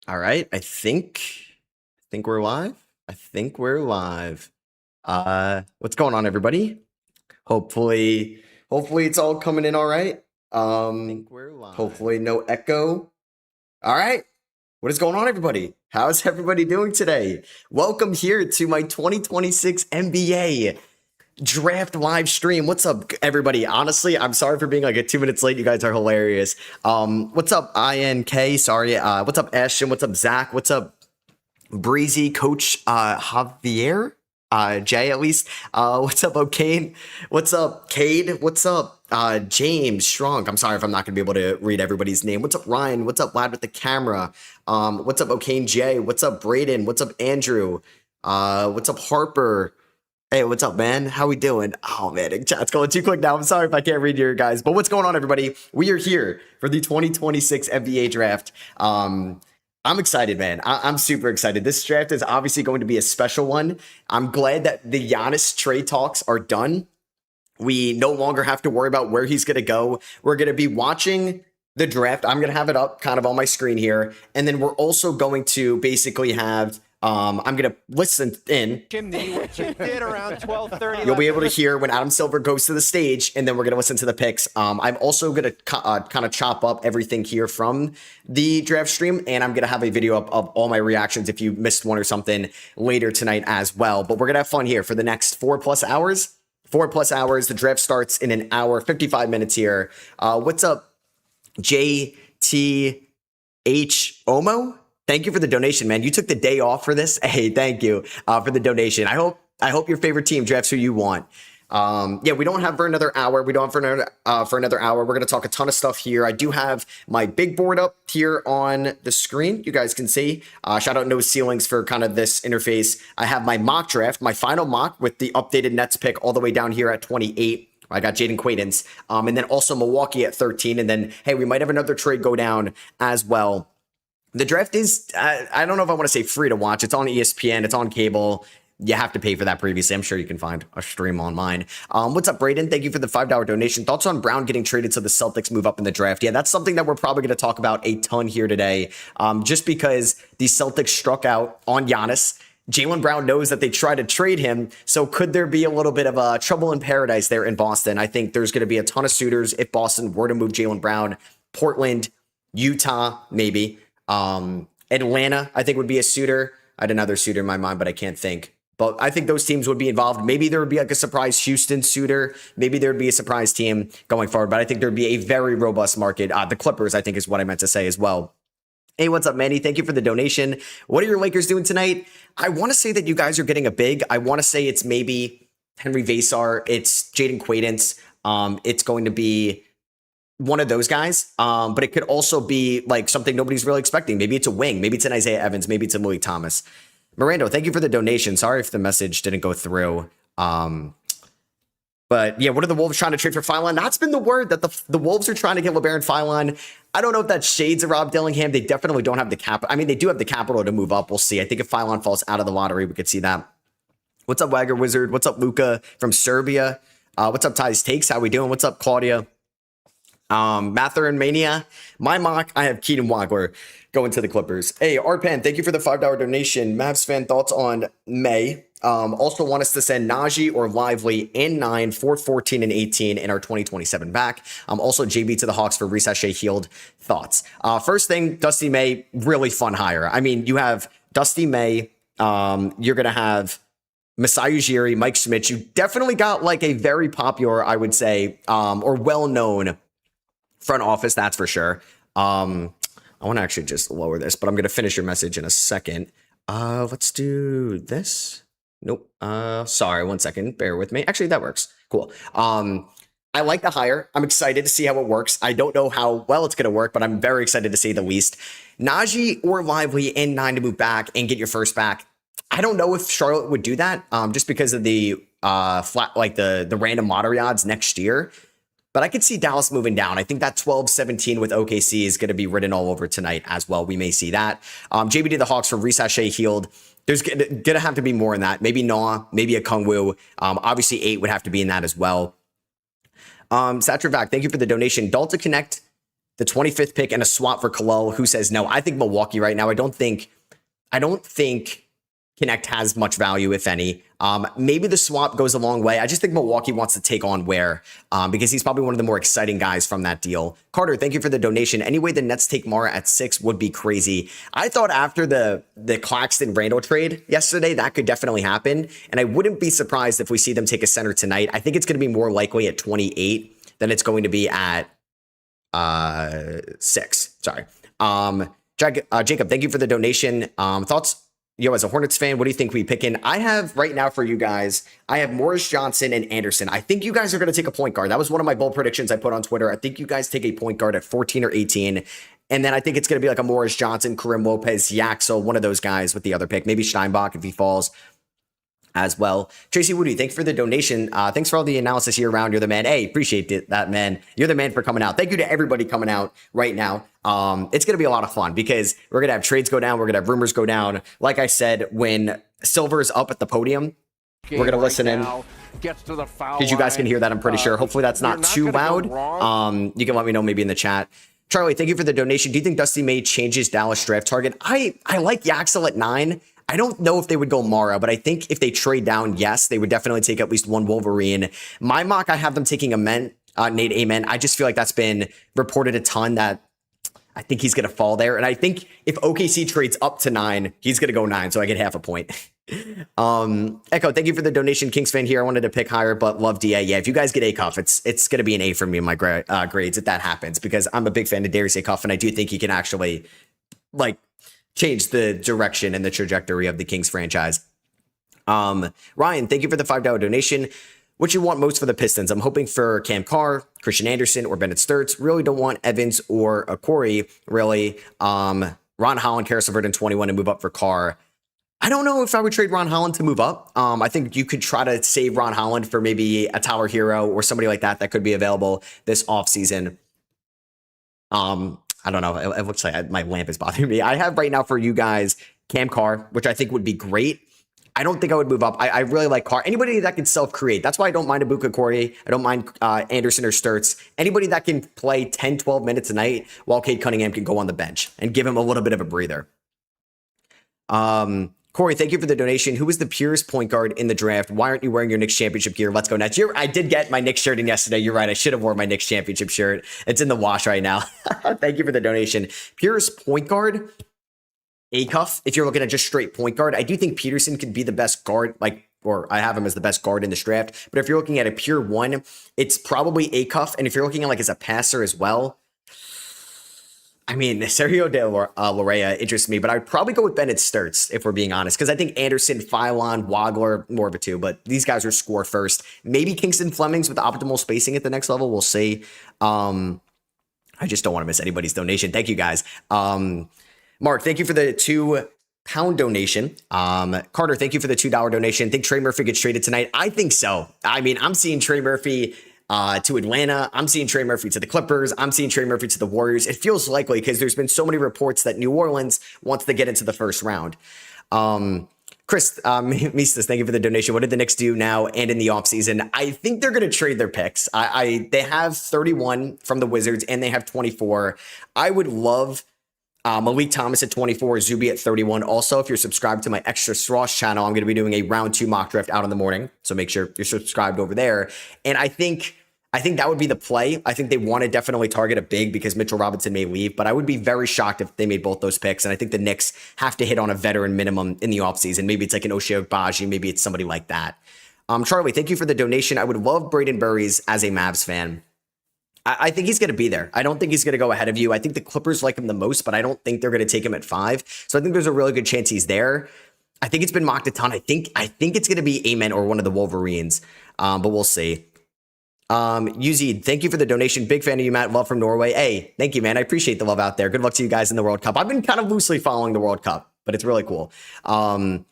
All right, I think we're live. I think we're live. What's going on, everybody? Hopefully it's all coming in all right. Think we're live. Hopefully no echo. All right. What is going on, everybody? How's everybody doing today? Welcome here to my 2026 NBA draft live stream. What's up, everybody? Honestly, I'm sorry for being like 2 minutes late. You guys are hilarious. What's up, INK? Sorry. What's up, Ashton? What's up, Zach? What's up, Breezy? Coach Javier? Jay, at least. What's up, O'Kane? What's up, Cade? What's up, James Strong? I'm sorry if I'm not going to be able to read everybody's name. What's up, Ryan? What's up, Lad with the camera? What's up, O'Kane Jay? What's up, Braden? What's up, Andrew? What's up, Harper? Hey, what's up, man? How we doing? Oh, man, chat's going too quick now. I'm sorry if I can't read your guys. But what's going on, everybody? We are here for the 2026 NBA draft. I'm excited, man. I'm super excited. This draft is obviously going to be a special one. I'm glad that the Giannis trade talks are done. We no longer have to worry about where he's going to go. We're going to be watching the draft. I'm going to have it up kind of on my screen here. And then we're also going to basically have I'm going to listen in. Chimney, which you did around 12:30. You'll be able to hear when Adam Silver goes to the stage, and then we're going to listen to the picks. I'm also going to kind of chop up everything here from the draft stream, and I'm going to have a video up of all my reactions if you missed one or something later tonight as well. But we're going to have fun here for the next 4+ hours. 4+ hours. The draft starts in an hour, 55 minutes here. What's up, JTH Omo? Thank you for the donation, man. You took the day off for this. Hey, thank you for the donation. I hope your favorite team drafts who you want. Yeah, we don't have for another hour. We don't have for another hour. We're going to talk a ton of stuff here. I do have my big board up here on the screen. You guys can see. Shout out No Ceilings for kind of this interface. I have my mock draft, my final mock with the updated Nets pick all the way down here at 28. I got Jaden Quaidance. And then also Milwaukee at 13. And then, hey, we might have another trade go down as well. The draft is, I don't know if I want to say free to watch. It's on ESPN. It's on cable. You have to pay for that previously. I'm sure you can find a stream on mine. What's up, Braden? Thank you for the $5 donation. Thoughts on Brown getting traded so the Celtics move up in the draft? Yeah, that's something that we're probably going to talk about a ton here today. Just because the Celtics struck out on Giannis. Jaylen Brown knows that they tried to trade him. So could there be a little bit of trouble in paradise there in Boston? I think there's going to be a ton of suitors if Boston were to move Jaylen Brown. Portland, Utah, maybe. Atlanta, I think, would be a suitor. I had another suitor in my mind, but I can't think. But I think those teams would be involved. Maybe there would be like a surprise Houston suitor. Maybe there would be a surprise team going forward. But I think there would be a very robust market. The Clippers, I think, is what I meant to say as well. Hey, what's up, Manny? Thank you for the donation. What are your Lakers doing tonight? I want to say that you guys are getting a big. I want to say it's maybe Henry Vasar. It's Jaden Quaidance. It's going to be one of those guys, but it could also be like something nobody's really expecting. Maybe it's a wing. Maybe it's an Isaiah Evans. Maybe it's a Malik Thomas. Mirando, thank you for the donation. Sorry if the message didn't go through. But yeah, what are the Wolves trying to trade for Phylon? That's been the word that the Wolves are trying to get LeBaron Phylon. I don't know if that shades of Rob Dillingham. They definitely don't have the cap. I mean, they do have the capital to move up. We'll see. I think if Phylon falls out of the lottery, we could see that. What's up, Wagger Wizard? What's up, Luca from Serbia? What's up, Ty's Takes? How we doing? What's up, Claudia? Mather and Mania. My mock, I have Keaton Wagler going to the Clippers. Hey, Arpan, thank you for the $5 donation. Mavs fan thoughts on May. Also want us to send Najee or Lively in 9, 4, 14, and 18 in our 2027 back. Also JB to the Hawks for Risashe Healed thoughts. First thing, Dusty May, really fun hire. I mean, you have Dusty May. You're going to have Masai Ujiri, Mike Schmidt. You definitely got like a very popular, I would say, or well-known front office, that's for sure. I want to actually just lower this, but I'm going to finish your message in a second. Let's do this. Nope. Sorry, 1 second. Bear with me. Actually, that works. Cool. I like the hire. I'm excited to see how it works. I don't know how well it's going to work, but I'm very excited to say the least. Najee or Lively in 9 to move back and get your first back. I don't know if Charlotte would do that, just because of the flat, like the random lottery odds next year. But I could see Dallas moving down. I think that 12-17 with OKC is going to be written all over tonight as well. We may see that. JB to the Hawks for Risashe Healed. There's going to have to be more in that. Maybe Noah, maybe a Kungwu. Obviously, 8 would have to be in that as well. Satravac, thank you for the donation. Dalton Connect the 25th pick and a swap for Kalal, who says no. I think Milwaukee right now. I don't think Connect has much value, if any. Maybe the swap goes a long way. I just think Milwaukee wants to take on Ware because he's probably one of the more exciting guys from that deal. Carter, thank you for the donation. Anyway, the Nets take Mara at 6 would be crazy. I thought after the Claxton Randall trade yesterday, that could definitely happen. And I wouldn't be surprised if we see them take a center tonight. I think it's going to be more likely at 28 than it's going to be at 6. Sorry. Jacob, thank you for the donation. Thoughts? Yo, as a Hornets fan, what do you think we pick in? I have right now for you guys, I have Morris Johnson and Anderson. I think you guys are going to take a point guard. That was one of my bold predictions I put on Twitter. I think you guys take a point guard at 14 or 18. And then I think it's going to be like a Morris Johnson, Karim Lopez, Yaxel, one of those guys with the other pick. Maybe Steinbach if he falls as well. Tracy Woody, thanks for the donation. Thanks for all the analysis year round. You're the man. Hey, appreciate that, man. You're the man for coming out. Thank you to everybody coming out right now. It's going to be a lot of fun because we're going to have trades go down. We're going to have rumors go down. Like I said, when Silver's up at the podium, we're going to listen in because you guys can hear that, I'm pretty sure. Hopefully that's not too loud. You can let me know maybe in the chat. Charlie, thank you for the donation. Do you think Dusty May changes Dallas draft target? I like Yaxel at 9. I don't know if they would go Mara, but I think if they trade down, yes, they would definitely take at least one Wolverine. My mock, I have them taking Nate Amen. I just feel like that's been reported a ton that I think he's going to fall there. And I think if OKC trades up to 9, he's going to go 9. So I get half a point. Echo, thank you for the donation. Kings fan here. I wanted to pick higher, but love DA. Yeah, if you guys get Acuff, it's going to be an A for me in my grades if that happens, because I'm a big fan of Darius Acuff, and I do think he can actually change the direction and the trajectory of the Kings franchise. Ryan, thank you for the $5 donation. What you want most for the Pistons? I'm hoping for Cam Carr, Christian Anderson, or Bennett Sturts. Really don't want Evans or Corey, really. Ron Holland, Karis LeVert in 21 and move up for Carr. I don't know if I would trade Ron Holland to move up. I think you could try to save Ron Holland for maybe a Tyler Hero or somebody like that could be available this offseason. I don't know. It looks like my lamp is bothering me. I have right now for you guys Cam Carr, which I think would be great. I don't think I would move up. I really like Carr. Anybody that can self-create. That's why I don't mind Ibuka Corey. I don't mind Anderson or Sturts. Anybody that can play 10, 12 minutes a night while Cade Cunningham can go on the bench and give him a little bit of a breather. Corey, thank you for the donation. Who was the purest point guard in the draft? Why aren't you wearing your Knicks championship gear? Let's go Nets. I did get my Knicks shirt in yesterday. You're right. I should have worn my Knicks championship shirt. It's in the wash right now. Thank you for the donation. Purest point guard, Acuff. If you're looking at just straight point guard, I do think Peterson could be the best guard, or I have him as the best guard in this draft. But if you're looking at a pure one, it's probably Acuff. And if you're looking at as a passer as well, I mean, Sergio De Lorea interests me, but I'd probably go with Bennett Sturts, if we're being honest, because I think Anderson, Philon, Wagler, more of a 2, but these guys are score first. Maybe Kingston Flemings with optimal spacing at the next level. We'll see. I just don't want to miss anybody's donation. Thank you, guys. Mark, thank you for the £2 donation. Carter, thank you for the $2 donation. Think Trey Murphy gets traded tonight? I think so. I mean, I'm seeing Trey Murphy to Atlanta. I'm seeing Trey Murphy to the Clippers. I'm seeing Trey Murphy to the Warriors. It feels likely because there's been so many reports that New Orleans wants to get into the first round. Chris Mistas, thank you for the donation. What did the Knicks do now and in the offseason? I think they're going to trade their picks. They have 31 from the Wizards and they have 24. I would love Malik Thomas at 24, Zuby at 31. Also, if you're subscribed to my extra SROS channel, I'm going to be doing a round 2 mock draft out in the morning. So make sure you're subscribed over there. And I think that would be the play. I think they want to definitely target a big because Mitchell Robinson may leave, but I would be very shocked if they made both those picks. And I think the Knicks have to hit on a veteran minimum in the offseason. Maybe it's like an Ochai Agbaji. Maybe it's somebody like that. Charlie, thank you for the donation. I would love Braden Burries as a Mavs fan. I think he's going to be there. I don't think he's going to go ahead of you. I think the Clippers like him the most, but I don't think they're going to take him at 5. So I think there's a really good chance he's there. I think it's been mocked a ton. I think it's going to be Amen or one of the Wolverines, but we'll see. Uzid, thank you for the donation. Big fan of you, Matt. Love from Norway. Hey, thank you, man. I appreciate the love out there. Good luck to you guys in the World Cup. I've been kind of loosely following the World Cup, but it's really cool. Spoon,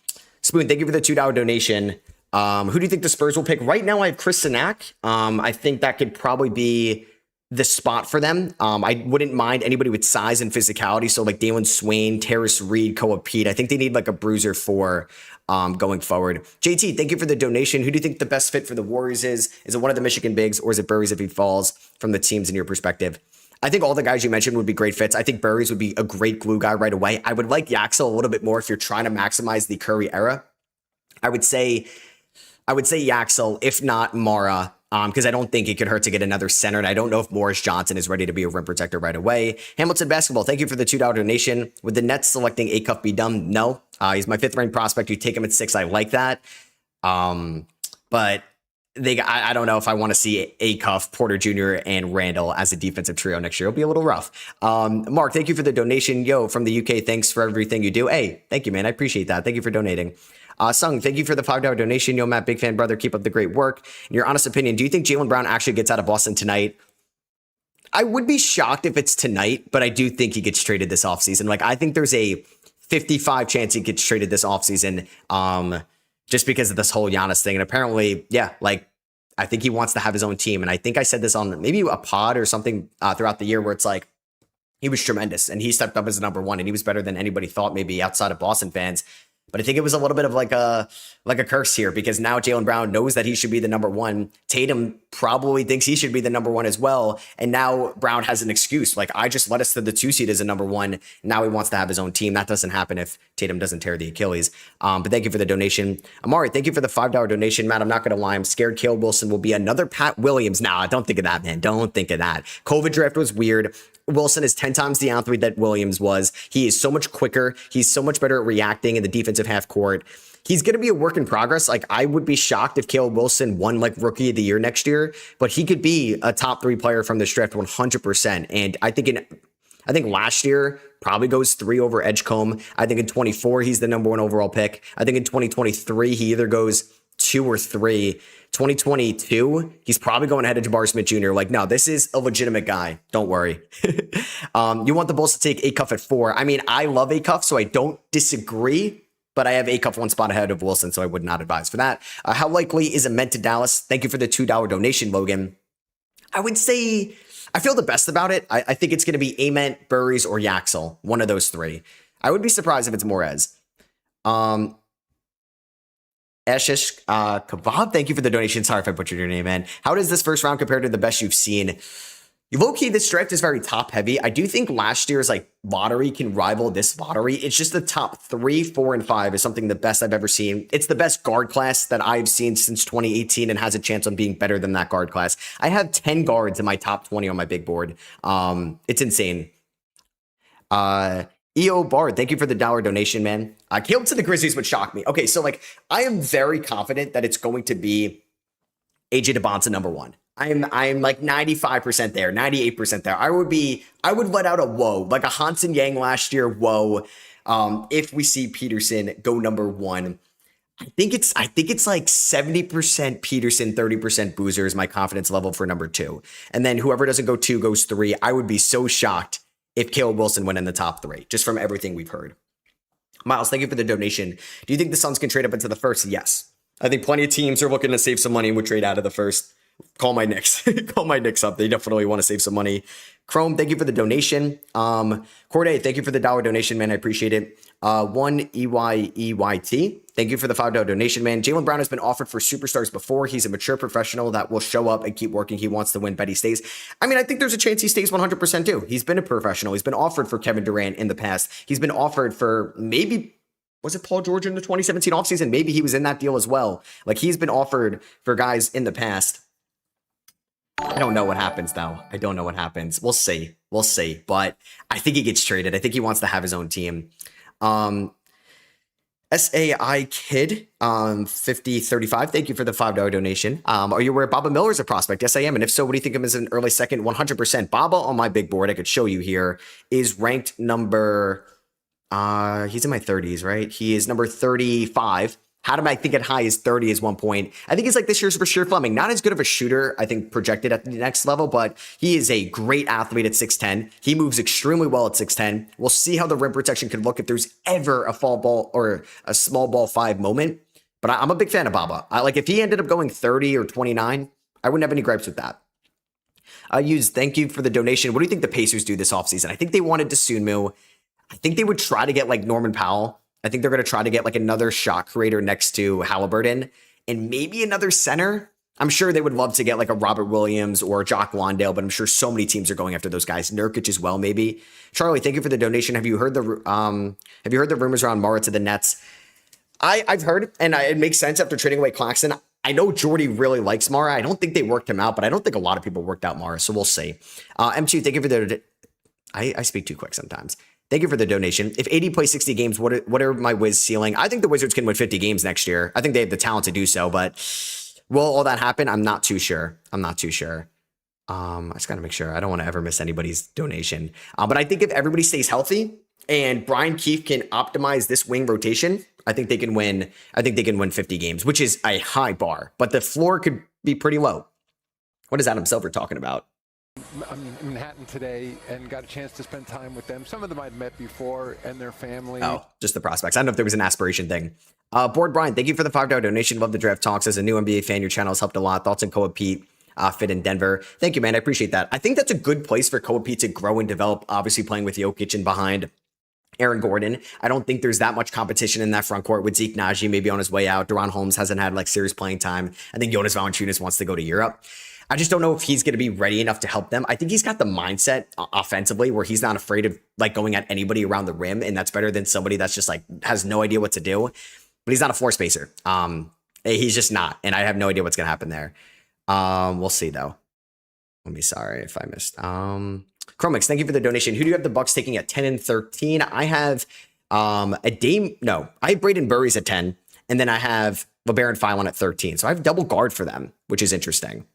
thank you for the $2 donation. Who do you think the Spurs will pick? Right now, I have Chris Sinak. I think that could probably be the spot for them. I wouldn't mind anybody with size and physicality. So like Dalen Swain, Terrace Reed, Koa Pete. I think they need like a bruiser for going forward. JT, thank you for the donation. Who do you think the best fit for the Warriors is? Is it one of the Michigan bigs or is it Burries if he falls from the teams in your perspective? I think all the guys you mentioned would be great fits. I think Burries would be a great glue guy right away. I would like Yaxel a little bit more if you're trying to maximize the Curry era. I would say Yaxel, if not Mara, because I don't think it could hurt to get another center. And I don't know if Morris Johnson is ready to be a rim protector right away. Hamilton Basketball, thank you for the $2 donation. Would the Nets selecting Acuff be dumb? No. He's my 5th ranked prospect. You take him at 6. I like that. But I don't know if I want to see Acuff, Porter Jr., and Randall as a defensive trio next year. It'll be a little rough. Mark, thank you for the donation. Yo, from the UK, thanks for everything you do. Hey, thank you, man. I appreciate that. Thank you for donating. Sung, thank you for the $5 donation. Yo, Matt, big fan, brother. Keep up the great work. In your honest opinion, do you think Jaylen Brown actually gets out of Boston tonight? I would be shocked if it's tonight, but I do think he gets traded this offseason. Like, I think there's a 55 chance he gets traded this offseason just because of this whole Giannis thing. And apparently, yeah, like, I think he wants to have his own team. And I think I said this on maybe a pod or something throughout the year where it's like, he was tremendous and he stepped up as number one and he was better than anybody thought, maybe outside of Boston fans. But I think it was a little bit of like a curse here because now Jaylen Brown knows that he should be the number one. Tatum probably thinks he should be the number one as well. And now Brown has an excuse. Like, I just led us to the 2 seed as a number one. Now he wants to have his own team. That doesn't happen if Tatum doesn't tear the Achilles. But thank you for the donation. Amari, thank you for the $5 donation. Matt, I'm not going to lie. I'm scared Caleb Wilson will be another Pat Williams. Nah, don't think of that, man. Don't think of that. COVID draft was weird. Wilson is 10 times the athlete that Williams was. He is so much quicker. He's so much better at reacting in the defensive half court. He's going to be a work in progress. Like, I would be shocked if Caleb Wilson won like rookie of the year next year, but he could be a top 3 player from this draft 100%. And I think last year probably goes 3 over Edgecombe. I think in 24, he's the number 1 overall pick. I think in 2023, he either goes 2 or 3. 2022, he's probably going ahead of Jabari Smith Jr. Like, no, this is a legitimate guy. Don't worry. You want the Bulls to take Acuff at 4. I mean, I love Acuff, so I don't disagree, but I have Acuff 1 spot ahead of Wilson, so I would not advise for that. How likely is a Ment to Dallas? Thank you for the $2 donation, Logan. I would say I feel the best about it. I think it's going to be Ament, Burries, or Yaxel, one of those 3. I would be surprised if it's Morez. Ashish Kebab, thank you for the donation. Sorry if I butchered your name, man. How does this first round compare to the best you've seen? Low-key, this draft is very top-heavy. I do think last year's like lottery can rival this lottery. It's just the top 3, 4, and 5 is something the best I've ever seen. It's the best guard class that I've seen since 2018 and has a chance on being better than that guard class. I have 10 guards in my top 20 on my big board. It's insane. EO Bard, thank you for the $1 donation, man. Caleb to the Grizzlies would shock me. Okay, so like I am very confident that it's going to be AJ DeBonsa number 1. I'm like 95% there, 98% there. I would let out a whoa, like a Hansen Yang last year, whoa. If we see Peterson go number 1. I think it's like 70% Peterson, 30% Boozer is my confidence level for number 2. And then whoever doesn't go 2 goes 3. I would be so shocked if Caleb Wilson went in the top 3, just from everything we've heard. Miles, thank you for the donation. Do you think the Suns can trade up into the first? Yes. I think plenty of teams are looking to save some money and would trade out of the first. Call my Knicks. Call my Knicks up. They definitely want to save some money. Chrome, thank you for the donation. Corday, thank you for the $1 donation, man. I appreciate it. 1EYEYT, thank you for the $5 donation, man. Jaylen Brown has been offered for superstars before. He's a mature professional that will show up and keep working. He wants to win, bet he stays. I mean, I think there's a chance he stays 100% too. He's been a professional. He's been offered for Kevin Durant in the past. He's been offered for maybe, was it Paul George in the 2017 offseason? Maybe he was in that deal as well. Like, he's been offered for guys in the past. I don't know what happens, though. I don't know what happens. We'll see. We'll see. But I think he gets traded. I think he wants to have his own team. SAI Kid 5035. Thank you for the $5 donation. Are you aware Baba Miller is a prospect? Yes, I am. And if so, what do you think of him as an early second? 100%. Baba on my big board, I could show you here, is ranked number, he's in my 30s, right? He is number 35. Had him, I think, at high as 30 is 1 point. I think he's like this year's Rasheer Fleming. Not as good of a shooter, I think, projected at the next level, but he is a great athlete at 6'10". He moves extremely well at 6'10". We'll see how the rim protection can look if there's ever a fall ball or a small ball 5 moment. But I'm a big fan of Baba. Like, if he ended up going 30 or 29, I wouldn't have any gripes with that. Thank you for the donation. What do you think the Pacers do this offseason? I think they wanted Dosunmu. I think they would try to get like Norman Powell. I think they're going to try to get like another shot creator next to Halliburton and maybe another center. I'm sure they would love to get like a Robert Williams or a Jock Wandale, but I'm sure so many teams are going after those guys. Nurkic as well, maybe. Charlie, thank you for the donation. Have you heard the rumors around Mara to the Nets? I've heard, and it makes sense after trading away Claxton. I know Jordy really likes Mara. I don't think they worked him out, but I don't think a lot of people worked out Mara, so we'll see. M2, thank you for the... I speak too quick sometimes. Thank you for the donation. If AD plays 60 games, what are my Wiz ceiling? I think the Wizards can win 50 games next year. I think they have the talent to do so, but will all that happen? I'm not too sure. I just got to make sure. I don't want to ever miss anybody's donation. But I think if everybody stays healthy and Brian Keefe can optimize this wing rotation, I think they can win. I think they can win 50 games, which is a high bar, but the floor could be pretty low. What is Adam Silver talking about? I'm in Manhattan today and got a chance to spend time with them. Some of them I'd met before and their family. Oh, just the prospects. I don't know if there was an aspiration thing. Board Brian, thank you for the $5 donation. Love the draft talks. As a new NBA fan, your channel has helped a lot. Thoughts on Koa Pete fit in Denver? Thank you, man. I appreciate that. I think that's a good place for Koa Pete to grow and develop, obviously playing with Jokic and behind Aaron Gordon. I don't think there's that much competition in that front court with Zeke Naji maybe on his way out. Deron Holmes hasn't had like serious playing time. I think Jonas Valanciunas wants to go to Europe. I just don't know if he's going to be ready enough to help them. I think he's got the mindset offensively where he's not afraid of like going at anybody around the rim. And that's better than somebody that's just like has no idea what to do, but he's not a floor spacer. He's just not. And I have no idea what's going to happen there. We'll see though. Let me, sorry if I missed. Chromix, thank you for the donation. Who do you have the Bucks taking at 10 and 13? I have I have Braden Burries at 10, and then I have LeBaron Philon at 13. So I have double guard for them, which is interesting.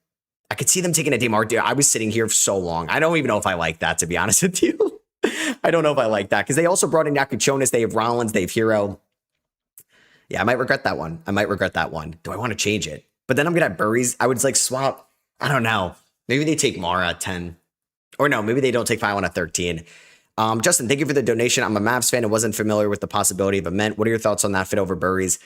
I could see them taking a DeMar. I was sitting here for so long. I don't even know if I like that, to be honest with you. I don't know if I like that because they also brought in Yakuchonis. They have Rollins. They have Hero. Yeah, I might regret that one. Do I want to change it? But then I'm going to have Burries. I would like swap. I don't know. Maybe they take Mara at 10. Or no, maybe they don't take Philon at 13. Justin, thank you for the donation. I'm a Mavs fan and wasn't familiar with the possibility of Ament. What are your thoughts on that fit over Burries?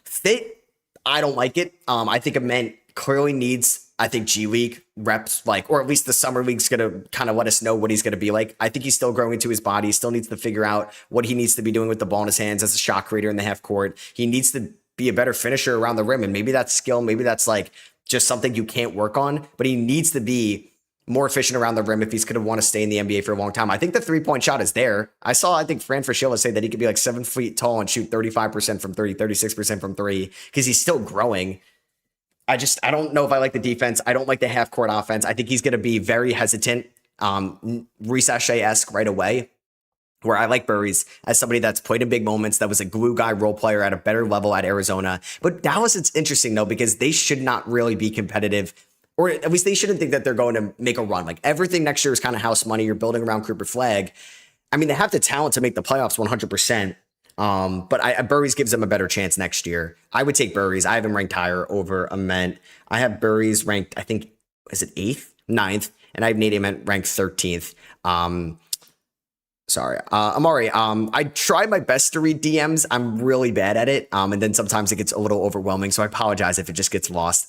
Fit, I don't like it. I think Ament clearly needs, I think, G League reps, like, or at least the summer league's going to kind of let us know what he's going to be like. I think he's still growing into his body. He still needs to figure out what he needs to be doing with the ball in his hands as a shot creator in the half court. He needs to be a better finisher around the rim. And maybe that's skill. Maybe that's like just something you can't work on, but he needs to be more efficient around the rim if he's going to want to stay in the NBA for a long time. I think the 3-point shot is there. I think Fran Fraschilla say that he could be like 7 feet tall and shoot 35% from 3, 36% from 3 because he's still growing. I don't know if I like the defense. I don't like the half court offense. I think he's going to be very hesitant, Risache-esque right away, where I like Burries as somebody that's played in big moments, that was a glue guy role player at a better level at Arizona. But Dallas, it's interesting though, because they should not really be competitive, or at least they shouldn't think that they're going to make a run. Like everything next year is kind of house money. You're building around Cooper Flag. I mean, they have the talent to make the playoffs 100%. But Burries gives them a better chance next year. I would take Burries. I have him ranked higher over Ament. I have Burries ranked, I think, is it 8th, 9th? And I have Nate Ament ranked 13th. Sorry. Amari, I try my best to read DMs. I'm really bad at it. And then sometimes it gets a little overwhelming. So I apologize if it just gets lost.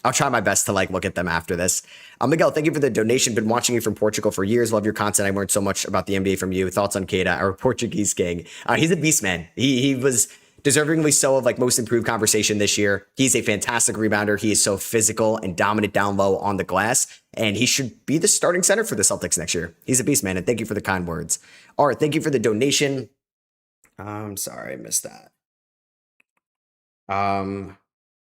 I'll try my best to like look at them after this. Miguel, thank you for the donation. Been watching you from Portugal for years. Love your content. I learned so much about the NBA from you. Thoughts on Keita, our Portuguese king? He's a beast, man. He was deservingly so of like most improved conversation this year. He's a fantastic rebounder. He is so physical and dominant down low on the glass, and he should be the starting center for the Celtics next year. He's a beast, man. And thank you for the kind words. All right, thank you for the donation. I'm sorry, I missed that.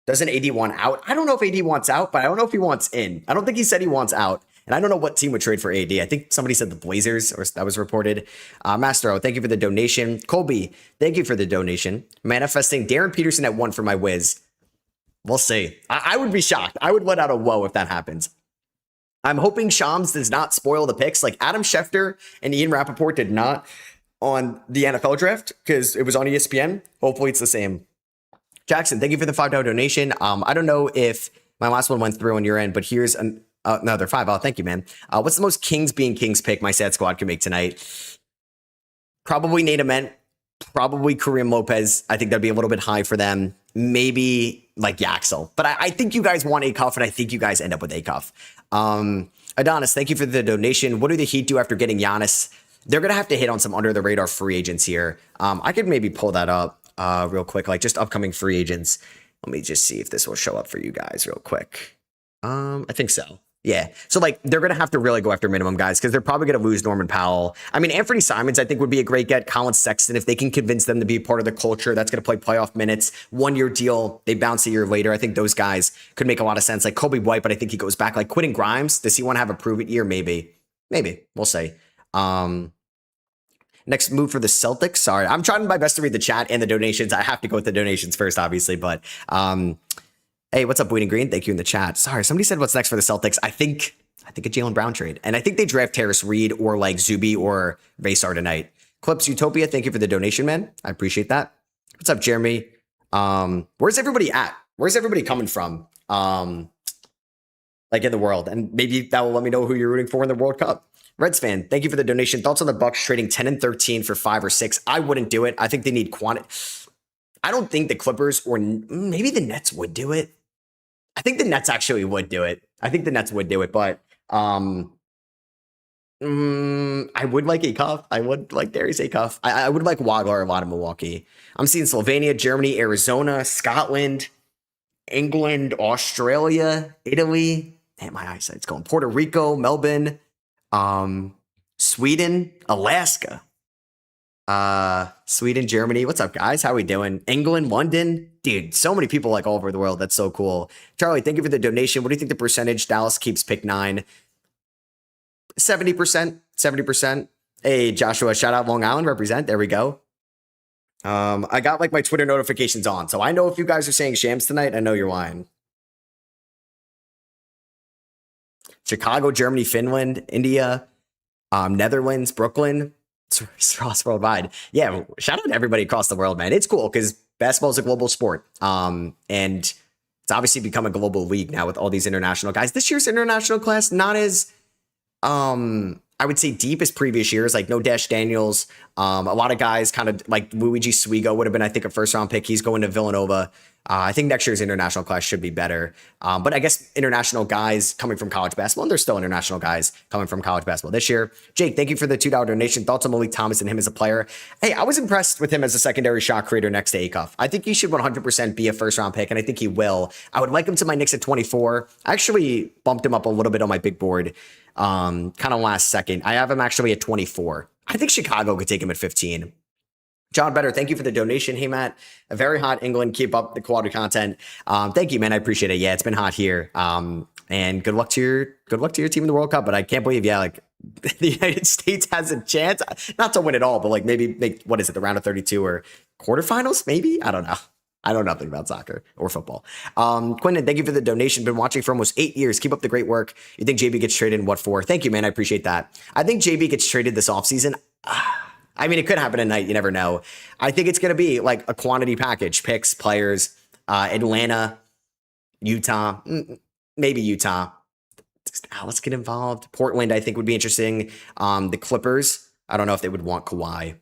Doesn't AD want out? I don't know if AD wants out, but I don't know if he wants in. I don't think he said he wants out. And I don't know what team would trade for AD. I think somebody said the Blazers, or that was reported. Mastero, thank you for the donation. Colby, thank you for the donation. Manifesting Darren Peterson at 1 for my Wiz. We'll see. I would be shocked. I would let out a whoa if that happens. I'm hoping Shams does not spoil the picks. Like Adam Schefter and Ian Rappaport did not on the NFL draft because it was on ESPN. Hopefully it's the same. Jackson, thank you for the $5 donation. I don't know if my last one went through on your end, but here's another $5. Oh, thank you, man. What's the most Kings being Kings pick my sad squad can make tonight? Probably Nate Ament, probably Kareem Lopez. I think that'd be a little bit high for them. Maybe like Yaxel. But I think you guys want Acuff, and I think you guys end up with Acuff. Adonis, thank you for the donation. What do the Heat do after getting Giannis? They're going to have to hit on some under-the-radar free agents here. I could maybe pull that up real quick, like just upcoming free agents. Let me just see if this will show up for you guys real quick. I think so. Yeah. So like they're going to have to really go after minimum guys because they're probably going to lose Norman Powell. I mean, Anthony Simons, I think would be a great get. Colin Sexton, if they can convince them to be part of the culture, that's going to play playoff minutes. 1 year deal. They bounce a year later. I think those guys could make a lot of sense. Like Kobe White, but I think he goes back. Like Quentin Grimes, does he want to have a prove it year? Maybe. We'll see. Next move for the Celtics. Sorry, I'm trying my best to read the chat and the donations. I have to go with the donations first, obviously, but hey, what's up, Bleeding Green? Thank you in the chat. Sorry, somebody said what's next for the Celtics. I think a Jaylen Brown trade. And I think they draft Terrace Reed or like Zuby or Vaysar tonight. Clips Utopia, thank you for the donation, man. I appreciate that. What's up, Jeremy? Where's everybody at? Where's everybody coming from? Like in the world. And maybe that will let me know who you're rooting for in the World Cup. Reds fan, thank you for the donation. Thoughts on the Bucks trading 10 and 13 for 5 or 6? I wouldn't do it. I think they need quantity. I don't think the Clippers or maybe the Nets would do it. I think the Nets actually would do it. But I would like Acuff. I would like Darius Acuff. I would like Wagler a lot in Milwaukee. I'm seeing Slovenia, Germany, Arizona, Scotland, England, Australia, Italy. Man, my eyesight's going. Puerto Rico, Melbourne, Sweden, Alaska. Sweden, Germany. What's up, guys? How we doing? England, London. Dude, so many people like all over the world. That's so cool. Charlie, thank you for the donation. What do you think the percentage Dallas keeps pick 9? 70%. 70%. Hey, Joshua, shout out Long Island, represent. There we go. I got like my Twitter notifications on, so I know if you guys are saying Shams tonight, I know you're lying. Chicago, Germany, Finland, India, Netherlands, Brooklyn. SROS worldwide. Yeah, shout out to everybody across the world, man. It's cool because basketball is a global sport. And it's obviously become a global league now with all these international guys. This year's international class, not as I would say deep as previous years, like no Dash Daniels. A lot of guys kind of like Luigi Swigo would have been, I think, a first round pick. He's going to Villanova. I think next year's international class should be better. But I guess international guys coming from college basketball, and there's still international guys coming from college basketball this year. Jake, thank you for the $2 donation. Thoughts on Malik Thomas and him as a player? Hey, I was impressed with him as a secondary shot creator next to Acuff. I think he should 100% be a first round pick, and I think he will. I would like him to my Knicks at 24. I actually bumped him up a little bit on my big board, kind of last second. I have him actually at 24. I think Chicago could take him at 15. John Better, thank you for the donation. Hey, Matt, a very hot England. Keep up the quality content. Thank you, man. I appreciate it. Yeah, it's been hot here. And good luck to your team in the World Cup. But I can't believe, yeah, like the United States has a chance, not to win it all, but like maybe make, what is it, the round of 32 or quarterfinals? Maybe? I don't know. I know nothing about soccer or football. Quentin, thank you for the donation. Been watching for almost 8 years. Keep up the great work. You think JB gets traded and what for? Thank you, man. I appreciate that. I think JB gets traded this offseason. I mean, it could happen tonight. You never know. I think it's going to be like a quantity package, picks, players, Atlanta, Utah, maybe Utah. Let's get involved. Portland, I think, would be interesting. The Clippers, I don't know if they would want Kawhi.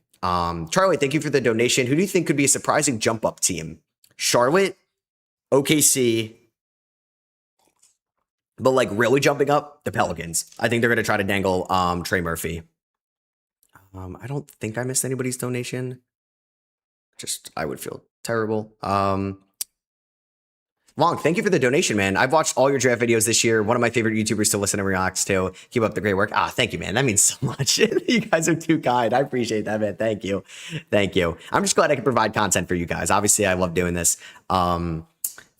Charlie, thank you for the donation. Who do you think could be a surprising jump up team? Charlotte, OKC, but like really jumping up, the Pelicans. I think they're going to try to dangle Trey Murphy. I don't think I missed anybody's donation. I would feel terrible. Long, thank you for the donation, man. I've watched all your draft videos this year. One of my favorite YouTubers to listen and relax to. Keep up the great work. Thank you, man. That means so much. You guys are too kind. I appreciate that, man. Thank you. Thank you. I'm just glad I can provide content for you guys. Obviously, I love doing this. Thank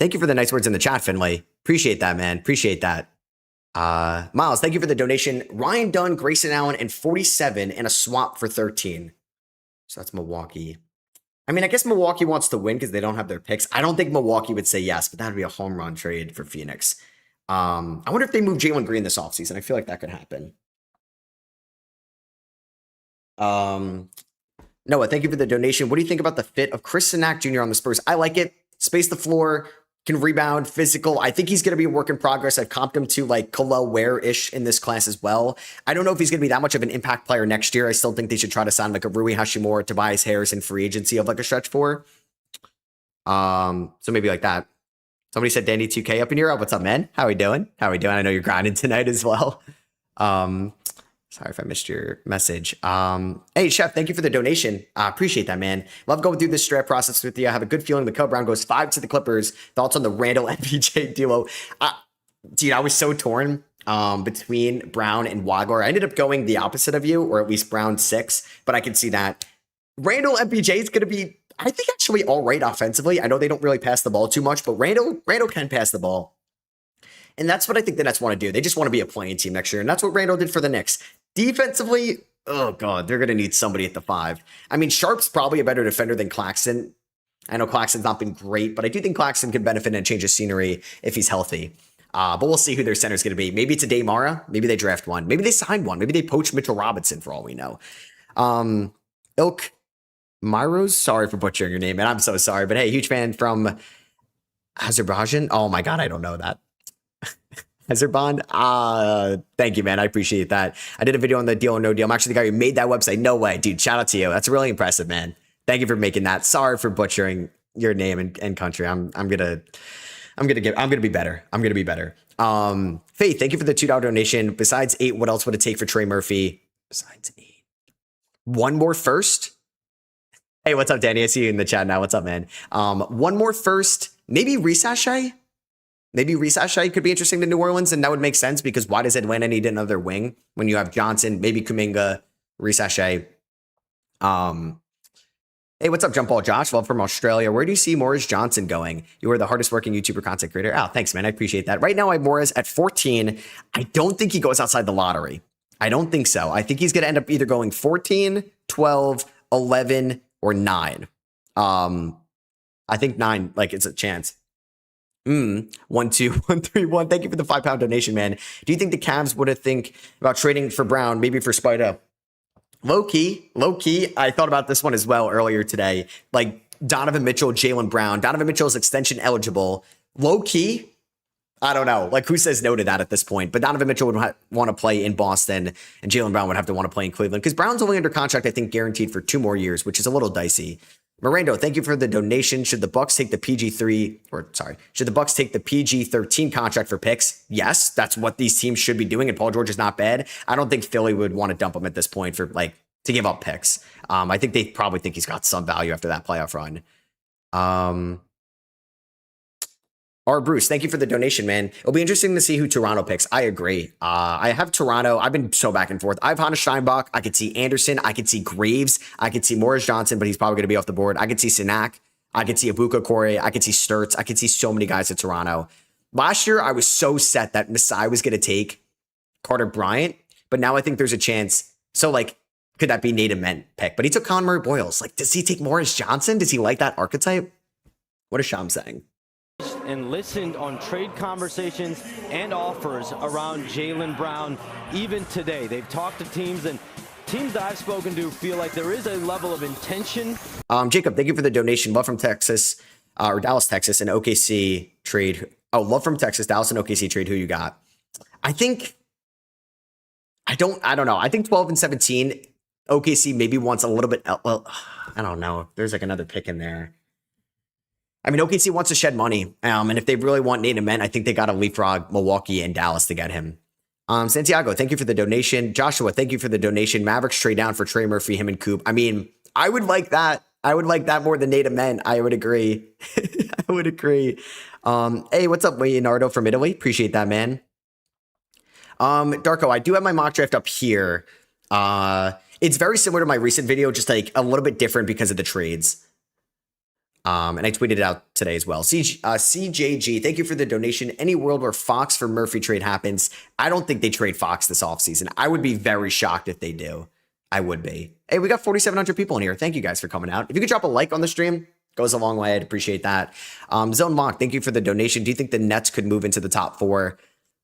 you for the nice words in the chat, Finley. Appreciate that, man. Appreciate that. Miles, thank you for the donation. Ryan Dunn, Grayson Allen, and 47 and a swap for 13. So that's Milwaukee. I mean, I guess Milwaukee wants to win because they don't have their picks. I don't think Milwaukee would say yes, but that would be a home run trade for Phoenix. I wonder if they move Jalen Green this offseason. I feel like that could happen. Noah, thank you for the donation. What do you think about the fit of Chris Sinak Jr. on the Spurs? I like it. Space the floor. Can rebound, physical. I think he's going to be a work in progress. I've comped him to like Khalil Ware-ish in this class as well. I don't know if he's going to be that much of an impact player next year. I still think they should try to sign like a Rui Hashimura, Tobias Harris in free agency of like a stretch four. So maybe like that. Somebody said Danny 2K up in Europe. What's up, man? How we doing? I know you're grinding tonight as well. Sorry if I missed your message. Hey, Chef, thank you for the donation. Appreciate that, man. Love going through this draft process with you. I have a good feeling the Cub Brown goes 5 to the Clippers. Thoughts on the Randall MPJ duo? Dude, I was so torn between Brown and Wagler. I ended up going the opposite of you, or at least Brown 6, but I can see that. Randall MPJ is going to be, I think, actually all right offensively. I know they don't really pass the ball too much, but Randall can pass the ball. And that's what I think the Nets want to do. They just want to be a playing team next year. And that's what Randall did for the Knicks. Defensively, oh God, they're going to need somebody at the 5. I mean, Sharp's probably a better defender than Claxton. I know Claxton's not been great, but I do think Claxton can benefit and change of scenery if he's healthy. But we'll see who their center is going to be. Maybe it's a Daymara. Maybe they draft one. Maybe they sign one. Maybe they poach Mitchell Robinson for all we know. Ilk Myros, sorry for butchering your name, and I'm so sorry. But hey, huge fan from Azerbaijan. Oh my God, I don't know that. Azerbaijan. Thank you, man. I appreciate that. I did a video on the Deal or No Deal. I'm actually the guy who made that website. No way, dude. Shout out to you. That's really impressive, man. Thank you for making that. Sorry for butchering your name and country. I'm gonna be better. I'm gonna be better. Faith, thank you for the $2 donation. Besides 8, what else would it take for Trey Murphy? Besides 8, one more first. Hey, what's up, Danny? I see you in the chat now. What's up, man? One more first. Maybe Risashay. Maybe Risashay could be interesting to New Orleans, and that would make sense because why does Atlanta need another wing when you have Johnson, maybe Kuminga, Risashay? Hey, what's up, Jump Ball Josh? Love from Australia. Where do you see Morris Johnson going? You are the hardest working YouTuber content creator. Oh, thanks, man. I appreciate that. Right now, I have Morris at 14. I don't think he goes outside the lottery. I don't think so. I think he's going to end up either going 14, 12, 11, or 9. I think 9, like it's a chance. 1, 2, 1, 3, 1. Thank you for the £5 donation, man. Do you think the Cavs would have think about trading for Brown, maybe for Spida? Low key. I thought about this one as well earlier today. Like Donovan Mitchell, Jaylen Brown. Donovan Mitchell is extension eligible. Low key. I don't know. Like who says no to that at this point? But Donovan Mitchell would want to play in Boston, and Jaylen Brown would have to want to play in Cleveland because Brown's only under contract, I think, guaranteed for 2 more years, which is a little dicey. Mirando, thank you for the donation. Should the Bucks take the PG-13 contract for picks? Yes, that's what these teams should be doing, and Paul George is not bad. I don't think Philly would want to dump him at this point for to give up picks. I think they probably think he's got some value after that playoff run. Bruce, thank you for the donation, man. It'll be interesting to see who Toronto picks. I agree. I have Toronto. I've been so back and forth. I have Hannes Steinbach. I could see Anderson. I could see Graves. I could see Morris Johnson, but he's probably going to be off the board. I could see Sinak. I could see Abuka Corey. I could see Sturts. I could see so many guys at Toronto. Last year, I was so set that Masai was going to take Carter Bryant, but now I think there's a chance. So, could that be Nate Ament pick? But he took Conor Boyles. Does he take Morris Johnson? Does he like that archetype? What is Sham saying? And listened on trade conversations and offers around Jaylen Brown even today. They've talked to teams, and teams that I've spoken to feel like there is a level of intention. Jacob, thank you for the donation. Love from Texas, or Dallas, Texas, and OKC trade. Oh, love from Texas, Dallas, and OKC trade. Who you got? I don't know. I think 12 and 17, OKC maybe wants a little bit. Well, I don't know. There's another pick in there. I mean, OKC wants to shed money, and if they really want Nate Ament, I think they got to leapfrog Milwaukee and Dallas to get him. Santiago, thank you for the donation. Joshua, thank you for the donation. Mavericks trade down for Trey Murphy, him and Coop. I mean, I would like that. I would like that more than Nate Ament. I would agree. I would agree. Hey, what's up, Leonardo from Italy? Appreciate that, man. Darko, I do have my mock draft up here. It's very similar to my recent video, just a little bit different because of the trades. And I tweeted it out today as well. CJG, thank you for the donation. Any world where Fox for Murphy trade happens, I don't think they trade Fox this offseason. I would be very shocked if they do. I would be. Hey, we got 4,700 people in here. Thank you guys for coming out. If you could drop a like on the stream, goes a long way. I'd appreciate that. Zone Mock, thank you for the donation. Do you think the Nets could move into the top 4?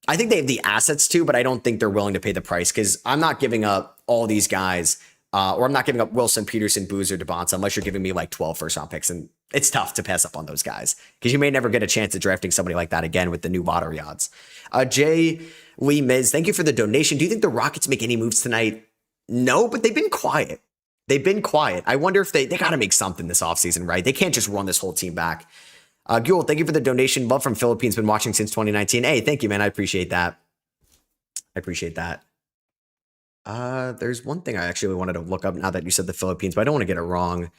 I think they have the assets to, but I don't think they're willing to pay the price because I'm not giving up all these guys. Or I'm not giving up Wilson, Peterson, Boozer, DeBonta unless you're giving me 12 first-round picks. And it's tough to pass up on those guys because you may never get a chance at drafting somebody like that again with the new lottery odds. Jay Lee Miz, thank you for the donation. Do you think the Rockets make any moves tonight? No, but they've been quiet. I wonder if they got to make something this offseason, right? They can't just run this whole team back. Gul, thank you for the donation. Love from Philippines. Been watching since 2019. Hey, thank you, man. I appreciate that. There's one thing I actually wanted to look up now that you said the Philippines, but I don't want to get it wrong.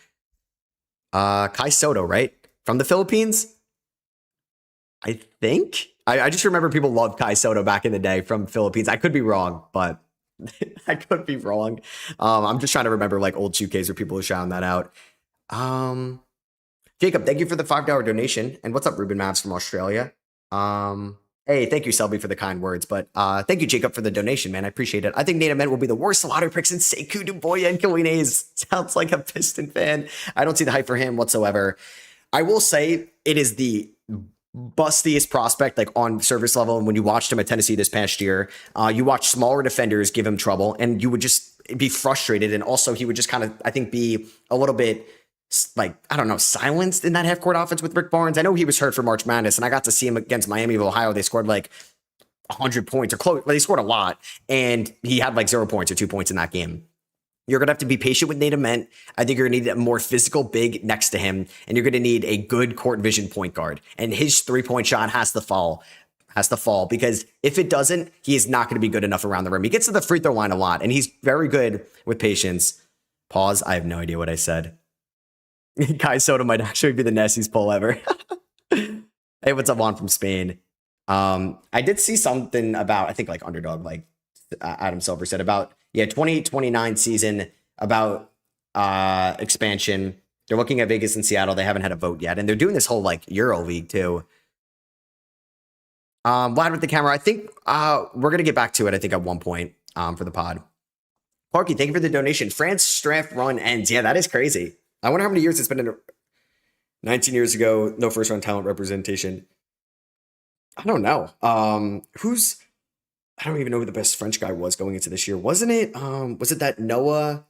Kai Soto, right? From the Philippines? I think. I just remember people loved Kai Soto back in the day from Philippines. I could be wrong, but I could be wrong. I'm just trying to remember like old showcase where people are shouting that out. Jacob, thank you for the $5 donation. And what's up, Ruben Mavs from Australia? Hey, thank you, Selby, for the kind words. But thank you, Jacob, for the donation, man. I appreciate it. I think Nate Ament will be the worst lottery pick since Sekou Dubois and Killeen sounds like a Piston fan. I don't see the hype for him whatsoever. I will say it is the bustiest prospect like on service level. And when you watched him at Tennessee this past year, you watch smaller defenders give him trouble and you would just be frustrated. And also he would just kind of, I think, be a little bit like, I don't know, silenced in that half court offense with Rick Barnes. I know he was hurt for March Madness and I got to see him against Miami of Ohio. They scored like 100 points or close. They scored a lot and he had like 0 points or 2 points in that game. You're going to have to be patient with Nate Ament. I think you're going to need a more physical big next to him, and you're going to need a good court vision point guard. And his 3-point shot has to fall, because if it doesn't, he is not going to be good enough around the rim. He gets to the free throw line a lot, and he's very good with patience. Pause. I have no idea what I said. Kai Soto might actually be the nastiest pull ever. Hey, what's up, Juan from Spain? I did see something about, I think like Underdog, like Adam Silver said about, 2029 season about expansion. They're looking at Vegas and Seattle. They haven't had a vote yet. And they're doing this whole like Euro League too. Vlad with the camera. I think we're going to get back to it, I think, at one point for the pod. Parky, thank you for the donation. France draft run ends. Yeah, that is crazy. I wonder how many years it's been in 19 years ago. No first round talent representation. I don't know. I don't even know who the best French guy was going into this year. Wasn't it? Was it that Noah?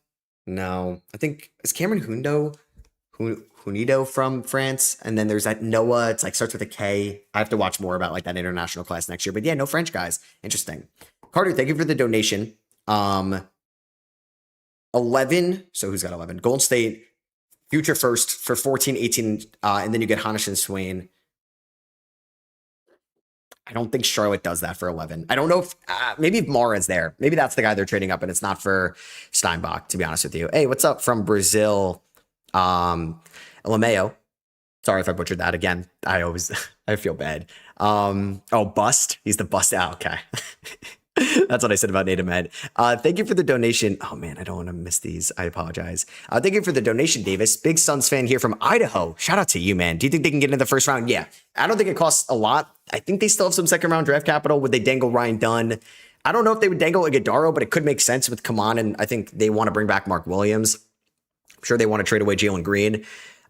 No, I think it's Cameron Hunido from France. And then there's that Noah. It's like starts with a K. I have to watch more about like that international class next year. But yeah, no French guys. Interesting. Carter, thank you for the donation. 11. So who's got 11? Golden State, future first for 14, 18. And then you get Hanish and Swain. I don't think Charlotte does that for 11. I don't know if maybe if Mara's there. Maybe that's the guy they're trading up and it's not for Steinbach, to be honest with you. Hey, what's up from Brazil? Lameo. Sorry if I butchered that again. I feel bad. Bust. He's the bust. Oh, okay. That's what I said about Nate Ament. Thank you for the donation. Oh man, I don't want to miss these. I apologize. Thank you for the donation, Davis. Big Suns fan here from Idaho. Shout out to you, man. Do you think they can get into the first round? Yeah. I don't think it costs a lot. I think they still have some second round draft capital. Would they dangle Ryan Dunn? I don't know if they would dangle Iguodaro, but it could make sense with Kaman, and I think they want to bring back Mark Williams. I'm sure they want to trade away Jalen Green.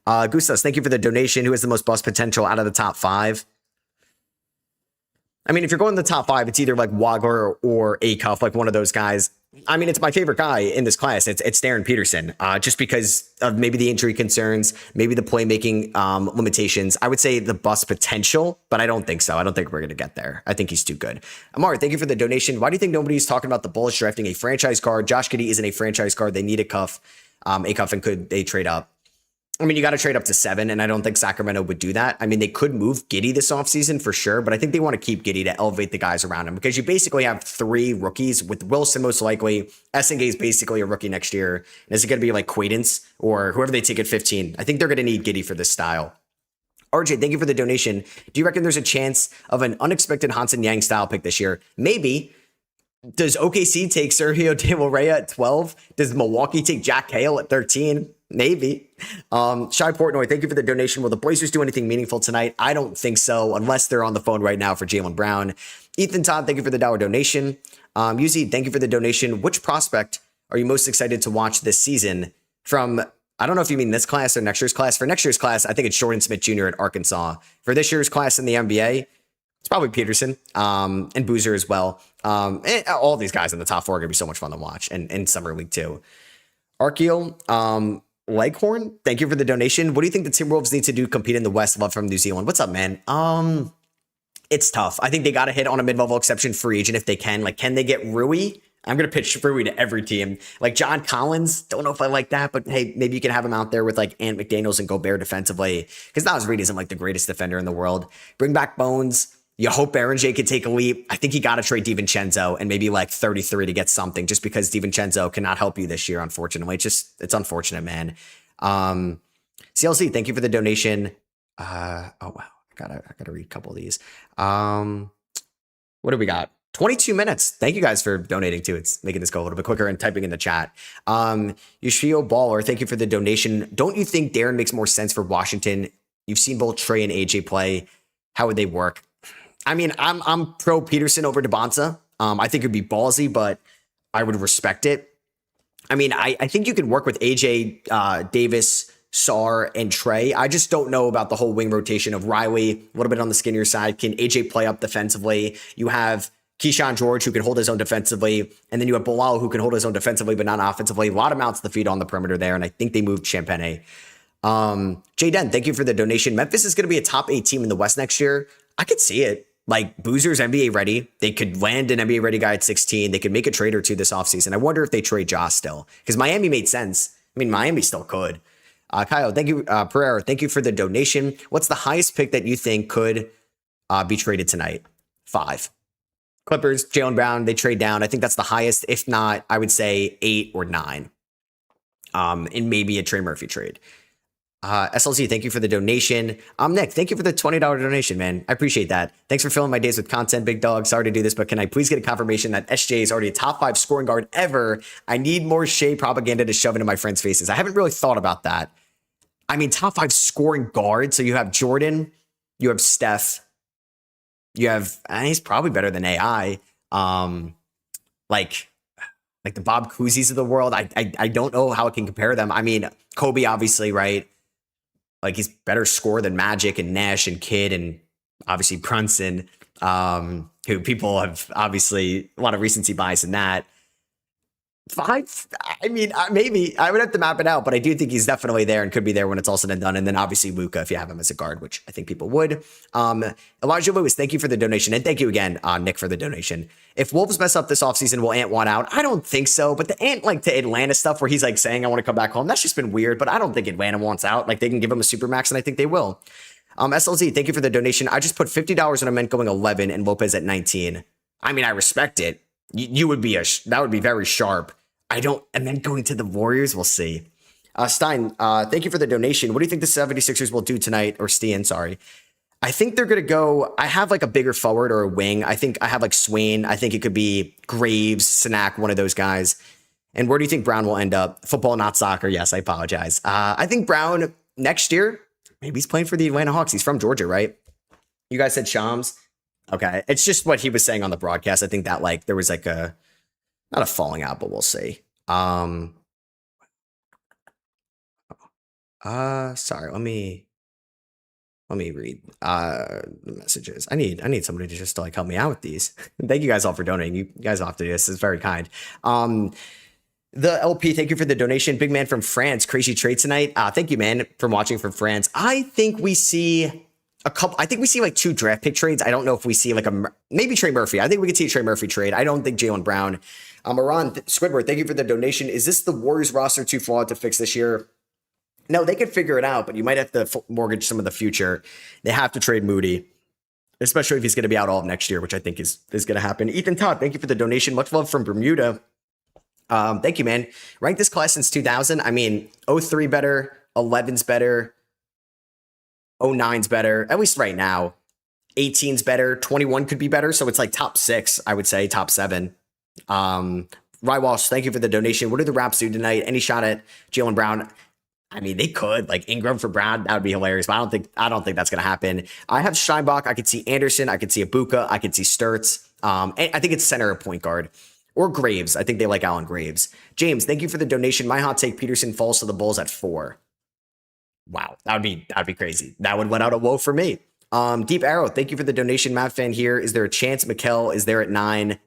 Gustas, thank you for the donation. Who has the most bust potential out of the top 5? I mean, if you're going to the top 5, it's either like Wagler or Acuff, like one of those guys. I mean, it's my favorite guy in this class. It's Darren Peterson, just because of maybe the injury concerns, maybe the playmaking limitations. I would say the bust potential, but I don't think so. I don't think we're going to get there. I think he's too good. Amar, thank you for the donation. Why do you think nobody's talking about the Bulls drafting a franchise guard? Josh Giddey isn't a franchise guard. They need a Acuff, and could they trade up? I mean, you got to trade up to 7, and I don't think Sacramento would do that. I mean, they could move Giddey this offseason for sure, but I think they want to keep Giddey to elevate the guys around him because you basically have 3 rookies with Wilson most likely. SNG is basically a rookie next year. And is it going to be like Quaidance or whoever they take at 15? I think they're going to need Giddey for this style. RJ, thank you for the donation. Do you reckon there's a chance of an unexpected Hansen Yang style pick this year? Maybe. Does OKC take Sergio De La Rey at 12? Does Milwaukee take Jack Hale at 13? Maybe. Shy Portnoy, thank you for the donation. Will the Blazers do anything meaningful tonight? I don't think so, unless they're on the phone right now for Jaylen Brown. Ethan Todd, thank you for the $1 donation. Uzi, thank you for the donation. Which prospect are you most excited to watch this season from, I don't know if you mean this class or next year's class. For next year's class, I think it's Jordan Smith Jr. at Arkansas. For this year's class in the NBA, it's probably Peterson and Boozer as well. And all these guys in the top 4 are going to be so much fun to watch, and in Summer League too. Arkeal, Leghorn, thank you for the donation. What do you think the Timberwolves need to do to compete in the West? Love from New Zealand. What's up, man? It's tough. I think they got to hit on a mid-level exception free agent if they can. Like, can they get Rui? I'm going to pitch Rui to every team. Like John Collins, don't know if I like that, but hey, maybe you can have him out there with like Ant McDaniels and Gobert defensively, because Naz Reid isn't like the greatest defender in the world. Bring back Bones. You hope Aaron J could take a leap. I think you got to trade DiVincenzo and maybe like 33 to get something, just because DiVincenzo cannot help you this year, unfortunately. It's unfortunate, man. CLC, thank you for the donation. Oh wow, I gotta read a couple of these. What do we got? 22 minutes. Thank you guys for donating too. It's making this go a little bit quicker and typing in the chat. Yoshio Baller, thank you for the donation. Don't you think Darren makes more sense for Washington? You've seen both Trey and AJ play. How would they work? I mean, I'm pro Peterson over DeBonta. I think it'd be ballsy, but I would respect it. I mean, I think you can work with AJ, Davis, Sarr, and Trey. I just don't know about the whole wing rotation of Riley, a little bit on the skinnier side. Can AJ play up defensively? You have Keyshawn George, who can hold his own defensively, and then you have Bilal, who can hold his own defensively, but not offensively. A lot of mouths to feed on the perimeter there, and I think they moved Champagne. Jaden, thank you for the donation. Memphis is going to be a top 8 team in the West next year. I could see it. Like, Boozer's NBA ready. They could land an NBA ready guy at 16. They could make a trade or two this offseason. I wonder if they trade Josh still, because Miami made sense. I mean, Miami still could. Kyle, thank you. Pereira, thank you for the donation. What's the highest pick that you think could be traded tonight? 5. Clippers, Jaylen Brown, they trade down. I think that's the highest. If not, I would say 8 or 9. And maybe a Trey Murphy trade. SLC, thank you for the donation. Nick, thank you for the $20 donation, man. I appreciate that. Thanks for filling my days with content, big dog. Sorry to do this, but can I please get a confirmation that SJ is already a top 5 scoring guard ever? I need more Shea propaganda to shove into my friends' faces. I haven't really thought about that. I mean, top 5 scoring guard. So you have Jordan, you have Steph, you have, and he's probably better than AI. Like the Bob Cousy's of the world. I don't know how it can compare them. I mean, Kobe, obviously, right? Like, he's better scorer than Magic and Nash and Kidd and obviously Brunson, who people have obviously a lot of recency bias in that. 5, I mean, maybe I would have to map it out, but I do think he's definitely there and could be there when it's all said and done. And then obviously Luka, if you have him as a guard, which I think people would. Elijah Lewis, thank you for the donation. And thank you again, Nick, for the donation. If Wolves mess up this offseason, will Ant want out? I don't think so. But the Ant, like, to Atlanta stuff where he's like saying, I want to come back home, that's just been weird. But I don't think Atlanta wants out. Like, they can give him a supermax, and I think they will. SLZ, thank you for the donation. I just put $50 on a Ment going 11 and Lopez at 19. I mean, I respect it. You would be that would be very sharp. And then going to the Warriors, we'll see. Stein, thank you for the donation. What do you think the 76ers will do tonight? Or Steen, sorry. I think they're going to go, I have like a bigger forward or a wing. I think I have like Swain. I think it could be Graves, Sinak, one of those guys. And where do you think Brown will end up? Football, not soccer. Yes, I apologize. I think Brown next year, maybe he's playing for the Atlanta Hawks. He's from Georgia, right? You guys said Shams. Okay. It's just what he was saying on the broadcast. I think that like there was like not a falling out, but we'll see. Sorry, let me read the messages. I need somebody to just like help me out with these. Thank you guys all for donating. You guys don't have to do this. It's very kind. The LP, thank you for the donation. Big man from France, crazy trade tonight. Thank you, man, from watching from France. I think we see like 2 draft pick trades. I don't know if we see like maybe Trey Murphy. I think we could see a Trey Murphy trade. I don't think Jaylen Brown. Iran Squidward, thank you for the donation. Is this the Warriors roster too flawed to fix this year? No, they could figure it out, but you might have to mortgage some of the future. They have to trade Moody, especially if he's going to be out all of next year, which I think is going to happen. Ethan Todd, thank you for the donation. Much love from Bermuda. Thank you, man. Rank this class since 2000. I mean, 03 better, 11's better, 09's better, at least right now. 18's better, 21 could be better. So it's like top 6, I would say, top 7. Rye Walsh, thank you for the donation. What do the Raps do tonight? Any shot at Jaylen Brown? I mean, they could, like Ingram for Brown. That would be hilarious, but I don't think that's going to happen. I have Steinbach. I could see Anderson. I could see Ibuka. I could see Sturts. And I think it's center or point guard or Graves. I think they like Allen Graves. James, thank you for the donation. My hot take, Peterson falls to the Bulls at 4. Wow. That'd be crazy. That would let out a woe for me. Deep Arrow, thank you for the donation. Matt fan here. Is there a chance Mikal is there at 9?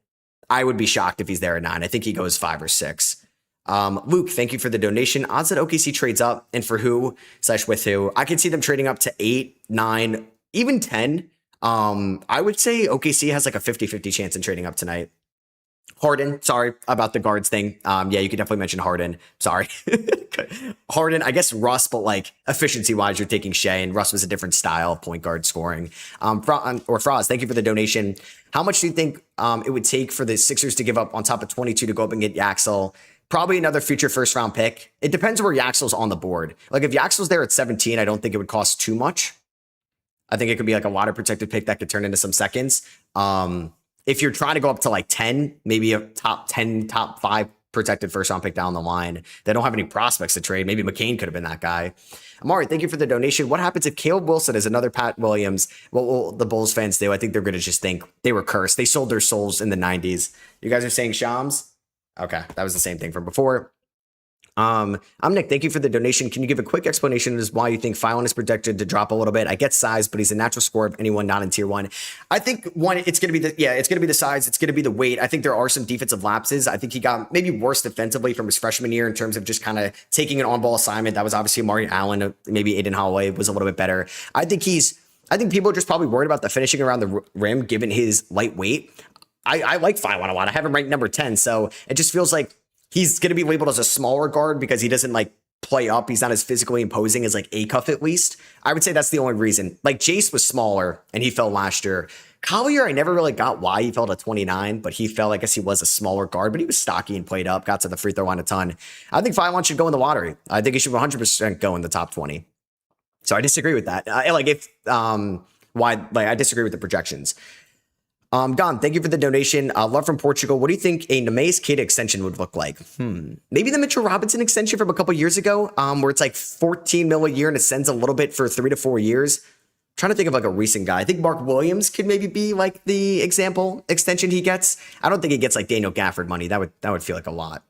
I would be shocked if he's there at 9. I think he goes 5 or 6. Luke, thank you for the donation. Odds that OKC trades up, and for who / with who? I could see them trading up to 8, 9, even 10. I would say OKC has like a 50-50 chance in trading up tonight. Harden, sorry about the guards thing. Yeah, you could definitely mention Harden. Sorry. Harden, I guess Russ, but like efficiency-wise, you're taking Shea, and Russ was a different style of point guard scoring. Froz, thank you for the donation. How much do you think it would take for the Sixers to give up on top of 22 to go up and get Yaxel? Probably another future first-round pick. It depends where Yaxel's on the board. Like if Yaxel's there at 17, I don't think it would cost too much. I think it could be like a water protected pick that could turn into some seconds. If you're trying to go up to like 10, maybe a top 10, top 5 protected first round pick down the line, they don't have any prospects to trade. Maybe McCain could have been that guy. Amari, thank you for the donation. What happens if Caleb Wilson is another Pat Williams? What will the Bulls fans do? I think they're going to just think they were cursed. They sold their souls in the 90s. You guys are saying Shams? Okay, that was the same thing from before. I'm Nick. Thank you for the donation. Can you give a quick explanation as why you think Phylon is projected to drop a little bit? I get size, but he's a natural scorer of anyone not in tier 1. I think one, it's going to be it's going to be the size. It's going to be the weight. I think there are some defensive lapses. I think he got maybe worse defensively from his freshman year in terms of just kind of taking an on-ball assignment. That was obviously Amari Allen. Maybe Aiden Holloway was a little bit better. I think people are just probably worried about the finishing around the rim given his lightweight. I like Phylon a lot. I have him ranked number 10. So it just feels like he's going to be labeled as a smaller guard because he doesn't like play up. He's not as physically imposing as like A-Cuff at least. I would say that's the only reason. Like Jace was smaller and he fell last year. Collier, I never really got why he fell to 29, but he fell. I guess he was a smaller guard, but he was stocky and played up, got to the free throw line a ton. I think Phylon should go in the lottery. I think he should 100% go in the top 20. So I disagree with that. I disagree with the projections. Gon, thank you for the donation. Love from Portugal. What do you think a Nemes Keita extension would look like? Maybe the Mitchell Robinson extension from a couple years ago, where it's like 14 mil a year and it sends a little bit for 3 to 4 years. I'm trying to think of like a recent guy. I think Mark Williams could maybe be like the example extension he gets. I don't think he gets like Daniel Gafford money. That would feel like a lot.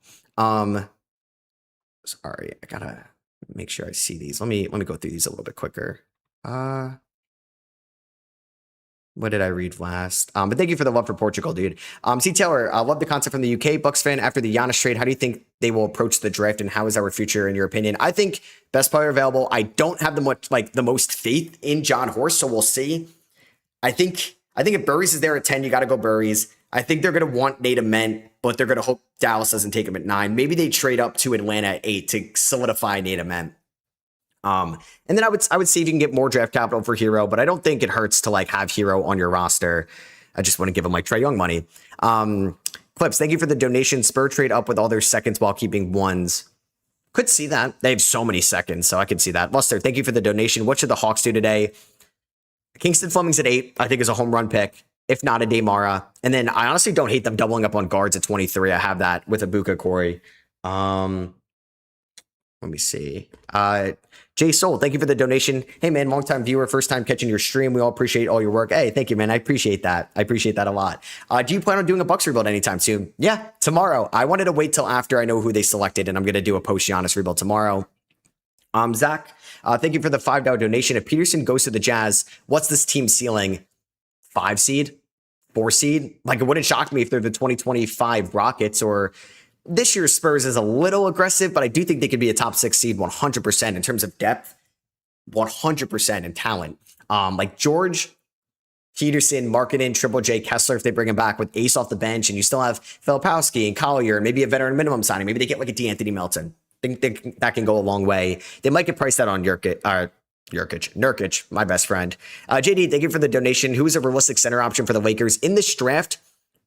Sorry, I gotta make sure I see these. Let me go through these a little bit quicker. What did I read last? But thank you for the love for Portugal, dude. C. Taylor, I love the concept from the UK. Bucks fan, after the Giannis trade, how do you think they will approach the draft and how is our future in your opinion? I think best player available. I don't have the most faith in John Horst, so we'll see. I think if Burries is there at 10, you got to go Burries. I think they're going to want Nate Ament, but they're going to hope Dallas doesn't take him at 9. Maybe they trade up to Atlanta at 8 to solidify Nate Ament. And then I would see if you can get more draft capital for Hero, but I don't think it hurts to like have Hero on your roster. I just want to give him like Trae Young money. Clips, thank you for the donation. Spur trade up with all their seconds while keeping ones. Could see that. They have so many seconds, so I could see that. Luster, thank you for the donation. What should the Hawks do today? Kingston Fleming's at 8, I think is a home run pick, if not a Daymara. And then I honestly don't hate them doubling up on guards at 23. I have that with Ibuka Corey. Let me see. Jay Soul, thank you for the donation. Hey, man, longtime viewer, first time catching your stream. We all appreciate all your work. Hey, thank you, man. I appreciate that. I appreciate that a lot. Do you plan on doing a Bucks rebuild anytime soon? Yeah, tomorrow. I wanted to wait till after I know who they selected, and I'm going to do a post-Giannis rebuild tomorrow. Zach, thank you for the $5 donation. If Peterson goes to the Jazz, what's this team ceiling? 5 seed? 4 seed? Like, it wouldn't shock me if they're the 2025 Rockets or... This year's Spurs is a little aggressive, but I do think they could be a top 6 seed 100% in terms of depth, 100% in talent. Like George, Peterson, Markkanen, Triple J, Kessler, if they bring him back with Ace off the bench, and you still have Filipowski and Collier, and maybe a veteran minimum signing. Maybe they get like a D'Anthony Melton. I think that can go a long way. They might get priced out on Nurkic, my best friend. JD, thank you for the donation. Who is a realistic center option for the Lakers in this draft?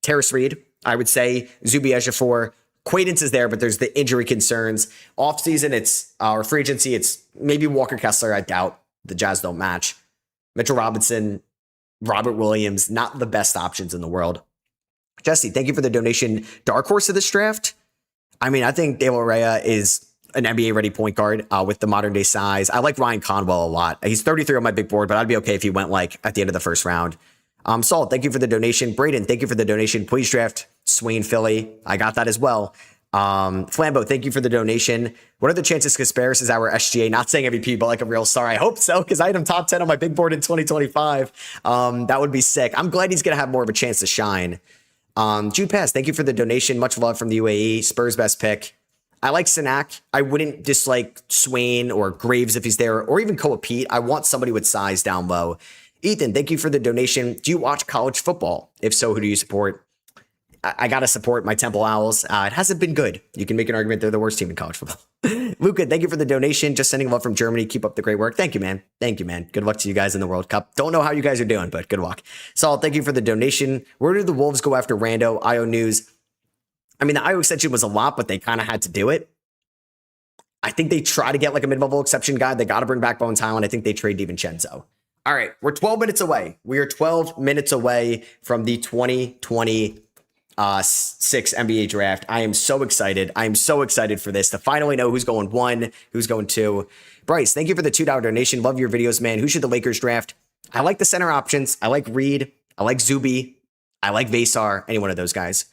Terrace Reed, I would say. Zubi Ejiofor. Quaidance is there, but there's the injury concerns. Offseason, or free agency, it's maybe Walker Kessler. I doubt the Jazz don't match. Mitchell Robinson, Robert Williams, not the best options in the world. Jesse, thank you for the donation. Dark horse of this draft? I mean, I think De La Rhea is an NBA-ready point guard with the modern-day size. I like Ryan Conwell a lot. He's 33 on my big board, but I'd be okay if he went like at the end of the first round. Saul, thank you for the donation. Braden, thank you for the donation. Please draft Swain Philly. I got that as well. Flambeau, thank you for the donation. What are the chances Kasparis is our SGA? Not saying MVP, but like a real star. I hope so, because I had him top 10 on my big board in 2025. That would be sick. I'm glad he's going to have more of a chance to shine. Jude Pass, thank you for the donation. Much love from the UAE. Spurs best pick. I like Sinak. I wouldn't dislike Swain or Graves if he's there, or even Koa Pete. I want somebody with size down low. Ethan, thank you for the donation. Do you watch college football? If so, who do you support? I got to support my Temple Owls. It hasn't been good. You can make an argument they're the worst team in college football. Luca, thank you for the donation. Just sending love from Germany. Keep up the great work. Thank you, man. Thank you, man. Good luck to you guys in the World Cup. Don't know how you guys are doing, but good luck. Saul, thank you for the donation. Where did the Wolves go after Rando? IO News. I mean, the IO extension was a lot, but they kind of had to do it. I think they try to get like a mid-level exception guy. They got to bring back Bones Highland. I think they trade DiVincenzo. All right, we're 12 minutes away. We are 12 minutes away from the 2026 NBA draft. I am so excited. I am so excited for this to finally know who's going 1, who's going 2. Bryce, thank you for the $2 donation. Love your videos, man. Who should the Lakers draft? I like the center options. I like Reed. I like Zuby. I like Vasar. Any one of those guys.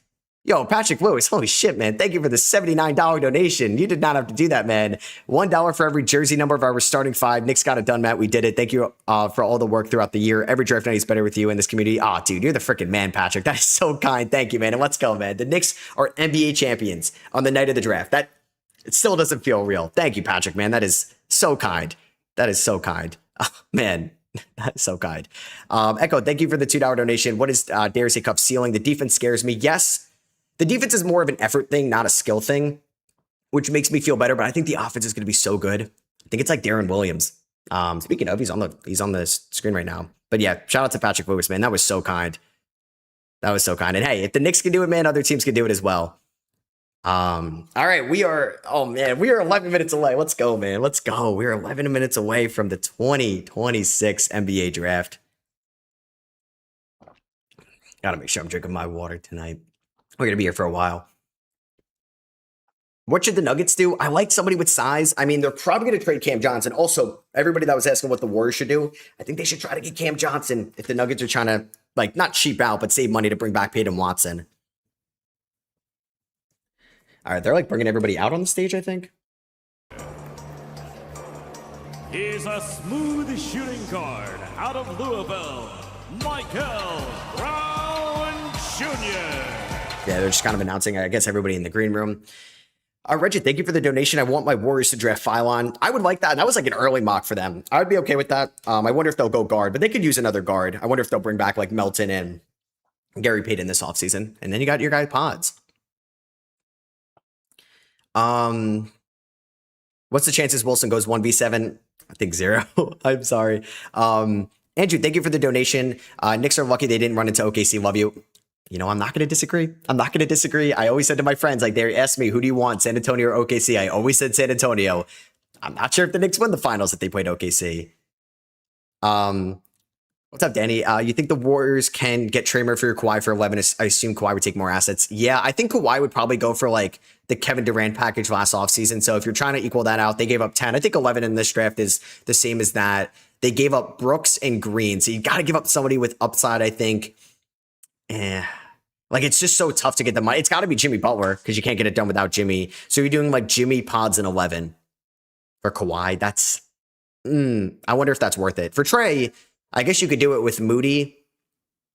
Yo, Patrick Lewis, holy shit, man. Thank you for the $79 donation. You did not have to do that, man. $1 for every jersey number of our starting 5. Nick's got it done, Matt. We did it. Thank you for all the work throughout the year. Every draft night is better with you in this community. Ah, dude, you're the freaking man, Patrick. That is so kind. Thank you, man. And let's go, man. The Knicks are NBA champions on the night of the draft. That it still doesn't feel real. Thank you, Patrick, man. That is so kind. That is so kind. Oh, man. That's so kind. Echo, thank you for the $2 donation. What is Darius Cup ceiling? The defense scares me. Yes. The defense is more of an effort thing, not a skill thing, which makes me feel better. But I think the offense is going to be so good. I think it's like Darren Williams. Speaking of, he's on the screen right now. But yeah, shout out to Patrick Lewis, man. That was so kind. That was so kind. And hey, if the Knicks can do it, man, other teams can do it as well. All right, we are 11 minutes away. Let's go, man. Let's go. We're 11 minutes away from the 2026 NBA draft. Gotta make sure I'm drinking my water tonight. We're going to be here for a while. What should the Nuggets do? I like somebody with size. I mean, they're probably going to trade Cam Johnson. Also, everybody that was asking what the Warriors should do, I think they should try to get Cam Johnson if the Nuggets are trying to, like, not cheap out, but save money to bring back Peyton Watson. All right, they're, like, bringing everybody out on the stage, I think. He's a smooth shooting guard out of Louisville, Michael Brown Jr. Yeah, they're just kind of announcing, I guess, everybody in the green room. Reggie, thank you for the donation. I want my Warriors to draft Phylon. I would like that. That was like an early mock for them. I would be okay with that. I wonder if they'll go guard, but they could use another guard. I wonder if they'll bring back like Melton and Gary Payton this offseason. And then you got your guy Pods. What's the chances Wilson goes 1v7? I think 0. I'm sorry. Andrew, thank you for the donation. Knicks are lucky they didn't run into OKC. Love you. You know, I'm not going to disagree. I always said to my friends, like, they asked me, who do you want, San Antonio or OKC? I always said San Antonio. I'm not sure if the Knicks win the finals if they played OKC. What's up, Danny? You think the Warriors can get Trey Murphy or Kawhi for 11? I assume Kawhi would take more assets. Yeah, I think Kawhi would probably go for, like, the Kevin Durant package last offseason. So if you're trying to equal that out, they gave up 10. I think 11 in this draft is the same as that. They gave up Brooks and Green. So you got to give up somebody with upside, I think. Like, it's just so tough to get the money. It's got to be Jimmy Butler because you can't get it done without Jimmy. So you're doing like Jimmy, Pods, and 11 for Kawhi. That's, I wonder if that's worth it. For Trey, I guess you could do it with Moody.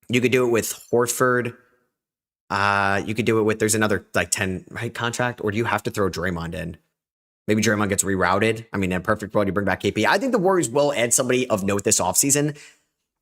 You could do it with Horford. You could do it with, there's another like 10 right contract, or do you have to throw Draymond in? Maybe Draymond gets rerouted. I mean, in a perfect world, you bring back KP. I think the Warriors will add somebody of note this offseason.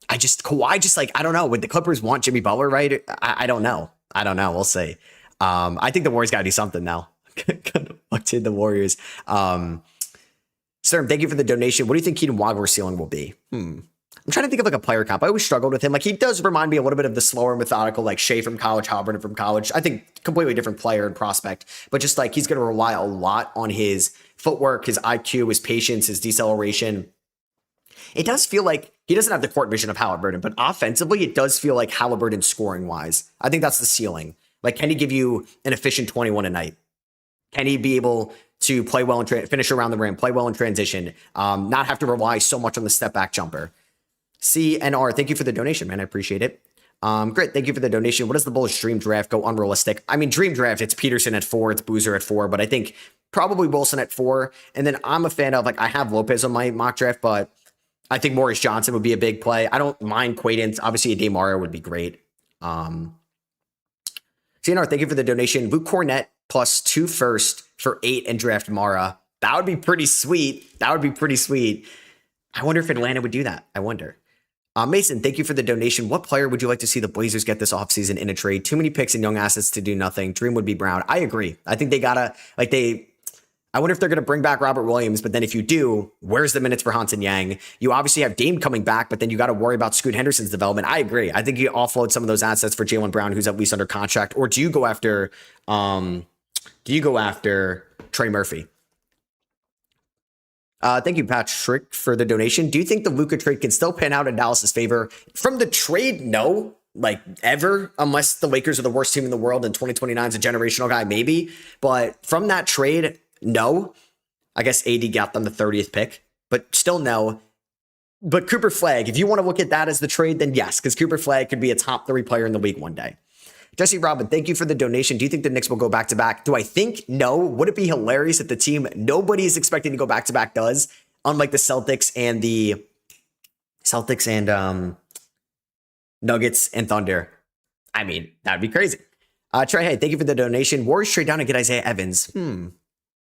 Kawhi just like, I don't know. Would the Clippers want Jimmy Butler, right? I don't know. We'll see. I think the Warriors got to do something now. Fuck to the Warriors. Sturm, thank you for the donation. What do you think Keaton Wagler's ceiling will be? I'm trying to think of like a player comp. I always struggled with him. Like, he does remind me a little bit of the slower, methodical, like Shea from college, Halburn from college. I think completely different player and prospect, but just like he's going to rely a lot on his footwork, his IQ, his patience, his deceleration. It does feel like he doesn't have the court vision of Halliburton, but offensively, it does feel like Halliburton scoring wise. I think that's the ceiling. Like, can he give you an efficient 21 a night? Can he be able to play well and finish around the rim, play well in transition, not have to rely so much on the step back jumper? CNR, thank you for the donation, man. I appreciate it. Great. Thank you for the donation. What does the Bulls dream draft go unrealistic? I mean, dream draft, it's Peterson at 4, it's Boozer at 4, but I think probably Wilson at 4. And then I'm a fan of, like, I have Lopez on my mock draft, but I think Maurice Johnson would be a big play. I don't mind Quaidance. Obviously, a DeMario would be great. CNR, thank you for the donation. Luke Cornett plus 2 first for 8 and draft Mara. That would be pretty sweet. I wonder if Atlanta would do that. I wonder. Mason, thank you for the donation. What player would you like to see the Blazers get this offseason in a trade? Too many picks and young assets to do nothing. Dream would be Brown. I agree. I think they gotta, I wonder if they're going to bring back Robert Williams, but then if you do, where's the minutes for Hansen Yang? You obviously have Dame coming back, but then you got to worry about Scoot Henderson's development. I agree. I think you offload some of those assets for Jaylen Brown, who's at least under contract, or do you go after Trey Murphy? Thank you, Patrick, for the donation. Do you think the Luka trade can still pan out in Dallas's favor? From the trade, no. Like, ever, unless the Lakers are the worst team in the world and 2029 is a generational guy, maybe. But from that trade, no. I guess AD got them the 30th pick, but still no. But Cooper Flagg, if you want to look at that as the trade, then yes, because Cooper Flagg could be a top 3 player in the league one day. Jesse Robin, thank you for the donation. Do you think the Knicks will go back-to-back? Do I think? No. Would it be hilarious if the team nobody is expecting to go back-to-back does? Unlike the Celtics and Nuggets and Thunder. I mean, that'd be crazy. Trey, hey, thank you for the donation. Warriors trade down and get Isaiah Evans.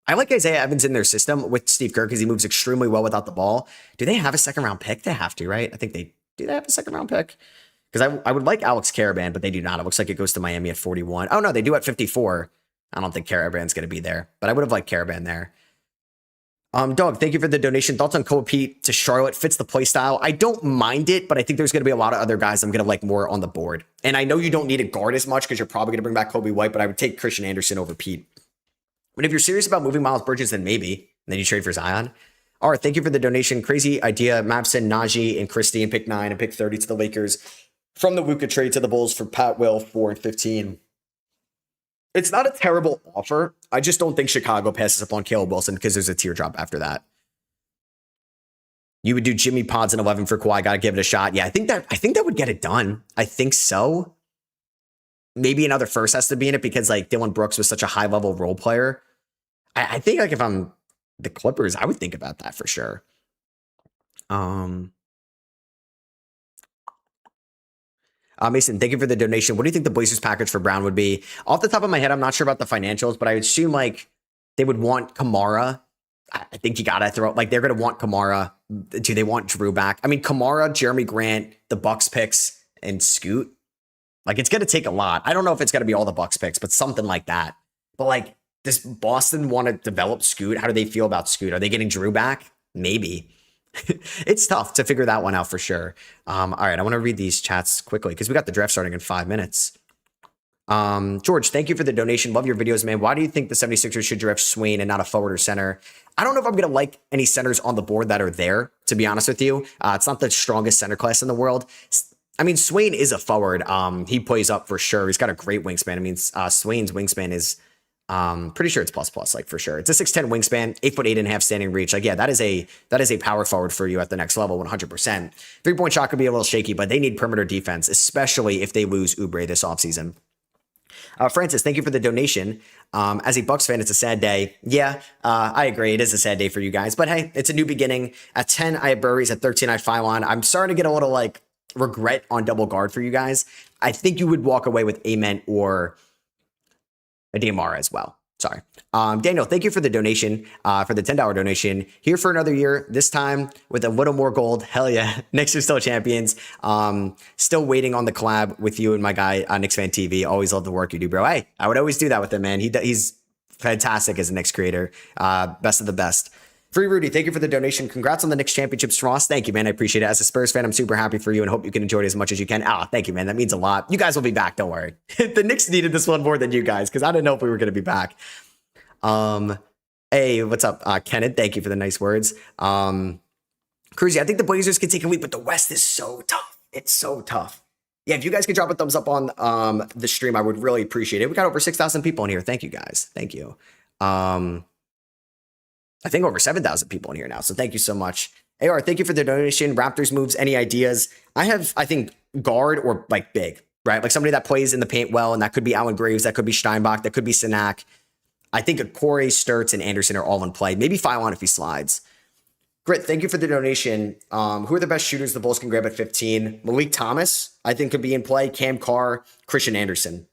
I like Isaiah Evans in their system with Steve Kerr because he moves extremely well without the ball. Do they have a second-round pick? They have to, right? I think they do. They have a second-round pick? Because I would like Alex Caravan, but they do not. It looks like it goes to Miami at 41. Oh, no, they do at 54. I don't think Caravan's going to be there, but I would have liked Caravan there. Doug, thank you for the donation. Thoughts on Kobe Pete to Charlotte? Fits the play style. I don't mind it, but I think there's going to be a lot of other guys I'm going to like more on the board. And I know you don't need a guard as much because you're probably going to bring back Kobe White, but I would take Christian Anderson over Pete. But if you're serious about moving Miles Bridges, then maybe. And then you trade for Zion. All right, thank you for the donation. Crazy idea. Mavson, Najee, and Christie in pick 9 and pick 30 to the Lakers. From the Luka trade to the Bulls for Pat Will, 4 and 15. It's not a terrible offer. I just don't think Chicago passes up on Caleb Wilson because there's a teardrop after that. You would do Jimmy Pods in 11 for Kawhi. Got to give it a shot. Yeah, I think that would get it done. I think so. Maybe another first has to be in it because like Dylan Brooks was such a high level role player. I think like if I'm the Clippers, I would think about that for sure. Mason, thank you for the donation. What do you think the Blazers package for Brown would be? Off the top of my head, I'm not sure about the financials, but I would assume like they would want Kamara. I think you got to throw like they're going to want Kamara. Do they want Drew back? I mean, Kamara, Jeremy Grant, the Bucks picks, and Scoot. Like it's going to take a lot. I don't know if it's going to be all the Bucks picks, but something like that. But like, does Boston want to develop Scoot? How do they feel about Scoot? Are they getting Drew back? Maybe. It's tough to figure that one out for sure. All right, I want to read these chats quickly because we got the draft starting in 5 minutes. George, thank you for the donation. Love your videos, man. Why do you think the 76ers should draft Swain and not a forward or center? I don't know if I'm going to like any centers on the board that are there, to be honest with you. It's not the strongest center class in the world. I mean, Swain is a forward. He plays up for sure. He's got a great wingspan. I mean, Swain's wingspan is pretty sure it's plus, like for sure. It's a 6'10 wingspan, 8'8.5" standing reach. Like, yeah, that is a power forward for you at the next level, 100%. 3-point shot could be a little shaky, but they need perimeter defense, especially if they lose Oubre this offseason. Francis, thank you for the donation. As a Bucks fan, it's a sad day. Yeah, I agree. It is a sad day for you guys, but hey, it's a new beginning. At 10, I have Burries. At 13, I have Phylon. I'm starting to get a little like regret on double guard for you guys. I think you would walk away with Amen or a DMR as well. Sorry. Daniel, thank you for the donation, for the $10 donation. Here for another year, this time with a little more gold. Hell yeah. Knicks are still champions. Still waiting on the collab with you and my guy, Knicks Fan TV. Always love the work you do, bro. Hey, I would always do that with him, man. He's fantastic as a Knicks creator. Best of the best. Free Rudy, thank you for the donation. Congrats on the Knicks championship, SROS. Thank you, man. I appreciate it. As a Spurs fan, I'm super happy for you and hope you can enjoy it as much as you can. Thank you, man. That means a lot. You guys will be back. Don't worry. The Knicks needed this one more than you guys because I didn't know if we were going to be back. Hey, what's up, Kenneth? Thank you for the nice words. Cruzy, I think the Blazers can take a leap, but the West is so tough. It's so tough. Yeah, if you guys could drop a thumbs up on the stream, I would really appreciate it. We got over 6,000 people in here. Thank you, guys. Thank you. I think over 7,000 people in here now. So thank you so much. AR, thank you for the donation. Raptors moves, any ideas? I think, guard or like big, right? Like somebody that plays in the paint well, and that could be Allen Graves, that could be Steinbach, that could be Sinak. I think Corey, Sturts, and Anderson are all in play. Maybe Phylon if he slides. Grit, thank you for the donation. Who are the best shooters the Bulls can grab at 15? Malik Thomas, I think, could be in play. Cam Carr, Christian Anderson.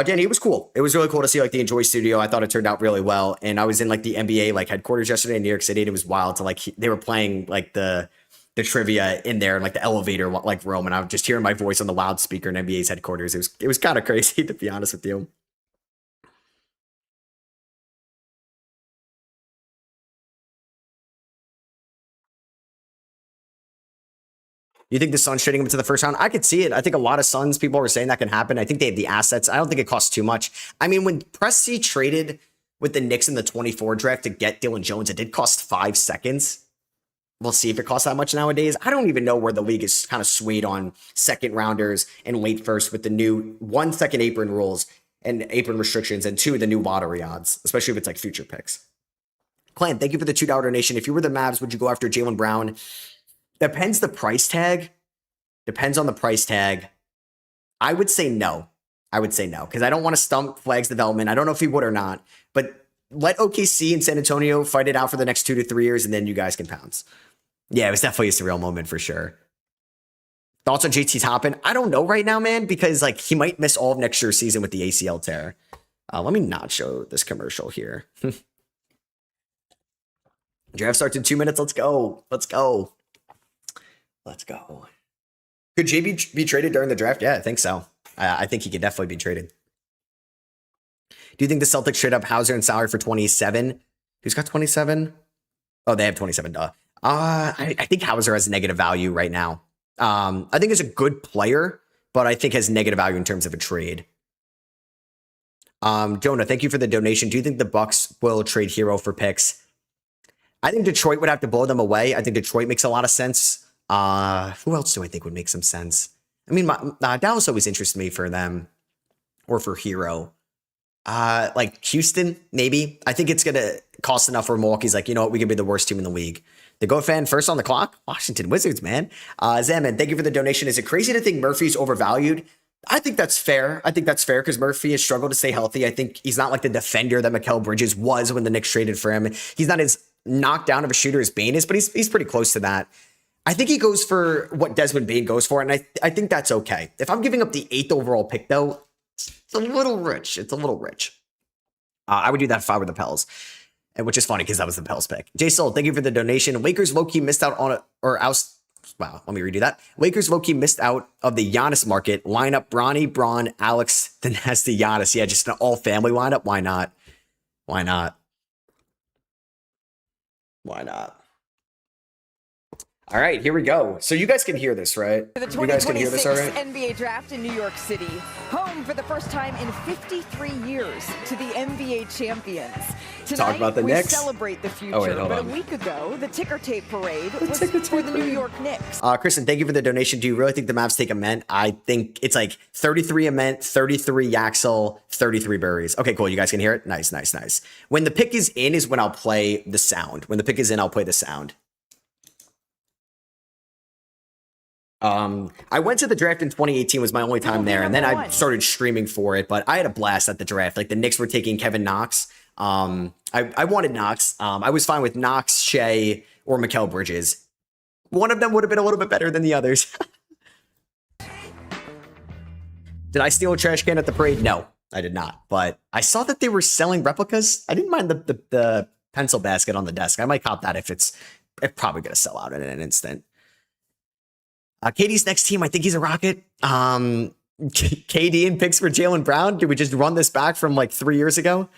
Danny, it was cool. It was really cool to see like the Enjoy Studio. I thought it turned out really well. And I was in like the NBA like headquarters yesterday in New York City. And it was wild to like they were playing like the the trivia in there, like the elevator, like room, and I'm just hearing my voice on the loudspeaker in NBA's headquarters. It was kind of crazy, to be honest with you. You think the Suns trading him to the first round? I could see it. I think a lot of Suns people were saying that can happen. I think they have the assets. I don't think it costs too much. I mean, when Presti traded with the Knicks in the 24 draft to get Dylan Jones, it did cost 5 seconds. We'll see if it costs that much nowadays. I don't even know where the league is kind of swayed on second rounders and late first with the new 1 second apron rules and apron restrictions, and 2, the new lottery odds, especially if it's like future picks. Clan, thank you for the $2 donation. If you were the Mavs, would you go after Jaylen Brown? Depends the price tag. Depends on the price tag. I would say no. I would say no, because I don't want to stump Flag's development. I don't know if he would or not, but let OKC and San Antonio fight it out for the next 2 to 3 years, and then you guys can pounce. Yeah, it was definitely a surreal moment for sure. Thoughts on JT Toppin? I don't know right now, man, because like he might miss all of next year's season with the ACL tear. Let me not show this commercial here. Draft starts in 2 minutes. Let's go. Let's go. Let's go. Could JB be traded during the draft? Yeah, I think so. I think he could definitely be traded. Do you think the Celtics trade up Hauser and salary for 27? Who's got 27? Oh, they have 27. Duh. I think Hauser has negative value right now. I think he's a good player, but I think has negative value in terms of a trade. Jonah, thank you for the donation. Do you think the Bucks will trade Hero for picks? I think Detroit would have to blow them away. I think Detroit makes a lot of sense. Who else do I think would make some sense? I mean, Dallas always interests me for them or for Hero. Like Houston, maybe. I think it's going to cost enough for Milwaukee's like, you know what, we could be the worst team in the league. The Goat fan first on the clock, Washington Wizards, man. Zaman, thank you for the donation. Is it crazy to think Murphy's overvalued? I think that's fair. I think that's fair because Murphy has struggled to stay healthy. I think he's not like the defender that Mikal Bridges was when the Knicks traded for him. He's not as knocked down of a shooter as Bane is, but he's pretty close to that. I think he goes for what Desmond Bane goes for, and I think that's okay. If I'm giving up the 8th overall pick, though, it's a little rich. It's a little rich. I would do that if I were the Pels, which is funny because that was the Pels pick. Jay Soul, thank you for the donation. Lakers low-key missed out on wow, let me redo that. Lakers low-key missed out of the Giannis market. Line up Bronny, Braun, Alex, then has the Giannis. Yeah, just an all-family lineup. Why not? Why not? Why not? All right, here we go. So you guys can hear this, right? The You guys can hear this, all 2026 right? NBA draft in New York City, home for the first time in 53 years to the NBA champions. Tonight, about the we Knicks. celebrate the future, Oh, wait, hold but on. a week ago, the ticker tape parade was ticker for tape the New parade. York Knicks. Kristen, thank you for the donation. Do you really think the Mavs take a mint? I think it's like 33 a mint, 33 Yaxel, 33 Berries. Okay, cool. You guys can hear it? Nice, nice, nice. When the pick is in is when I'll play the sound. When the pick is in, I'll play the sound. I went to the draft in 2018 was my only time there, and then I started streaming for it, but I had a blast at the draft. Like the Knicks were taking Kevin Knox. I wanted Knox. I was fine with Knox, Shea, or Mikal Bridges. One of them would have been a little bit better than the others. Did I steal a trash can at the parade? No, I did not. But I saw that they were selling replicas. I didn't mind the pencil basket on the desk. I might cop that if it's probably going to sell out in an instant. KD's next team, I think he's a Rocket. KD and picks for Jaylen Brown. Did we just run this back from like 3 years ago?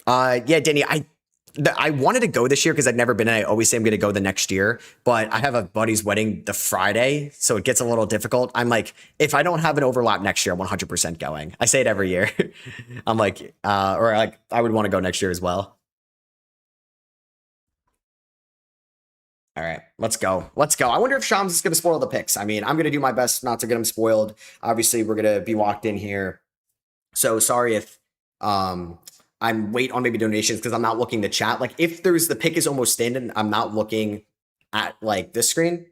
Yeah, Danny, I wanted to go this year because I'd never been, and I always say I'm going to go the next year, but I have a buddy's wedding the Friday, so it gets a little difficult. I'm like, if I don't have an overlap next year, I'm 100% going. I say it every year. I'm like, or like, I would want to go next year as well. All right, let's go. Let's go. I wonder if Shams is going to spoil the picks. I mean, I'm going to do my best not to get them spoiled. Obviously, we're going to be locked in here. So sorry if I'm wait on maybe donations because I'm not looking the chat. Like if there's the pick is almost in and I'm not looking at like this screen,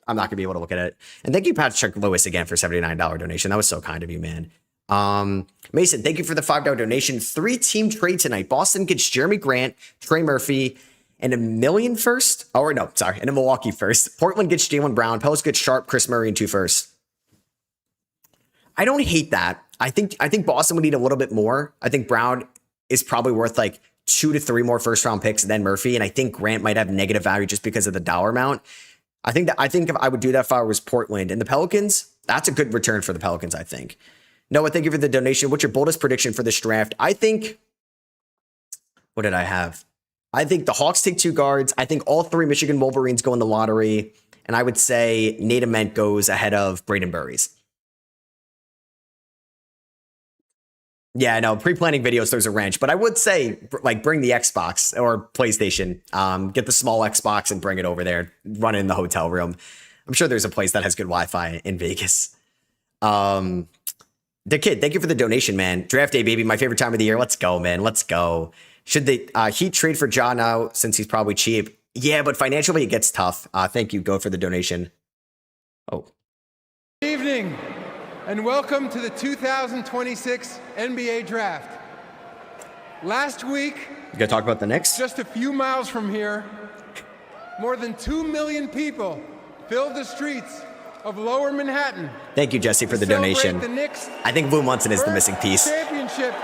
I'm not going to be able to look at it. And thank you, Patrick Lewis, again for $79 donation. That was so kind of you, man. Mason, thank you for the $5 donation. 3-team trade tonight. Boston gets Jeremy Grant, Trey Murphy, and a million first. Oh, or no, sorry, and a Milwaukee first. Portland gets Jaylen Brown. Pels gets Sharp, Chris Murray, and 2 firsts. I don't hate that. I think Boston would need a little bit more. I think Brown is probably worth like 2 to 3 more first round picks than Murphy, and I think Grant might have negative value just because of the dollar amount. I think if I would do that if I was Portland and the Pelicans, that's a good return for the Pelicans, I think. Noah, thank you for the donation. What's your boldest prediction for this draft? I think, what did I have? I think the Hawks take 2 guards. I think all 3 Michigan Wolverines go in the lottery. And I would say Nate Ament goes ahead of Braden Burries. Yeah, no, pre-planning videos, there's a wrench. But I would say, like, bring the Xbox or PlayStation. Get the small Xbox and bring it over there. Run it in the hotel room. I'm sure there's a place that has good Wi-Fi in Vegas. The Kid, thank you for the donation, man. Draft day, baby, my favorite time of the year. Let's go, man. Let's go. Should the Heat trade for Ja now since he's probably cheap? Yeah, but financially it gets tough. Thank you, Go, for the donation. Oh. Good evening, and welcome to the 2026 NBA Draft. Last week, You gotta talk about the Knicks? just a few miles from here, more than 2 million people filled the streets of Lower Manhattan. Thank you, Jesse, for the to celebrate donation. The Knicks' I think Lou Munson is the missing piece. championship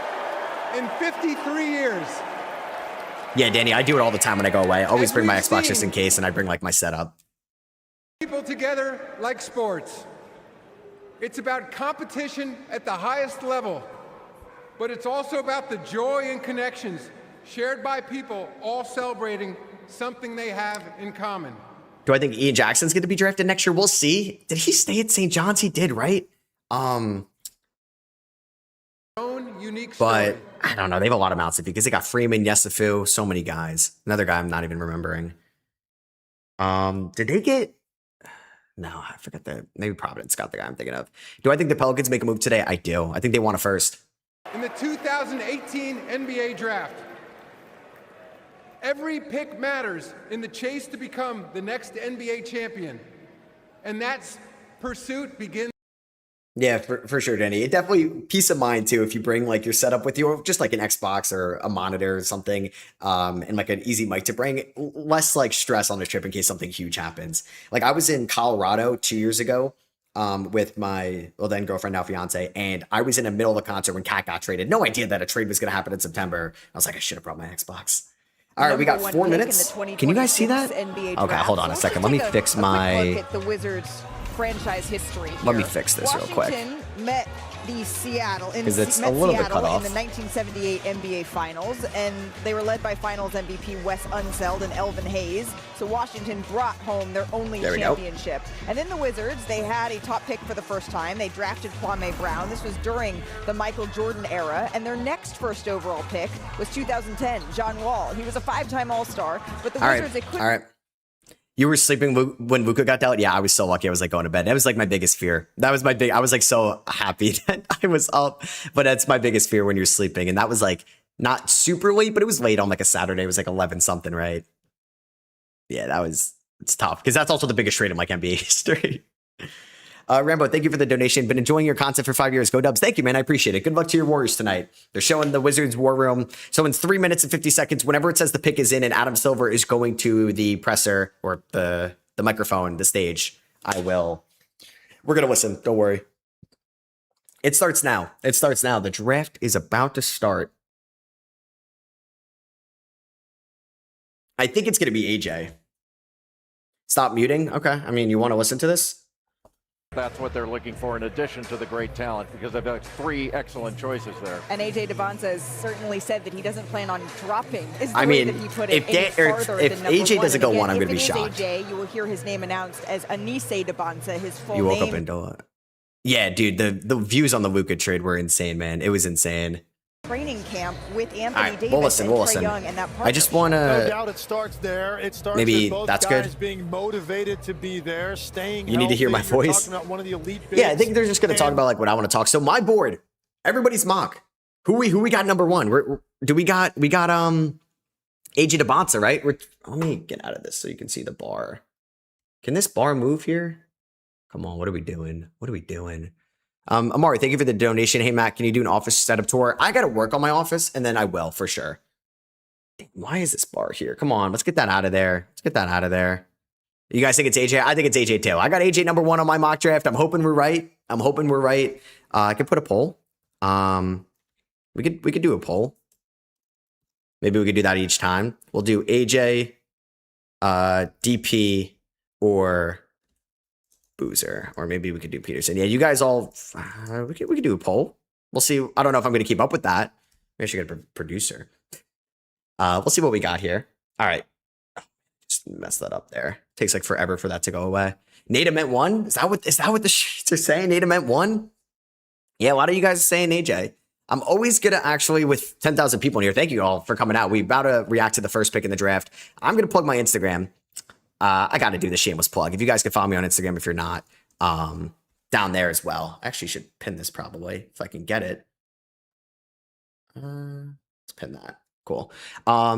in 53 years. Yeah, Danny, I do it all the time when I go away. I always As bring my we've Xbox just seen. in case, and I bring like my setup. People together like sports. It's about competition at the highest level, but it's also about the joy and connections shared by people all celebrating something they have in common. Do I think Ian Jackson's going to be drafted next year? We'll see. Did he stay at St. John's? He did, right? Own unique story. But I don't know. They have a lot of mouths because they got Freeman, Yesufu, so many guys. Another guy I'm not even remembering. Did they get? No, I forgot the. Maybe Providence got the guy I'm thinking of. Do I think the Pelicans make a move today? I do. I think they want a first. In the 2018 NBA Draft, every pick matters in the chase to become the next NBA champion, and that pursuit begins. Yeah, for sure, Danny. It definitely peace of mind too if you bring like your setup with you, or just like an Xbox or a monitor or something, and like an easy mic to bring. Less like stress on the trip in case something huge happens. Like I was in Colorado 2 years ago with my then girlfriend, now fiance, and I was in the middle of a concert when Kat got traded. No idea that a trade was going to happen in September. I was like, I should have brought my Xbox. All right, we got 4 minutes. Can you guys see that? NBA Okay, hold on a second. Let me fix my. Look at the Wizards franchise history here. Let me fix this real quick. Washington met the Seattle in, 'Cause it's a met little bit Seattle cut off. in the 1978 NBA Finals, and they were led by Finals MVP Wes Unseld and Elvin Hayes. So Washington brought home their only There we go. championship. And then the Wizards, they had a top pick for the first time. They drafted Kwame Brown. This was during the Michael Jordan era, and their next first overall pick was 2010, John Wall. He was a 5-time All-Star, but the All Wizards, right, they couldn't. all right. You were sleeping when Luka got dealt? Yeah, I was so lucky. I was like going to bed. That was like my biggest fear. That was my big, I was like so happy that I was up, but that's my biggest fear when you're sleeping. And that was like not super late, but it was late on like a Saturday. It was like 11 something, right? Yeah, it's tough because that's also the biggest trade in like NBA history. Rambo, thank you for the donation. Been enjoying your content for 5 years. Go Dubs. Thank you, man. I appreciate it. Good luck to your Warriors tonight. They're showing the Wizards War Room. So in 3 minutes and 50 seconds, whenever it says the pick is in and Adam Silver is going to the presser or the microphone, the stage, we're going to listen. Don't worry. It starts now. It starts now. The draft is about to start. I think it's going to be AJ. Stop muting. Okay. I mean, you want to listen to this? That's what they're looking for in addition to the great talent, because they've got 3 excellent choices there. And AJ Devonta has certainly said that he doesn't plan on dropping. Is the I way mean, that he put if it, any farther if than number AJ one. doesn't And go again, one, I'm if going to be it is shocked. AJ, you will hear his name announced as Anise Devonta, his full You woke name. up into it. Yeah, dude, the views on the Luka trade were insane, man. It was insane. Training camp with Anthony All right, Davis we'll listen, and we'll Trae listen. Young and that I just partnership. want No to. doubt it starts there. It starts Maybe with both that's guys good. being motivated to be there, staying You need to hear my healthy. You're voice? talking about one of the elite Yeah, I bigs. think they're just going to talk And about like what I want to talk. So my board, everybody's mock. Who we got number one? We got AJ Devonta, right? Let me get out of this so you can see the bar. Can this bar move here? Come on, what are we doing? What are we doing? Amari, thank you for the donation. Hey Matt, can you do an office setup tour? I got to work on my office and then I will for sure. Why is this bar here? Come on, let's get that out of there. Let's get that out of there. You guys think it's AJ? I think it's AJ too. I got AJ number one on my mock draft. I'm hoping we're right. I could put a poll. We could do a poll. Maybe we could do that each time. We'll do AJ, DP, or Boozer, or maybe we could do Peterson. Yeah, you guys all, we could do a poll. We'll see. I don't know if I'm going to keep up with that. Maybe I should get a producer. We'll see what we got here. All right. Just mess that up there. Takes like forever for that to go away. Nada meant one? Is that what the sheets are saying? Nada meant one? Yeah, a lot of you guys are saying AJ. I'm always going to actually, with 10,000 people in here, thank you all for coming out. We about to react to the first pick in the draft. I'm going to plug my Instagram. I got to do the shameless plug. If you guys can follow me on Instagram, if you're not, down there as well. I actually should pin this probably if I can get it. Let's pin that. Cool.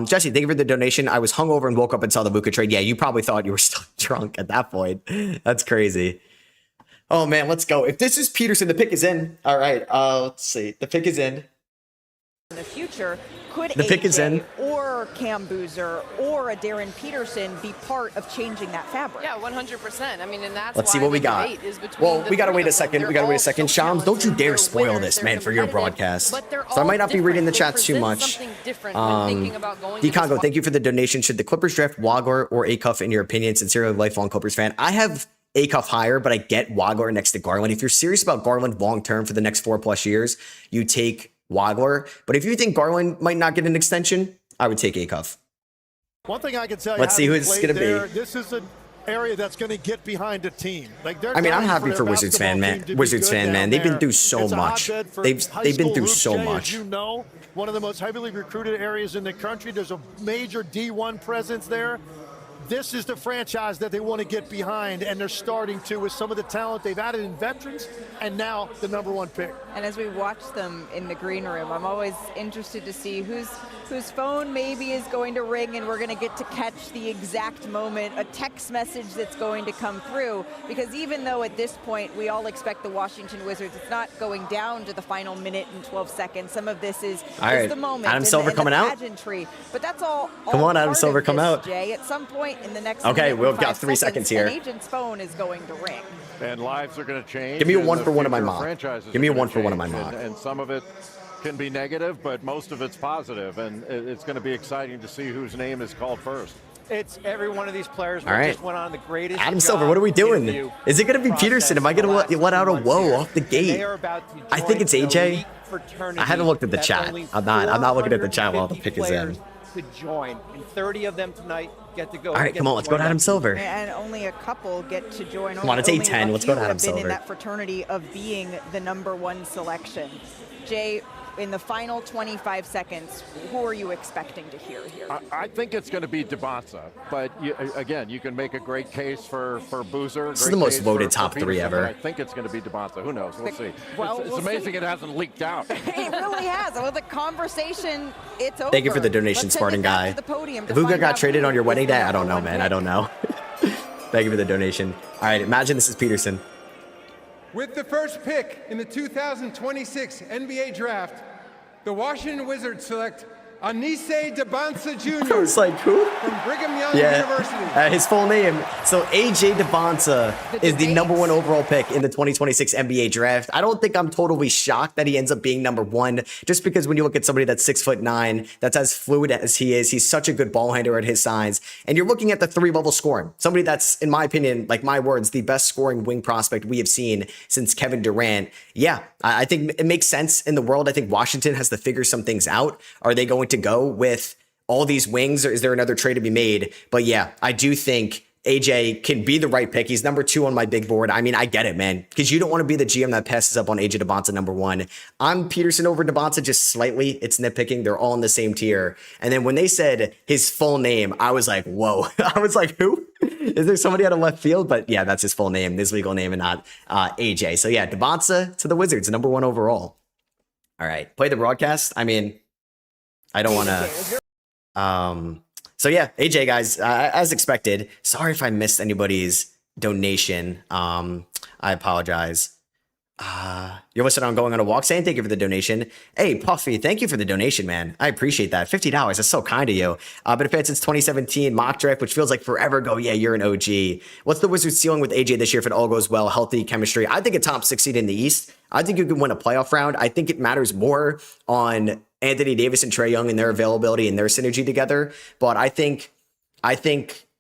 Jesse, thank you for the donation. I was hungover and woke up and saw the Luka trade. Yeah, you probably thought you were still drunk at that point. That's crazy. Oh man, let's go. If this is Peterson, the pick is in. All right. Let's see. The pick is in. In the future, could the pick is in. or Cam Boozer or a Darren Peterson be part of changing that fabric? Yeah, 100%. I mean, and that's Let's see what we got. Well, we gotta wait a second. We gotta wait a second. Shams, don't you dare spoil this, man, for your broadcast. So I might not be reading the chats too much. D-Congo, thank you for the donation. Should the Clippers draft Wagler or Acuff in your opinion? Sincerely, a lifelong Clippers fan. I have Acuff higher, but I get Wagler next to Garland. If you're serious about Garland long-term for the next 4+ years, you take Wagler. But if you think Garland might not get an extension, I would take Acuff. One thing I can tell you, let's see who it's going to be. This is an area that's going to get behind a team. Like I mean, I'm happy for Wizards fan, man. Wizards fan, man. They've been through so much. They've been through so much. You know, one of the most heavily recruited areas in the country. There's a major D1 presence there. This is the franchise that they want to get behind, and they're starting to with some of the talent they've added in veterans, and now the #1 pick. And as we watch them in the green room, I'm always interested to see whose phone maybe is going to ring, and we're going to get to catch the exact moment, a text message that's going to come through. Because even though at this point we all expect the Washington Wizards, it's not going down to the final minute and 12 seconds. Some of this is the moment. Adam Silver coming out. Pageantry. But that's all. Come on, Adam Silver, come out. Jay, at some point in the next. Okay, we've got 3 seconds here. An agent's phone is going to ring. And lives are going to change. Give me a 1 for 1 of my mock. Give me a 1 for 1 of my mock. And some of it can be negative, but most of it's positive. And it's going to be exciting to see whose name is called first. It's every one of these players just went on the greatest. Adam Silver, what are we doing? Is it going to be Peterson? Am I going to let out a whoa off the gate? I think it's AJ. I haven't looked at the chat. I'm not looking at the chat while the pick is in. To join, and 30 of them tonight get to go. All right, come on, let's go to Adam Silver. And only a couple get to join. Come on, it's 8-10. Let's go to Adam Silver. Been in that fraternity of being the #1 selection. Jay, in the final 25 seconds, who are you expecting to hear here? I think it's going to be Debonsa, but again, you can make a great case for Boozer. This is the most voted top 3 ever. I think it's going to be Debonsa. Who knows? We'll see. Well, it's amazing it hasn't leaked out. It really has. Well, the conversation, it's over. Thank you for the donation, Spartan guy. If Luka got traded on your wedding day, I don't know, man. I don't know. Thank you for the donation. All right, imagine this is Peterson. With the first pick in the 2026 NBA Draft, the Washington Wizards select Anise Debonsa Jr. I was like, who? From Brigham Young University. His full name. So AJ Debonsa is the #1 overall pick in the 2026 NBA draft. I don't think I'm totally shocked that he ends up being #1, just because when you look at somebody that's 6'9", that's as fluid as he is, he's such a good ball handler at his size. And you're looking at the 3-level scoring. Somebody that's, in my opinion, like my words, the best scoring wing prospect we have seen since Kevin Durant. Yeah, I think it makes sense in the world. I think Washington has to figure some things out. Are they going to go with all these wings, or is there another trade to be made? But yeah, I do think AJ can be the right pick. He's #2 on my big board. I mean, I get it, man, because you don't want to be the GM that passes up on AJ Debonsa #1. I'm Peterson over Debonsa just slightly. It's nitpicking. They're all in the same tier. And then when they said his full name, I was like, whoa. I was like, who? Is there somebody out of left field? But yeah, that's his full name, his legal name, and not AJ. So yeah, Debonsa to the Wizards, #1 overall. All right, play the broadcast. I mean, I don't want to. So yeah, AJ guys, as expected. Sorry if I missed anybody's donation. I apologize. You're listening on Going on a Walk, saying thank you for the donation. Hey, Puffy, thank you for the donation, man. I appreciate that. $50. That's so kind of you. Been a fan since 2017 mock draft, which feels like forever ago. Yeah, you're an OG. What's the Wizards ceiling with AJ this year if it all goes well? Healthy chemistry. I think a top 6 seed in the East. I think you can win a playoff round. I think it matters more on Anthony Davis and Trae Young and their availability and their synergy together. But I think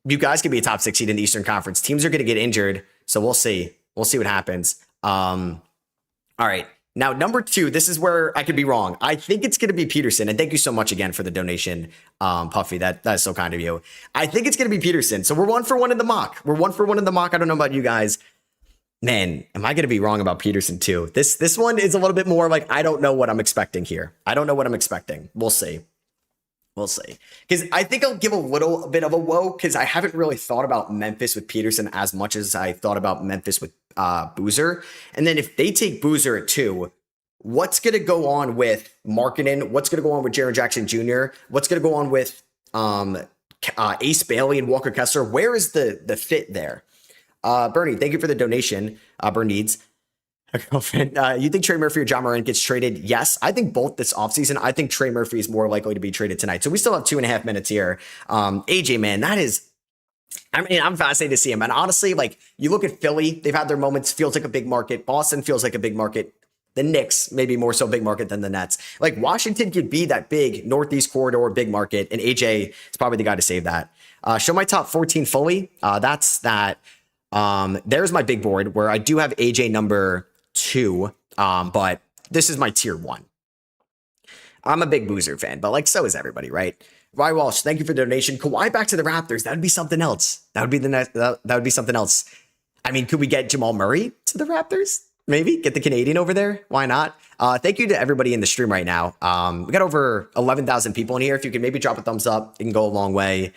you guys could be a top 6 seed in the Eastern Conference. Teams are going to get injured, so we'll see. We'll see what happens. All right. Now, number 2, this is where I could be wrong. I think it's going to be Peterson. And thank you so much again for the donation, Puffy. That is so kind of you. I think it's going to be Peterson. So we're 1 for 1 in the mock. We're 1 for 1 in the mock. I don't know about you guys. Man, am I going to be wrong about Peterson too? This one is a little bit more like, I don't know what I'm expecting here. I don't know what I'm expecting. We'll see. We'll see. Because I think I'll give a little bit of a whoa because I haven't really thought about Memphis with Peterson as much as I thought about Memphis with Boozer. And then if they take Boozer at 2, what's going to go on with Markkanen? What's going to go on with Jaren Jackson Jr.? What's going to go on with Ace Bailey and Walker Kessler? Where is the fit there? Bernie, thank you for the donation. Bernie's a girlfriend. You think Trey Murphy or John Morant gets traded? Yes. I think both this offseason. I think Trey Murphy is more likely to be traded tonight. So we still have 2.5 minutes here. AJ, man, that is... I mean, I'm fascinated to see him. And honestly, like, you look at Philly, they've had their moments, feels like a big market. Boston feels like a big market. The Knicks, maybe more so big market than the Nets. Like, Washington could be that big Northeast corridor, big market, and AJ is probably the guy to save that. Show my top 14 fully. That's that. There's my big board where I do have AJ number 2, but this is my tier 1. I'm a big Boozer fan, but like, so is everybody, right? Ryan Walsh, thank you for the donation. Kawhi back to the Raptors. That would be something else. That would be the next. That would be something else. I mean, could we get Jamal Murray to the Raptors? Maybe get the Canadian over there. Why not? Thank you to everybody in the stream right now. We got over 11,000 people in here. If you could maybe drop a thumbs up, it can go a long way.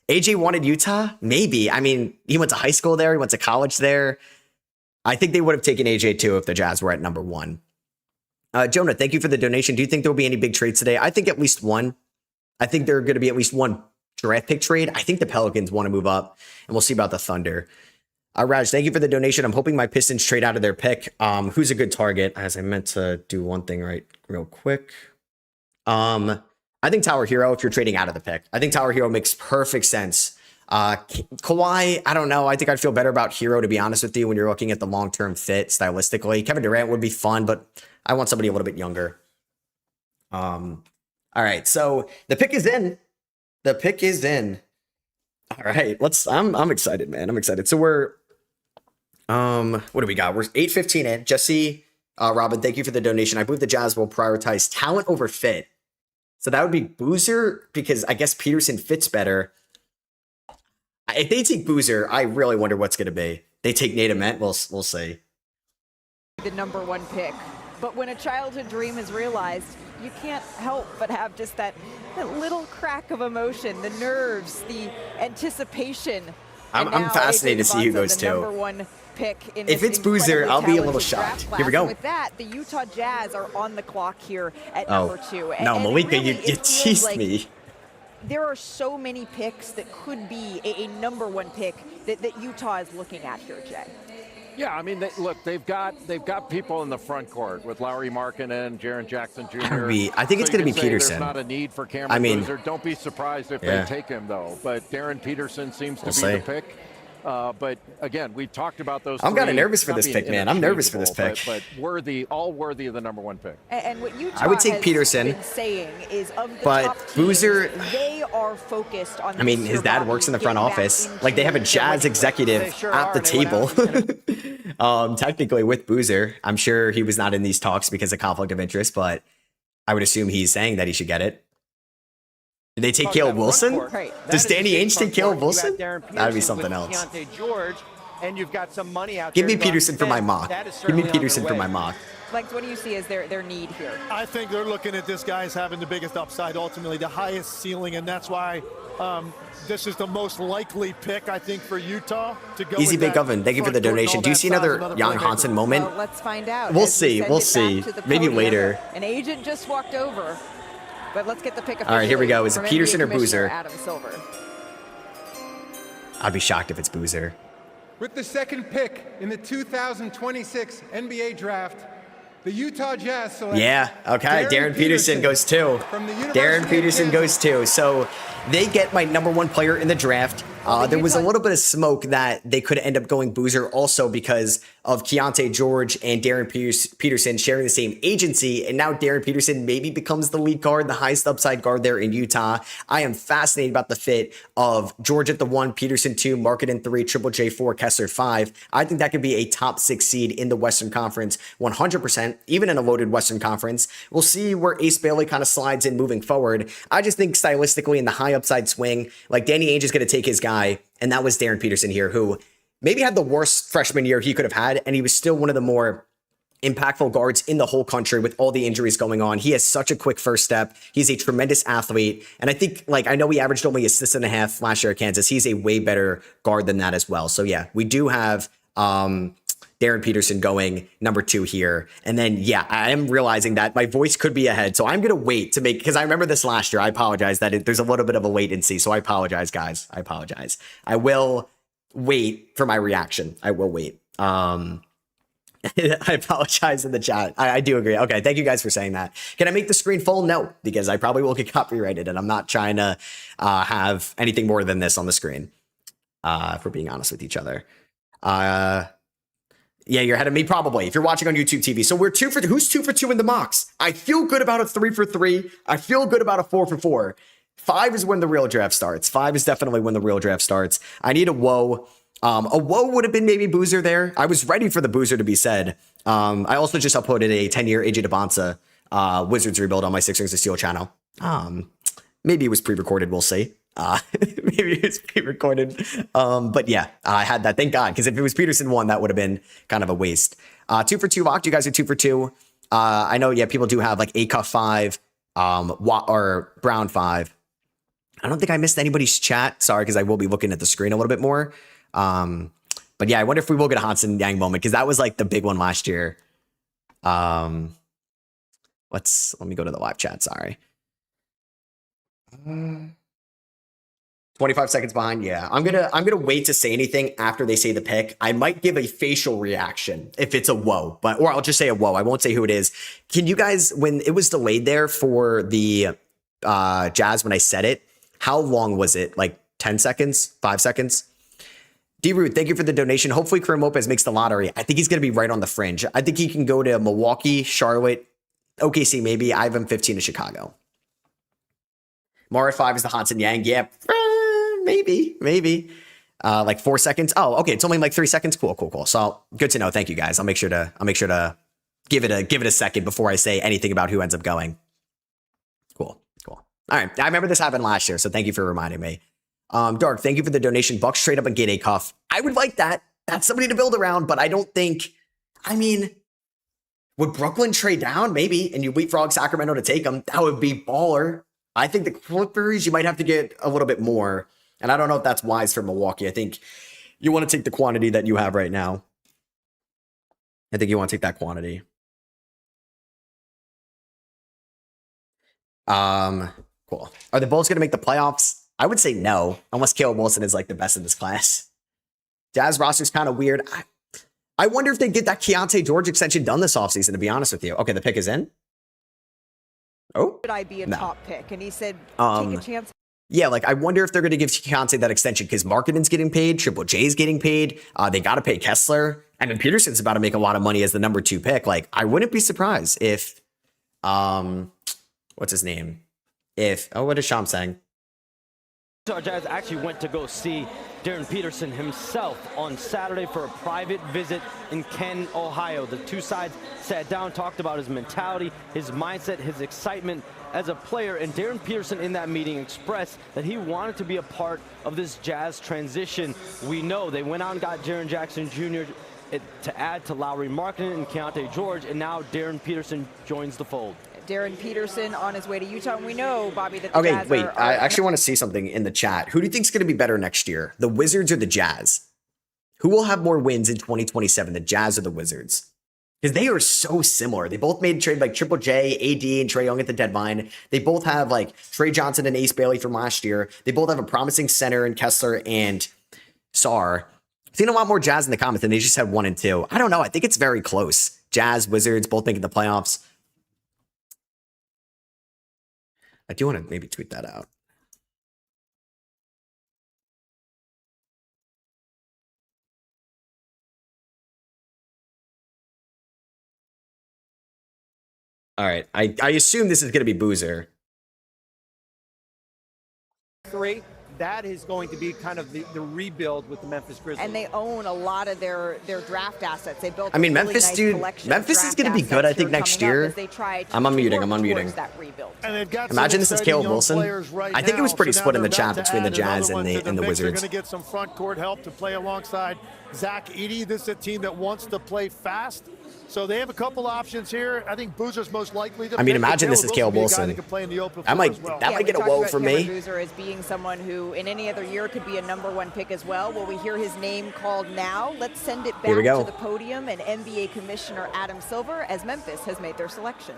AJ wanted Utah? Maybe. I mean, he went to high school there. He went to college there. I think they would have taken AJ too if the Jazz were at number 1. Jonah, thank you for the donation. Do you think there will be any big trades today? I think at least one. I think there are going to be at least one draft pick trade. I think the Pelicans want to move up, and we'll see about the Thunder. Raj, thank you for the donation. I'm hoping my Pistons trade out of their pick. Who's a good target? As I meant to do one thing right real quick. I think Tower Hero, if you're trading out of the pick. I think Tower Hero makes perfect sense. Kawhi, I don't know. I think I'd feel better about Hero, to be honest with you, when you're looking at the long-term fit stylistically. Kevin Durant would be fun, but I want somebody a little bit younger. All right, so the pick is in. The pick is in. All right, I'm excited, man. I'm excited. So we're what do we got? We're 8:15 in. Jesse, Robin, thank you for the donation. I believe the Jazz will prioritize talent over fit. So that would be Boozer, because I guess Peterson fits better. If they take Boozer, I really wonder what's going to be. They take Nate Ament, we'll see. The number 1 pick. But when a childhood dream is realized, you can't help but have just that little crack of emotion, the nerves, the anticipation. I'm fascinated to see who goes number to. 1 pick in if it's Boozer, I'll be a little shocked. Here we go. With that, the Utah Jazz are on the clock here at number 2. No, Malika, really, you teased like me. There are so many picks that could be a number 1 pick that Utah is looking at here, Jay. Yeah, I mean, look, they've got people in the front court with Lauri Markkanen, Jaren Jackson Jr. I think it's going to be Peterson. There's not a need for Cameron Boozer. Don't be surprised if they take him, though. But Darren Peterson seems to be the pick. But again, we talked about those. I'm kind of nervous for this pick, man. I'm nervous for this pick. But all worthy of the number 1 pick. And what Utah I would take Peterson, been saying is of the but top teams, Boozer. They are focused on. I mean, his dad works in the front office. Like, they have a Jazz executive at the table. Technically with Boozer, I'm sure he was not in these talks because of conflict of interest, but I would assume he's saying that he should get it. Did they take Caleb Wilson? Right. Does Danny Ainge take Caleb Wilson? That'd be something else. Keontae George, and you've got some money out Give there me Peterson for my mock. Give me Peterson for my mock. Like, what do you see as their need here? I think they're looking at this guy as having the biggest upside, ultimately the highest ceiling, and that's why this is the most likely pick, I think, for Utah to go. Easy Big Oven, thank you for the donation. Do you see another Jan Hansen moment? Well, let's find out. We'll see. We'll see. Maybe later. An agent just walked over. But let's get the pick. All right, here we go. Is it Peterson or Boozer? Adam Silver. I'd be shocked if it's Boozer. With the second pick in the 2026 NBA Draft, the Utah Jazz select. Yeah, okay. Darren Peterson goes too. From the University Darren of Peterson Kansas. goes too. So they get my number 1 player in the draft. There was a little bit of smoke that they could end up going Boozer also because of Keontae George and Darren Peterson sharing the same agency. And now Darren Peterson maybe becomes the lead guard, the highest upside guard there in Utah. I am fascinated about the fit of George at the 1, Peterson 2, Markkanen 3, Triple J 4, Kessler 5. I think that could be a top 6 seed in the Western Conference 100%, even in a loaded Western Conference. We'll see where Ace Bailey kind of slides in moving forward. I just think stylistically in the high upside swing, like Danny Ainge is going to take his guy. And that was Darren Peterson here, who maybe had the worst freshman year he could have had. And he was still one of the more impactful guards in the whole country with all the injuries going on. He has such a quick first step. He's a tremendous athlete. And I think, like, I know he averaged only assist and a half last year at Kansas. He's a way better guard than that as well. So yeah, we do have Darren Peterson going number 2 here. And then, yeah, I am realizing that my voice could be ahead. So I'm going to wait to make, because I remember this last year. I apologize that there's a little bit of a wait and see. So I apologize, guys. I apologize. I will wait for my reaction. I will wait. I apologize in the chat. I do agree. Okay, thank you guys for saying that. Can I make the screen full? No, because I probably will get copyrighted, and I'm not trying to have anything more than this on the screen, if we're being honest with each other. Yeah, you're ahead of me probably if you're watching on YouTube TV. So we're 2 for 2. Who's 2 for 2 in the mocks? I feel good about a 3 for 3. I feel good about a 4 for 4. 5 is when the real draft starts. 5 is definitely when the real draft starts. I need a whoa. A whoa would have been maybe Boozer there. I was ready for the Boozer to be said. I also just uploaded a 10-year AJ DeBonsa Wizards rebuild on my 6 Rings of Steel channel. Maybe it was pre-recorded. We'll see. Maybe it was pre-recorded. But yeah, I had that. Thank God. Because if it was Peterson 1, that would have been kind of a waste. 2 for 2 locked. You guys are 2 for 2. I know, yeah, people do have like Acuff 5, or Brown 5. I don't think I missed anybody's chat. Sorry, because I will be looking at the screen a little bit more. But yeah, I wonder if we will get a Hansen Yang moment, because that was like the big one last year. Let me go to the live chat. Sorry. 25 seconds behind. Yeah, I'm gonna wait to say anything after they say the pick. I might give a facial reaction if it's a whoa, or I'll just say a whoa. I won't say who it is. Can you guys, when it was delayed there for the Jazz, when I said it, how long was it? Like 10 seconds, 5 seconds? D-Root, thank you for the donation. Hopefully Kareem Lopez makes the lottery. I think he's going to be right on the fringe. I think he can go to Milwaukee, Charlotte, OKC maybe. I have him 15 to Chicago. Mar at 5 is the Hansen Yang. Yeah, maybe. Like 4 seconds. Oh, okay. It's only like 3 seconds. Cool. So good to know. Thank you guys. I'll make sure to give it a second before I say anything about who ends up going. Cool. All right. I remember this happened last year, so thank you for reminding me. Dark, thank you for the donation. Bucks trade up and get Acuff. I would like that. That's somebody to build around, but I don't think, would Brooklyn trade down? Maybe, and you leapfrog Sacramento to take them. That would be baller. I think the Clippers, you might have to get a little bit more. And I don't know if that's wise for Milwaukee. I think you want to take the quantity that you have right now. I think you want to take that quantity. Cool. Are the Bulls going to make the playoffs? I would say no, unless Caleb Wilson is like the best in this class. Jazz roster's kind of weird. I wonder if they get that Keontae George extension done this offseason, to be honest with you. Okay, the pick is in. Oh, Should I be a top pick? And he said, take a chance. Yeah, like I wonder if they're going to give Keontae that extension because Markkanen's getting paid, Triple J's getting paid. They got to pay Kessler. And then Peterson's about to make a lot of money as the number 2 pick. Like, I wouldn't be surprised if, what's his name? What is Sham saying? Utah Jazz actually went to go see Darren Peterson himself on Saturday for a private visit in Canton, Ohio. The two sides sat down, talked about his mentality, his mindset, his excitement as a player, and Darren Peterson in that meeting expressed that he wanted to be a part of this Jazz transition. We know they went out and got Jaren Jackson Jr. to add to Lauri Markkanen and Keontae George, and now Darren Peterson joins the fold. Darren Peterson on his way to Utah. And we know, Bobby, that the Okay, Jazz wait. are I actually want to see something in the chat. Who do you think is going to be better next year? The Wizards or the Jazz? Who will have more wins in 2027, the Jazz or the Wizards? Because they are so similar. They both made a trade like Triple J, AD, and Trae Young at the deadline. They both have like Trey Johnson and Ace Bailey from last year. They both have a promising center in Kessler and Sarr. Seen a lot more Jazz in the comments, and they just had 1 and 2. I don't know. I think it's very close. Jazz, Wizards, both making the playoffs. I do want to maybe tweet that out. All right. I assume this is going to be Boozer. 3. That is going to be kind of the rebuild with the Memphis Grizzlies. And they own a lot of their draft assets. They built. I mean, a really Memphis, nice dude. collection Memphis of is going to be draft good, I assets think, here next coming up year. as they try to I'm unmuting. work I'm unmuting. towards that rebuild. And they've got Imagine this is exciting Caleb young Wilson. players right I think it was now, pretty so split now in the they're chat about to between the add Jazz another and one to the mix. Wizards. They're going to get some front court help to play alongside Zach Edey. This is a team that wants to play fast. So they have a couple options here. I think Boozer's most likely to I mean, pick, imagine this is Caleb be a guy Wilson. that can play in the open That floor might as well. that might we get a talked woe about from Cameron me. Boozer as being someone who, in any other year, could be a #1 pick as well. Will we hear his name called now? Let's send it Here we back go. to the podium and NBA Commissioner Adam Silver as Memphis has made their selection.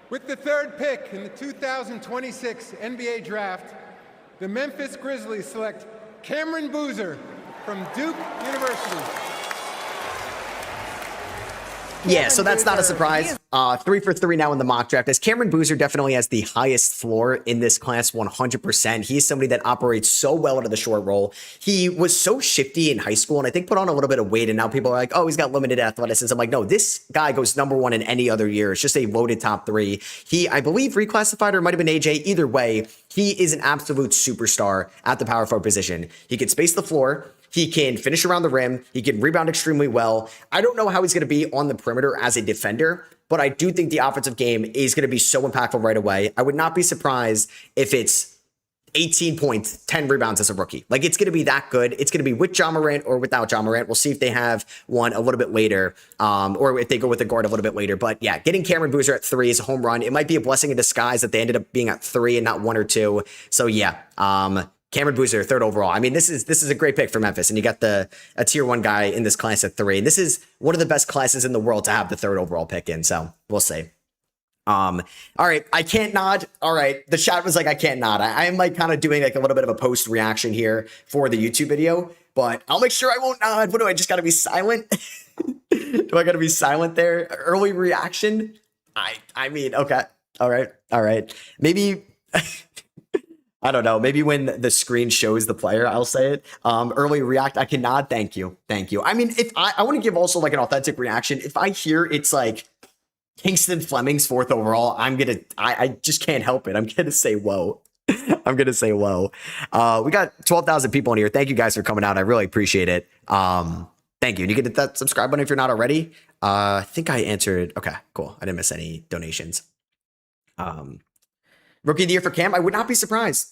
With the 3rd pick in the 2026 NBA Draft, the Memphis Grizzlies select Cameron Boozer from Duke University. Yeah, so that's not a surprise. 3 for 3 now in the mock draft. As Cameron Boozer definitely has the highest floor in this class, 100%. He's somebody that operates so well into the short roll. He was so shifty in high school, and I think put on a little bit of weight, and now people are like, oh, he's got limited athleticism. I'm like, no, this guy goes #1 in any other year. It's just a loaded top 3. He, I believe, reclassified, or it might have been AJ. Either way, he is an absolute superstar at the power forward position. He can space the floor. He can finish around the rim. He can rebound extremely well. I don't know how he's going to be on the perimeter as a defender, but I do think the offensive game is going to be so impactful right away. I would not be surprised if it's 18 points, 10 rebounds as a rookie. Like, it's going to be that good. It's going to be with Ja Morant or without Ja Morant. We'll see if they have one a little bit later, or if they go with the guard a little bit later. But yeah, getting Cameron Boozer at 3 is a home run. It might be a blessing in disguise that they ended up being at 3 and not 1 or 2. So yeah, Cameron Boozer, 3rd overall. I mean, this is a great pick for Memphis, and you got a tier 1 guy in this class at 3. And this is one of the best classes in the world to have the 3rd overall pick in. So we'll see. All right, I can't nod. All right, the chat was like, I can't nod. I am like kind of doing like a little bit of a post reaction here for the YouTube video, but I'll make sure I won't nod. What do I just got to be silent? Do I got to be silent there? Early reaction? I mean, okay. All right. Maybe. I don't know. Maybe when the screen shows the player, I'll say it. Early react. I can nod. Thank you. I mean, if I want to give also like an authentic reaction. If I hear it's like Kingston Fleming's 4th overall, I just can't help it. I'm going to say whoa. I'm going to say whoa. We got 12,000 people in here. Thank you guys for coming out. I really appreciate it. Thank you. And you can hit that subscribe button if you're not already. I think I answered. Okay, cool. I didn't miss any donations. Rookie of the year for Cam. I would not be surprised.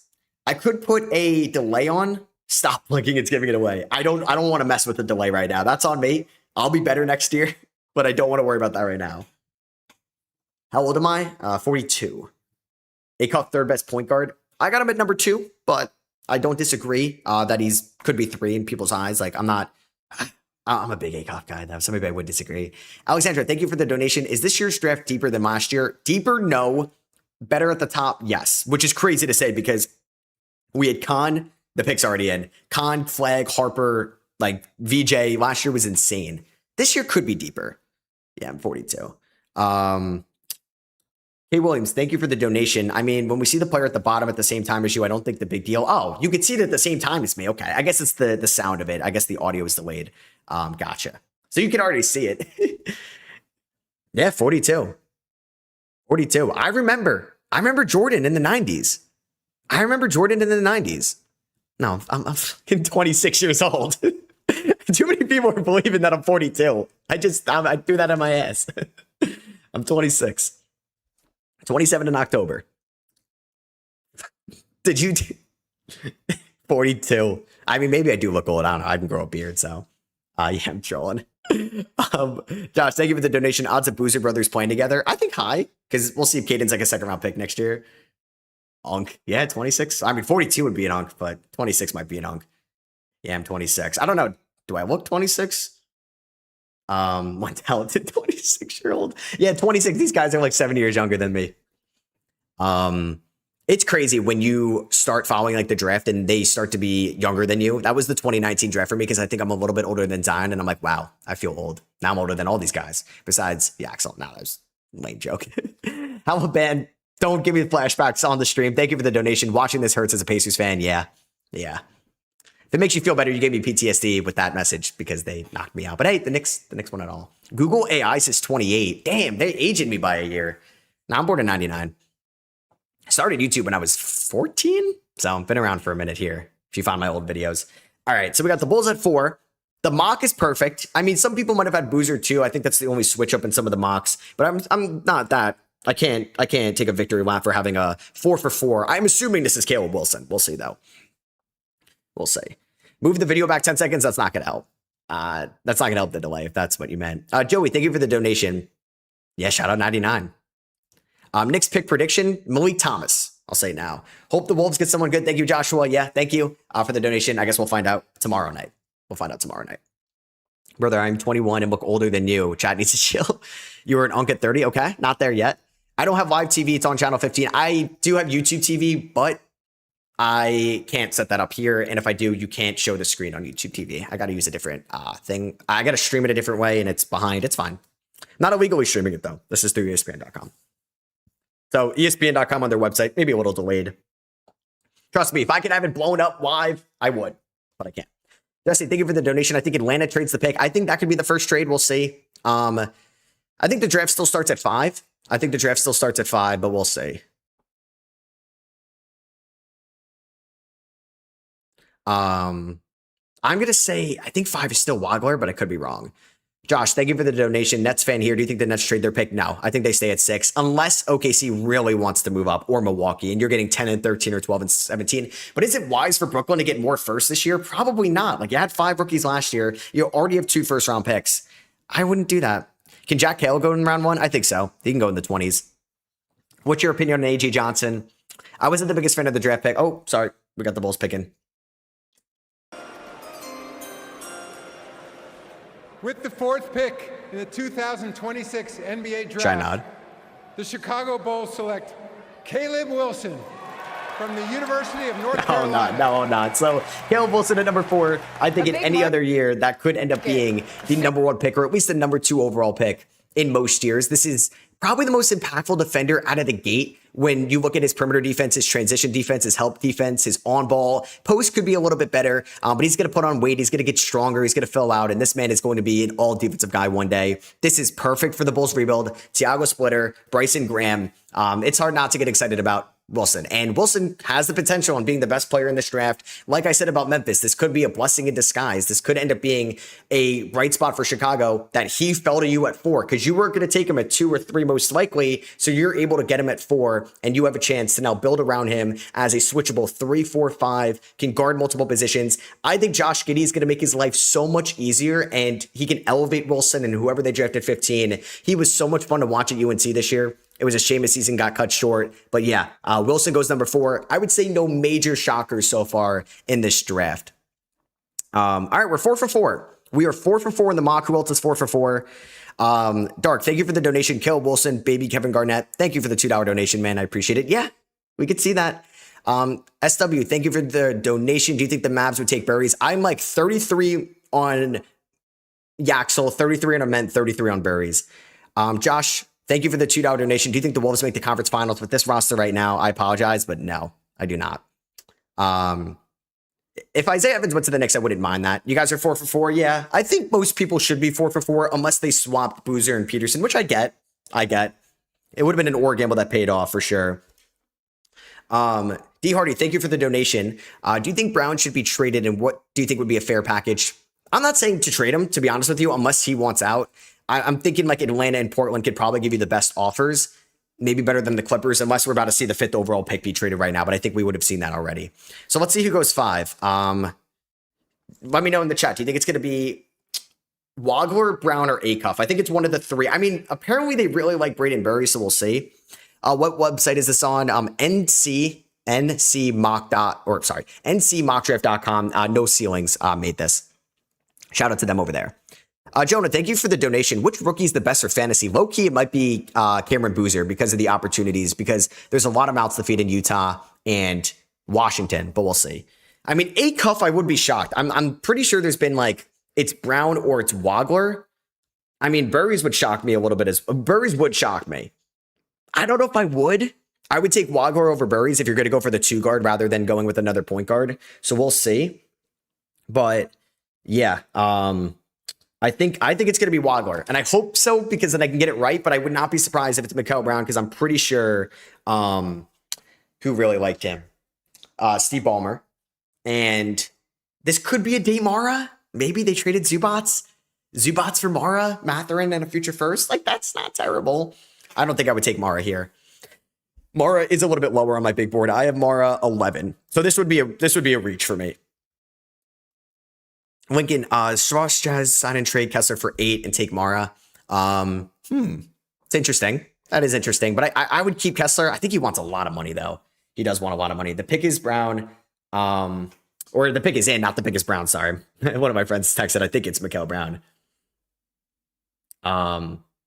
I could put a delay on. Stop blinking. It's giving it away. I don't want to mess with the delay right now. That's on me. I'll be better next year, but I don't want to worry about that right now. How old am I? 42. Acoff, 3rd best point guard. I got him at number 2, but I don't disagree that could be 3 in people's eyes. Like, I'm a big Acoff guy, though, so maybe I would disagree. Alexandra, thank you for the donation. Is this year's draft deeper than last year? Deeper, no. Better at the top, yes. Which is crazy to say because we had Khan, the pick's already in. Khan, Flag, Harper, like VJ. Last year was insane. This year could be deeper. Yeah, I'm 42. Hey, Williams, thank you for the donation. I mean, when we see the player at the bottom at the same time as you, I don't think the big deal. Oh, you could see it at the same time as me. Okay, I guess it's the sound of it. I guess the audio is delayed. Gotcha. So you can already see it. Yeah, 42. 42. I remember Jordan in the 90s. No, I'm fucking 26 years old. Too many people are believing that I'm 42. I do that on my ass. I'm 26. 27 in October. Did you 42? I mean, maybe I do look old. I don't know. I can grow a beard, so yeah, I'm trolling. Josh, thank you for the donation. Odds of Boozer brothers playing together. I think high, because we'll see if Caden's like a 2nd round pick next year. Unk. Yeah, 26. I mean, 42 would be an unk, but 26 might be an unk. Yeah, I'm 26. I don't know. Do I look 26? One talented 26-year-old. Yeah, 26. These guys are like 7 years younger than me. It's crazy when you start following like the draft and they start to be younger than you. That was the 2019 draft for me because I think I'm a little bit older than Zion, and I'm like, wow, I feel old. Now I'm older than all these guys. Besides, yeah, Axel. Now that was a lame joke. How bad? Don't give me the flashbacks on the stream. Thank you for the donation. Watching this hurts as a Pacers fan. Yeah. If it makes you feel better, you gave me PTSD with that message because they knocked me out. But hey, the Knicks won it all. Google AI says 28. Damn, they aged me by a year. Now I'm born in 99. I started YouTube when I was 14, so I've been around for a minute here, if you find my old videos. All right, so we got the Bulls at 4. The mock is perfect. I mean, some people might have had Boozer too. I think that's the only switch up in some of the mocks, but I'm not that. I can't take a victory lap for having a 4 for 4. I'm assuming this is Caleb Wilson. We'll see, though. We'll see. Move the video back 10 seconds. That's not going to help. That's not going to help the delay, if that's what you meant. Joey, thank you for the donation. Yeah, shout out 99. Knicks pick prediction, Malik Thomas. I'll say it now. Hope the Wolves get someone good. Thank you, Joshua. Yeah, thank you for the donation. I guess we'll find out tomorrow night. Brother, I'm 21 and look older than you. Chat needs to chill. You were an unk at 30. Okay, not there yet. I don't have live TV. It's on channel 15. I do have YouTube TV, but I can't set that up here. And if I do, you can't show the screen on YouTube TV. I got to use a different thing. I got to stream it a different way, and it's behind. It's fine. Not illegally streaming it, though. This is through ESPN.com. So ESPN.com on their website, maybe a little delayed. Trust me, if I could have it blown up live, I would, but I can't. Jesse, thank you for the donation. I think Atlanta trades the pick. I think that could be the first trade. We'll see. I think the draft still starts at 5. But we'll see. I'm going to say, I think 5 is still Wagler, but I could be wrong. Josh, thank you for the donation. Nets fan here. Do you think the Nets trade their pick? No, I think they stay at 6, unless OKC really wants to move up, or Milwaukee, and you're getting 10 and 13 or 12 and 17. But is it wise for Brooklyn to get more first this year? Probably not. Like, you had 5 rookies last year. You already have 2 first-round picks. I wouldn't do that. Can Jack Hale go in round 1? I think so. He can go in the 20s. What's your opinion on A.J. Johnson? I wasn't the biggest fan of the draft pick. Oh, sorry. We got the Bulls picking. With the 4th pick in the 2026 NBA draft, Try nod. The Chicago Bulls select Caleb Wilson from the University of North Carolina. No, not. So Caleb Wilson at number 4. I think in any other year that could end up being the number 1 pick, or at least the number 2 overall pick in most years. This is probably the most impactful defender out of the gate. When you look at his perimeter defense, his transition defense, his help defense, his on-ball post could be a little bit better, but he's going to put on weight. He's going to get stronger. He's going to fill out, and this man is going to be an all-defensive guy one day. This is perfect for the Bulls rebuild. Thiago Splitter, Bryson Graham. It's hard not to get excited about Wilson. And Wilson has the potential on being the best player in this draft. Like I said about Memphis, this could be a blessing in disguise. This could end up being a bright spot for Chicago that he fell to you at 4, because you weren't going to take him at 2 or 3 most likely. So you're able to get him at 4, and you have a chance to now build around him as a switchable 3, 4, 5, can guard multiple positions. I think Josh Giddey is going to make his life so much easier, and he can elevate Wilson and whoever they drafted 15. He was so much fun to watch at UNC this year. It was a shame his season got cut short. But yeah, Wilson goes number 4. I would say no major shockers so far in this draft. All right, we're 4 for 4. We are 4 for 4 in the mock. Who else is 4 for 4? Dark, thank you for the donation. Caleb Wilson, baby Kevin Garnett. Thank you for the $2 donation, man. I appreciate it. Yeah, we could see that. SW, thank you for the donation. Do you think the Mavs would take Berries? I'm like 33 on Yaxel, 33 on Ament, 33 on Berries. Josh, thank you for the $2 donation. Do you think the Wolves make the conference finals with this roster right now? I apologize, but no, I do not. If Isaiah Evans went to the Knicks, I wouldn't mind that. You guys are 4 for 4. Yeah, I think most people should be 4 for 4 unless they swapped Boozer and Peterson, which I get. It would have been an ore gamble that paid off for sure. D Hardy, thank you for the donation. Do you think Brown should be traded, and what do you think would be a fair package? I'm not saying to trade him, to be honest with you, unless he wants out. I'm thinking like Atlanta and Portland could probably give you the best offers, maybe better than the Clippers, unless we're about to see the 5th overall pick be traded right now, but I think we would have seen that already. So let's see who goes 5. Let me know in the chat. Do you think it's going to be Wagler, Brown, or Acuff? I think it's one of the 3. I mean, apparently they really like Braden Berry, so we'll see. What website is this on? NCMockDraft.com. No Ceilings made this. Shout out to them over there. Jonah, thank you for the donation. Which rookie's the best for fantasy? Low key, it might be Cameron Boozer because of the opportunities, because there's a lot of mouths to feed in Utah and Washington, but we'll see. I mean, Acuff, I would be shocked. I'm pretty sure there's been like, it's Brown or it's Wagler. I mean, Burries would shock me a little bit. Burries would shock me. I don't know if I would. I would take Wagler over Burries if you're going to go for the 2 guard rather than going with another point guard. So we'll see. But yeah, I think it's going to be Wagler, and I hope so because then I can get it right. But I would not be surprised if it's Mikael Brown because I'm pretty sure who really liked him, Steve Ballmer, and this could be a day Mara. Maybe they traded Zubats for Mara, Mathurin, and a future first. Like that's not terrible. I don't think I would take Mara here. Mara is a little bit lower on my big board. I have Mara 11, so this would be a reach for me. Lincoln, SROS Jazz sign and trade Kessler for 8 and take Mara. It's interesting. That is interesting. But I would keep Kessler. I think he wants a lot of money, though. He does want a lot of money. The pick is Brown. Or the pick is in, not the pick is Brown. Sorry. One of my friends texted, I think it's Mikael Brown.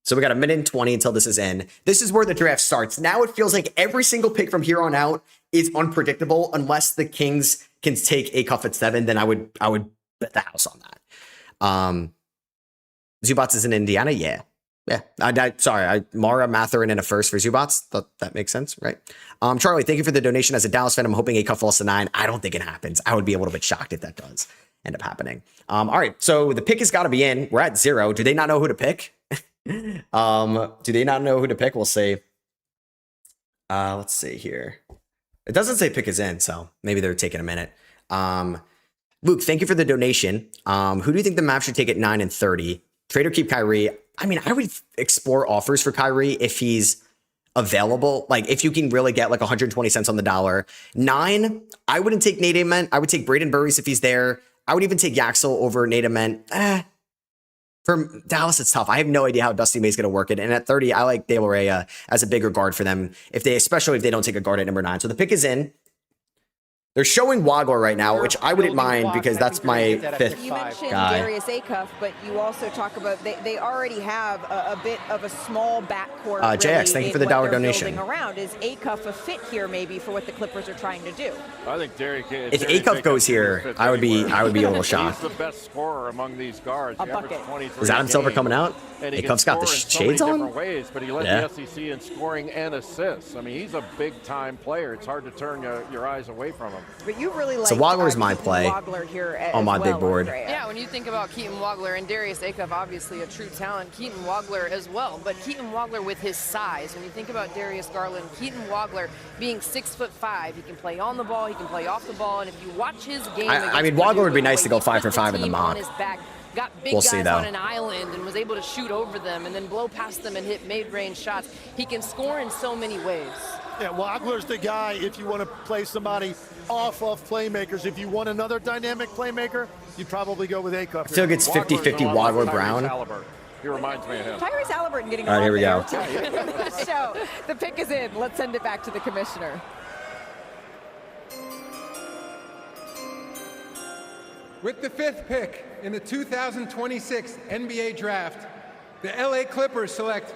So we got a minute and 20 until this is in. This is where the draft starts. Now it feels like every single pick from here on out is unpredictable unless the Kings can take Acuff at 7. Then I would bet the house on that. Zubats is in Indiana. Yeah. Mara, Mathurin, and a first for Zubats. That makes sense, right? Charlie, thank you for the donation. As a Dallas fan, I'm hoping Acuff falls to 9. I don't think it happens. I would be a little bit shocked if that does end up happening. All right, so the pick has got to be in. We're at 0. Do they not know who to pick? Do they not know who to pick? We'll see. Let's see here. It doesn't say pick is in, so maybe they're taking a minute. Luke, thank you for the donation. Who do you think the Mavs should take at 9 and 30? Trade or keep Kyrie? I mean, I would explore offers for Kyrie if he's available. Like, if you can really get like 120 cents on the dollar. 9, I wouldn't take Nate Ament. I would take Braden Burries if he's there. I would even take Yaxel over Nate Ament. For Dallas, it's tough. I have no idea how Dusty May's going to work it. And at 30, I like De La Rey as a bigger guard for them, especially if they don't take a guard at number 9. So the pick is in. They're showing Wagler right now, which I wouldn't mind because that's my 5th You mentioned guy. Darius Acuff, but you also talk about they already have a bit of a small backcourt. JX, thank you for the $1 donation. Around. Is Acuff a fit here maybe for what the Clippers are trying to do? I think If Acuff goes here, I would be a little shocked. He's the best scorer among these guards. A bucket. Is Adam Silver coming out? Acuff's got the shades on? Different ways, but he led the SEC in scoring and assists. I mean, he's a big-time player. It's hard to turn your eyes away from him. But you really like so Wagler's my play here on my big board. Andrea. Yeah, when you think about Keaton Wagler and Darius Acuff, obviously a true talent. Keaton Wagler as well, but Keaton Wagler with his size. When you think about Darius Garland, Keaton Wagler being 6'5", he can play on the ball, he can play off the ball, and if you watch his game, I mean, Wagler would be nice to go 5 for 5 in the mock. Got big guys on an island and was able to shoot over them and then blow past them and hit mid-range shots. He can score in so many ways. Yeah, Wagler's the guy if you want to play somebody off of playmakers. If you want another dynamic playmaker, you'd probably go with Acuff. I feel like it's 50-50 Wagler Brown. He reminds me of him. Tyrese Halliburton getting all right, here we go. So the pick is in. Let's send it back to the commissioner. With the 5th pick in the 2026 NBA Draft, the LA Clippers select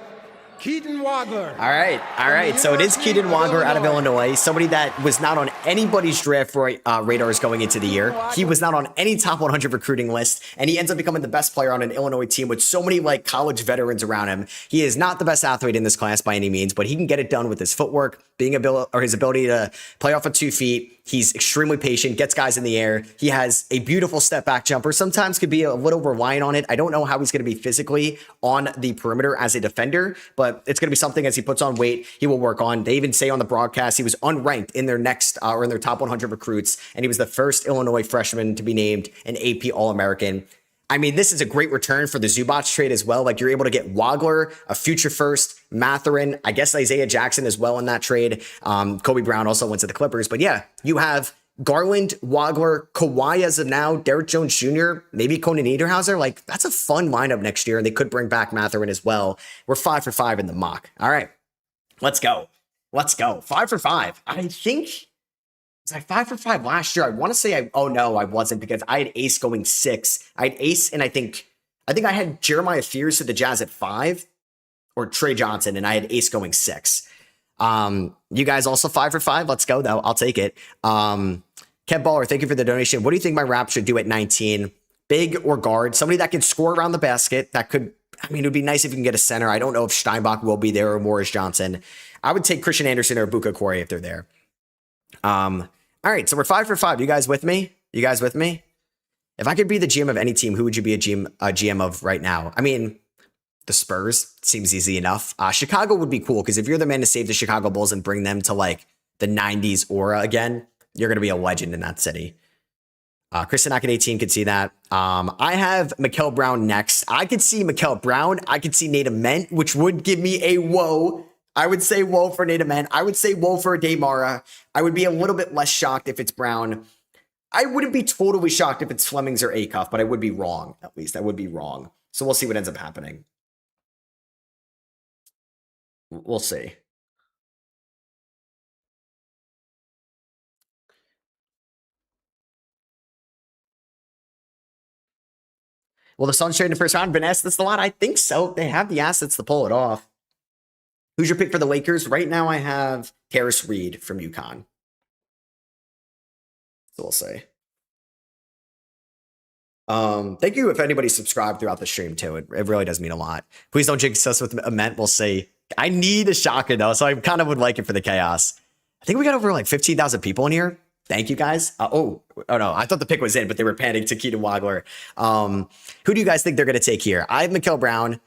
Keaton Wagler. All right. So it is Keaton Wagler out of Illinois, somebody that was not on anybody's draft radars going into the year. He was not on any top 100 recruiting list, and he ends up becoming the best player on an Illinois team with so many like college veterans around him. He is not the best athlete in this class by any means, but he can get it done with his footwork, his ability to play off of 2 feet. He's extremely patient, gets guys in the air. He has a beautiful step back jumper. Sometimes could be a little reliant on it. I don't know how he's going to be physically on the perimeter as a defender, but it's going to be something as he puts on weight, he will work on. They even say on the broadcast he was unranked in their next or in their top 100 recruits, and he was the first Illinois freshman to be named an AP All-American. I mean, this is a great return for the Zubats trade as well. Like, you're able to get Wagler, a future first, Mathurin, I guess Isaiah Jackson as well in that trade. Kobe Brown also went to the Clippers. But yeah, you have Garland, Wagler, Kawhi as of now, Derrick Jones Jr., maybe Conan Niederhauser. Like, that's a fun lineup next year, and they could bring back Mathurin as well. We're 5 for 5 in the mock. All right, let's go. 5 for 5. I think... Was I 5 for 5 last year? I want to say I wasn't because I had Ace going 6. I had Ace and I think I think I had Jeremiah Fears to the Jazz at 5 or Trey Johnson, and I had Ace going 6. You guys also 5 for 5. Let's go though. I'll take it. Kev Baller, thank you for the donation. What do you think my Raps should do at 19? Big or guard? Somebody that can score around the basket. That could, I mean, it would be nice if you can get a center. I don't know if Steinbach will be there or Morris Johnson. I would take Christian Anderson or Buka Corey if they're there. All right, so we're 5 for 5. You guys with me? You guys with me? If I could be the GM of any team, who would you be a GM of right now? I mean, the Spurs seems easy enough. Chicago would be cool because if you're the man to save the Chicago Bulls and bring them to like the 90s aura again, you're going to be a legend in that city. Kristen Ack at 18 could see that. I have Mikal Brown next. I could see Mikal Brown. I could see Nate Ament, which would give me a whoa. I would say whoa for Nate Ament. I would say whoa for Damara. I would be a little bit less shocked if it's Brown. I wouldn't be totally shocked if it's Flemings or Acuff, but I would be wrong, at least. I would be wrong. So we'll see what ends up happening. We'll see. Will the Suns trade in the first round? Been asked this a lot. I think so. They have the assets to pull it off. Who's your pick for the Lakers? Right now I have Harris Reed from UConn. So we'll see. Thank you if anybody subscribed throughout the stream too. It really does mean a lot. Please don't jinx us with Ament. We'll see. I need a shocker though, so I kind of would like it for the chaos. I think we got over like 15,000 people in here. Thank you guys. Oh no, I thought the pick was in, but they were panning to Keaton Wagler. Who do you guys think they're going to take here? I have Mikal Brown.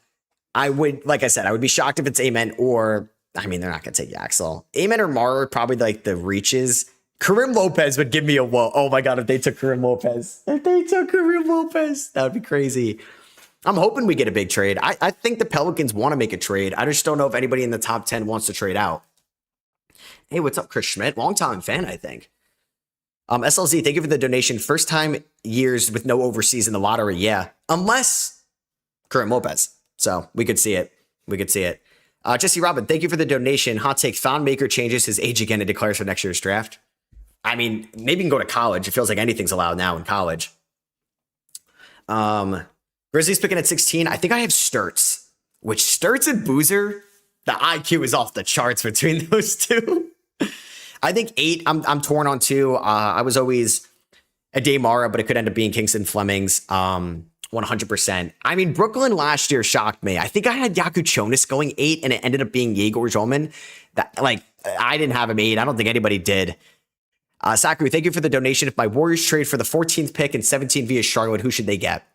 I would, like I said, I would be shocked if it's Amen or, I mean, they're not going to take Yaxel. Amen or Mara are probably like the reaches. Karim Lopez would give me a whoa. Oh my God, if they took Karim Lopez. If they took Karim Lopez, that would be crazy. I'm hoping we get a big trade. I think the Pelicans want to make a trade. I just don't know if anybody in the top 10 wants to trade out. Hey, what's up, Chris Schmidt? Long-time fan, I think. SLZ, thank you for the donation. First time years with no overseas in the lottery. Yeah. Unless Karim Lopez. So we could see it. We could see it. Jesse Robin, thank you for the donation. Hot take, Thon Maker changes his age again and declares for next year's draft. I mean, maybe you can go to college. It feels like anything's allowed now in college. Grizzlies picking at 16. I think I have Sturts. Which Sturts and Boozer, the IQ is off the charts between those two. I think 8, I'm torn on 2. I was always a Damara, but it could end up being Kingston Flemings. 100%. I mean, Brooklyn last year shocked me. I think I had Yaku Chonis going 8, and it ended up being Yegor Zolman. That, like, I didn't have him 8. I don't think anybody did. Saku, thank you for the donation. If my Warriors trade for the 14th pick and 17 via Charlotte, who should they get?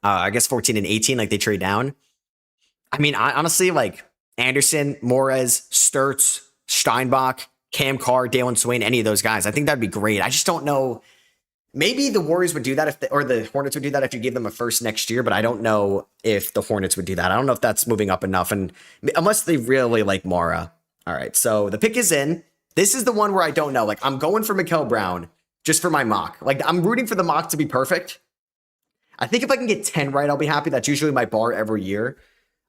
I guess 14 and 18, like they trade down. I mean, honestly, like Anderson, Morez, Sturts, Steinbach, Cam Carr, Dalen Swain, any of those guys. I think that'd be great. I just don't know. Maybe the Warriors would do that or the Hornets would do that if you gave them a first next year, but I don't know if the Hornets would do that. I don't know if that's moving up enough, and unless they really like Mara. All right, so the pick is in. This is the one where I don't know. Like, I'm going for Mikal Brown just for my mock. Like, I'm rooting for the mock to be perfect. I think if I can get 10 right, I'll be happy. That's usually my bar every year.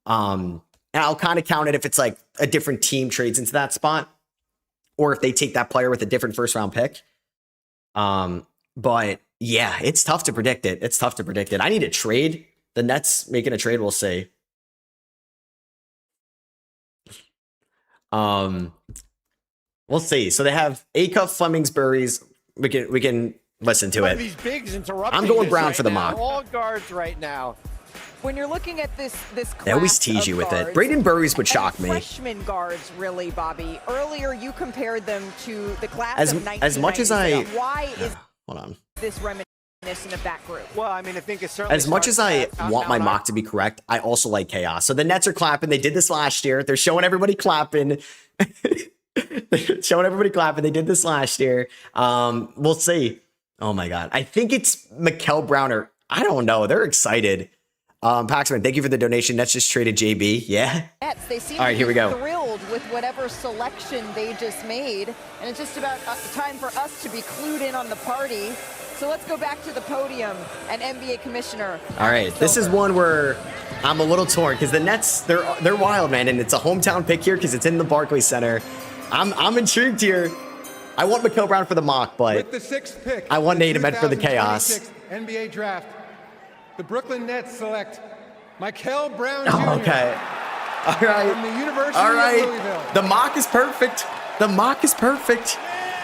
And I'll kind of count it if it's like a different team trades into that spot, or if they take that player with a different first round pick. But yeah, it's tough to predict it. It's tough to predict it. I need a trade. The Nets making a trade, we'll see. We'll see. So they have Acuff, Flemings, Burries. We can listen to it. These bigs interrupting. I'm going Brown right for the now. mock. All guards right now. When you're looking at this they always tease you with it. Braden Burries would shock me. Freshman guards, really, Bobby. Earlier, you compared them to the class of 1990. As much as I why is hold on. this reminiscent of that group? Well, I mean, I think it's certainly as much as I want my mock to be correct, I also like chaos. So the Nets are clapping. They did this last year. They're showing everybody clapping. They're showing everybody clapping. They did this last year. We'll see. Oh my God. I think it's Mikal Brown or I don't know. They're excited. Paxman, thank you for the donation. Nets just traded JB. Yeah. They seem all right, here we go. Thrilled with whatever selection they just made. And it's just about time for us to be clued in on the party. So let's go back to the podium and NBA commissioner. All right. This is one where I'm a little torn because the Nets, they're wild, man. And it's a hometown pick here because it's in the Barclays Center. I'm intrigued here. I want Mikal Brown for the mock, but with the 6th pick, I want Nate Ament for the chaos. NBA draft. the Brooklyn Nets select Michael Brown Jr. Okay. All right. From the University All right. of Louisville. The mock is perfect. The mock is perfect.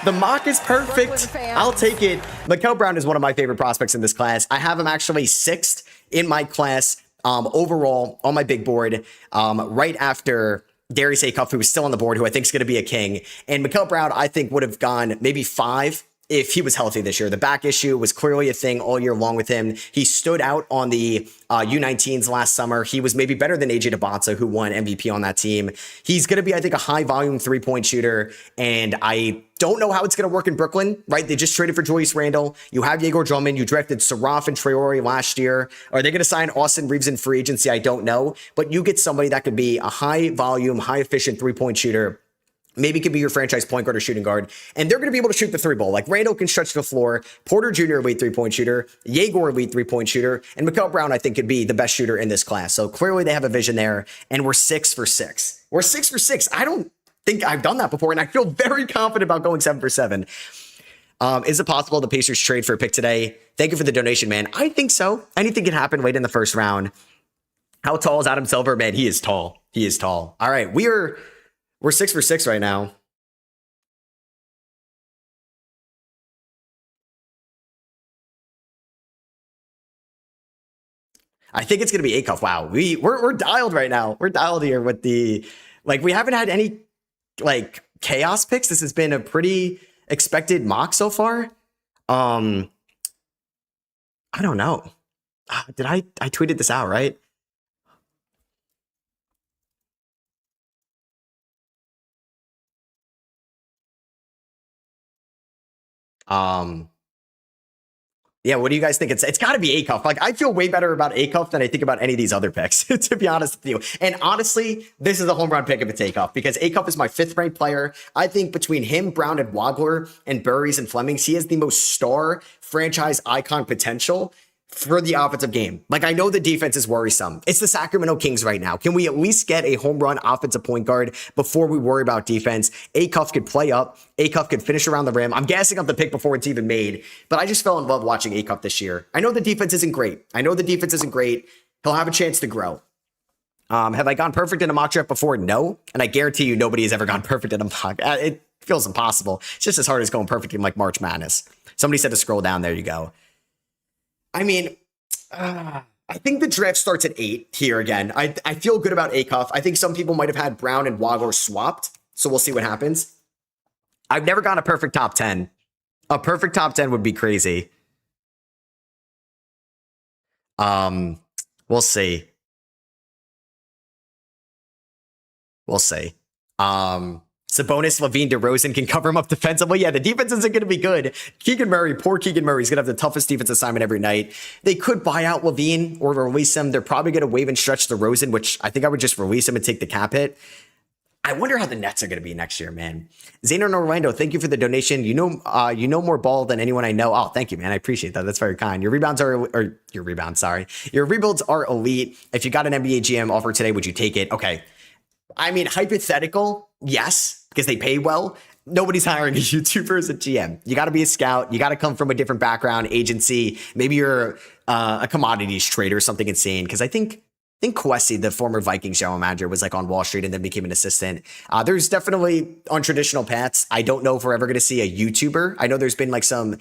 The mock is perfect. Brooklyn fans. I'll take it. Mikel Brown is one of my favorite prospects in this class. I have him actually 6th in my class overall on my big board, right after Darius Acuff, who was still on the board, who I think is going to be a king. And Mikel Brown, I think, would have gone maybe 5 if he was healthy this year. The back issue was clearly a thing all year long with him. He stood out on the U19s last summer. He was maybe better than AJ Debonsa, who won MVP on that team. He's going to be, I think, a high volume 3-point shooter. And I don't know how it's going to work in Brooklyn, right? They just traded for Julius Randle. You have Yegor Drummond. You drafted Saraf and Traore last year. Are they going to sign Austin Reeves in free agency? I don't know. But you get somebody that could be a high volume, high efficient 3-point shooter. Maybe could be your franchise point guard or shooting guard. And they're going to be able to shoot the 3 ball. Like Randall can stretch the floor. Porter Jr., elite 3-point shooter. Yegor, elite 3-point shooter. And Mikel Brown, I think, could be the best shooter in this class. So clearly they have a vision there. And we're 6 for 6. We're 6 for 6. I don't think I've done that before. And I feel very confident about going 7 for 7. Is it possible the Pacers trade for a pick today? Thank you for the donation, man. I think so. Anything can happen late in the first round. How tall is Adam Silver? Man, he is tall. He is tall. All right. We're 6 for 6 right now. I think it's going to be Acuff. Wow. We're dialed right now. We're dialed here with the, like, we haven't had any, like, chaos picks. This has been a pretty expected mock so far. I don't know. Did I tweeted this out, right? Yeah, what do you guys think? It's got to be Acuff. Like, I feel way better about Acuff than I think about any of these other picks, to be honest with you. And honestly, this is a home run pick if it's Acuff, because Acuff is my 5th ranked player. I think between him, Brown, and Wagler, and Burries and Flemings, he has the most star franchise icon potential for the offensive game. Like, I know the defense is worrisome. It's the Sacramento Kings right now. Can we at least get a home run offensive point guard before we worry about defense? Acuff could play up. Acuff could finish around the rim. I'm gassing up the pick before it's even made, but I just fell in love watching Acuff this year. I know the defense isn't great. He'll have a chance to grow. Have I gone perfect in a mock draft before? No. And I guarantee you nobody has ever gone perfect in a mock. It feels impossible. It's just as hard as going perfect in like March Madness. Somebody said to scroll down. There you go. I mean, I think the draft starts at 8 here again. I feel good about Acuff. I think some people might have had Brown and Wagler swapped, so we'll see what happens. I've never gone a perfect top 10. A perfect top 10 would be crazy. We'll see. Sabonis, Levine, DeRozan can cover him up defensively. Yeah, the defense isn't going to be good. Keegan Murray, poor Keegan Murray, is going to have the toughest defense assignment every night. They could buy out Levine or release him. They're probably going to waive and stretch DeRozan, which I think I would just release him and take the cap hit. I wonder how the Nets are going to be next year, man. Zaner in Orlando, thank you for the donation. You know more ball than anyone I know. Oh, thank you, man. I appreciate that. That's very kind. Your rebuilds are elite. If you got an NBA GM offer today, would you take it? Okay. I mean, hypothetical, yes, because they pay well. Nobody's hiring a YouTuber as a GM. You got to be a scout. You got to come from a different background, agency. Maybe you're a commodities trader or something insane. Because I think Kwesi, the former Vikings general manager, was like on Wall Street and then became an assistant. There's definitely untraditional paths. I don't know if we're ever going to see a YouTuber. I know there's been like some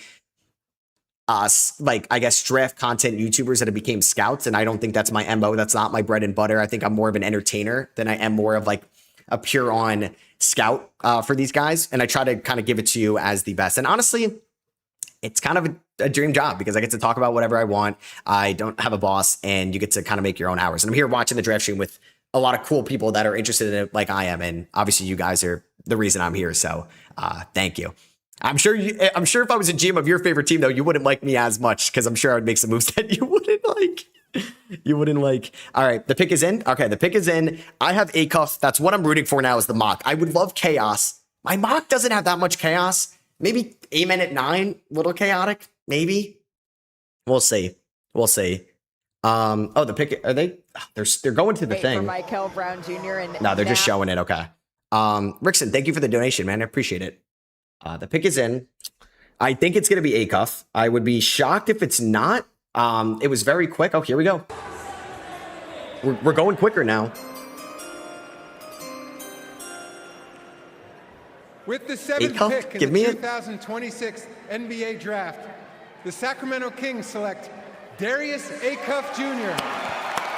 I guess draft content YouTubers that have became scouts, and I don't think that's my MO. That's not my bread and butter. I think I'm more of an entertainer than I am more of like a pure on scout for these guys. And I try to kind of give it to you as the best. And honestly, it's kind of a dream job because I get to talk about whatever I want. I don't have a boss, and you get to kind of make your own hours. And I'm here watching the draft stream with a lot of cool people that are interested in it like I am. And obviously you guys are the reason I'm here. So thank you. I'm sure if I was a GM of your favorite team, though, you wouldn't like me as much because I'm sure I would make some moves that you wouldn't like. All right, the pick is in. Okay, the pick is in. I have Acuff. That's what I'm rooting for now is the mock. I would love chaos. My mock doesn't have that much chaos. Maybe Amen at 9, little chaotic. Maybe. We'll see. Oh, the pick. Are they? They're going to the thing. For Michael Brown Jr. and no, they're just showing it. Okay. Rickson, thank you for the donation, man. I appreciate it. The pick is in. I think it's going to be Acuff. I would be shocked if it's not. It was very quick. Oh, here we go. We're going quicker now. With the 7th Acuff, pick in give the me it. 2026 NBA Draft, the Sacramento Kings select Darius Acuff Jr.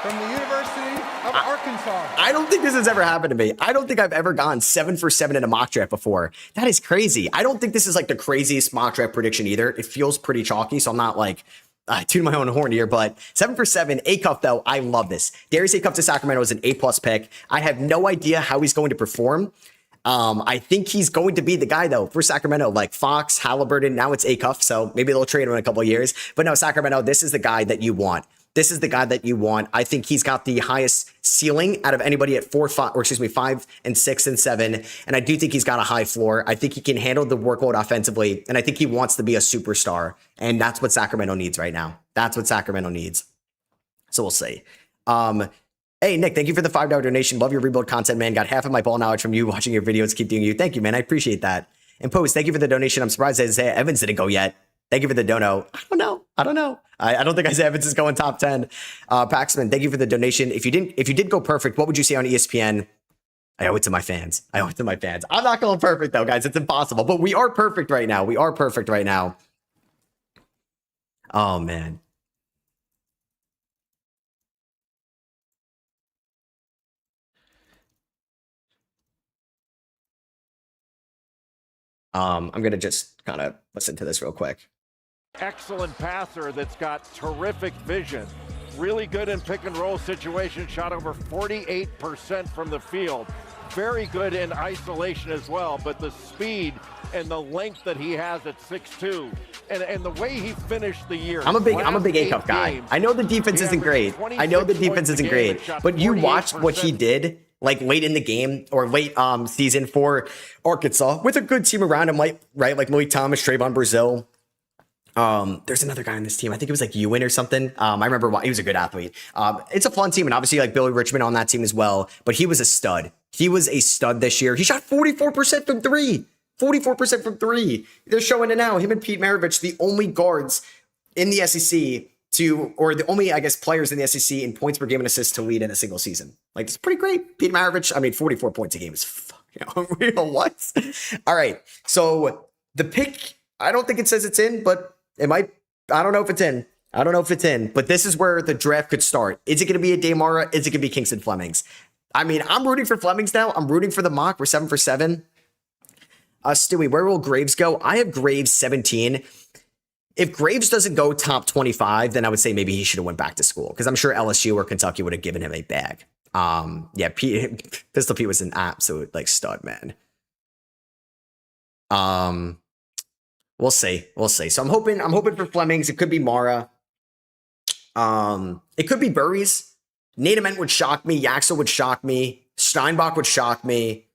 from the University of Arkansas. I don't think this has ever happened to me. I don't think I've ever gone 7 for 7 in a mock draft before. That is crazy. I don't think this is like the craziest mock draft prediction either. It feels pretty chalky, so I'm not like tooting my own horn here, but 7 for 7, Acuff though, I love this. Darius Acuff to Sacramento is an A+ pick. I have no idea how he's going to perform. I think he's going to be the guy though for Sacramento, like Fox, Halliburton. Now it's Acuff, so maybe they'll trade him in a couple of years. But no, Sacramento, this is the guy that you want. This is the guy that you want. I think he's got the highest ceiling out of anybody at 5 and 6 and 7. And I do think he's got a high floor. I think he can handle the workload offensively. And I think he wants to be a superstar. And that's what Sacramento needs right now. That's what Sacramento needs. So we'll see. Hey, Nick, thank you for the $5 donation. Love your rebuild content, man. Got half of my ball knowledge from you watching your videos. Keep doing you. Thank you, man. I appreciate that. And Post, thank you for the donation. I'm surprised Isaiah Evans didn't go yet. Thank you for the dono. I don't know. I don't think Isaiah Evans is going top 10. Paxman, thank you for the donation. If you did go perfect, what would you say on ESPN? I owe it to my fans. I'm not going perfect though, guys. It's impossible. But we are perfect right now. Oh, man. I'm going to just kind of listen to this real quick. Excellent passer that's got terrific vision. Really good in pick and roll situations, shot over 48% from the field. Very good in isolation as well, but the speed and the length that he has at 6'2", and the way he finished the year. I'm a big Acuff guy. I know the defense isn't great. But you watch what he did like late in the game or late season for Arkansas with a good team around him, right? Like Malik Thomas, Trayvon Brazil. There's another guy on this team. I think it was like Ewan or something. I remember he was a good athlete. It's a fun team, and obviously like Billy Richmond on that team as well. But he was a stud. He was a stud this year. He shot 44% from three. 44% from three. They're showing it now. Him and Pete Maravich, the only guards in the SEC or the only, I guess, players in the SEC in points per game and assists to lead in a single season. Like, it's pretty great. Pete Maravich, 44 points a game is fucking unreal. What? All right. So the pick, I don't think it says it's in, but it might. I don't know if it's in. But this is where the draft could start. Is it going to be a Damara? Is it going to be Kingston Flemings? I'm rooting for Flemings now. I'm rooting for the mock. We're 7 for 7. Stewie, where will Graves go? I have Graves 17. If Graves doesn't go top 25, then I would say maybe he should have went back to school because I'm sure LSU or Kentucky would have given him a bag. Pistol Pete was an absolute like stud, man. We'll see. So I'm hoping for Flemings. It could be Mara. It could be Burries. Nadement would shock me. Yaxel would shock me. Steinbach would shock me.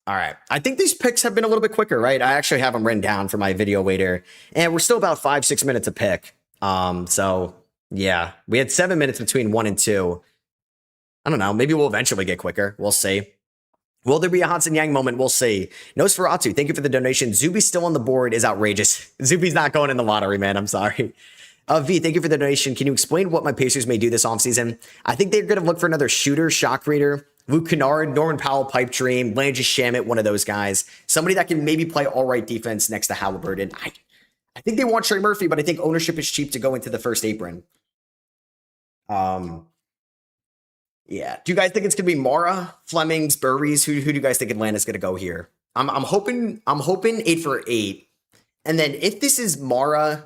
All right. I think these picks have been a little bit quicker, right? I actually have them written down for my video later. And we're still about 5-6 minutes a pick. So yeah, we had 7 minutes between 1 and 2. I don't know. Maybe we'll eventually get quicker. We'll see. Will there be a Hansen Yang moment? We'll see. Nosferatu, thank you for the donation. Zuby's still on the board is outrageous. Zuby's not going in the lottery, man. I'm sorry. V, thank you for the donation. Can you explain what my Pacers may do this offseason? I think they're going to look for another shooter, shot creator, Luke Kennard, Norman Powell, pipe dream, Landry Shamet, one of those guys. Somebody that can maybe play all right defense next to Halliburton. I think they want Trey Murphy, but I think ownership is cheap to go into the first apron. Yeah. Do you guys think it's going to be Mara, Flemings, Burries? Who do you guys think Atlanta's going to go here? I'm hoping 8 for 8. And then if this is Mara,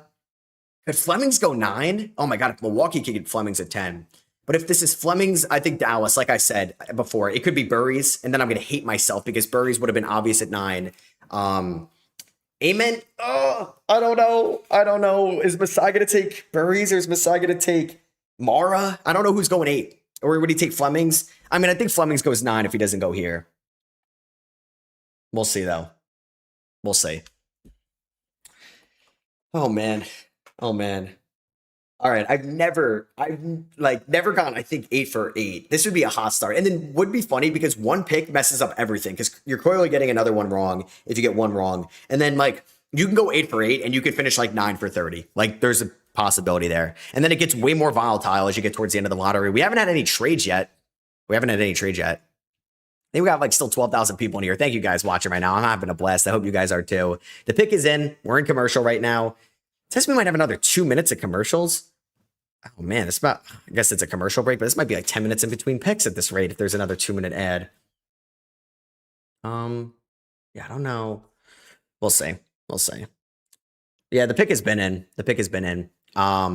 could Flemings go 9? Oh my God, if Milwaukee could get Flemings at 10. But if this is Flemings, I think Dallas, like I said before, it could be Burries. And then I'm going to hate myself because Burries would have been obvious at 9. Amen. Oh, I don't know. Is Masai going to take Burries or is Masai going to take Mara? I don't know who's going 8. Or would he take Flemings? I think Flemings goes 9 if he doesn't go here. We'll see, though. We'll see. Oh, man. All right. I've never gone, I think, 8 for 8. This would be a hot start. And then would be funny because one pick messes up everything because you're clearly getting another one wrong if you get one wrong. And then, you can go 8 for 8 and you could finish like 9 for 30. Like there's a possibility there. And then it gets way more volatile as you get towards the end of the lottery. We haven't had any trades yet. I think we got like still 12,000 people in here. Thank you guys watching right now. I'm having a blast. I hope you guys are too. The pick is in. We're in commercial right now. It says we might have another 2 minutes of commercials. Oh man, I guess it's a commercial break, but this might be like 10 minutes in between picks at this rate if there's another 2-minute ad. Yeah, I don't know. We'll see. Yeah, the pick has been in. I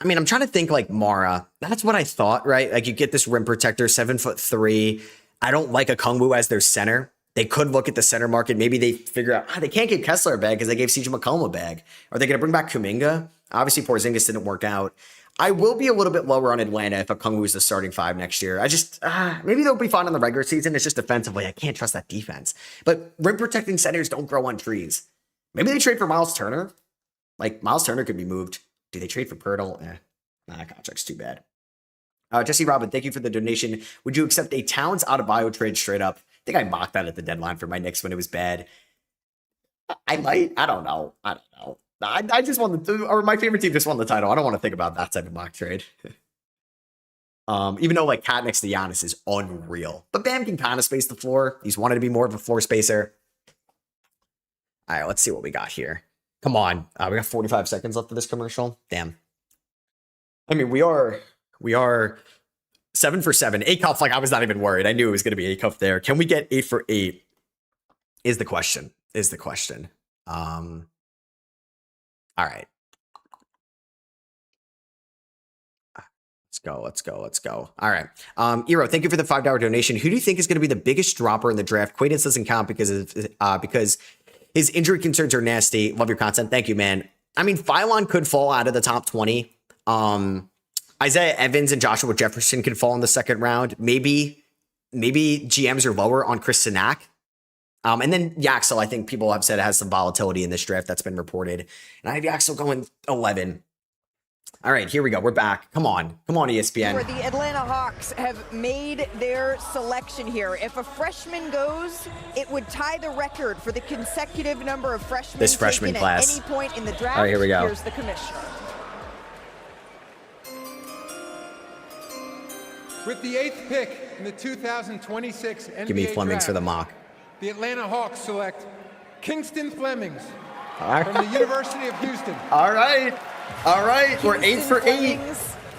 mean, I'm trying to think like Mara. That's what I thought, right? Like you get this rim protector, 7'3". I don't like a Kungwu as their center. They could look at the center market. Maybe they figure out they can't get Kessler a bag because they gave CJ McCollum a bag. Are they going to bring back Kuminga? Obviously, Porzingis didn't work out. I will be a little bit lower on Atlanta if a Kungwu is the starting 5 next year. I just maybe they'll be fine in the regular season. It's just defensively, I can't trust that defense. But rim protecting centers don't grow on trees. Maybe they trade for Miles Turner. Like Miles Turner could be moved. Do they trade for Pirtle? That contract's too bad. Jesse Robin, thank you for the donation. Would you accept a Towns out of bio trade straight up? I think I mocked that at the deadline for my Knicks when it was bad. I might. I don't know. I just want or my favorite team just won the title. I don't want to think about that type of mock trade. Even though like Cat next to Giannis is unreal. But Bam can kind of space the floor. He's wanted to be more of a floor spacer. All right, let's see what we got here. Come on. We got 45 seconds left of this commercial. Damn. I mean, we are 7 for 7. 8 cups, like I was not even worried. I knew it was going to be 8 cup there. Can we get 8 for 8? Is the question. All right. Let's go. All right. Eero, thank you for the $5 donation. Who do you think is going to be the biggest dropper in the draft? Quaidance doesn't count because his injury concerns are nasty. Love your content. Thank you, man. I mean, Phylon could fall out of the top 20. Isaiah Evans and Joshua Jefferson could fall in the second round. Maybe GMs are lower on Chris Sinak. And then Yaxel, I think people have said has some volatility in this draft that's been reported. And I have Yaxel going 11. All right, here we go. We're back. Come on, ESPN. Where the Atlanta Hawks have made their selection here. If a freshman goes, it would tie the record for the consecutive number of freshmen this freshman taken class. at any point in the draft. All right, here we go. Here's the commissioner. With the 8th pick in the 2026 NBA Give me Flemings draft, for the mock. the Atlanta Hawks select Kingston Flemings All right. from the University of Houston. All right. We're 8 for 8.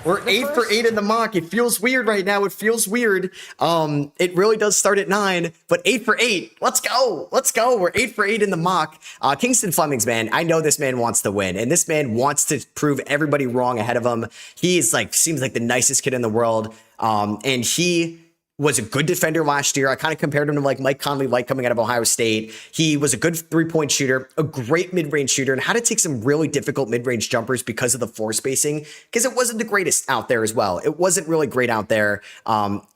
We're 8 for 8 in the mock. It feels weird right now. It really does start at 9, but 8 for 8. Let's go. We're 8 for 8 in the mock. Kingston Flemings, man. I know this man wants to win, and this man wants to prove everybody wrong ahead of him. He is seems like the nicest kid in the world. And he was a good defender last year. I kind of compared him to like Mike Conley Light coming out of Ohio State. He was a good 3-point shooter, a great mid-range shooter, and had to take some really difficult mid-range jumpers because of the floor spacing, because it wasn't the greatest out there as well. It wasn't really great out there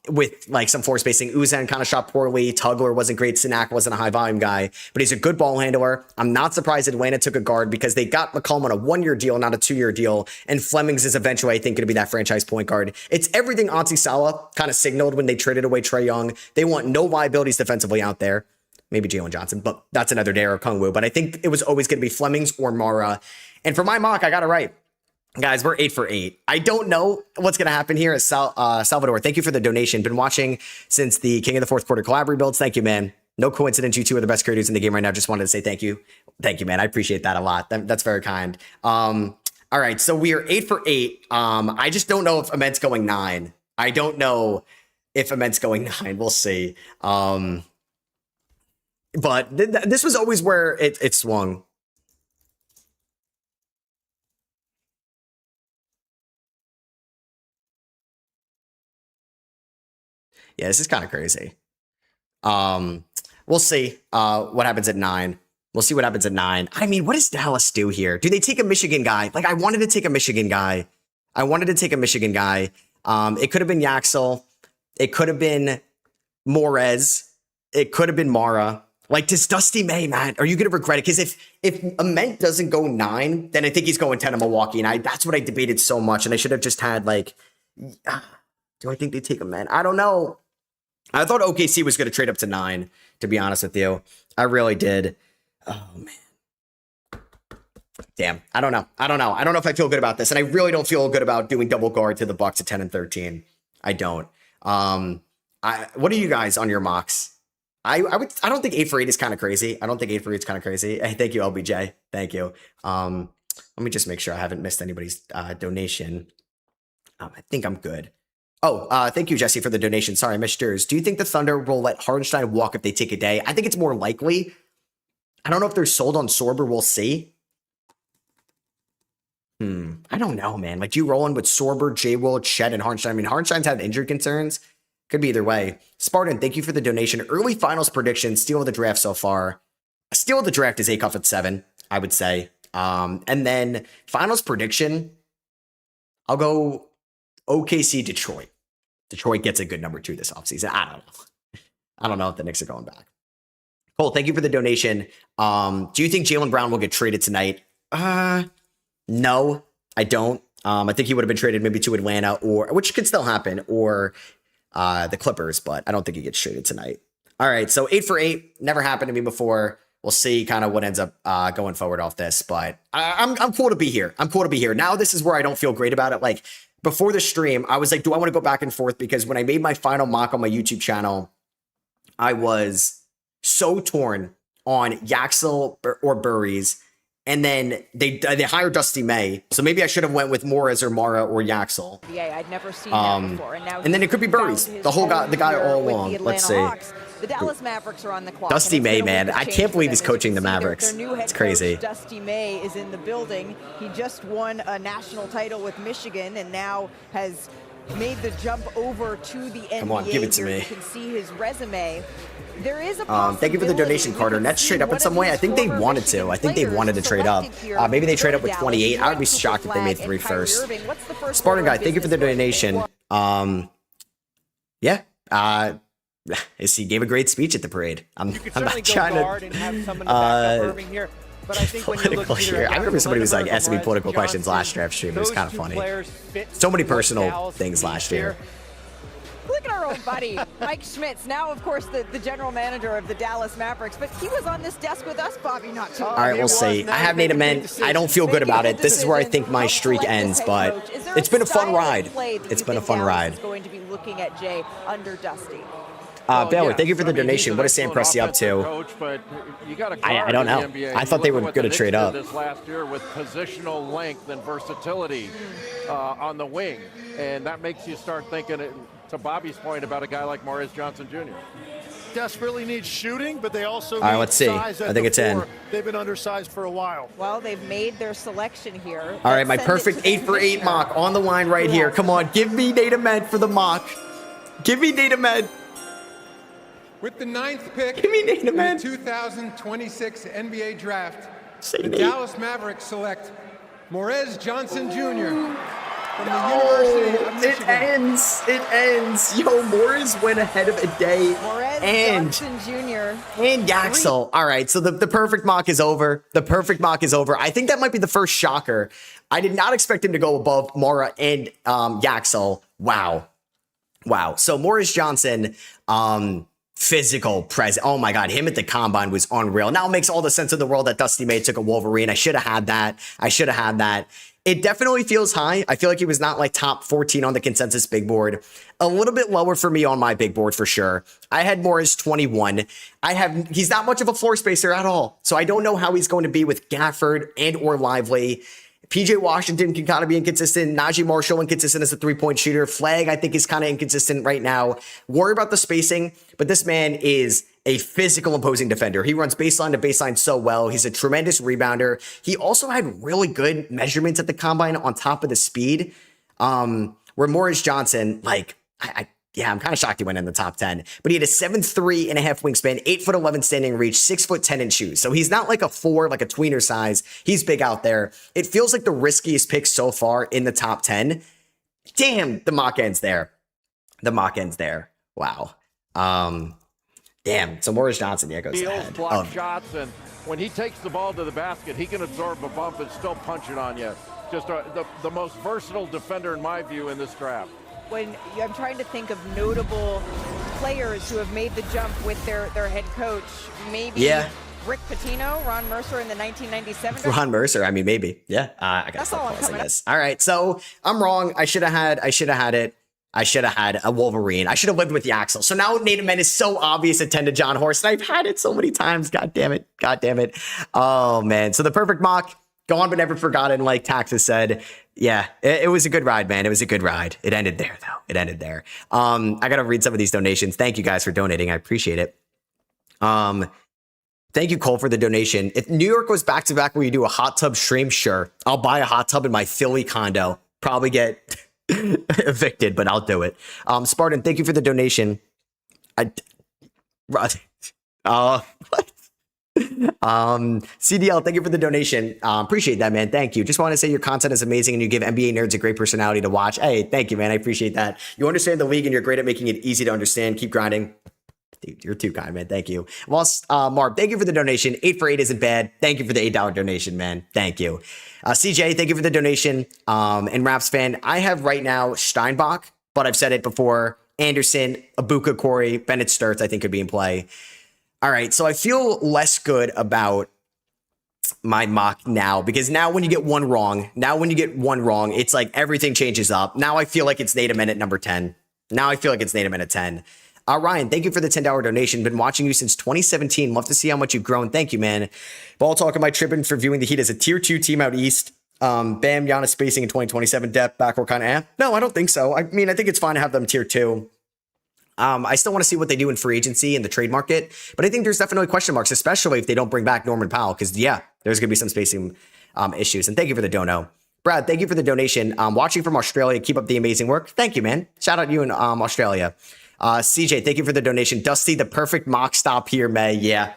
with like some floor spacing. Uzan kind of shot poorly. Tugler wasn't great. Sinak wasn't a high volume guy, but he's a good ball handler. I'm not surprised Atlanta took a guard because they got McCollum on a 1-year deal, not a 2-year deal. And Flemings is eventually, I think, going to be that franchise point guard. It's everything Auntie Salah kind of signaled when they traded away Trae Young. They want no liabilities defensively out there. Maybe Jalen Johnson, but that's another day, or Kungwu. But I think it was always going to be Flemings or Mara. And for my mock, I got it right. Guys, we're 8 for 8. I don't know what's going to happen here at Salvador. Thank you for the donation. Been watching since the King of the Fourth Quarter collab rebuilds. Thank you, man. No coincidence. You two are the best creators in the game right now. Just wanted to say thank you. Thank you, man. I appreciate that a lot. That's very kind. All right. So we are 8 for 8. I just don't know if Ahmed's going 9. I don't know if Ahmed's going 9. We'll see. But this was always where it swung. Yeah, this is kind of crazy. We'll see what happens at 9. We'll see what happens at 9. I mean, what does Dallas do here? Do they take a Michigan guy? Like, I wanted to take a Michigan guy. It could have been Yaxel. It could have been Morez. It could have been Mara. Like, does Dusty May, man, are you going to regret it? Because if Ament doesn't go 9, then I think he's going 10 in Milwaukee. And that's what I debated so much. And I should have just had, like, do I think they take Ament? I don't know. I thought OKC was going to trade up to 9, to be honest with you. I really did. Oh, man. Damn. I don't know. I don't know if I feel good about this. And I really don't feel good about doing double guard to the Bucks at 10 and 13. I don't. What are you guys on your mocks? I don't think 8 for 8 is kind of crazy. I don't think 8 for 8 is kind of crazy. Hey, thank you, LBJ. Thank you. Let me just make sure I haven't missed anybody's donation. I think I'm good. Oh, thank you, Jesse, for the donation. Sorry, I missed yours. Do you think the Thunder will let Hardenstein walk if they take a day? I think it's more likely. I don't know if they're sold on Sorber. We'll see. I don't know, man. Like, do you roll in with Sorber, J-Will, Chet, and Hardenstein? I mean, Hardenstein's had injury concerns. Could be either way. Spartan, thank you for the donation. Early finals prediction, steal of the draft so far. A steal of the draft is Acuff at 7, I would say. And then finals prediction, I'll go OKC Detroit. Detroit gets a good number 2 this offseason. I don't know. I don't know if the Knicks are going back. Cole, thank you for the donation. Do you think Jaylen Brown will get traded tonight? No, I don't. I think he would have been traded maybe to Atlanta, or which could still happen, or the Clippers, but I don't think he gets traded tonight. All right, so 8 for 8 never happened to me before. We'll see kind of what ends up going forward off this, but I'm cool to be here. I'm cool to be here. Now this is where I don't feel great about it. Like before the stream, I was like, do I want to go back and forth? Because when I made my final mock on my YouTube channel, I was so torn on Yaxel or Burries. And then they hired Dusty May, so maybe I should have went with Morez or Mara or Yaxel. Yeah, I'd never seen that before, and then it could be Burries, the guy all along. Let's see. Hawks. The Dallas Mavericks are on the clock. Dusty May, man, I can't believe he's coaching the Mavericks. It's crazy. Dusty May is in the building. He just won a national title with Michigan, and now has made the jump over to the NBA. Come on, give it to me. You can see his resume. There is a thank you for the donation, Carter. Nets trade up in some way. I think they wanted to. I think they wanted to trade up. Maybe they trade up with 28. I would be shocked if they made 3 first. Spartan guy, thank you for the donation. Yeah. He gave a great speech at the parade. I'm not trying to. But I think political here. I remember somebody was like asking me political questions last draft stream. It was kind of funny. So many personal things last year. Look at our own buddy, Mike Schmitz. Now, of course, the general manager of the Dallas Mavericks, but he was on this desk with us, Bobby, not too long. All right, we'll see. I have made amends. I don't feel good about it. This is where I think my streak ends, but it's been a fun ride. It's been a fun ride. Going to be looking at Jay under Dusty. Baylor, thank you for the donation. What is Sam Presti up to? Coach, but you I don't know. I thought they were going to trade up. This last year with positional length and versatility on the wing, and that makes you start thinking, to Bobby's point, about a guy like Morris Johnson Jr. Desperately needs shooting, but they also all right, let's see. I think it's in. They've been undersized for a while. Well, they've made their selection here. All right, my perfect 8 for 8 mock on the line right here. Come on, give me Nate Ahmed for the mock. Give me Nate Ahmed. With the 9th pick Give me Nate in the Ahmed. 2026 NBA Draft, Say the Nate. Dallas Mavericks select Morez Johnson Jr. from the University of Michigan. It ends. It ends. Yo, Morris went ahead of a day. Morez And Johnson Jr. And Yaxel. All right, so the perfect mock is over. The perfect mock is over. I think that might be the first shocker. I did not expect him to go above Mara and Yaxel. Wow. So Morris Johnson, physical presence. Oh my God, him at the combine was unreal. Now it makes all the sense in the world that Dusty May took a Wolverine. I should have had that. It definitely feels high. I feel like he was not like top 14 on the consensus big board. A little bit lower for me on my big board for sure. I had Morris 21. He's not much of a floor spacer at all. So I don't know how he's going to be with Gafford and or Lively. PJ Washington can kind of be inconsistent. Najee Marshall inconsistent as a 3-point shooter. Flag, I think, is kind of inconsistent right now. Worry about the spacing, but this man is a physical, imposing defender. He runs baseline to baseline so well. He's a tremendous rebounder. He also had really good measurements at the combine on top of the speed. Where Morris Johnson, like, I'm kind of shocked he went in the top 10, but he had a 7'3.5" wingspan, 8'11" standing reach, 6'10" in shoes. So he's not like a 4, like a tweener size. He's big out there. It feels like the riskiest pick so far in the top 10. Damn, the mock ends there. Wow. Damn. So Morris Johnson, yeah, goes ahead. Block shots, and when he takes the ball to the basket, he can absorb a bump and still punch it on you. Just the most versatile defender in my view in this draft. When I'm trying to think of notable players who have made the jump with their head coach, maybe Rick Pitino, Ron Mercer in the 1997 draft. Ron Mercer, I mean, maybe. Yeah, I gotta That's all stop I'm pausing coming this. All right, so I'm wrong. I should have had it. I should have had a Wolverine. I should have lived with the Axel. So now Native Men is so obvious at 10 to John Horst. And I've had it so many times. God damn it. God damn it. Oh, man. So the perfect mock, gone but never forgotten, like Taxis said. Yeah, it was a good ride, man. It was a good ride. It ended there, though. It ended there. I got to read some of these donations. Thank you guys for donating. I appreciate it. Thank you, Cole, for the donation. If New York goes back to back where you do a hot tub stream, sure. I'll buy a hot tub in my Philly condo. Probably get evicted, but I'll do it. Spartan, thank you for the donation. What? CDL, thank you for the donation. Appreciate that, man. Thank you. Just want to say your content is amazing and you give NBA nerds a great personality to watch. Hey, thank you, man. I appreciate that. You understand the league and you're great at making it easy to understand. Keep grinding. Dude, you're too kind, man. Thank you. Well, Mark, thank you for the donation. 8 for 8 isn't bad. Thank you for the $8 donation, man. Thank you. CJ, thank you for the donation. And Raps fan, I have right now Steinbach, but I've said it before. Anderson, Ibuka, Corey, Bennett Sturts, I think could be in play. All right, so I feel less good about my mock now because now when you get one wrong, it's like everything changes up. Now I feel like it's Native Men at number 10. Now I feel like it's Native Men at 10. Ryan, thank you for the $10 donation. Been watching you since 2017. Love to see how much you've grown. Thank you, man. Ball talking my tripping for viewing the Heat as a tier 2 team out east. Bam, Giannis spacing in 2027 depth, backcourt kind of No, I don't think so. I mean, I think it's fine to have them tier 2. I still want to see what they do in free agency and the trade market, but I think there's definitely question marks, especially if they don't bring back Norman Powell, because yeah, there's going to be some spacing issues. And thank you for the dono. Brad, thank you for the donation. Watching from Australia. Keep up the amazing work. Thank you, man. Shout out you in Australia. CJ, thank you for the donation. Dusty, the perfect mock stop here, May. Yeah.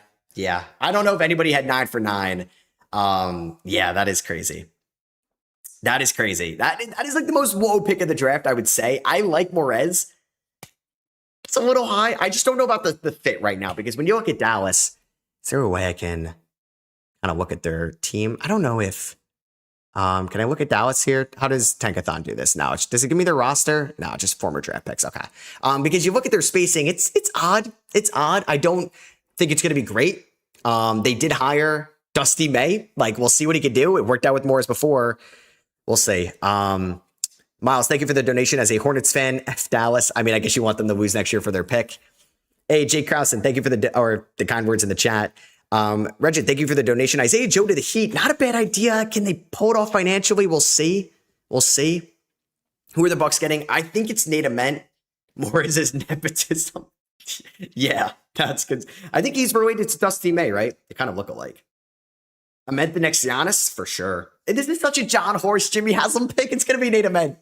I don't know if anybody had 9 for 9. Yeah, that is crazy. That is crazy. That is like the most whoa pick of the draft, I would say. I like Morez. It's a little high. I just don't know about the fit right now because when you look at Dallas, is there a way I can kind of look at their team? I don't know if can I look at Dallas here? How does Tankathon do this? No, does it give me their roster? No, just former draft picks. Okay. Because you look at their spacing, it's odd. It's odd. I don't think it's going to be great. They did hire Dusty May. Like, we'll see what he could do. It worked out with Morris before. We'll see. Miles, thank you for the donation as a Hornets fan. F Dallas. I mean, I guess you want them to lose next year for their pick. Hey, Jake Krausen, thank you for the kind words in the chat. Reggie, thank you for the donation. Isaiah Joe to the Heat. Not a bad idea. Can they pull it off financially? We'll see. We'll see. Who are the Bucks getting? I think it's Native Men. More is his nepotism. Yeah, that's good. I think he's related to Dusty May, right? They kind of look alike. I meant the next Giannis for sure. This is such a John Horst, Jimmy Haslam pick. It's going to be Native Men.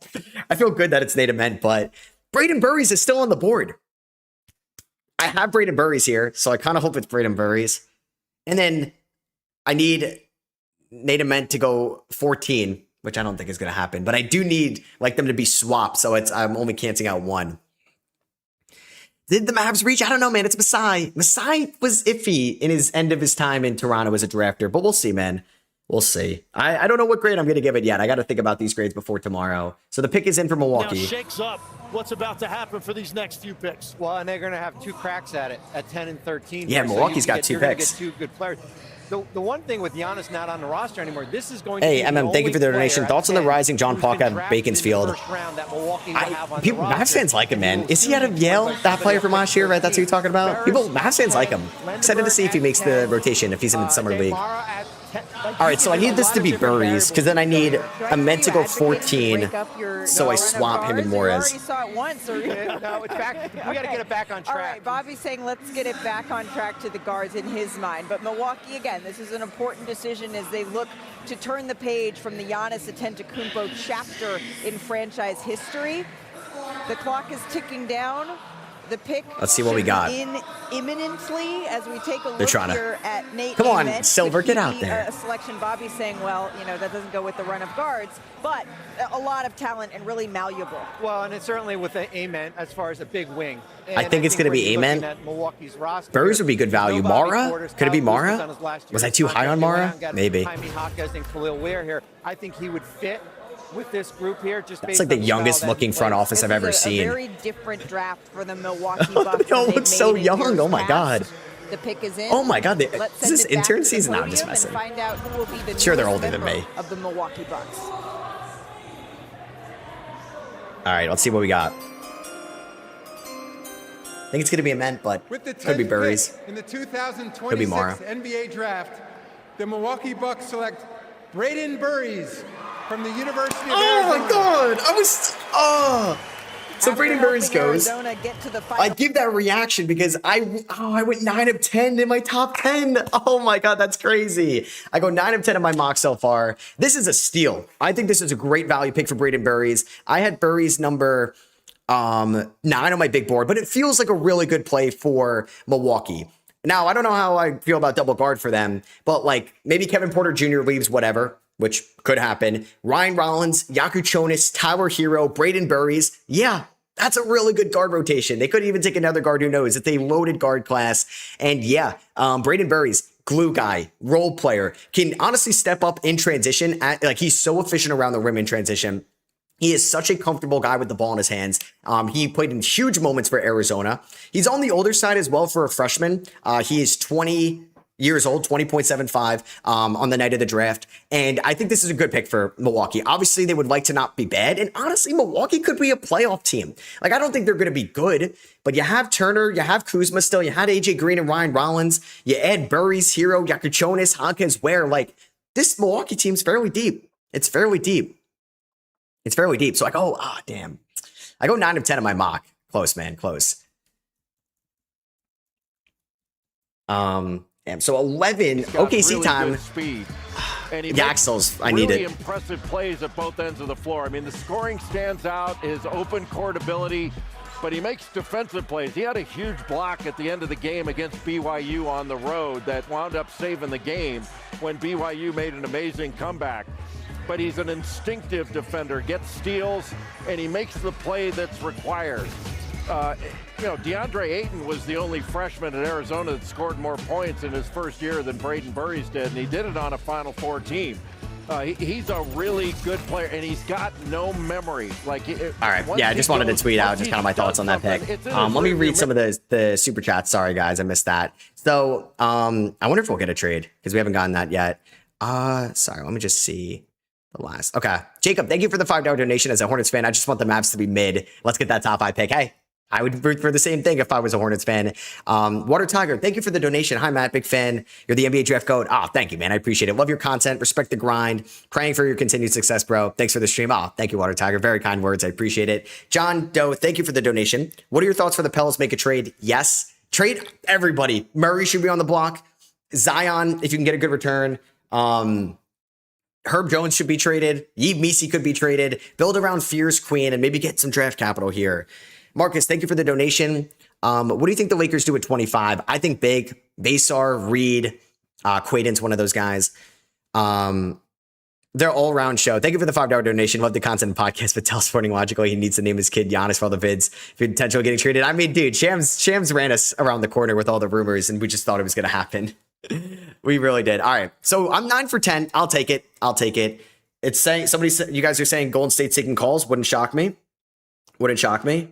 I feel good that it's Native Men, but Braden Burries is still on the board. I have Braden Burries here, so I kind of hope it's Braden Burries. And then I need Native Men to go 14, which I don't think is going to happen, but I do need like them to be swapped, so I'm only canceling out 1. Did the Mavs reach? I don't know, man. It's Masai. Masai was iffy in his end of his time in Toronto as a drafter, but we'll see, man. We'll see. I don't know what grade I'm going to give it yet. I got to think about these grades before tomorrow. So the pick is in for Milwaukee. Now shakes up what's about to happen for these next few picks. Well, and they're going to have 2 cracks at it at 10 and 13. Yeah, Milwaukee's got 2 picks. Get 2 good players. The one thing with Giannis not on the roster anymore, this is going to be thank you for the donation. Thoughts on the rising John Park at Baconsfield? People, Mavs fans like him, man. Is he out of Yale? That player from last year, right? That's who you're talking about? Mavs fans like him. Excited to see if he makes the rotation, if he's in the summer league. All right, so I need this to be Burries, because then I need a meant to go 14, so I swap him and Morris. You already saw it once. No, it's back. We got to get it back on track. All right, Bobby's saying let's get it back on track to the guards in his mind. But Milwaukee, again, this is an important decision as they look to turn the page from the Giannis Antetokounmpo chapter in franchise history. The clock is ticking down. The pick. Let's see what we got. In imminently as we take a look here at Nate. Come on, Ament, Silver, get out there. A selection. Bobby's saying, well, you know, that doesn't go with the run of guards, but a lot of talent and really malleable. Well, and it's certainly with Ament as far as a big wing. And I think it's going to be Ament. Burries would be good value. Mara? Could it be Mara? Was I too high on Mara? Maybe. Jaime Jaquez and Khalil Ware here. I think he would fit with this group here. Just like the youngest looking front office I've ever seen. A very different draft for the Milwaukee Bucks. They all look so young. Oh my God. The pick is in. Oh my God, Let's is this send it back intern to the season? No, I'm just podium messing. and find out who will be the Sure, they're newest older than member me. of the Milwaukee Bucks. All right, let's see what we got. I think it's going to be a Ment, but With the could be 10th Burries. pick in the Could be Mara. 2026 NBA Draft, the Milwaukee Bucks select Braden Burries from the University of Oh Arizona. my God! So After Braden Burries helping goes. Arizona get to the I final. give that reaction because I went 9 of 10 in my top 10. Oh my God, that's crazy. I go 9 of 10 in my mock so far. This is a steal. I think this is a great value pick for Braden Burries. I had Burries number 9 on my big board, but it feels like a really good play for Milwaukee. Now, I don't know how I feel about double guard for them, but like maybe Kevin Porter Jr. leaves, whatever, which could happen. Ryan Rollins, Yaku Chonis, Tyler Hero, Braden Burries. Yeah, that's a really good guard rotation. They could even take another guard, who knows. It's a loaded guard class. And yeah, Braden Burries, glue guy, role player, can honestly step up in transition. He's so efficient around the rim in transition. He is such a comfortable guy with the ball in his hands. He played in huge moments for Arizona. He's on the older side as well for a freshman. He is 20 years old, 20.75 on the night of the draft. And I think this is a good pick for Milwaukee. Obviously, they would like to not be bad. And honestly, Milwaukee could be a playoff team. Like, I don't think they're going to be good, but you have Turner, you have Kuzma still, you had AJ Green and Ryan Rollins, you add Burries, Hero, Yakuchonis, Hawkins, Ware. Like, this Milwaukee team's fairly deep. It's fairly deep. It's fairly deep. So I go, damn. I go 9 of 10 in my mock. Close, man. Close. So 11 OKC really time. good speed. And he Yaxels, I really need it. impressive plays at both ends of the floor. I mean, the scoring stands out, his open court ability, but he makes defensive plays. He had a huge block at the end of the game against BYU on the road that wound up saving the game when BYU made an amazing comeback. But he's an instinctive defender, gets steals, and he makes the play that's required. DeAndre Ayton was the only freshman at Arizona that scored more points in his first year than Braden Burries did, and he did it on a Final Four team. He's a really good player, and he's got no memory. All right, yeah, I just wanted to tweet out just kind of my thoughts on that pick. Let me read some of the super chats. Sorry, guys, I missed that. So I wonder if we'll get a trade because we haven't gotten that yet. Sorry, let me just see. The last. Okay. Jacob, thank you for the $5 donation. As a Hornets fan, I just want the Mavs to be mid. Let's get that top 5 pick. Hey, I would root for the same thing if I was a Hornets fan. Water Tiger, thank you for the donation. Hi, Matt. Big fan. You're the NBA draft goat. Thank you, man. I appreciate it. Love your content. Respect the grind. Praying for your continued success, bro. Thanks for the stream. Thank you, Water Tiger. Very kind words. I appreciate it. John Doe, thank you for the donation. What are your thoughts for the Pels? Make a trade? Yes. Trade everybody. Murray should be on the block. Zion, if you can get a good return. Herb Jones should be traded. Yves Missi could be traded. Build around Fears Queen and maybe get some draft capital here. Marcus, thank you for the donation. What do you think the Lakers do at 25? I think big. Basar, Reed, Quaden's one of those guys. They're all-around show. Thank you for the $5 donation. Love the content and podcast, but tell Sporting Logically he needs to name his kid Giannis for all the vids. Potential getting traded. I mean, dude, Shams ran us around the corner with all the rumors, and we just thought it was going to happen. We really did. All right. So I'm 9 for 10. I'll take it. It's saying you guys are saying Golden State's taking calls. Wouldn't shock me. Wouldn't shock me.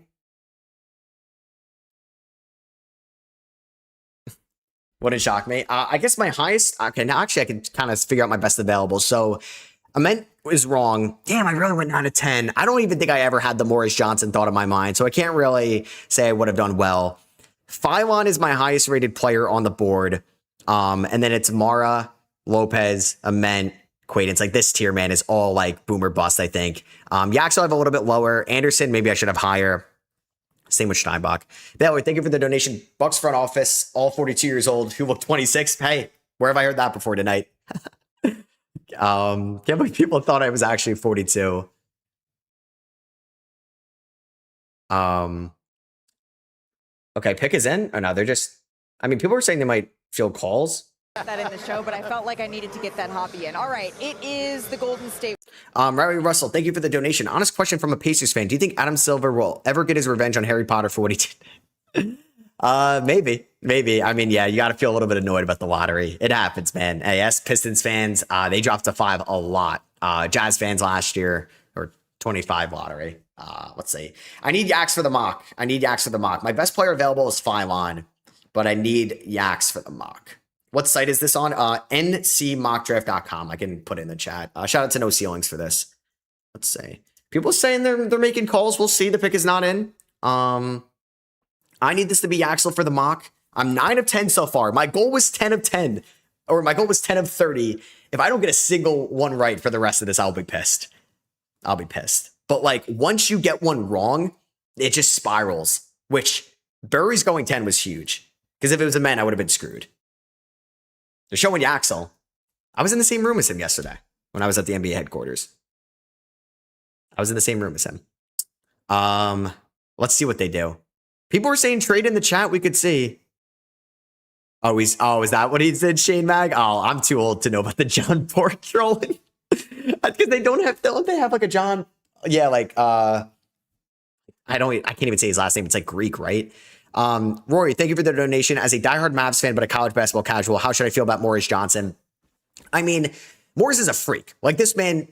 Wouldn't shock me. I guess my highest. Okay, now actually I can kind of figure out my best available. So Ament was wrong. Damn, I really went 9 to 10. I don't even think I ever had the Morris Johnson thought in my mind. So I can't really say I would have done well. Phylon is my highest rated player on the board. And then it's Mara, Lopez, Ament, Quaden. It's like this tier, man, is all like boomer bust, I think. Yaxel I have a little bit lower. Anderson, maybe I should have higher. Same with Steinbach. That way, thank you for the donation. Bucks front office, all 42 years old, who look 26. Hey, where have I heard that before tonight? Can't believe people thought I was actually 42. Okay, pick is in. Or no, they're just, I mean, people are saying they might field calls. That in the show, but I felt like I needed to get that hobby in. All right, it is the Golden State. Larry Russell, thank you for the donation. Honest question from a Pacers fan. Do you think Adam Silver will ever get his revenge on Harry Potter for what he did? Maybe. I mean, yeah, you got to feel a little bit annoyed about the lottery. It happens, man. AS Pistons fans, they dropped to 5 a lot. Jazz fans last year, or 25 lottery. Let's see. I need Yaks for the mock. My best player available is Phylon. but I need Yaks for the mock. What site is this on? ncmockdraft.com. I can put it in the chat. Shout out to No Ceilings for this. Let's see. People saying they're making calls. We'll see. The pick is not in. I need this to be Yaxel for the mock. I'm 9 of 10 so far. My goal was 10 of 10, or my goal was 10 of 30. If I don't get a single one right for the rest of this, I'll be pissed. I'll be pissed. But like once you get one wrong, it just spirals, which Burry's going 10 was huge. Because if it was a man, I would have been screwed. They're showing Yaxel. I was in the same room as him yesterday when I was at the NBA headquarters. I was in the same room as him. Let's see what they do. People were saying trade in the chat. We could see. Is that what he said, Shane Mag? Oh, I'm too old to know about the John Bork trolling. Because don't they have like a John? Yeah, like I can't even say his last name. It's like Greek, right? Rory, thank you for the donation. As a diehard Mavs fan, but a college basketball casual, how should I feel about Morris Johnson? I mean, Morris is a freak. Like this man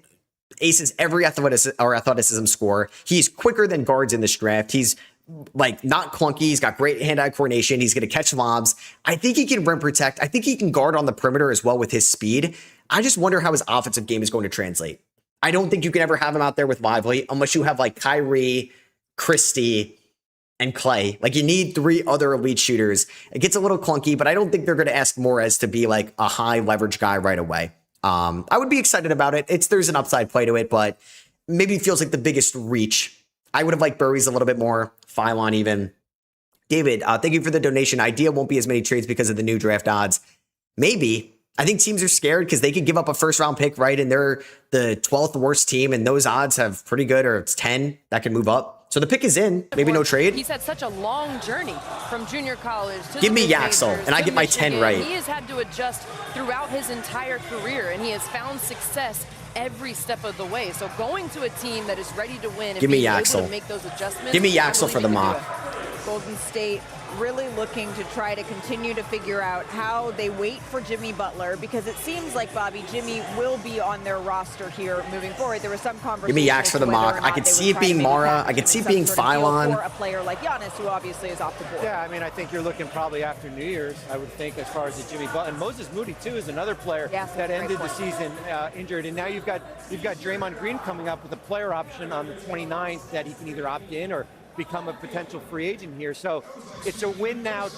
aces every athleticism score. He's quicker than guards in this draft. He's like not clunky. He's got great hand-eye coordination. He's going to catch lobs. I think he can rim protect. I think he can guard on the perimeter as well with his speed. I just wonder how his offensive game is going to translate. I don't think you can ever have him out there with Lively unless you have like Kyrie, Christie, and Clay. Like you need 3 other elite shooters. It gets a little clunky, but I don't think they're going to ask Morez to be like a high leverage guy right away. I would be excited about it. There's an upside play to it, but maybe it feels like the biggest reach. I would have liked Burry's a little bit more. Phylon even. David, thank you for the donation. Idea won't be as many trades because of the new draft odds. Maybe. I think teams are scared because they could give up a first round pick, right? And they're the 12th worst team, and those odds have pretty good, or it's 10 that can move up. So the pick is in. Maybe no trade. He's had such a long journey from junior college to give me the Yaxel, majors, and I to get my Michigan. 10 right. He has had to adjust throughout his entire career, and he has found success every step of the way. So going to a team that is ready to win and give me being Yaxel. able to make those adjustments. Give me Yaxel for the mock. Golden State really looking to try to continue to figure out how they wait for Jimmy Butler, because it seems like, Bobby, Jimmy will be on their roster here moving forward. There was some conversation. Give me Yaks for the mock. I could see it being Mara. I could see it being Phylon. For a player like Giannis, who obviously is off the board. Yeah, I mean, I think you're looking probably after New Year's, I would think, as far as the Jimmy Butler. And Moses Moody, too, is another player that ended the season injured. And now you've got Draymond Green coming up with a player option on the 29th that he can either opt in or become a potential free agent here. So it's a win now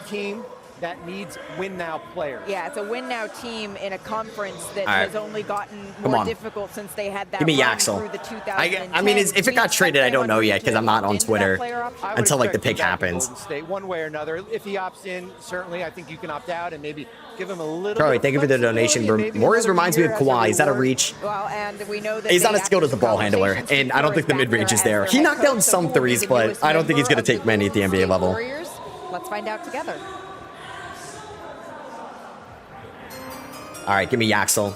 team that needs win now players. Yeah, it's a win now team in a conference that has only gotten more difficult since they had that Give me run Yaxel. through the 2010s. I mean, if it got traded, I don't know yet because I'm not on Twitter until like the pick happens. State, one way or another. If he opts in, certainly I think you can opt out and maybe give him a little. Charlie, thank you for the donation. Morris reminds me of Kawhi. Is that a reach? Well, and we know that he's not as skilled as a ball handler, and I don't think the mid range is there. He knocked down some threes, but I don't think he's going to take many at the NBA level. Let's find out together. All right, give me Yaxel.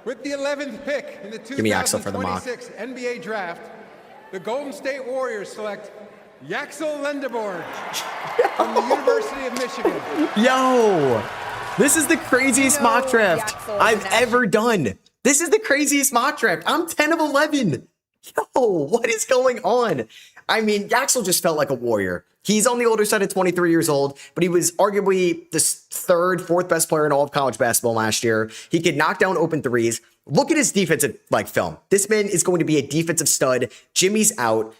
With the 11th pick in the Give me Yaxel for the mock. 2026 NBA draft, the Golden State Warriors select Yaxel Lendeborg from the University of Michigan. Yo, this is the craziest mock draft I've ever done. This is the craziest mock draft. I'm 10 of 11. Yo, what is going on? I mean, Yaxel just felt like a warrior. He's on the older side at 23 years old, but he was arguably the 3rd, 4th best player in all of college basketball last year. He could knock down open threes. Look at his defensive film. This man is going to be a defensive stud. Jimmy's out.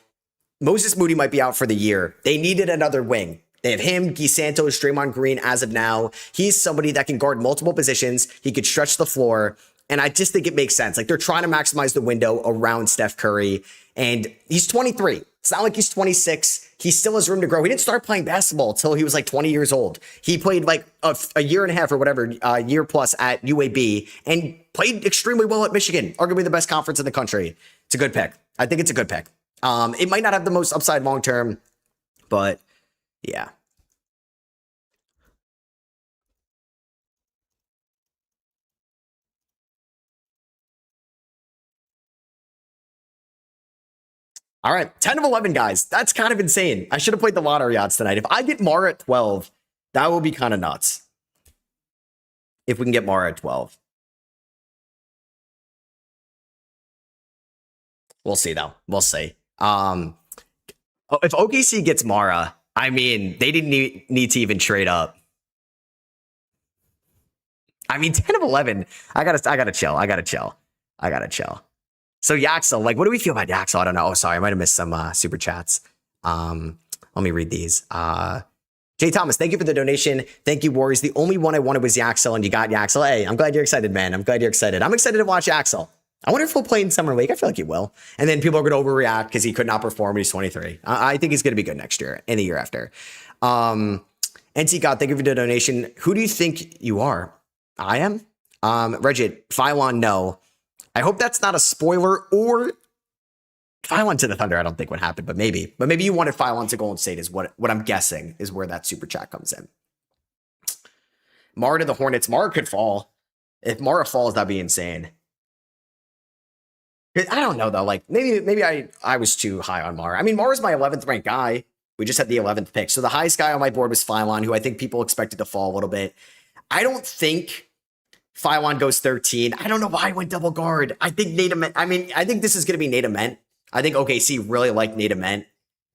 Moses Moody might be out for the year. They needed another wing. They have him, Guy Santos, Draymond Green as of now. He's somebody that can guard multiple positions. He could stretch the floor. And I just think it makes sense. Like they're trying to maximize the window around Steph Curry. And he's 23. It's not like he's 26. He still has room to grow. He didn't start playing basketball until he was like 20 years old. He played like a year and a half or whatever, year plus at UAB and played extremely well at Michigan, arguably the best conference in the country. It's a good pick. I think it's a good pick. It might not have the most upside long term, but yeah. All right, 10 of 11, guys. That's kind of insane. I should have played the lottery odds tonight. If I get Mara at 12, that will be kind of nuts. If we can get Mara at 12. We'll see, though. We'll see. If OKC gets Mara, I mean, they didn't need to even trade up. I mean, 10 of 11. I gotta chill. So Yaxel, like, what do we feel about Yaxel? I don't know. Oh, sorry, I might have missed some super chats. Let me read these. Jay Thomas, thank you for the donation. Thank you, Warriors. The only one I wanted was Yaxel, and you got Yaxel. Hey, I'm glad you're excited, man. I'm glad you're excited. I'm excited to watch Yaxel. I wonder if he'll play in Summer League. I feel like he will. And then people are going to overreact because he could not perform when he's 23. I think he's going to be good next year and the year after. NC God, thank you for the donation. Who do you think you are? I am? Regid, Phylon, no. I hope that's not a spoiler, or Phylon to the Thunder, I don't think would happen, but maybe. But maybe you wanted Phylon to Golden State is what I'm guessing is where that super chat comes in. Mara to the Hornets. Mara could fall. If Mara falls, that'd be insane. I don't know, though. Like, maybe I was too high on Mara. I mean, Mara's my 11th ranked guy. We just had the 11th pick. So the highest guy on my board was Phylon, who I think people expected to fall a little bit. I don't think Phylon goes 13. I don't know why I went double guard. I think Nate Ament. I mean, I think this is going to be Nate Ament. I think OKC really like Nate Ament.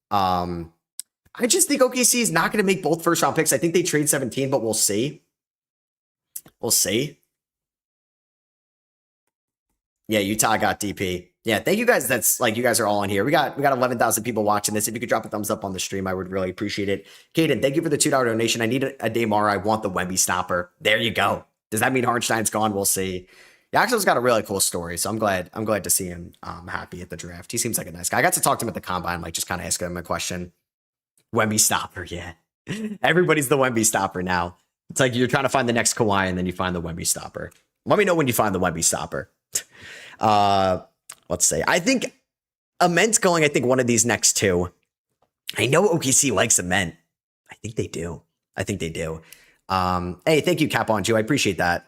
I just think OKC is not going to make both first round picks. I think they trade 17, but we'll see. We'll see. Yeah, Utah got DP. Yeah, thank you guys. That's like, you guys are all on here. We got 11,000 people watching this. If you could drop a thumbs up on the stream, I would really appreciate it. Caden, thank you for the $2 donation. I need a Daymar. I want the Wemby stopper. There you go. Does that mean Hartenstein's gone? We'll see. Yaxel's got a really cool story, so I'm glad to see him happy at the draft. He seems like a nice guy. I got to talk to him at the combine, like just kind of asking him a question. Wemby stopper, yeah. Everybody's the Wemby stopper now. It's like you're trying to find the next Kawhi, and then you find the Wemby stopper. Let me know when you find the Wemby stopper. Let's say. I think Ament's going, I think, one of these next two. I know OKC likes Ament. I think they do. Hey, thank you, Cap on Jew. I appreciate that.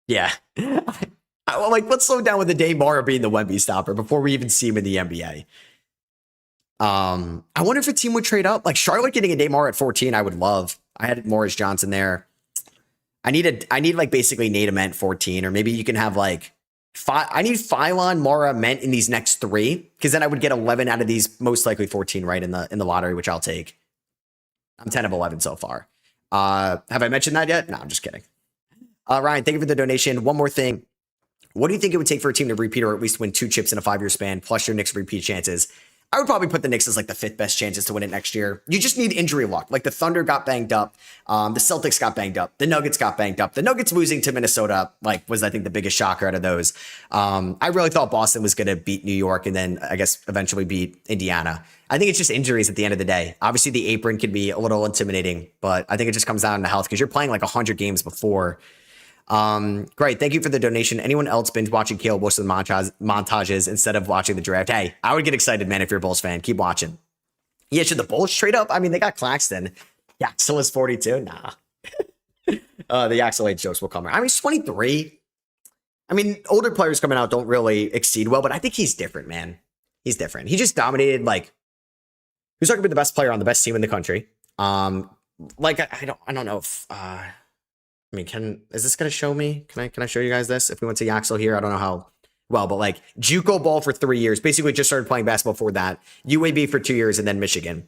Yeah. Let's slow down with the Daymar being the Wemby stopper before we even see him in the NBA. I wonder if a team would trade up. Like Charlotte getting a Daymar at 14, I would love. I had Morris Johnson there. I need like basically Nate Ament 14, or maybe you can have like I need Phylon, Mara, Ament in these next three, because then I would get 11 out of these, most likely 14, right, in the lottery, which I'll take. I'm 10 of 11 so far. Have I mentioned that yet? No, I'm just kidding. Ryan, thank you for the donation. One more thing. What do you think it would take for a team to repeat or at least win 2 chips in a 5-year span, plus your Knicks repeat chances? I would probably put the Knicks as like the 5th best chances to win it next year. You just need injury luck. Like the Thunder got banged up. The Celtics got banged up. The Nuggets got banged up. The Nuggets losing to Minnesota, like, was I think the biggest shocker out of those. I really thought Boston was going to beat New York and then I guess eventually beat Indiana. I think it's just injuries at the end of the day. Obviously the apron can be a little intimidating, but I think it just comes down to health because you're playing like 100 games before. Great. Thank you for the donation. Anyone else binge watching Caleb Wilson montages instead of watching the draft? Hey, I would get excited, man, if you're a Bulls fan. Keep watching. Yeah, should the Bulls trade up? I mean, they got Claxton. Yaxel is 42. Nah. The Yaxel age jokes will come. I mean, he's 23. I mean, older players coming out don't really exceed well, but I think he's different, man. He's different. He just dominated, like, he was arguably the best player on the best team in the country. Like, I don't know if, I mean, is this going to show me? Can I show you guys this? If we went to Yaxel here, I don't know how well, but like JUCO ball for 3 years, basically just started playing basketball for that. UAB for 2 years and then Michigan.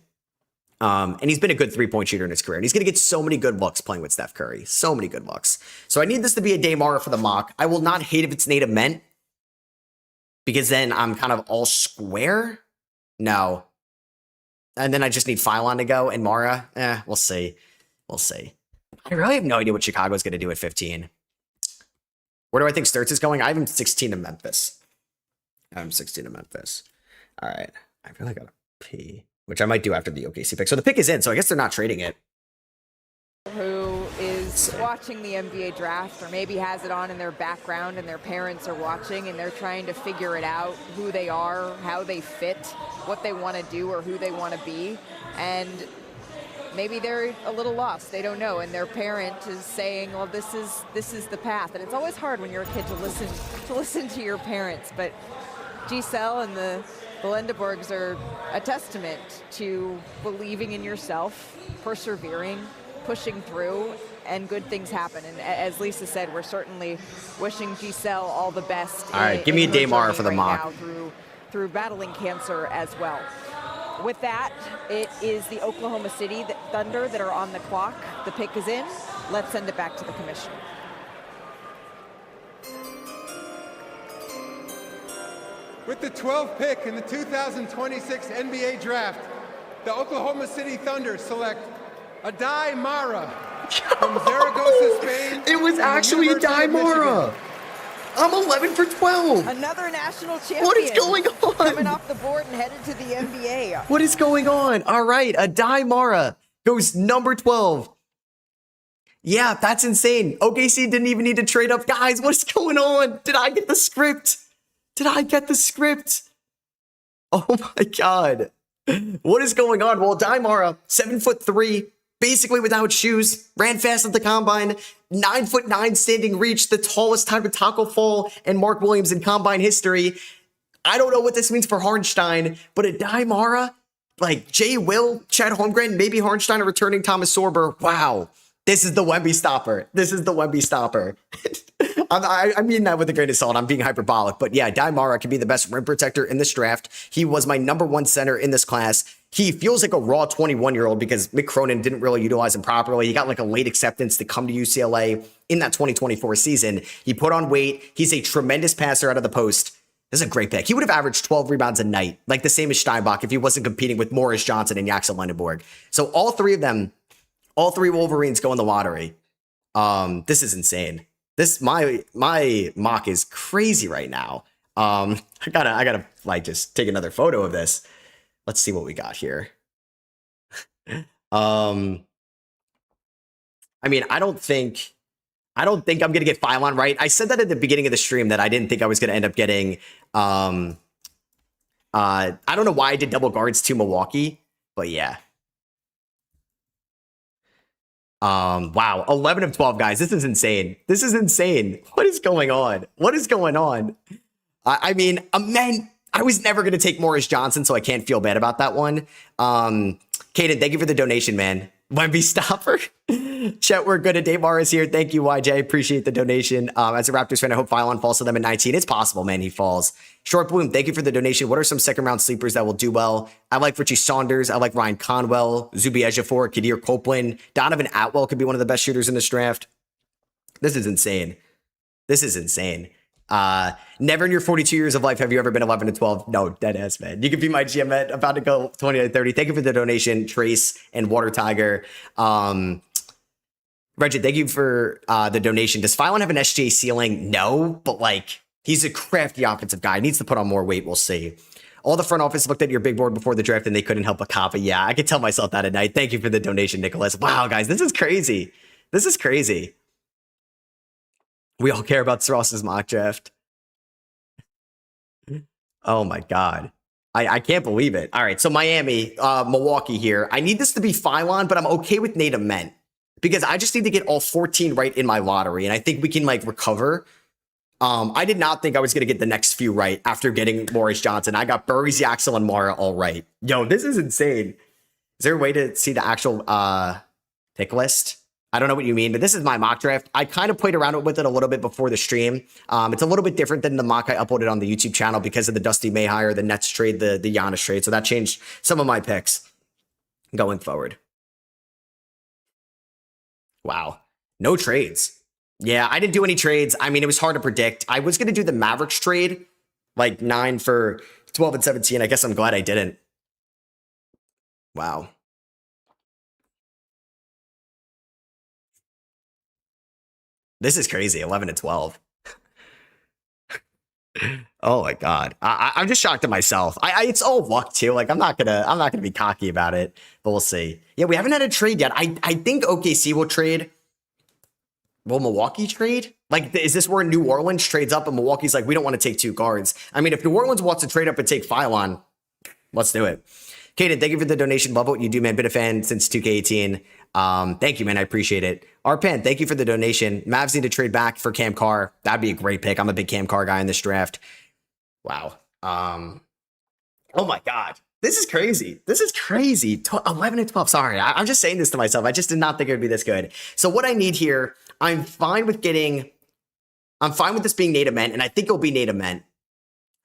And he's been a good 3-point shooter in his career. And he's going to get so many good looks playing with Steph Curry. So many good looks. So I need this to be a Daymar for the mock. I will not hate if it's Nate Ament, because then I'm kind of all square. No. And then I just need Phylon to go and Mara. We'll see. I really have no idea what Chicago's going to do at 15. Where do I think Sturts is going? I have him 16 to Memphis. All right. I really got to pee, which I might do after the OKC pick. So the pick is in, so I guess they're not trading it. Who is watching the NBA draft, or maybe has it on in their background and their parents are watching and they're trying to figure it out, who they are, how they fit, what they want to do or who they want to be. And maybe they're a little lost. They don't know. And their parent is saying, well, this is the path. And it's always hard when you're a kid to listen to your parents. But Giselle and the Lindeborgs are a testament to believing in yourself, persevering, pushing through, and good things happen. And as Lisa said, we're certainly wishing Giselle all the best. All right, give me a Daymar for the right mock. now through through battling cancer as well. With that, it is the Oklahoma City Thunder that are on the clock. The pick is in. Let's send it back to the commission. With the 12th pick in the 2026 NBA Draft, the Oklahoma City Thunder select Adai Mara from Zaragoza, Spain. It was actually Adai Mara. I'm 11 for 12. Another national champion. What is going on? Coming off the board and headed to the NBA. What is going on? All right, Adai Mara goes number 12. Yeah, that's insane. OKC didn't even need to trade up. Guys, what is going on? Did I get the script? Did I get the script? Oh my God. What is going on? Well, Adai Mara, 7'3", basically without shoes, ran fast at the combine, 9'9" standing reach, the tallest time to tackle fall, and Mark Williams in combine history. I don't know what this means for Harnstein, but Adai Mara, like Jay Will, Chad Holmgren, maybe Harnstein returning Thomas Sorber. Wow. This is the Wemby stopper. This is the Wemby stopper. I mean that with a grain of salt. I'm being hyperbolic. But yeah, Adai Mara could be the best rim protector in this draft. He was my #1 center in this class. He feels like a raw 21-year-old because Mick Cronin didn't really utilize him properly. He got like a late acceptance to come to UCLA in that 2024 season. He put on weight. He's a tremendous passer out of the post. This is a great pick. He would have averaged 12 rebounds a night, like the same as Steinbach, if he wasn't competing with Morris Johnson and Jackson Lendenborg. So all three of them, all three Wolverines go in the lottery. This is insane. This my mock is crazy right now. I gotta like just take another photo of this. Let's see what we got here. I mean, I don't think I'm gonna get Phylon right. I said that at the beginning of the stream that I didn't think I was gonna end up getting. I don't know why I did double guards to Milwaukee, but yeah. Wow, 11 of 12, guys. This is insane. This is insane. What is going on? What is going on? I mean, man, I was never going to take Morris Johnson, so I can't feel bad about that one. Kaden, thank you for the donation, man. Wemby stopper. Chet, we're good. Dave Morris here. Thank you, YJ. Appreciate the donation. As a Raptors fan, I hope Phylon falls to them at 19. It's possible, man. He falls. Short Bloom, thank you for the donation. What are some second-round sleepers that will do well? I like Richie Saunders. I like Ryan Conwell, Zubi Ejiofor, Kadir Copeland. Donovan Atwell could be one of the best shooters in this draft. This is insane. This is insane. Never in your 42 years of life have you ever been 11 to 12. No, dead ass, man. You could be my GM at about to go 20 to 30. Thank you for the donation, Trace and Water Tiger. Reggie, thank you for the donation. Does Phylon have an SGA ceiling? No, but like he's a crafty offensive guy. Needs to put on more weight. We'll see. All the front office looked at your big board before the draft and they couldn't help but copy. Yeah, I could tell myself that at night. Thank you for the donation, Nicholas. Wow, guys, this is crazy. This is crazy. We all care about SROS's mock draft. Oh my God. I can't believe it. All right, so Miami, Milwaukee here. I need this to be Phylon, but I'm okay with Nate Ament because I just need to get all 14 right in my lottery, and I think we can like recover. I did not think I was going to get the next few right after getting Morris Johnson. I got Burries, Yaxel, and Mara all right. Yo, this is insane. Is there a way to see the actual pick list? I don't know what you mean, but this is my mock draft. I kind of played around with it a little bit before the stream. It's a little bit different than the mock I uploaded on the YouTube channel because of the Dusty May hire, the Nets trade, the Giannis trade. So that changed some of my picks going forward. Wow. No trades. Yeah, I didn't do any trades. I mean, it was hard to predict. I was going to do the Mavericks trade, like 9 for 12 and 17. I guess I'm glad I didn't. Wow. This is crazy. 11 to 12. Oh my God. I'm just shocked at myself. It's all luck too. Like I'm not gonna be cocky about it, but we'll see. Yeah, we haven't had a trade yet. I think OKC will trade. Will Milwaukee trade? Like, is this where New Orleans trades up and Milwaukee's like, we don't want to take 2 guards? I mean, if New Orleans wants to trade up and take Phylon, let's do it. Kaden, thank you for the donation. Love what you do, man. Been a fan since 2K18. Thank you, man. I appreciate it. Arpan, thank you for the donation. Mavs need to trade back for Cam Carr. That'd be a great pick. I'm a big Cam Carr guy in this draft. Wow. Oh my God. This is crazy. This is crazy. 11 and 12. Sorry. I'm just saying this to myself. I just did not think it would be this good. So what I need here, I'm fine with this being Nate Ament, and I think it'll be Nate Ament.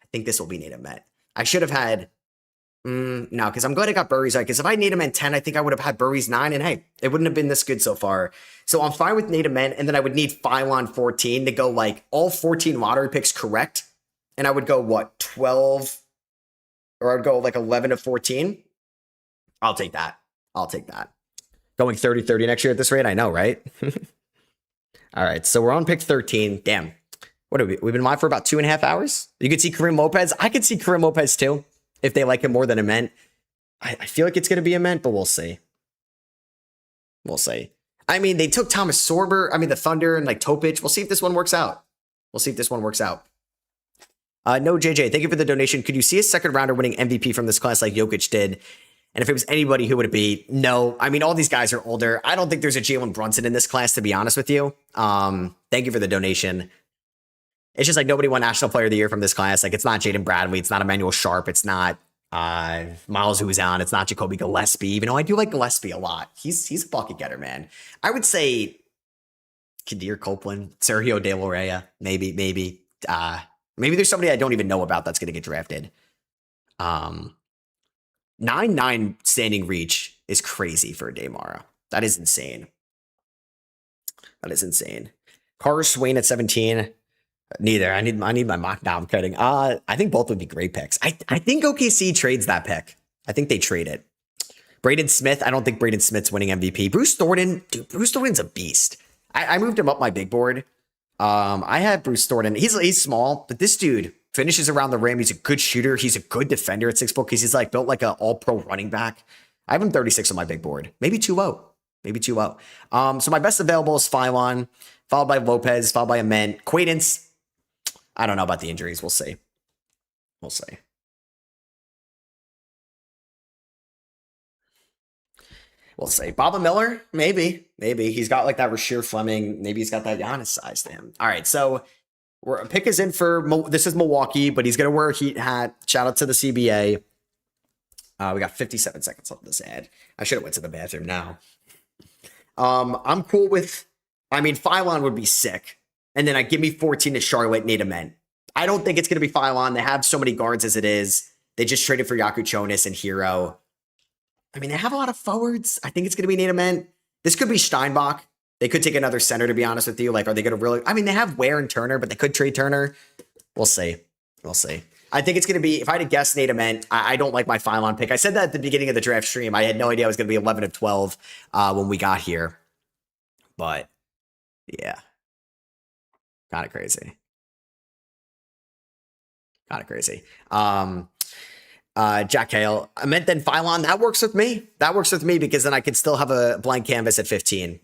I think this will be Nate Ament. I should have had, no, because I'm glad I got Burries right. Because if I need him in 10, I think I would have had Burries 9, and hey, it wouldn't have been this good so far. So I'm fine with Native Men, and then I would need Phylon 14 to go like all 14 lottery picks correct. And I would go, what, 12? Or I'd go like 11 to 14. I'll take that. I'll take that. Going 30-30 next year at this rate, I know, right? All right, so we're on pick 13. Damn. What are we? We've been live for about 2.5 hours. You could see Kareem Lopez. I could see Kareem Lopez too, if they like him more than Ament. I feel like it's going to be Ament, but we'll see. We'll see. I mean, they took Thomas Sorber. I mean, the Thunder and like Topic. We'll see if this one works out. We'll see if this one works out. No, JJ, thank you for the donation. Could you see a second rounder winning MVP from this class like Jokic did? And if it was anybody, who would it be? No. I mean, all these guys are older. I don't think there's a Jalen Brunson in this class, to be honest with you. Thank you for the donation. It's just like nobody won National Player of the Year from this class. Like, it's not Jaden Bradley. It's not Emmanuel Sharp. It's not Miles Uzan. It's not Jacoby Gillespie, even though I do like Gillespie a lot. He's a bucket getter, man. I would say Kadir Copeland, Sergio De La Rey, maybe. Maybe there's somebody I don't even know about that's going to get drafted. 9-9 standing reach is crazy for Daymara. That is insane. That is insane. Carter Swain at 17. Neither. I need my mock. Now I'm kidding. I think both would be great picks. I think OKC trades that pick. I think they trade it. Braden Smith. I don't think Braden Smith's winning MVP. Bruce Thornton. Dude, Bruce Thornton's a beast. I moved him up my big board. I had Bruce Thornton. He's small, but this dude finishes around the rim. He's a good shooter. He's a good defender at 6'4" because he's like built like an all-pro running back. I have him 36 on my big board. Maybe 2-0. Maybe 2-0. So my best available is Phylon, followed by Lopez, followed by Ament. Quaidance. I don't know about the injuries. We'll see. We'll see. We'll see. Baba Miller, maybe. He's got like that Rasheer Fleming. Maybe he's got that Giannis size to him. All right, so pick is in for, this is Milwaukee, but he's going to wear a Heat hat. Shout out to the CBA. We got 57 seconds left of this ad. I should have went to the bathroom now. I'm cool with, I mean, Phylon would be sick. And then I give me 14 to Charlotte, Native Men. I don't think it's going to be Phylon. They have so many guards as it is. They just traded for Yaku Chonis and Hero. I mean, they have a lot of forwards. I think it's going to be Native Men. This could be Steinbach. They could take another center, to be honest with you. Like, are they going to really? I mean, they have Ware and Turner, but they could trade Turner. We'll see. We'll see. I think it's going to be, if I had to guess Native Men, I don't like my Phylon pick. I said that at the beginning of the draft stream. I had no idea I was going to be 11 of 12 when we got here. But, yeah. Kind of crazy. Kind of crazy. Jack Hale. I meant then Phylon. That works with me. That works with me because then I could still have a blank canvas at 15.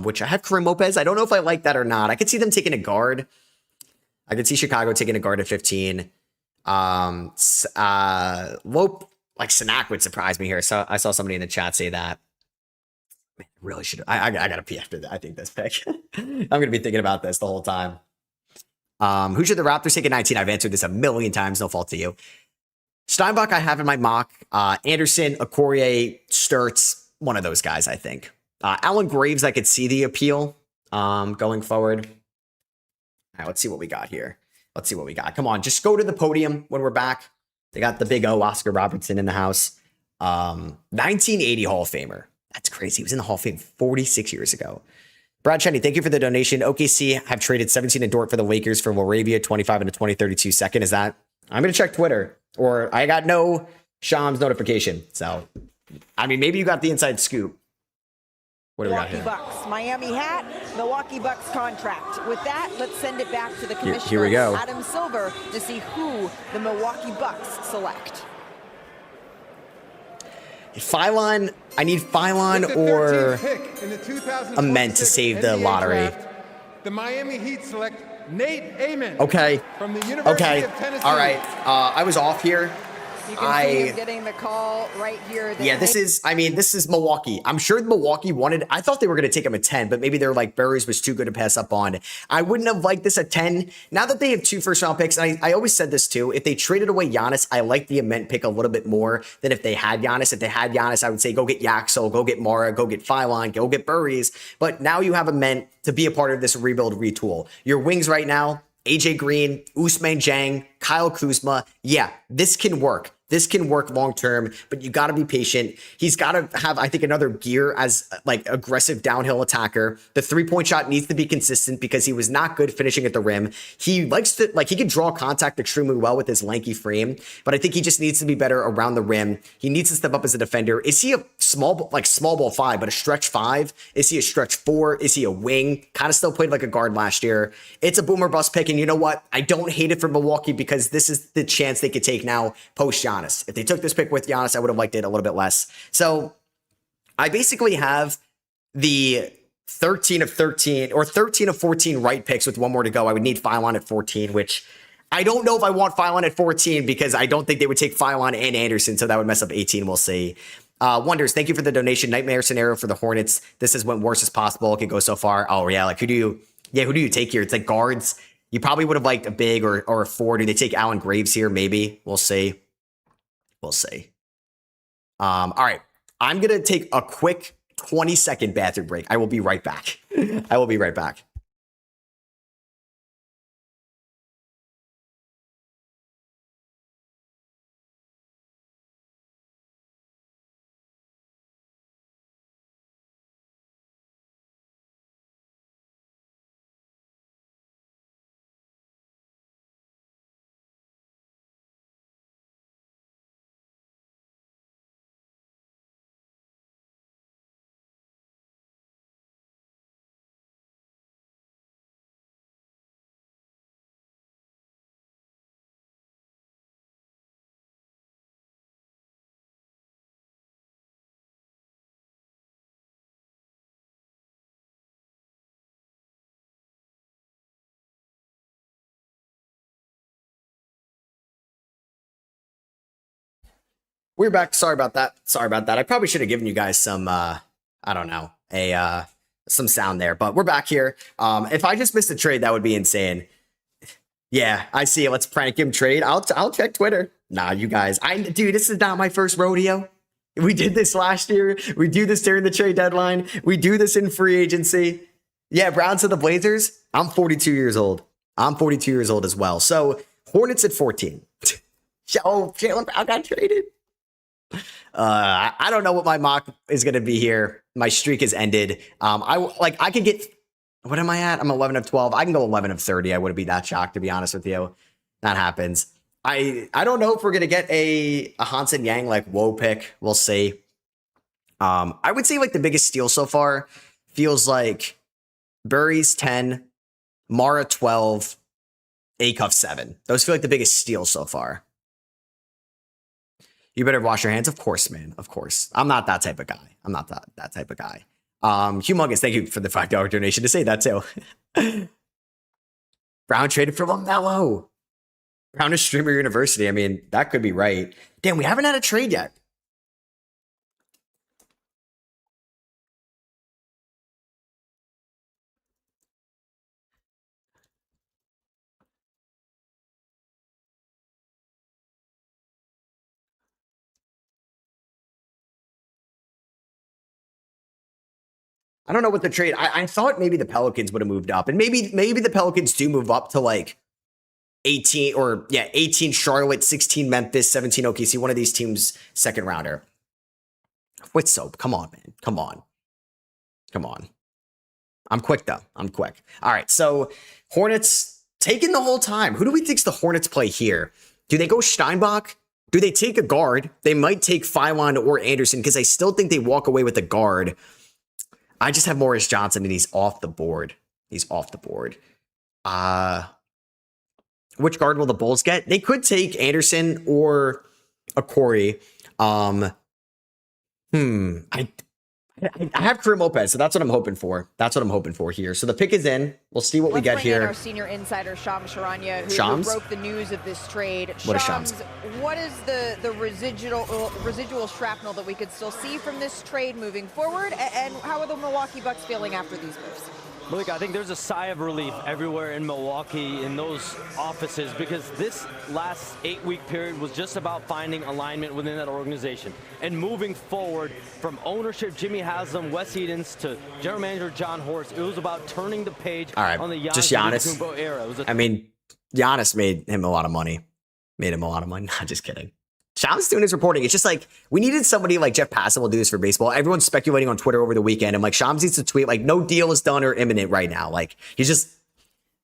Which I have Kareem Lopez. I don't know if I like that or not. I could see them taking a guard. I could see Chicago taking a guard at 15. Lope, like Sanak would surprise me here. So I saw somebody in the chat say that. Man, I really should. I gotta pee after that. I think this pick. I'm gonna be thinking about this the whole time. Who should the Raptors take at 19? I've answered this a million times. No fault to you. Steinbach, I have in my mock. Anderson, Okorie, Sturts, one of those guys, I think. Alan Graves, I could see the appeal going forward. All right, let's see what we got here. Let's see what we got. Come on, just go to the podium when we're back. They got the big O, Oscar Robertson, in the house. 1980 Hall of Famer. That's crazy. He was in the Hall of Fame 46 years ago. Brad Cheney, thank you for the donation. OKC have traded 17 and Dort for the Lakers for Laravia, 25 and a 2032 second. Is that? I'm going to check Twitter, or I got no Shams notification. So, I mean, maybe you got the inside scoop. What do we got here? Bucks, Miami hat, Milwaukee Bucks contract. With that, let's send it back to the commissioner, here we go. Adam Silver, to see who the Milwaukee Bucks select. Phylon, I need Phylon or Ament to save the lottery. Draft, the Miami Heat select Nate Amon. Okay. From the University of Tennessee. All right. I was off here. You can see him getting the call right here. Yeah, this is Milwaukee. I'm sure Milwaukee wanted, I thought they were going to take him at 10, but maybe they're like, Burries was too good to pass up on. I wouldn't have liked this at 10. Now that they have 2 first-round picks, and I always said this too, if they traded away Giannis, I like the Ament pick a little bit more than if they had Giannis. If they had Giannis, I would say go get Yaxel, go get Mara, go get Phylon, go get Burries. But now you have Ament to be a part of this rebuild retool. Your wings right now, AJ Green, Ousmane Dieng, Kyle Kuzma. Yeah, this can work. This can work long term, but you got to be patient. He's got to have, I think, another gear as like aggressive downhill attacker. The 3-point shot needs to be consistent because he was not good finishing at the rim. He likes to, like, he can draw contact extremely well with his lanky frame, but I think he just needs to be better around the rim. He needs to step up as a defender. Is he a small ball 5, but a stretch 5? Is he a stretch 4? Is he a wing? Kind of still played like a guard last year. It's a boomer bust pick, and you know what? I don't hate it for Milwaukee because this is the chance they could take now post Giannis. If they took this pick with Giannis, I would have liked it a little bit less. So I basically have the 13 of 13 or 13 of 14 right picks with one more to go. I would need Phylon at 14, which I don't know if I want Phylon at 14 because I don't think they would take Phylon and Anderson, so that would mess up 18. We'll see. Wonders, thank you for the donation. Nightmare scenario for the Hornets. This is when worse as possible. It could go so far. Oh, yeah. Like, who do you take here? It's like guards. You probably would have liked a big or a 4. Do they take Alan Graves here? Maybe. We'll see. We'll see. All right. I'm going to take a quick 20-second bathroom break. I will be right back. I will be right back. We're back. Sorry about that. I probably should have given you guys some, I don't know, some sound there, but we're back here. If I just missed a trade, that would be insane. Yeah, I see it. Let's prank him trade. I'll check Twitter. Nah, you guys, dude, this is not my first rodeo. We did this last year. We do this during the trade deadline. We do this in free agency. Yeah, Browns to the Blazers. I'm 42 years old. I'm 42 years old as well. So Hornets at 14. Oh, Jaylen Brown got traded. I don't know what my mock is going to be here. My streak has ended. I could get, what am I at? I'm 11 of 12. I can go 11 of 30. I wouldn't be that shocked, to be honest with you. That happens. I don't know if we're going to get a Hansen Yang like whoa pick. We'll see. I would say like the biggest steal so far feels like Burry's 10, Mara 12, Acuff 7. Those feel like the biggest steals so far. You better wash your hands. Of course, man. Of course. I'm not that type of guy. I'm not that type of guy. Humongous, thank you for the $5 donation to say that too. Brown traded for LaMelo. Brown is Streamer University. I mean, that could be right. Damn, we haven't had a trade yet. I don't know what the trade. I thought maybe the Pelicans would have moved up, and maybe the Pelicans do move up to like 18 or 18 Charlotte, 16 Memphis, 17 OKC. One of these teams second rounder. With soap, come on, man, come on. I'm quick though. I'm quick. All right, so Hornets taking the whole time. Who do we think's the Hornets play here? Do they go Steinbach? Do they take a guard? They might take Phylon or Anderson because I still think they walk away with a guard. I just have Morris Johnson, and he's off the board. Which guard will the Bulls get? They could take Anderson or a Corey. I have Kareem Lopez, so that's what I'm hoping for. Here. So the pick is in. We'll see what we get here. Our senior insider, Shams Charania, who broke the news of this trade. Shams, what is the residual shrapnel that we could still see from this trade moving forward? And how are the Milwaukee Bucks feeling after these moves? Malik, I think there's a sigh of relief everywhere in Milwaukee in those offices because this last 8-week period was just about finding alignment within that organization and moving forward from ownership, Jimmy Haslam, Wes Edens, to general manager John Horst. It was about turning the page on the just Giannis. Antetokounmpo era. I mean, Giannis made him a lot of money. Made him a lot of money. Not just kidding. Shams doing his reporting. It's just like, we needed somebody like Jeff Passel will do this for baseball. Everyone's speculating on Twitter over the weekend. I'm like, Shams needs to tweet, like, no deal is done or imminent right now. Like,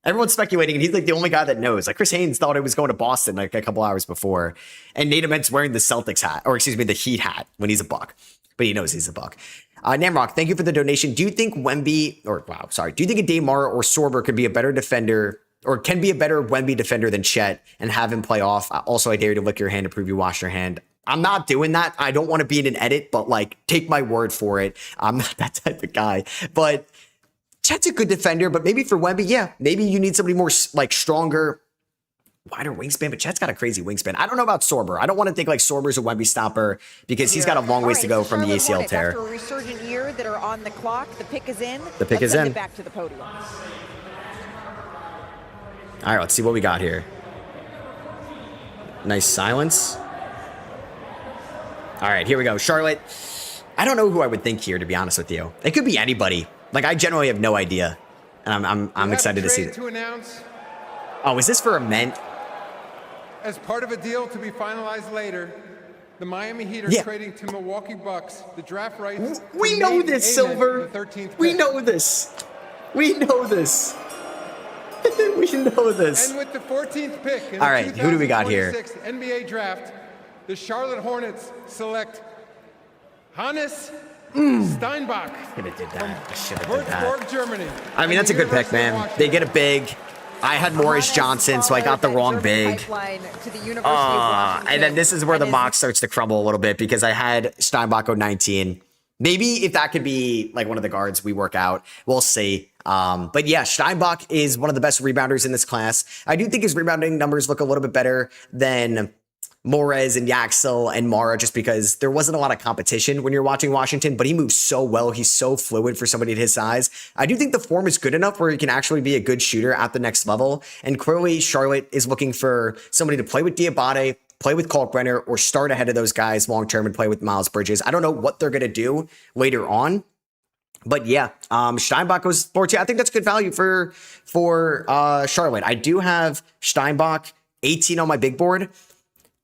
everyone's speculating, and he's like the only guy that knows. Like, Chris Haynes thought he was going to Boston like a couple hours before. And Nate Ament's wearing the Celtics hat, or excuse me, the Heat hat when he's a Buck. But he knows he's a Buck. Namrock, thank you for the donation. Do you think do you think a Damar or Sorber could be a better defender, or can be a better Wemby defender than Chet and have him play off? Also, I dare you to lick your hand to prove you washed your hand. I'm not doing that. I don't want to be in an edit, but like, take my word for it. I'm not that type of guy. But Chet's a good defender, but maybe for Wemby, yeah, maybe you need somebody more like stronger, wider wingspan, but Chet's got a crazy wingspan. I don't know about Sorber. I don't want to think like Sorber's a Wemby stopper because he's got a long ways to go from the ACL tear. After a resurgent year that are on the clock, the pick is in. The pick is send in. It back to the podium. All right, let's see what we got here. Nice silence. All right, here we go. Charlotte. I don't know who I would think here, to be honest with you. It could be anybody. Like, I generally have no idea, and I'm excited to see it. To announce, oh, is this for a Ment? as part of a deal to be finalized later, the Miami Heat are trading to Milwaukee Bucks the draft rights. We know this, Silver. We know this. We know this. We know this. And with the 14th pick in all right, the who do we got here? 2026 NBA draft, the Charlotte Hornets select Hannes Steinbach Should have did that. I should have did Würzburg, that. Germany. I mean, that's a good pick, man. They get a big. I had Morris Johnson, so I got the wrong big. And then this is where the mock starts to crumble a little bit because I had Steinbach go 19. Maybe if that could be like one of the guards we work out, we'll see. But yeah, Steinbach is one of the best rebounders in this class. I do think his rebounding numbers look a little bit better than Morez and Yaxel and Mara, just because there wasn't a lot of competition when you're watching Washington, but he moves so well. He's so fluid for somebody at his size. I do think the form is good enough where he can actually be a good shooter at the next level. And clearly Charlotte is looking for somebody to play with Diabate, play with Kalkbrenner, or start ahead of those guys long-term and play with Miles Bridges. I don't know what they're going to do later on. But yeah, Steinbach goes 14. I think that's good value for Charlotte. I do have Steinbach 18 on my big board.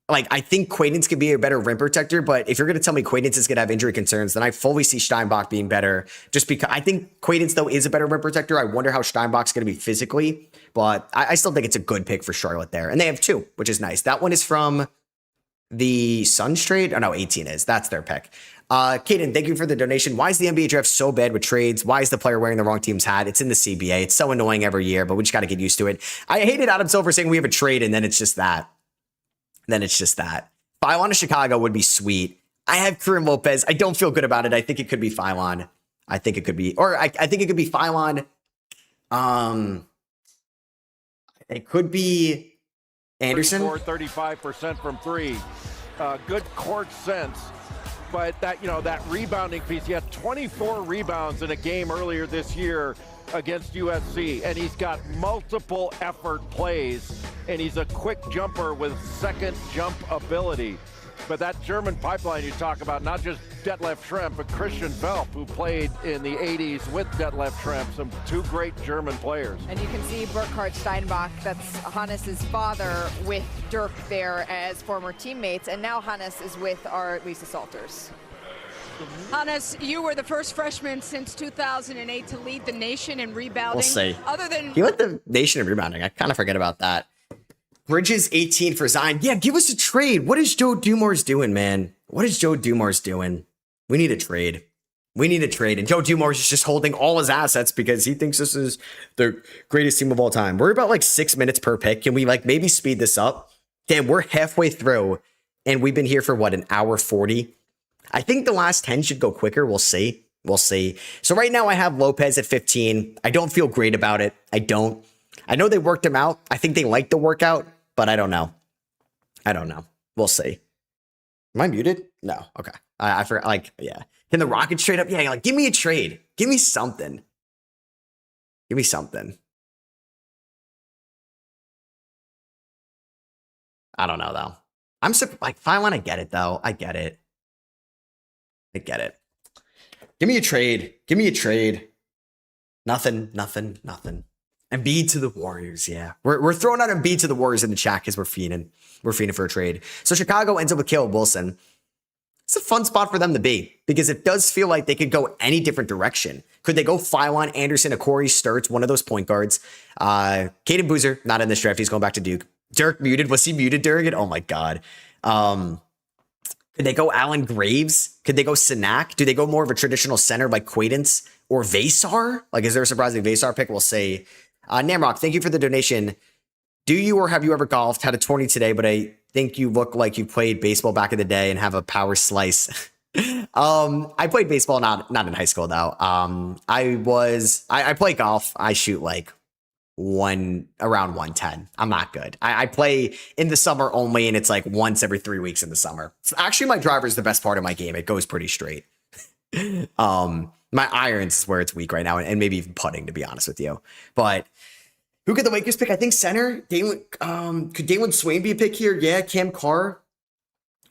Like, I think Quaidance could be a better rim protector, but if you're going to tell me Quaidance is going to have injury concerns, then I fully see Steinbach being better. Just because I think Quaidance, though, is a better rim protector. I wonder how Steinbach's going to be physically, but I still think it's a good pick for Charlotte there. And they have two, which is nice. That one is from the Suns trade. Oh, no, 18 is. That's their pick. Kaden, thank you for the donation. Why is the NBA draft so bad with trades? Why is the player wearing the wrong team's hat? It's in the CBA. It's so annoying every year, but we just got to get used to it. I hated Adam Silver saying we have a trade, and then it's just that. Phylon to Chicago would be sweet. I have Karim Lopez. I don't feel good about it. I think it could be Phylon. I think it could be Phylon. It could be Anderson. 35% from three. Good court sense. But that rebounding piece, he had 24 rebounds in a game earlier this year against USC, and he's got multiple effort plays, and he's a quick jumper with second jump ability. But that German pipeline you talk about, not just Detlef Schrempf, but Christian Velp, who played in the 80s with Detlef Schrempf, two great German players. And you can see Burkhard Steinbach, that's Hannes' father, with Dirk there as former teammates, and now Hannes is with our Lisa Salters. Hannes, you were the first freshman since 2008 to lead the nation in rebounding. We'll see. Other than he led the nation in rebounding. I kind of forget about that. Bridges 18 for Zion. Yeah, give us a trade. What is Joe Dumars doing, man? What is Joe Dumars doing? We need a trade. And Joe Dumars is just holding all his assets because he thinks this is the greatest team of all time. We're about like 6 minutes per pick. Can we like maybe speed this up? Damn, we're halfway through and we've been here for what, an hour 40? I think the last 10 should go quicker. We'll see. So right now I have Lopez at 15. I don't feel great about it. I know they worked him out. I think they like the workout, but I don't know. We'll see. Am I muted? No. Okay. I forgot. Like, yeah. Can the Rockets trade up? Yeah. Like, give me a trade. Give me something. Give me something. I don't know though. I'm like, if I want to get it though, I get it. I get it. Give me a trade. Give me a trade. Nothing. Embiid to the Warriors. Yeah, we're throwing out Embiid to the Warriors in the chat because we're fiending. We're fiending for a trade. So Chicago ends up with Caleb Wilson. It's a fun spot for them to be because it does feel like they could go any different direction. Could they go Phylon, Anderson, Corey Sturts, one of those point guards? Caden Boozer, not in this draft. He's going back to Duke. Dirk muted. Was he muted during it? Oh my God. Could they go Allen Graves? Could they go Sinak? Do they go more of a traditional center like Quaidance or Vasar? Like, is there a surprising Vasar pick? We'll say. Namrock, thank you for the donation. Do you or have you ever golfed? Had a tourney today, but I think you look like you played baseball back in the day and have a power slice. I played baseball, not in high school though. I play golf. I shoot like around 110. I'm not good. I play in the summer only, and it's like once every 3 weeks in the summer. So actually, my driver is the best part of my game. It goes pretty straight. My irons is where it's weak right now, and maybe even putting, to be honest with you. But who could the Lakers pick? I think center. Could Dalen Swain be a pick here? Yeah, Cam Carr.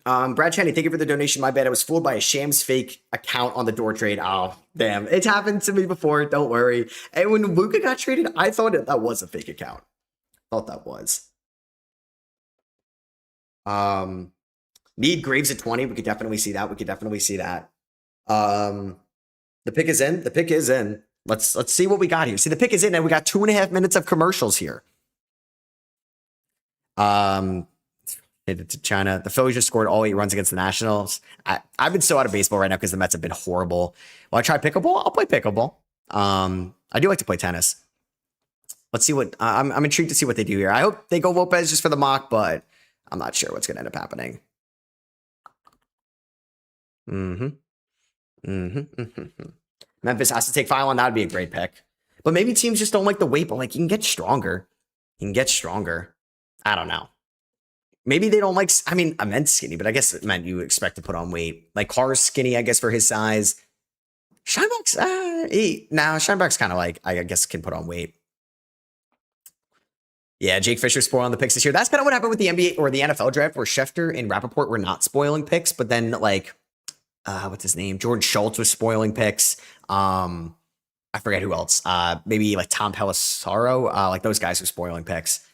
Brad Chaney, thank you for the donation. My bad. I was fooled by a Shams fake account on the door trade. Oh, damn. It's happened to me before. Don't worry. And when Luka got traded, I thought that was a fake account. Thought that was. Need Graves at 20. We could definitely see that. The pick is in. The pick is in. Let's see what we got here. See, the pick is in, and we got 2.5 minutes of commercials here. Headed to China. The Phillies just scored all 8 runs against the Nationals. I've been so out of baseball right now because the Mets have been horrible. Will I try pickleball? I'll play pickleball. I do like to play tennis. Let's see what I'm intrigued to see what they do here. I hope they go Lopez just for the mock, but I'm not sure what's going to end up happening. Memphis has to take Phylon. That would be a great pick. But maybe teams just don't like the weight, but like you can get stronger. I don't know. Maybe they don't like, I mean, I meant skinny, but I guess it meant you expect to put on weight. Like Carr's skinny, I guess, for his size. Scheinbach's, Scheinbach's kind of like, I guess, can put on weight. Yeah, Jake Fisher spoiling the picks this year. That's kind of what happened with the NBA or the NFL draft, where Schefter and Rappaport were not spoiling picks, but then like, what's his name? Jordan Schultz was spoiling picks. I forget who else. Maybe like Tom Pelissaro. Like those guys were spoiling picks.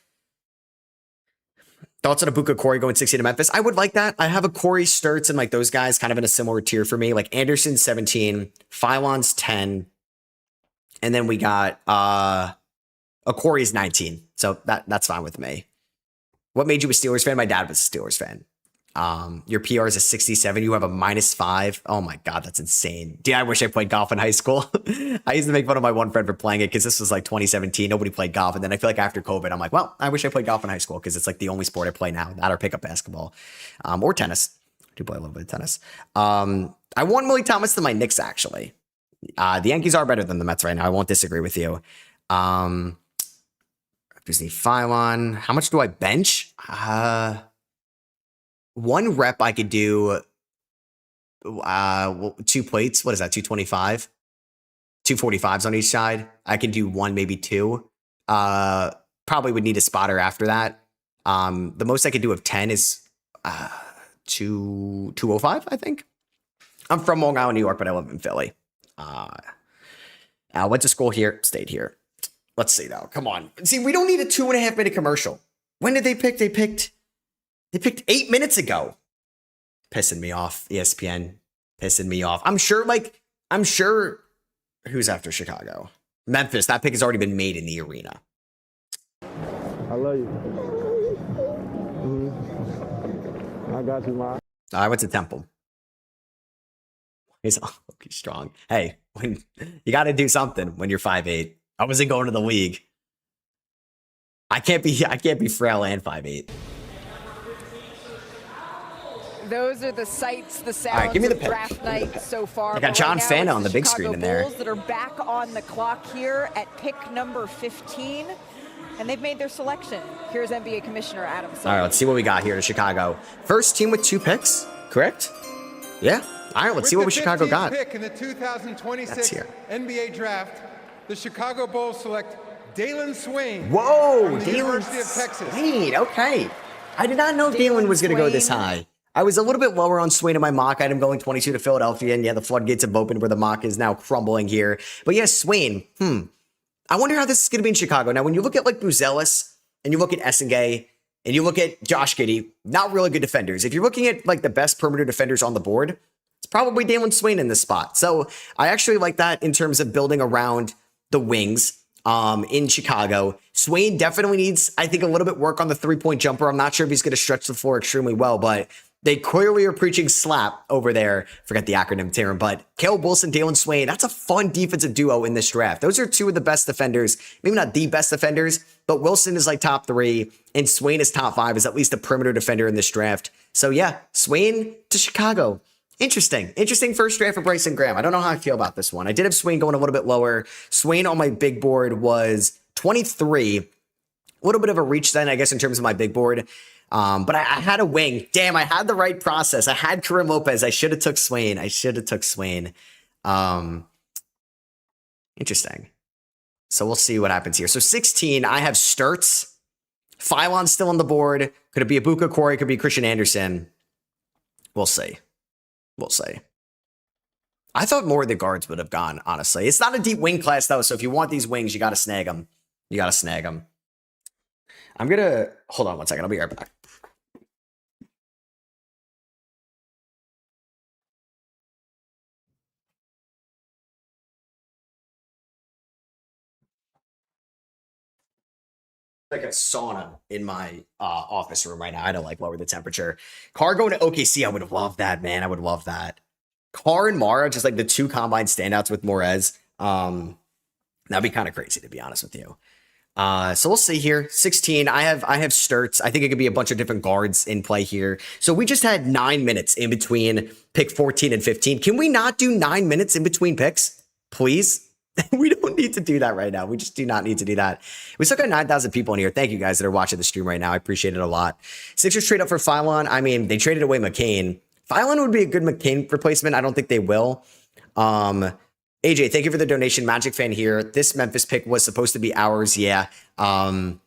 Thoughts on Abuka Corey going 60 to Memphis? I would like that. I have a Corey Sturts and like those guys kind of in a similar tier for me. Like Anderson 17, Phylon's 10, and then we got a Corey's 19. So that's fine with me. What made you a Steelers fan? My dad was a Steelers fan. Your PR is a 67. You have a -5. Oh my God, that's insane. Dude, I wish I played golf in high school. I used to make fun of my one friend for playing it because this was like 2017. Nobody played golf. And then I feel like after COVID, I'm like, well, I wish I played golf in high school because it's like the only sport I play now, that or pick up basketball or tennis. I do play a little bit of tennis. I want Willie Thomas to my Knicks, actually. The Yankees are better than the Mets right now. I won't disagree with you. Disney Phylon. How much do I bench? One rep I could do 2 plates. What is that? 225? 245s on each side. I can do 1, maybe 2. Probably would need a spotter after that. The most I could do of 10 is 205, I think. I'm from Long Island, New York, but I live in Philly. I went to school here, stayed here. Let's see though. Come on. See, we don't need a 2.5 minute commercial. When did they pick? They picked 8 minutes ago. Pissing me off, ESPN. Pissing me off. I'm sure who's after Chicago? Memphis. That pick has already been made in the arena. I love you. I got you, Ma. I went to Temple. He's strong. Hey, when you got to do something when you're 5'8". I wasn't going to the league. I can't be frail and 5'8". Those are the sights, the sounds All right, give me the of pick. Draft night so far. I got John right Fanta now, on the big screen in there. Bulls that are back on the clock here at pick number 15, and they've made their selection. Here's NBA Commissioner Adam Silver. All right, let's see what we got here to Chicago. First team with 2 picks, correct? Yeah. All right, let's see what Chicago got. Pick in the 2026 NBA Draft, the Chicago Bulls select Dalen Swain Whoa, from the Dalen University of Texas. Swain. Okay. I did not know Dalen was going to go this high. I was a little bit lower on Swain in my mock. I had him going 22 to Philadelphia, and yeah, the floodgates have opened where the mock is now crumbling here. But yeah, Swain, I wonder how this is going to be in Chicago. Now, when you look at like Buzelis, and you look at Essengay, and you look at Josh Giddey, not really good defenders. If you're looking at like the best perimeter defenders on the board, it's probably Dalen Swain in this spot. So I actually like that in terms of building around the wings in Chicago. Swain definitely needs, I think, a little bit work on the three-point jumper. I'm not sure if he's going to stretch the floor extremely well, but they clearly are preaching slap over there. Forget the acronym, Taron, but Caleb Wilson, Dalen Swain, that's a fun defensive duo in this draft. Those are two of the best defenders, maybe not the best defenders, but Wilson is like top 3 and Swain is top 5, is at least a perimeter defender in this draft. So yeah, Swain to Chicago. Interesting first draft for Bryson Graham. I don't know how I feel about this one. I did have Swain going a little bit lower. Swain on my big board was 23. A little bit of a reach then, I guess, in terms of my big board. But I had a wing. Damn, I had the right process. I had Karim Lopez. I should have took Swain. Interesting. So we'll see what happens here. So 16, I have Sturts. Phylon's still on the board. Could it be Ibuka Corey? Could it be Christian Anderson? We'll see. I thought more of the guards would have gone, honestly. It's not a deep wing class, though, so if you want these wings, you got to snag them. I'm going to... Hold on one second. I'll be right back. Like a sauna in my office room right now. I don't like lower the temperature. Carr going to OKC, I would have loved that, man. I would love that. Carr and Mara, just like the two combine standouts with Morez. That'd be kind of crazy, to be honest with you. So we'll see here. 16, I have Sturts. I think it could be a bunch of different guards in play here. So we just had 9 minutes in between pick 14 and 15. Can we not do 9 minutes in between picks, please? We don't need to do that right now. We just do not need to do that. We still got 9,000 people in here. Thank you guys that are watching the stream right now. I appreciate it a lot. Sixers trade up for Phylon. I mean, they traded away McCain. Phylon would be a good McCain replacement. I don't think they will. AJ, thank you for the donation. Magic fan here. This Memphis pick was supposed to be ours. Yeah. Love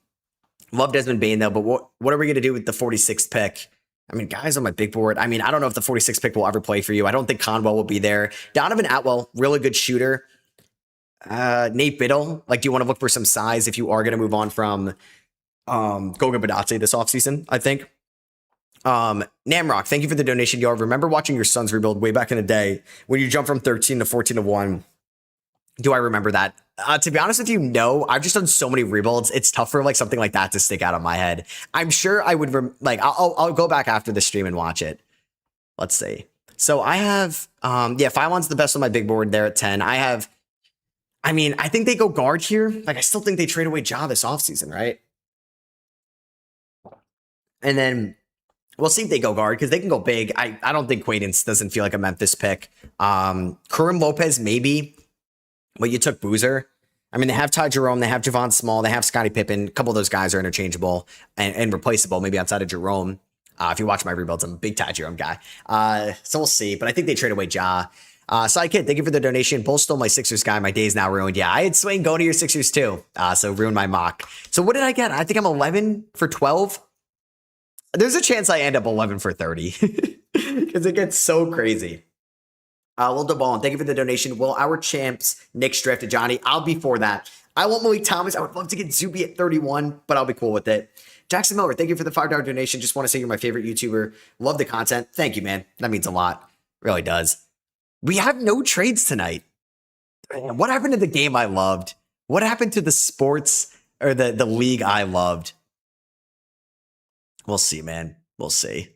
Desmond Bain though, but what are we going to do with the 46th pick? I mean, guys on my big board. I mean, I don't know if the 46th pick will ever play for you. I don't think Conwell will be there. Donovan Atwell, really good shooter. Nate Biddle, like, do you want to look for some size if you are going to move on from Goga Badatse this offseason, I think. Namrock, thank you for the donation, y'all. Remember watching your Suns rebuild way back in the day when you jumped from 13 to 14 to 1? Do I remember that? To be honest with you, no. I've just done so many rebuilds. It's tough for like something like that to stick out of my head. I'm sure I would I'll go back after the stream and watch it. Let's see. So I have Phylon's the best on my big board there at 10. I think they go guard here. Like, I still think they trade away Ja this offseason, right? And then we'll see if they go guard because they can go big. I don't think Quaidance doesn't feel like a Memphis pick. Karim Lopez, maybe. But you took Boozer. I mean, they have Ty Jerome. They have Javon Small. They have Scottie Pippen. A couple of those guys are interchangeable and replaceable, maybe outside of Jerome. If you watch my rebuilds, I'm a big Ty Jerome guy. So we'll see. But I think they trade away Ja. Sidekid, thank you for the donation. Bull stole my Sixers guy. My day's now ruined. Yeah, I had Swain going to your Sixers too. So ruined my mock. So what did I get? I think I'm 11 for 12. There's a chance I end up 11 for 30 because it gets so crazy. Will DeBall, thank you for the donation. Will our champs Knicks drafted Johnny? I'll be for that. I want Malik Thomas. I would love to get Zuby at 31, but I'll be cool with it. Jackson Miller, thank you for the $5 donation. Just want to say you're my favorite YouTuber. Love the content. Thank you, man. That means a lot. Really does. We have no trades tonight. What happened to the game I loved? What happened to the sports or the league I loved? We'll see, man. We'll see.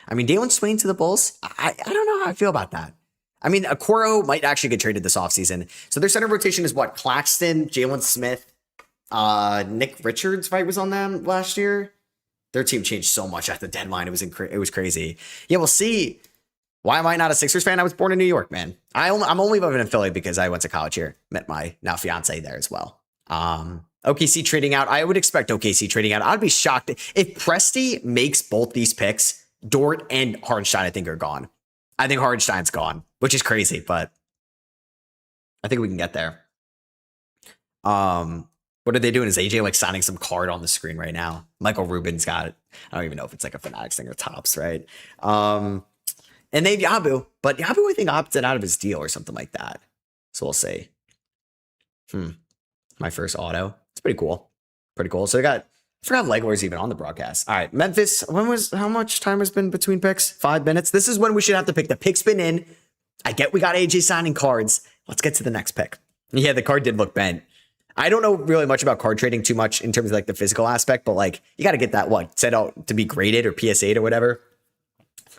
I mean, Dalen Swain to the Bulls. I don't know how I feel about that. I mean, Okoro might actually get traded this offseason. So their center rotation is what? Claxton, Jalen Smith, Nick Richards, right, was on them last year. Their team changed so much at the deadline. It was crazy. Yeah, we'll see. Why am I not a Sixers fan? I was born in New York, man. I'm only living in Philly because I went to college here. Met my now fiance there as well. OKC trading out. I would expect OKC trading out. I'd be shocked if Presti makes both these picks. Dort and Hardenstein, I think, are gone. I think Hardenstein's gone, which is crazy, but I think we can get there. What are they doing? Is AJ like signing some card on the screen right now? Michael Rubin's got it. I don't even know if it's like a Fanatics thing or Tops, right? And they have Yabu, but Yabu I think opted out of his deal or something like that. So we'll see. My first auto. It's pretty cool. Pretty cool. So I forgot Legler's even on the broadcast. All right, Memphis. How much time has been between picks? 5 minutes. This is when we should have to pick. The pick's been in. I get we got AJ signing cards. Let's get to the next pick. Yeah, the card did look bent. I don't know really much about card trading too much in terms of like the physical aspect, but like you got to get that set out to be graded or PS8 or whatever.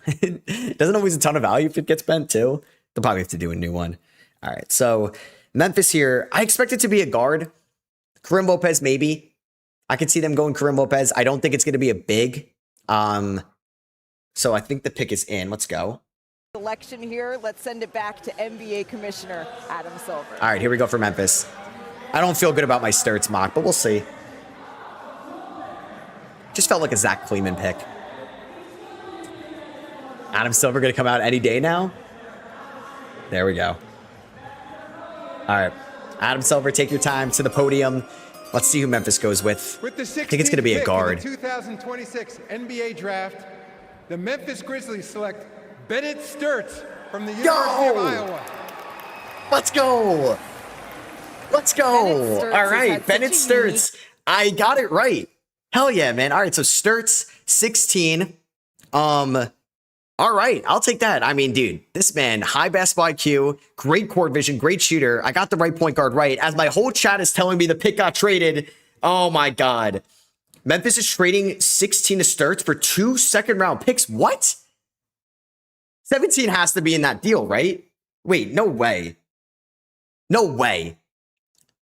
It doesn't always a ton of value if it gets bent too. They'll probably have to do a new one. All right, so Memphis here. I expect it to be a guard. Karim Lopez, maybe. I could see them going Karim Lopez. I don't think it's going to be a big. So I think the pick is in. Let's go. Selection here. Let's send it back to NBA Commissioner Adam Silver. All right, here we go for Memphis. I don't feel good about my Sturts mock, but we'll see. Just felt like a Zach Kleeman pick. Adam Silver going to come out any day now? There we go. All right. Adam Silver, take your time to the podium. Let's see who Memphis goes with. With the I think it's going to be a guard. 2026 NBA Draft, the Memphis Grizzlies select Bennett Sturts from the University of Iowa. Let's go. Let's go. All right, Bennett Sturts. I got it right. Hell yeah, man. All right, so Sturts, 16. All right, I'll take that. I mean, dude, this man, high basketball IQ, great court vision, great shooter. I got the right point guard right. As my whole chat is telling me the pick got traded. Oh my God. Memphis is trading 16 to Sturts for 2 second-round picks. What? 17 has to be in that deal, right? Wait, no way. No way.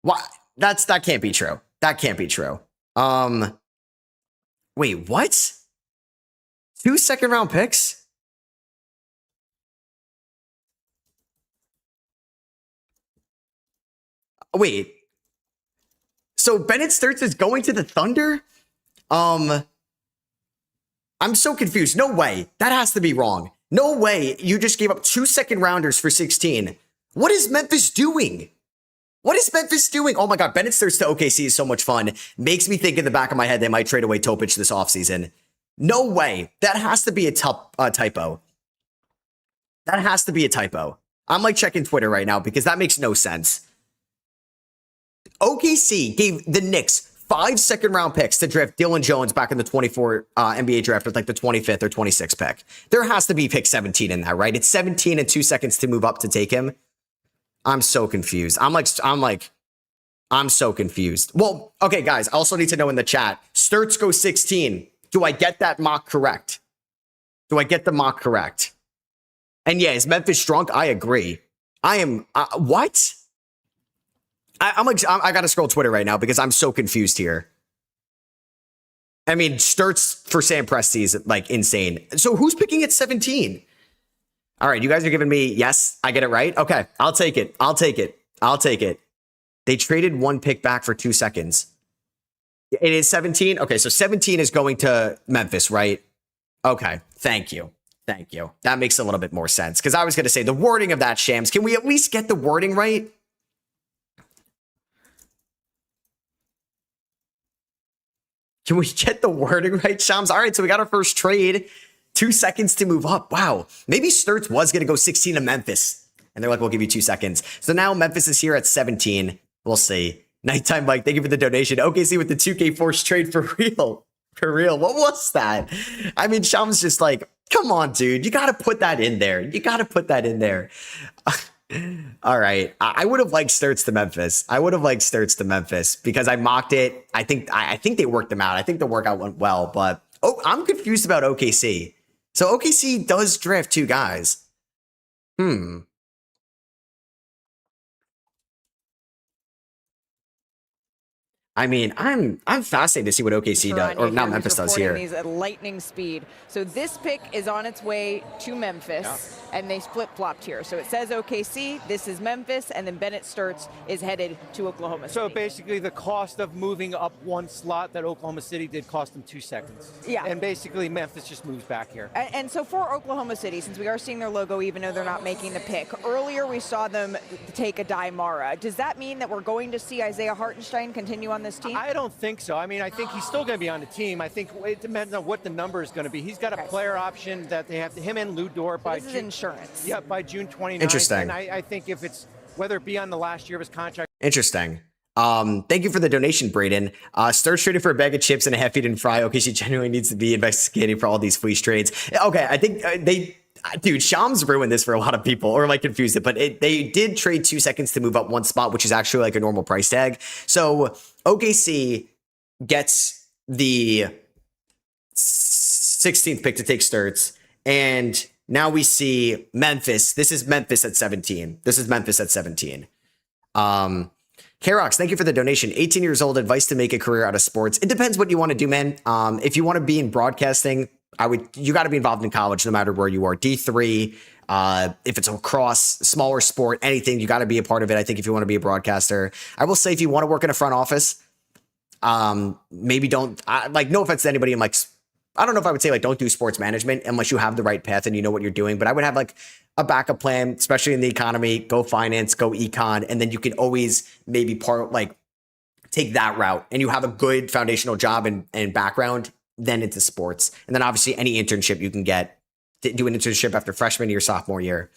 What? That can't be true. That can't be true. Wait, what? 2 second-round picks? Wait. So Bennett Sturts is going to the Thunder? I'm so confused. No way. That has to be wrong. No way you just gave up 2 second-rounders for 16. What is Memphis doing? What is Memphis doing? Oh my God, Bennett Sturts to OKC is so much fun. Makes me think in the back of my head they might trade away Topic this offseason. No way. That has to be a typo. That has to be a typo. I'm like checking Twitter right now because that makes no sense. OKC gave the Knicks 5 second-round picks to draft Dylan Jones back in the 24 NBA draft with like the 25th or 26th pick. There has to be pick 17 in that, right? It's 17 and 2 seconds to move up to take him. I'm so confused. I'm so confused. Well, okay, guys, I also need to know in the chat, Sturts goes 16. Do I get that mock correct? Do I get the mock correct? And yeah, is Memphis drunk? I agree. I am, what? I gotta scroll Twitter right now because I'm so confused here. I mean, Sturts for Sam Presti is like insane. So who's picking at 17? All right, you guys are giving me, yes, I get it right. Okay, I'll take it. I'll take it. I'll take it. They traded 1 pick back for 2 seconds. It is 17. Okay, so 17 is going to Memphis, right? Okay, thank you. Thank you. That makes a little bit more sense because I was going to say the wording of that, Shams. Can we at least get the wording right? Can we get the wording right, Shams? All right, so we got our first trade. 2 seconds to move up. Wow. Maybe Sturts was going to go 16 to Memphis. And they're like, we'll give you 2 seconds. So now Memphis is here at 17. We'll see. Nighttime Mike, thank you for the donation. OKC with the 2K force trade for real. For real. What was that? I mean, Shams just like, come on, dude. You got to put that in there. You got to put that in there. All right. I would have liked Sturts to Memphis. I would have liked Sturts to Memphis because I mocked it. I think they worked them out. I think the workout went well, but I'm confused about OKC. So OKC does draft 2 guys. I mean, I'm fascinated to see what OKC does, or not Memphis does here. These at lightning speed. So this pick is on its way to Memphis, and they flip-flopped here. So it says OKC, this is Memphis, and then Bennett Sturts is headed to Oklahoma City. So basically the cost of moving up one slot that Oklahoma City did cost them 2 seconds. Yeah. And basically Memphis just moves back here. And so for Oklahoma City, since we are seeing their logo, even though they're not making the pick, earlier we saw them take a Mara. Does that mean that we're going to see Isaiah Hartenstein continue on this team? I don't think so. I mean, I think he's still going to be on the team. I think it depends on what the number is going to be. He's got a player option that they have to, him and Lou Dort by this is insurance. Yeah, by June 29th. Interesting. And I think if it's, whether it be on the last year of his contract. Interesting. Thank you for the donation, Braden. Sturts traded for a bag of chips and a half-eaten fry. Okay, she genuinely needs to be investigating for all these fleece trades. Okay, I think dude, Shams ruined this for a lot of people, or like confused it, but they did trade 2 seconds to move up one spot, which is actually like a normal price tag. So OKC gets the 16th pick to take Sturts, and now we see Memphis. This is Memphis at 17. Karox, thank you for the donation. 18 years old, advice to make a career out of sports. It depends what you want to do, man. If you want to be in broadcasting, you got to be involved in college no matter where you are. D3, if it's a smaller sport, anything, you got to be a part of it. I think if you want to be a broadcaster, I will say if you want to work in a front office, maybe don't, no offense to anybody in I don't know if I would say don't do sports management unless you have the right path and you know what you're doing, but I would have a backup plan, especially in the economy, go finance, go econ. And then you can always maybe take that route and you have a good foundational job and background, then into sports. And then obviously any internship you can get, do an internship after freshman year, sophomore year,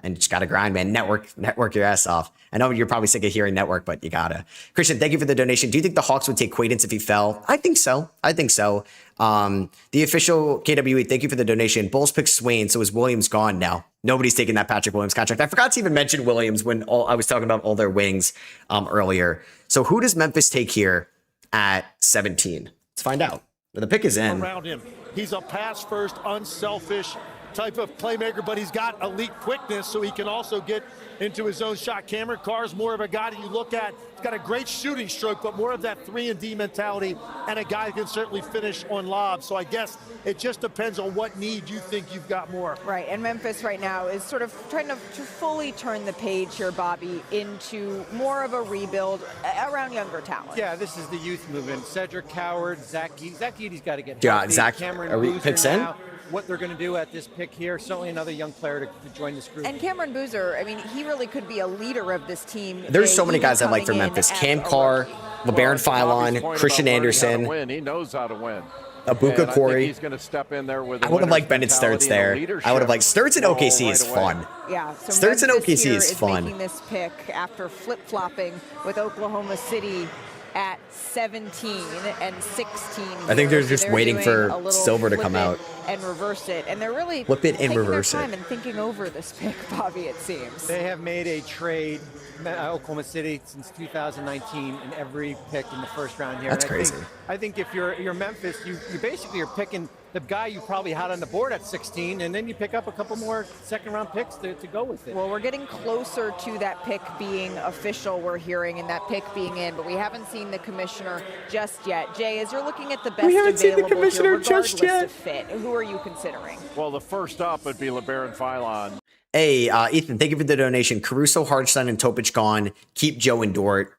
and just got to grind, man. Network your ass off. I know you're probably sick of hearing network, but you gotta. Christian, thank you for the donation. Do you think the Hawks would take Quaidance if he fell? I think so. The official KWE, thank you for the donation. Bulls picked Swain, so is Williams gone now? Nobody's taking that Patrick Williams contract. I forgot to even mention Williams when I was talking about all their wings earlier. So who does Memphis take here at 17? Let's find out. The pick is in. Around him. He's a pass first, unselfish type of playmaker, but he's got elite quickness, so he can also get into his own shot. Cameron Carr's more of a guy that you look at. He's got a great shooting stroke, but more of that 3-and-D mentality, and a guy who can certainly finish on lobs. So I guess it just depends on what need you think you've got more. Right, and Memphis right now is sort of trying to fully turn the page here, Bobby, into more of a rebuild around younger talent. Yeah, this is the youth movement. Cedric Coward, Zach Edey's got to get healthy. Yeah, Zach, Cameron are we Boozer picks in? now. What they're going to do at this pick here, certainly another young player to join this group. And Cameron Boozer, I mean, he really could be a leader of this team. There's so many guys I like for Memphis. Cam Carr, LeBaron Philon, Christian Anderson. He knows how to win. Abuka Corey. He's going to step in there with. I would have liked Bennett Sturts there. I would have liked Sturts in OKC is fun. Yeah, so Sturts in Memphis OKC here is fun. Making this pick after flip-flopping with Oklahoma City at 17 and 16. I think they're just waiting doing for a little Silver to flip come it out. And reverse it, and they're really Flip it and taking reverse their it. time and thinking over this pick, Bobby. It seems They have made a trade, Oklahoma City, since 2019 in every pick in the first round here. That's and crazy. I think if you're Memphis, you basically are picking the guy you probably had on the board at 16, and then you pick up a couple more second-round picks to go with it. Well, we're getting closer to that pick being official, we're hearing, and that pick being in, but we haven't seen the commissioner just yet. Jay, as you're looking at the best haven't seen the available commissioner here, just regardless yet. of fit, who are you considering? Well, the first up would be LeBaron Philon. Hey, Ethan, thank you for the donation. Caruso, Hartenstein, and Topic gone. Keep Joe and Dort.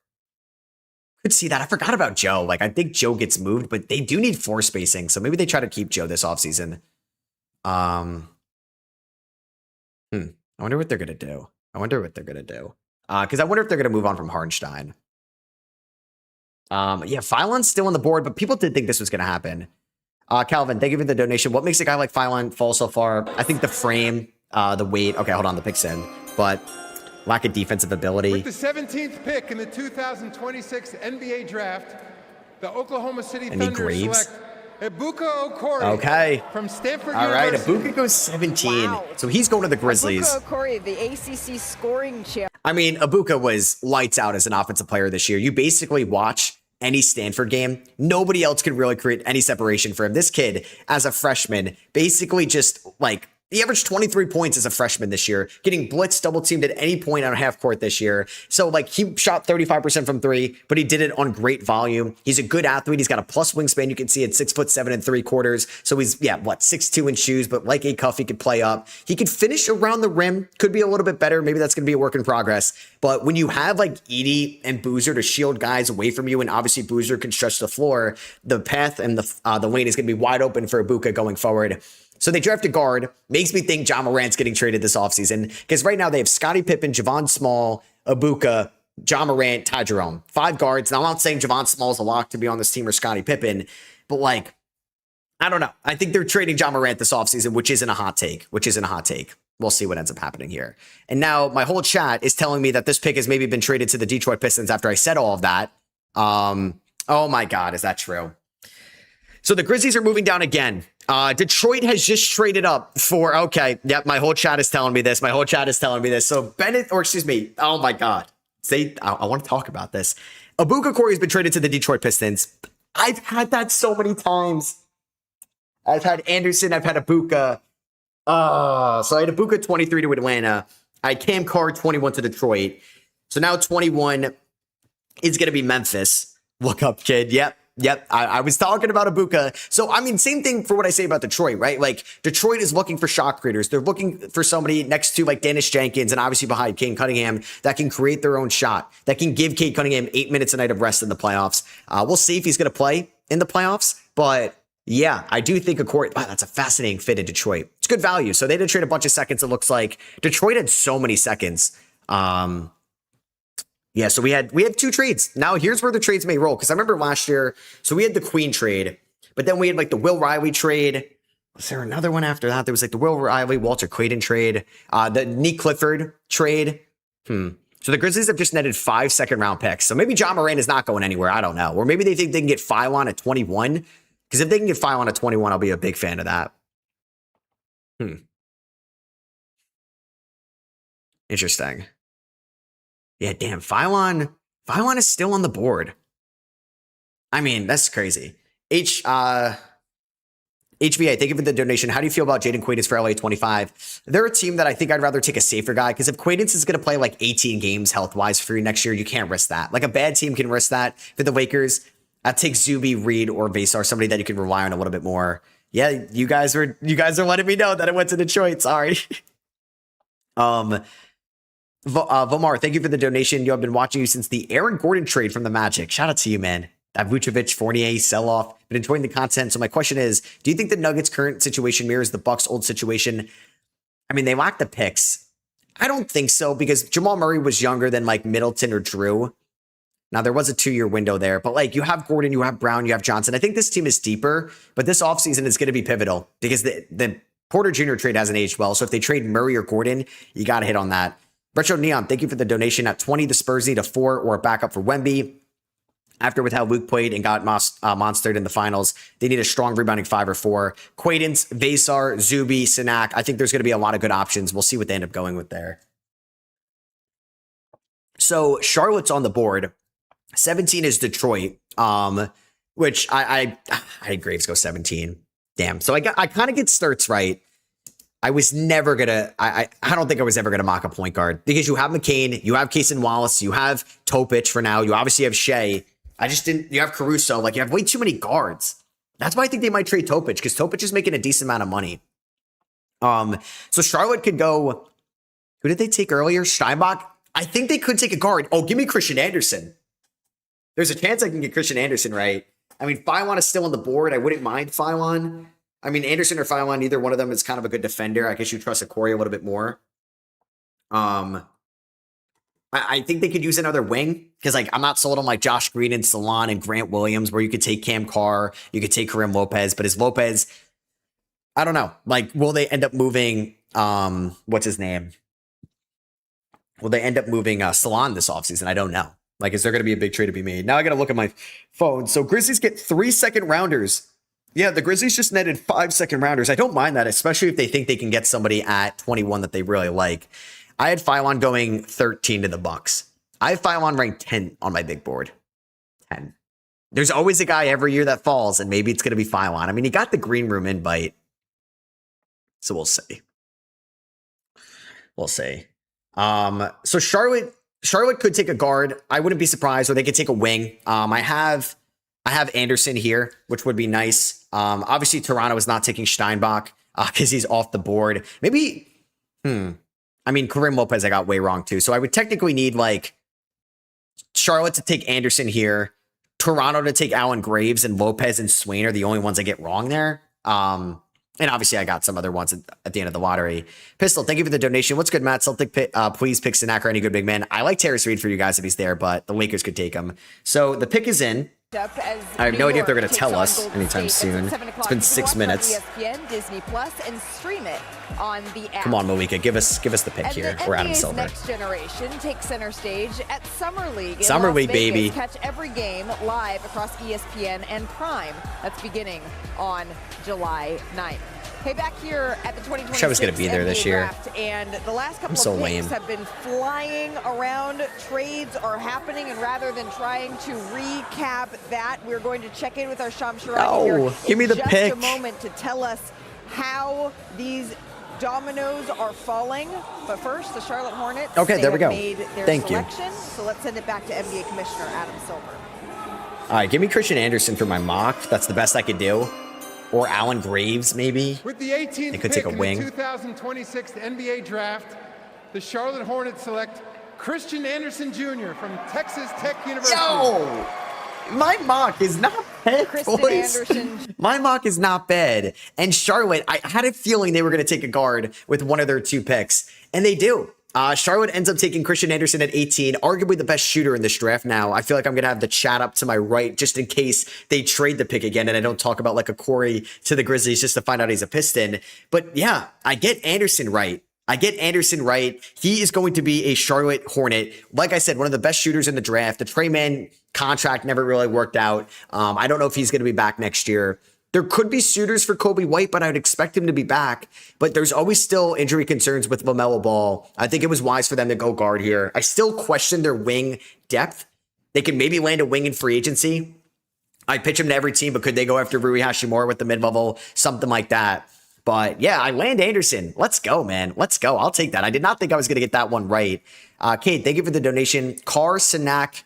Could see that. I forgot about Joe. I think Joe gets moved, but they do need floor spacing, so maybe they try to keep Joe this offseason. I wonder what they're gonna do. Because I wonder if they're gonna move on from Hartenstein. Yeah, Philon's still on the board, but people did think this was gonna happen. Calvin, thank you for the donation. What makes a guy like Philon fall so far? I think the frame, the weight. Okay, hold on, the pick's in, but lack of defensive ability. With the 17th pick in the 2026 NBA draft, the Oklahoma City Any Thunder Graves? select Ibuka Okori Okay. from Stanford All right, University. Ibuka goes 17. Wow. So he's going to the Grizzlies. Ibuka Okori, the ACC scoring champ. I mean, Ibuka was lights out as an offensive player this year. You basically watch any Stanford game. Nobody else could really create any separation for him. This kid, as a freshman, basically just He averaged 23 points as a freshman this year, getting blitzed, double teamed at any point on half court this year. So like he shot 35% from three, but he did it on great volume. He's a good athlete. He's got a plus wingspan. You can see at 6'7" 3/4. So he's 6'2" in shoes, but like a cuff, he could play up. He could finish around the rim. Could be a little bit better. Maybe that's going to be a work in progress. But when you have like Edey and Boozer to shield guys away from you, and obviously Boozer can stretch the floor, the path and the lane is going to be wide open for Ibuka going forward. So they drafted guard. Makes me think John Morant's getting traded this offseason because right now they have Scottie Pippen, Javon Small, Ibuka, John Morant, Ty Jerome. 5 guards. Now, I'm not saying Javon Small is a lock to be on this team or Scottie Pippen, but like, I don't know. I think they're trading John Morant this offseason, which isn't a hot take. We'll see what ends up happening here. And now my whole chat is telling me that this pick has maybe been traded to the Detroit Pistons after I said all of that. Oh my God, is that true? So the Grizzlies are moving down again. Detroit has just traded up for, okay, yep, my whole chat is telling me this. So oh my God. I want to talk about this. Ibuka Corey has been traded to the Detroit Pistons. I've had that so many times. I've had Anderson, I've had Ibuka. So I had Ibuka 23 to Atlanta. I had Cam Carr 21 to Detroit. So now 21 is going to be Memphis. Look up, kid. Yep. I was talking about Ibuka. So, I mean, same thing for what I say about Detroit, right? Like, Detroit is looking for shot creators. They're looking for somebody next to, like, Dennis Jenkins and obviously behind Cade Cunningham that can create their own shot, that can give Cade Cunningham 8 minutes a night of rest in the playoffs. We'll see if he's going to play in the playoffs. But, yeah, I do think that's a fascinating fit in Detroit. It's good value. So, they did trade a bunch of seconds, it looks like. Detroit had so many seconds. Yeah, so we had 2 trades. Now here's where the trades may roll. Because I remember last year, so we had the Queen trade, but then we had like the Will Riley trade. Was there another one after that? There was like the Will Riley, Walter Clayton trade, the Nick Clifford trade. So the Grizzlies have just netted 5 second-round picks. So maybe John Morant is not going anywhere. I don't know. Or maybe they think they can get Phylon at 21. Because if they can get Phylon at 21, I'll be a big fan of that. Interesting. Yeah, damn, Phylon is still on the board. I mean, that's crazy. HVA, thank you for the donation. How do you feel about Jaden Quaidance for LA 25? They're a team that I think I'd rather take a safer guy because if Quaidance is going to play like 18 games health-wise for you next year, you can't risk that. Like a bad team can risk that. For the Lakers, I'd take Zuby, Reed, or Vasar, somebody that you can rely on a little bit more. Yeah, you guys are letting me know that it went to Detroit. Sorry. Vomar, thank you for the donation. I've been watching you since the Aaron Gordon trade from the Magic. Shout out to you, man. That Vucevic, Fournier sell-off. Been enjoying the content. So my question is, do you think the Nuggets' current situation mirrors the Bucks' old situation? I mean, they lack the picks. I don't think so because Jamal Murray was younger than like Middleton or Drew. Now, there was a 2-year window there, but like you have Gordon, you have Brown, you have Johnson. I think this team is deeper, but this offseason is going to be pivotal because the Porter Jr. trade hasn't aged well. So if they trade Murray or Gordon, you got to hit on that. Retro Neon, thank you for the donation. At 20, the Spurs need a 4 or a backup for Wemby. After with how Luke played and got monstered in the finals, they need a strong rebounding 5 or 4. Quaidance, Vasar, Zuby, Sinak. I think there's going to be a lot of good options. We'll see what they end up going with there. So Charlotte's on the board. 17 is Detroit, which I had Graves go 17. Damn. So I kind of get Sturts right. I was never gonna. I don't think I was ever gonna mock a point guard because you have McCain, you have Cason Wallace, you have Topic for now, you obviously have Shea. I just didn't. You have Caruso. Like you have way too many guards. That's why I think they might trade Topic because Topic is making a decent amount of money. So Charlotte could go. Who did they take earlier? Steinbach. I think they could take a guard. Oh, give me Christian Anderson. There's a chance I can get Christian Anderson right. I mean, Phylon is still on the board. I wouldn't mind Phylon. I mean, Anderson or Phylon, neither one of them is kind of a good defender. I guess you trust Corey a little bit more. I think they could use another wing because, like, I'm not sold on like Josh Green and Salon and Grant Williams, where you could take Cam Carr, you could take Karim Lopez, but is Lopez? I don't know. Like, will they end up moving? What's his name? Will they end up moving Salon this offseason? I don't know. Like, is there going to be a big trade to be made? Now I got to look at my phone. So Grizzlies get 3 second rounders. Yeah, the Grizzlies just netted 5 second rounders. I don't mind that, especially if they think they can get somebody at 21 that they really like. I had Phylon going 13 to the Bucks. I have Phylon ranked 10 on my big board. 10. There's always a guy every year that falls, and maybe it's going to be Phylon. I mean, he got the green room invite, so we'll see. We'll see. So Charlotte could take a guard. I wouldn't be surprised, or they could take a wing. I have Anderson here, which would be nice. Obviously Toronto is not taking Steinbach because he's off the board. Maybe, I mean, Karim Lopez I got way wrong too. So I would technically need like Charlotte to take Anderson here, Toronto to take Allen Graves, and Lopez and Swain are the only ones I get wrong there. And obviously I got some other ones at the end of the lottery. Pistol, thank you for the donation. What's good, Matt? Celtic, please pick Sinak or any good big man. I like Terrace Reed for you guys if he's there, but the Lakers could take him. So the pick is in. I have no idea if they're going to tell us anytime soon. It's been 6 minutes. ESPN, Disney Plus, and stream it on the app. Come on, Malika, give us the pick and here. The Or Adam NBA's Silver. Next generation takes center stage at Summer League. In Summer Las League, Vegas. baby. Catch every game live across ESPN and Prime. That's beginning on July 9th. Hey, back here at the 2026 I was gonna be there this NBA year. Draft, and the last couple so of picks lame. have been flying around. Trades are happening, and rather than trying to recap that, we're going to check in with our Shams Sharaki here give me in the just pick. a moment to tell us how these dominoes are falling. But first, the Charlotte Hornets. Okay, there we go. Made their Thank you. selection, so let's send it back to NBA Commissioner Adam Silver. All right, give me Christian Anderson for my mock. That's the best I could do. Or Allen Graves, maybe. With the 18th They could pick take a in wing. the 2026 NBA Draft, the Charlotte Hornets select Christian Anderson Jr. from Texas Tech University. Yo! My mock is not bad, Kristen boys. Anderson. My mock is not bad. And Charlotte, I had a feeling they were going to take a guard with one of their 2 picks. And they do. Charlotte ends up taking Christian Anderson at 18, arguably the best shooter in this draft now. I feel like I'm going to have the chat up to my right just in case they trade the pick again and I don't talk about like a Corey to the Grizzlies just to find out he's a Piston. But yeah, I get Anderson right. He is going to be a Charlotte Hornet. Like I said, one of the best shooters in the draft. The Trey Mann contract never really worked out. I don't know if he's going to be back next year. There could be suitors for Kobe White, but I would expect him to be back. But there's always still injury concerns with LaMelo Ball. I think it was wise for them to go guard here. I still question their wing depth. They can maybe land a wing in free agency. I pitch him to every team, but could they go after Rui Hashimura with the mid-level? Something like that. But yeah, I land Anderson. Let's go, man. Let's go. I'll take that. I did not think I was going to get that one right. Kate, thank you for the donation. Carr, Sinak,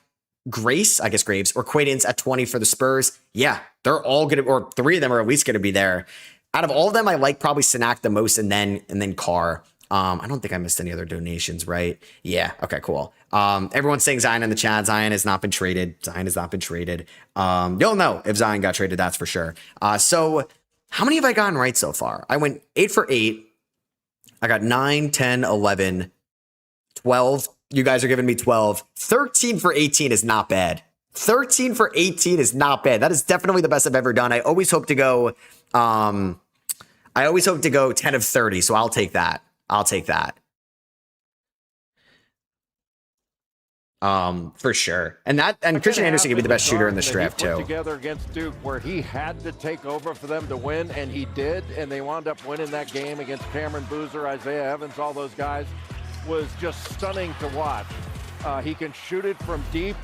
Graves, or Quaidens at 20 for the Spurs. Yeah, they're all going to, or 3 of them are at least going to be there. Out of all of them, I like probably Sinak the most and then Carr. I don't think I missed any other donations, right? Yeah. Okay, cool. Everyone's saying Zion in the chat. Zion has not been traded. You'll know if Zion got traded, that's for sure. So how many have I gotten right so far? I went 8 for 8. I got 9, 10, 11, 12. You guys are giving me 12. 13 for 18 is not bad. 13 for 18 is not bad. That is definitely the best I've ever done. I always hope to go 10 of 30, so I'll take that. For sure. And Christian Anderson could be the best shooter in this draft too. Together against Duke, where he had to take over for them to win, and he did, and they wound up winning that game against Cameron Boozer, Isaiah Evans, all those guys. Was just stunning to watch. He can shoot it from deep,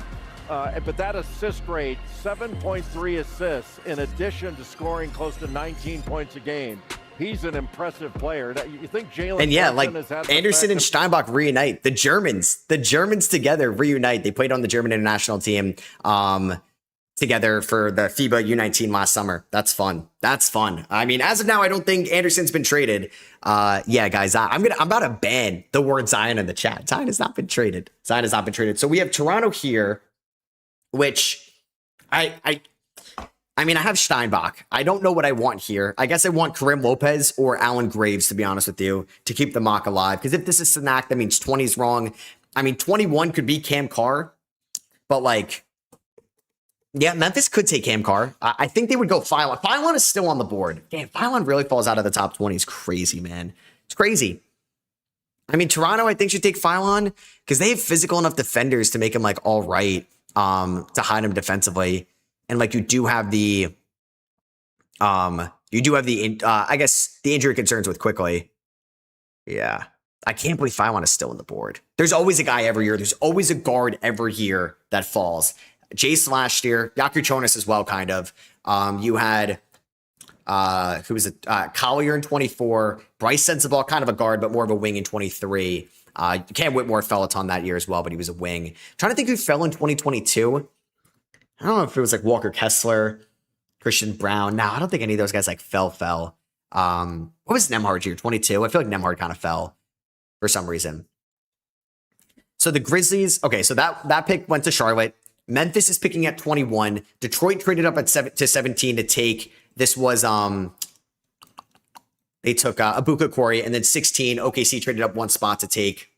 but that assist rate, 7.3 assists, in addition to scoring close to 19 points a game. He's an impressive player. You think Jalen? And yeah, like has had Anderson and Steinbach reunite. The Germans together reunite. They played on the German international team together for the FIBA U19 last summer. That's fun. I mean, as of now, I don't think Anderson's been traded. Yeah, guys, I'm about to ban the word Zion in the chat. Zion has not been traded. So we have Toronto here, which I mean, I have Steinbach. I don't know what I want here. I guess I want Karim Lopez or Allen Graves, to be honest with you, to keep the mock alive. Because if this is Sinak, that means 20 is wrong. I mean, 21 could be Cam Carr, but like, yeah, Memphis could take Cam Carr. I think they would go Phylon. Phylon is still on the board. Damn, Phylon really falls out of the top 20. It's crazy, man. It's crazy. I mean, Toronto, I think, should take Phylon because they have physical enough defenders to make him like all right, to hide him defensively. And like you do have the I guess the injury concerns with Quickly. Yeah. I can't believe Phylon is still on the board. There's always a guy every year. There's always a guard every year that falls. Jace last year, Yaku Chonas as well, kind of. You had who was a Collier in 24. Bryce Sensabaugh, kind of a guard, but more of a wing in 23. Cam Whitmore fell a ton that year as well, but he was a wing. Trying to think who fell in 2022. I don't know if it was like Walker Kessler, Christian Brown. No, I don't think any of those guys like fell. What was Nemhard's year? 22. I feel like Nemhard kind of fell for some reason. So the Grizzlies, okay, so that pick went to Charlotte. Memphis is picking at 21. Detroit traded up at 17 to take. This was they took Abuka Corey, and then 16. OKC traded up one spot to take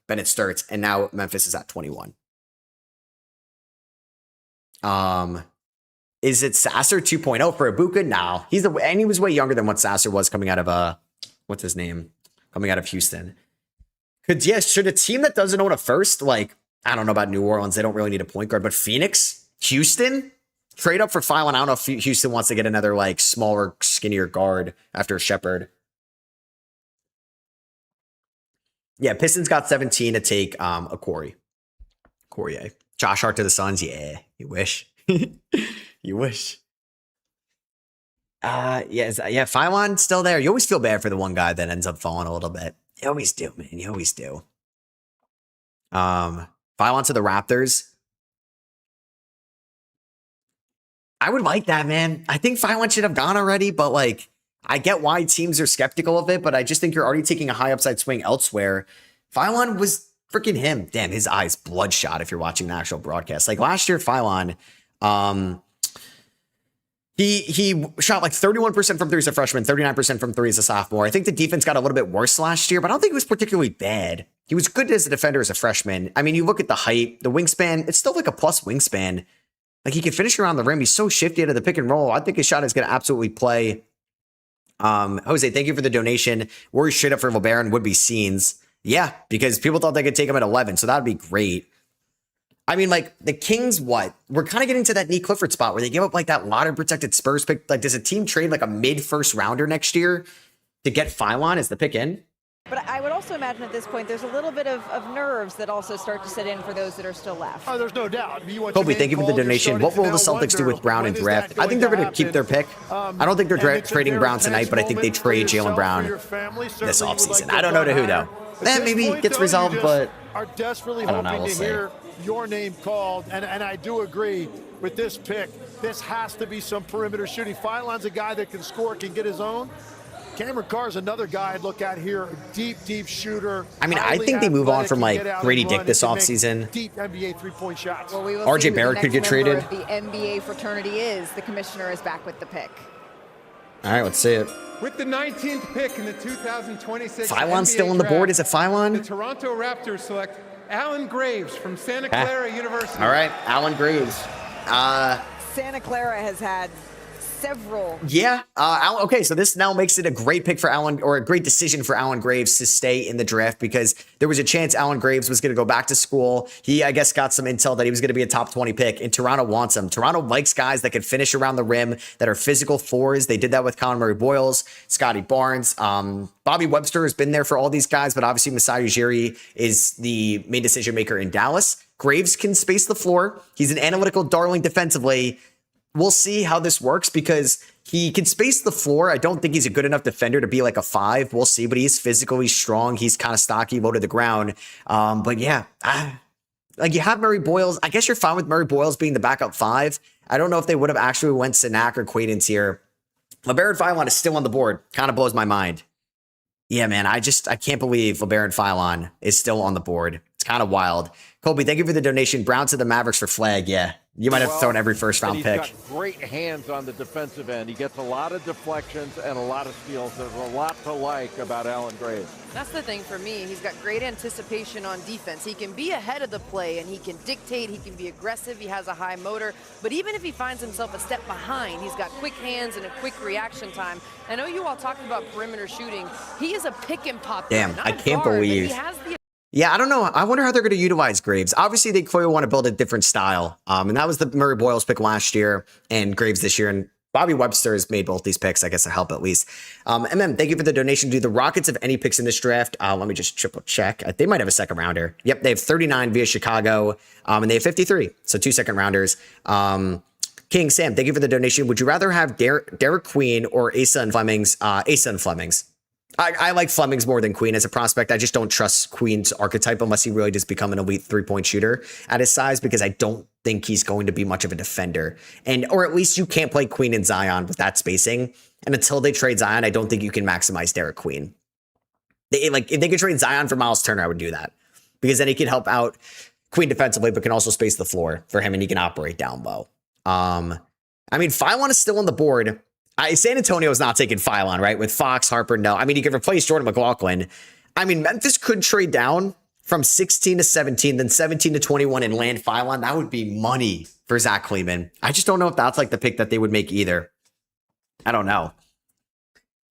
Bennett Sturts, and now Memphis is at 21. Is it Sasser 2.0 for Abuka? No, and he was way younger than what Sasser was coming out of what's his name? Coming out of Houston. Should a team that doesn't own a first, like, I don't know about New Orleans, they don't really need a point guard, but Phoenix, Houston, trade up for Phylon. I don't know if Houston wants to get another like smaller, skinnier guard after Shepherd. Yeah, Pistons got 17 to take a Corey. Josh Hart to the Suns. Yeah, you wish. You wish. Phylon still there. You always feel bad for the one guy that ends up falling a little bit. You always do, man. You always do. Phylon to the Raptors. I would like that, man. I think Phylon should have gone already, but like, I get why teams are skeptical of it, but I just think you're already taking a high upside swing elsewhere. Phylon was freaking him. Damn, his eyes bloodshot if you're watching the actual broadcast. Like last year, Phylon, he shot like 31% from three as a freshman, 39% from three as a sophomore. I think the defense got a little bit worse last year, but I don't think it was particularly bad. He was good as a defender as a freshman. I mean, you look at the height, the wingspan, it's still like a plus wingspan. Like he can finish around the rim. He's so shifty out of the pick and roll. I think his shot is going to absolutely play. Jose, thank you for the donation. Warriors straight up for LeBaron would be scenes. Yeah, because people thought they could take him at 11, so that'd be great. I mean, like, the Kings, what? We're kind of getting to that Nick Clifford spot where they give up, like, that lottery-protected Spurs pick. Like, does a team trade, like, a mid-first rounder next year to get Phylon as the pick in? But I would also imagine at this point, there's a little bit of nerves that also start to set in for those that are still left. Oh, there's no doubt. Kobe, thank you for the donation. What will the Celtics do with Brown in draft? I think they're going to keep their pick. I don't think they're trading Brown tonight, but I think they trade Jaylen Brown this offseason. I don't know to who, though. That maybe gets resolved, but are desperately I don't know. hoping We'll to hear your name called, and I do agree with this pick. This has to be some perimeter shooting. Phylon's a guy that can score, can get his own. Cameron Carr's another guy I'd look at here, a deep shooter. I mean, I think they move on from like Grady Dick this offseason. Deep NBA three-point shots. Well, we will RJ Barrett could get traded. The NBA fraternity is the commissioner is back with the pick. All right, let's see it. With the 19th pick in the 2026 Phylon's NBA still on the board. Is it Phylon? The Toronto Raptors select Alan Graves from Santa Clara University. All right, Alan Graves. Santa Clara has had several. Yeah. Okay, so this now makes it a great pick for Alan, or a great decision for Alan Graves to stay in the draft, because there was a chance Alan Graves was going to go back to school. He, I guess, got some intel that he was going to be a top 20 pick, and Toronto wants him. Toronto likes guys that can finish around the rim, that are physical fours. They did that with Conor Murray-Boyles, Scotty Barnes. Bobby Webster has been there for all these guys, but obviously Masai Ujiri is the main decision maker in Dallas. Graves can space the floor. He's an analytical darling defensively. We'll see how this works, because he can space the floor. I don't think he's a good enough defender to be like a 5. We'll see, but he's physical. He's strong. He's kind of stocky, low to the ground. But yeah, like you have Murray-Boyles. I guess you're fine with Murray-Boyles being the backup 5. I don't know if they would have actually went Sinak or Quaidance here. LeBaron Phylon is still on the board. Kind of blows my mind. Yeah, man, I can't believe LeBaron Phylon is still on the board. It's kind of wild. Colby, thank you for the donation. Brown to the Mavericks for flag. Yeah. You might have thrown every first round pick. He's got great hands on the defensive end. He gets a lot of deflections and a lot of steals. There's a lot to like about Alan Graves. That's the thing for me. He's got great anticipation on defense. He can be ahead of the play, and he can dictate. He can be aggressive. He has a high motor. But even if he finds himself a step behind, he's got quick hands and a quick reaction time. I know you all talked about perimeter shooting. He is a pick and pop. Damn, I can't believe. Yeah, I don't know. I wonder how they're going to utilize Graves. Obviously, they clearly want to build a different style. And that was the Murray-Boyles pick last year and Graves this year. And Bobby Webster has made both these picks, I guess, to help at least. Thank you for the donation. Do the Rockets have any picks in this draft? Let me just triple check. They might have a second rounder. Yep, they have 39 via Chicago, and they have 53. So 2 second rounders. King Sam, thank you for the donation. Would you rather have Derek Queen or Asa and Flemings? Asa and Flemings. I like Flemings more than Queen as a prospect. I just don't trust Queen's archetype unless he really does become an elite 3-point shooter at his size, because I don't think he's going to be much of a defender. Or at least you can't play Queen and Zion with that spacing. And until they trade Zion, I don't think you can maximize Derek Queen. If they could trade Zion for Miles Turner, I would do that, because then he can help out Queen defensively, but can also space the floor for him, and he can operate down low. I mean, Phylon is still on the board. San Antonio is not taking Phylon, right? With Fox, Harper, no. I mean, you could replace Jordan McLaughlin. I mean, Memphis could trade down from 16 to 17, then 17 to 21 and land Phylon. That would be money for Zach Kleeman. I just don't know if that's like the pick that they would make either. I don't know.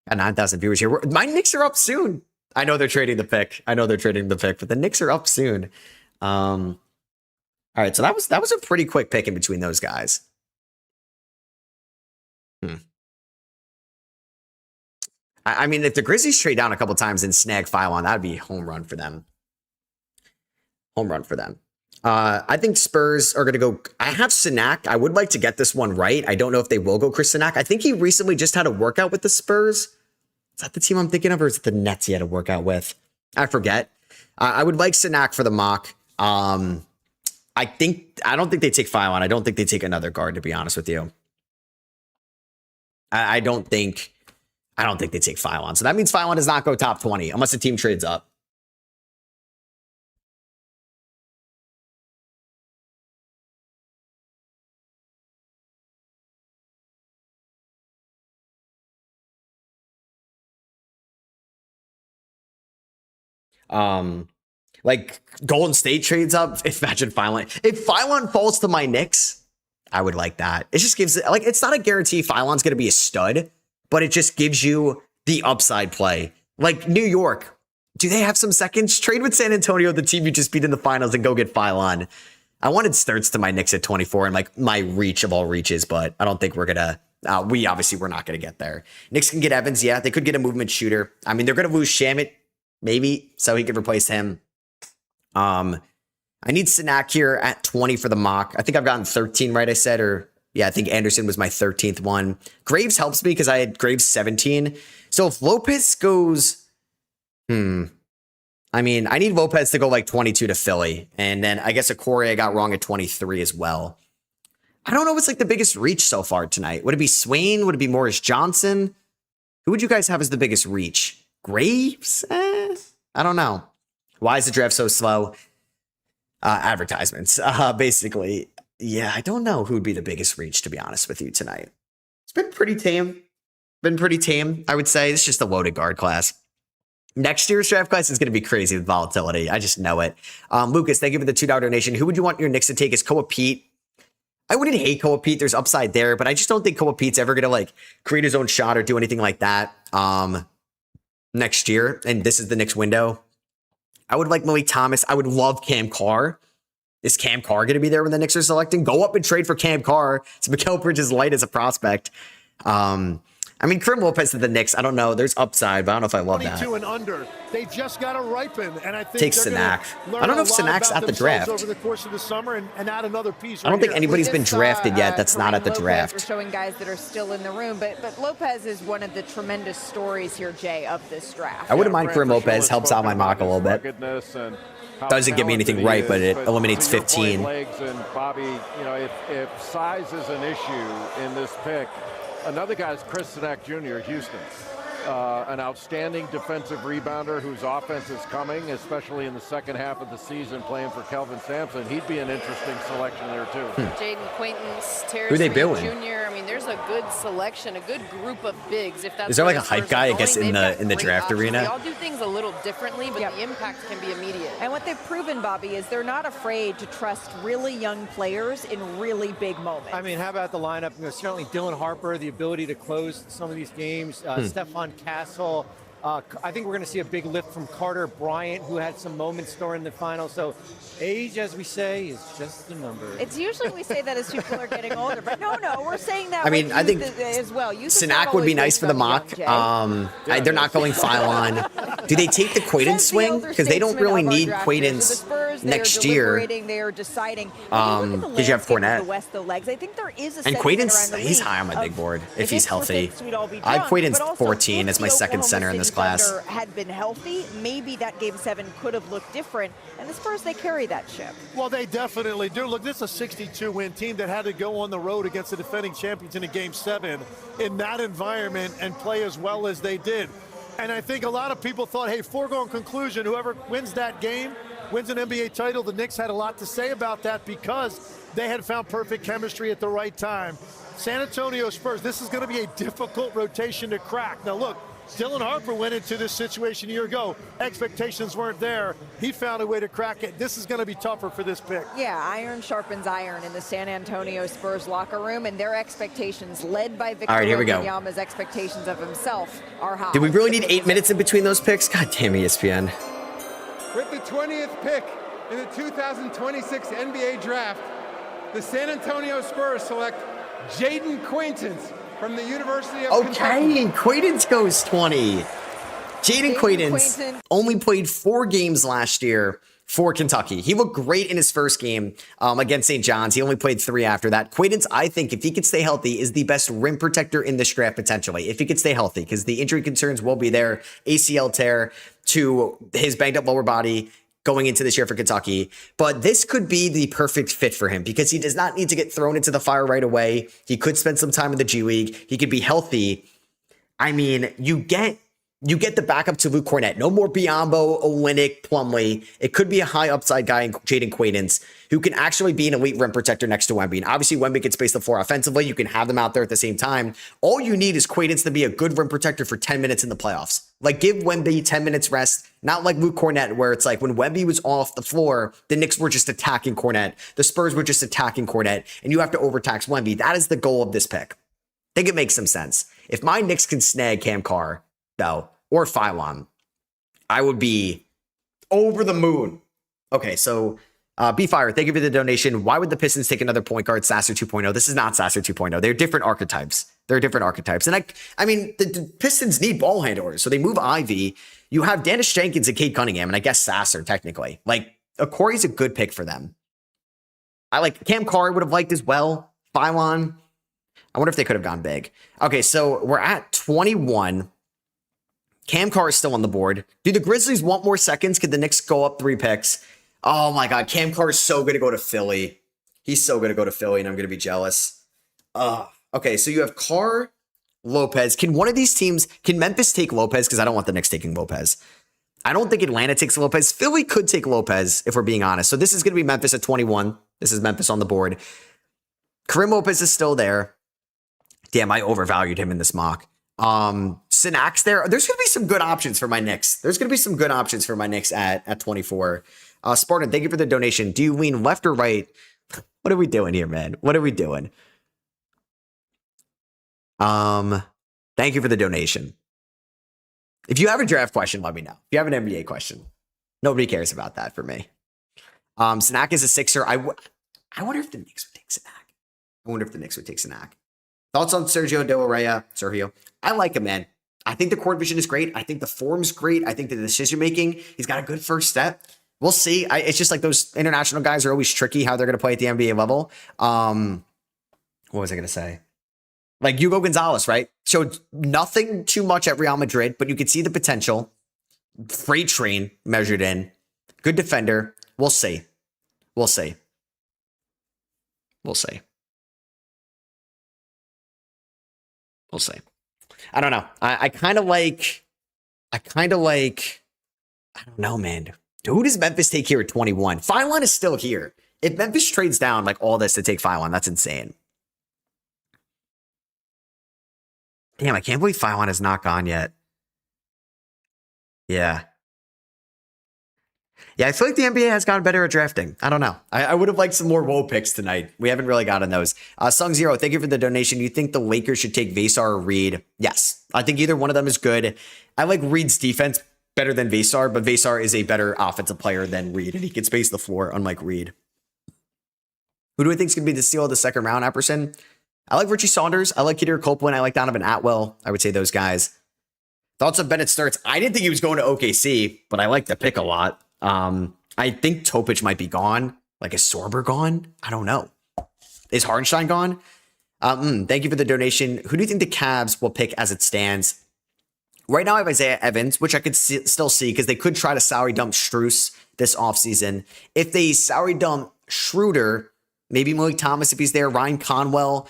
Got 9,000 viewers here. My Knicks are up soon. I know they're trading the pick. But the Knicks are up soon. All right, so that was a pretty quick pick in between those guys. I mean, if the Grizzlies trade down a couple times and snag Phylon, that'd be a home run for them. I think Spurs are going to go. I have Sinak. I would like to get this one right. I don't know if they will go Chris Sinak. I think he recently just had a workout with the Spurs. Is that the team I'm thinking of, or is it the Nets he had a workout with? I forget. I would like Sinak for the mock. I don't think they take Phylon. I don't think they take another guard, to be honest with you. I don't think they take Phylon. So that means Phylon does not go top 20 unless the team trades up. Like Golden State trades up. Imagine Phylon. If Phylon falls to my Knicks, I would like that. It just gives it, like, it's not a guarantee Phylon's going to be a stud, but it just gives you the upside play. Like New York, do they have some seconds? Trade with San Antonio, the team you just beat in the finals, and go get Phylon. I wanted Sturts to my Knicks at 24 and like my reach of all reaches, but I don't think we're going to. We're not going to get there. Knicks can get Evans. Yeah, they could get a movement shooter. I mean, they're going to lose Shamit, maybe, so he could replace him. I need Sinak here at 20 for the mock. I think I've gotten 13 right, I said, or yeah, I think Anderson was my 13th one. Graves helps me because I had Graves 17. So if Lopez goes, I mean, I need Lopez to go like 22 to Philly. And then I guess Okore I got wrong at 23 as well. I don't know what's like the biggest reach so far tonight. Would it be Swain? Would it be Morris Johnson? Who would you guys have as the biggest reach? Graves? I don't know. Why is the draft so slow? Advertisements, basically. Yeah, I don't know who would be the biggest reach, to be honest with you, tonight. It's been pretty tame. I would say. It's just a loaded guard class. Next year's draft class is going to be crazy with volatility. I just know it. Lucas, thank you for the $2 donation. Who would you want your Knicks to take? Is Koa Pete? I wouldn't hate Koa Pete. There's upside there, but I just don't think Koa Pete's ever going to like create his own shot or do anything like that next year. And this is the Knicks window. I would like Malik Thomas. I would love Cam Carr. Is Cam Carr going to be there when the Knicks are selecting? Go up and trade for Cam Carr. It's Mikal Bridges light as a prospect. I mean, Krim Lopez to the Knicks. I don't know. There's upside, but I don't know if I love that. 22 and under. They just got to ripen, and I think take Sinak. I don't know if Sinak's at the draft over the course of the summer, and add another piece. I don't think anybody's been drafted yet. That's not at the draft. We're showing guys that are still in the room, but Lopez is one of the tremendous stories here, Jay, of this draft. I wouldn't mind Krim Lopez. Helps out my mock a little bit. Doesn't give me anything right, but it eliminates 15. Legs and Bobby, you know, if size is an issue in this pick, another guy is Chris Sinak Jr. at Houston. An outstanding defensive rebounder whose offense is coming, especially in the second half of the season, playing for Kelvin Sampson. He'd be an interesting selection there, too. Jaden Quaintance, Terrence Who they Reed billing? Jr. I mean, there's a good selection, a good group of bigs. If that's Is there where like a the hype Spurs guy, are I guess, going. in They've the got great draft options. arena? They all do things a little differently, but the impact can be immediate. And what they've proven, Bobby, is they're not afraid to trust really young players in really big moments. I mean, how about the lineup? You know, certainly Dylan Harper, the ability to close some of these games. Stephon Castle. I think we're going to see a big lift from Carter Bryant, who had some moments during the final. So age, as we say, is just a number. It's usually we say that as people are getting older, but no, we're saying that. I mean, I think as well. Sinak would be nice for the mock. They're not going Phylon. Do they take the Quaiden swing? Because they don't really need Quaiden's. The Spurs as they next are year. deliberating, they are deciding. Because you have Fournette. The West, the legs. I think there is a And sentiment Quaden's, around the he's league high on my big of, board if he's this were healthy. fixed, we'd all be I have drunk, Quaden's but also, 14 as my if the second Oklahoma center in City this class. Thunder had been healthy, maybe that Game 7 could have looked different. And the Spurs, they carry that ship. Well, they definitely do. Look, this is a 62-win team that had to go on the road against the defending champions in a Game 7 in that environment and play as well as they did. And I think a lot of people thought, hey, foregone conclusion, whoever wins that game wins an NBA title. The Knicks had a lot to say about that because they had found perfect chemistry at the right time. San Antonio Spurs, this is going to be a difficult rotation to crack. Now, look, Dylan Harper went into this situation a year ago. Expectations weren't there. He found a way to crack it. This is going to be tougher for this pick. Yeah, iron sharpens iron in the San Antonio Spurs locker room, and their expectations, led by Victor Wembanyama's expectations of himself, are high. Did we really need 8 minutes in between those picks? God damn ESPN. With the 20th pick in the 2026 NBA Draft, the San Antonio Spurs select Jaden Quaintance from the University of Kentucky. Okay, Quaidens goes 20. Jaden Quaidens only played 4 games last year for Kentucky. He looked great in his first game against St. John's. He only played 3 after that. Quaidens, I think, if he could stay healthy, is the best rim protector in this draft potentially. If he could stay healthy, because the injury concerns will be there. ACL tear to his banged up lower body going into this year for Kentucky. But this could be the perfect fit for him because he does not need to get thrown into the fire right away. He could spend some time in the G League. He could be healthy. I mean, you get the backup to Luke Cornett. No more Biyombo, Olynyk, Plumlee. It could be a high upside guy in Jaden Quaidens who can actually be an elite rim protector next to Wemby. And obviously, Wemby can space the floor offensively. You can have them out there at the same time. All you need is Quaidens to be a good rim protector for 10 minutes in the playoffs. Like, give Wemby 10 minutes rest, not like Luke Cornett, where it's like when Wemby was off the floor, the Knicks were just attacking Cornett. The Spurs were just attacking Cornett, and you have to overtax Wemby. That is the goal of this pick. I think it makes some sense. If my Knicks can snag Cam Carr, though, or Phylon, I would be over the moon. Okay, so B-Fire, thank you for the donation. Why would the Pistons take another point guard, Sasser 2.0? This is not Sasser 2.0. They're different archetypes. They're different archetypes. And I mean, the Pistons need ball handlers, so they move Ivy. You have Dennis Jenkins and Cade Cunningham, and I guess Sasser, technically. Like, Corey's a good pick for them. I like Cam Carr would have liked as well. Phylon. I wonder if they could have gone big. Okay, so we're at 21. Cam Carr is still on the board. Do the Grizzlies want more seconds? Could the Knicks go up 3 picks? Oh my God, Cam Carr is so going to go to Philly. He's so going to go to Philly, and I'm going to be jealous. Okay, so you have Carr, Lopez. Can one of these teams, can Memphis take Lopez? Because I don't want the Knicks taking Lopez. I don't think Atlanta takes Lopez. Philly could take Lopez, if we're being honest. So this is going to be Memphis at 21. This is Memphis on the board. Kareem Lopez is still there. Damn, I overvalued him in this mock. Sinak's there. There's going to be some good options for my Knicks. There's going to be some good options for my Knicks at 24. Spartan, thank you for the donation. Do you lean left or right? What are we doing here, man? What are we doing? Thank you for the donation. If you have a draft question, let me know. If you have an NBA question, nobody cares about that for me. Sinak is a Sixer. I wonder if the Knicks would take Sinak. Thoughts on Sergio De La Rey? Sergio. I like him, man. I think the court vision is great. I think the form's great. I think the decision making, he's got a good first step. We'll see. It's just like those international guys are always tricky how they're going to play at the NBA level. What was I going to say? Like Hugo Gonzalez, right? Showed nothing too much at Real Madrid, but you could see the potential. Freight train measured in. Good defender. We'll see. We'll see. We'll see. We'll see. I don't know. I kind of like, I don't know, man. Who does Memphis take here at 21? Phylon is still here. If Memphis trades down like all this to take Phylon, that's insane. Damn, I can't believe Phylon is not gone yet. Yeah. Yeah, I feel like the NBA has gotten better at drafting. I don't know. I would have liked some more woe picks tonight. We haven't really gotten those. Sung Zero, thank you for the donation. You think the Lakers should take Vesar or Reed? Yes. I think either one of them is good. I like Reed's defense better than Vesar, but Vesar is a better offensive player than Reed, and he can space the floor, unlike Reed. Who do I think is going to be the steal of the second round, Apperson? I like Richie Saunders. I like Kadir Copeland. I like Donovan Atwell. I would say those guys. Thoughts on Bennett Sturts? I didn't think he was going to OKC, but I like the pick a lot. I think Topic might be gone. Like, is Sorber gone? I don't know. Is Hardenstein gone? Thank you for the donation. Who do you think the Cavs will pick as it stands? Right now, I have Isaiah Evans, which I could still see because they could try to salary dump Strus this offseason. If they salary dump Schroeder, maybe Malik Thomas if he's there, Ryan Conwell.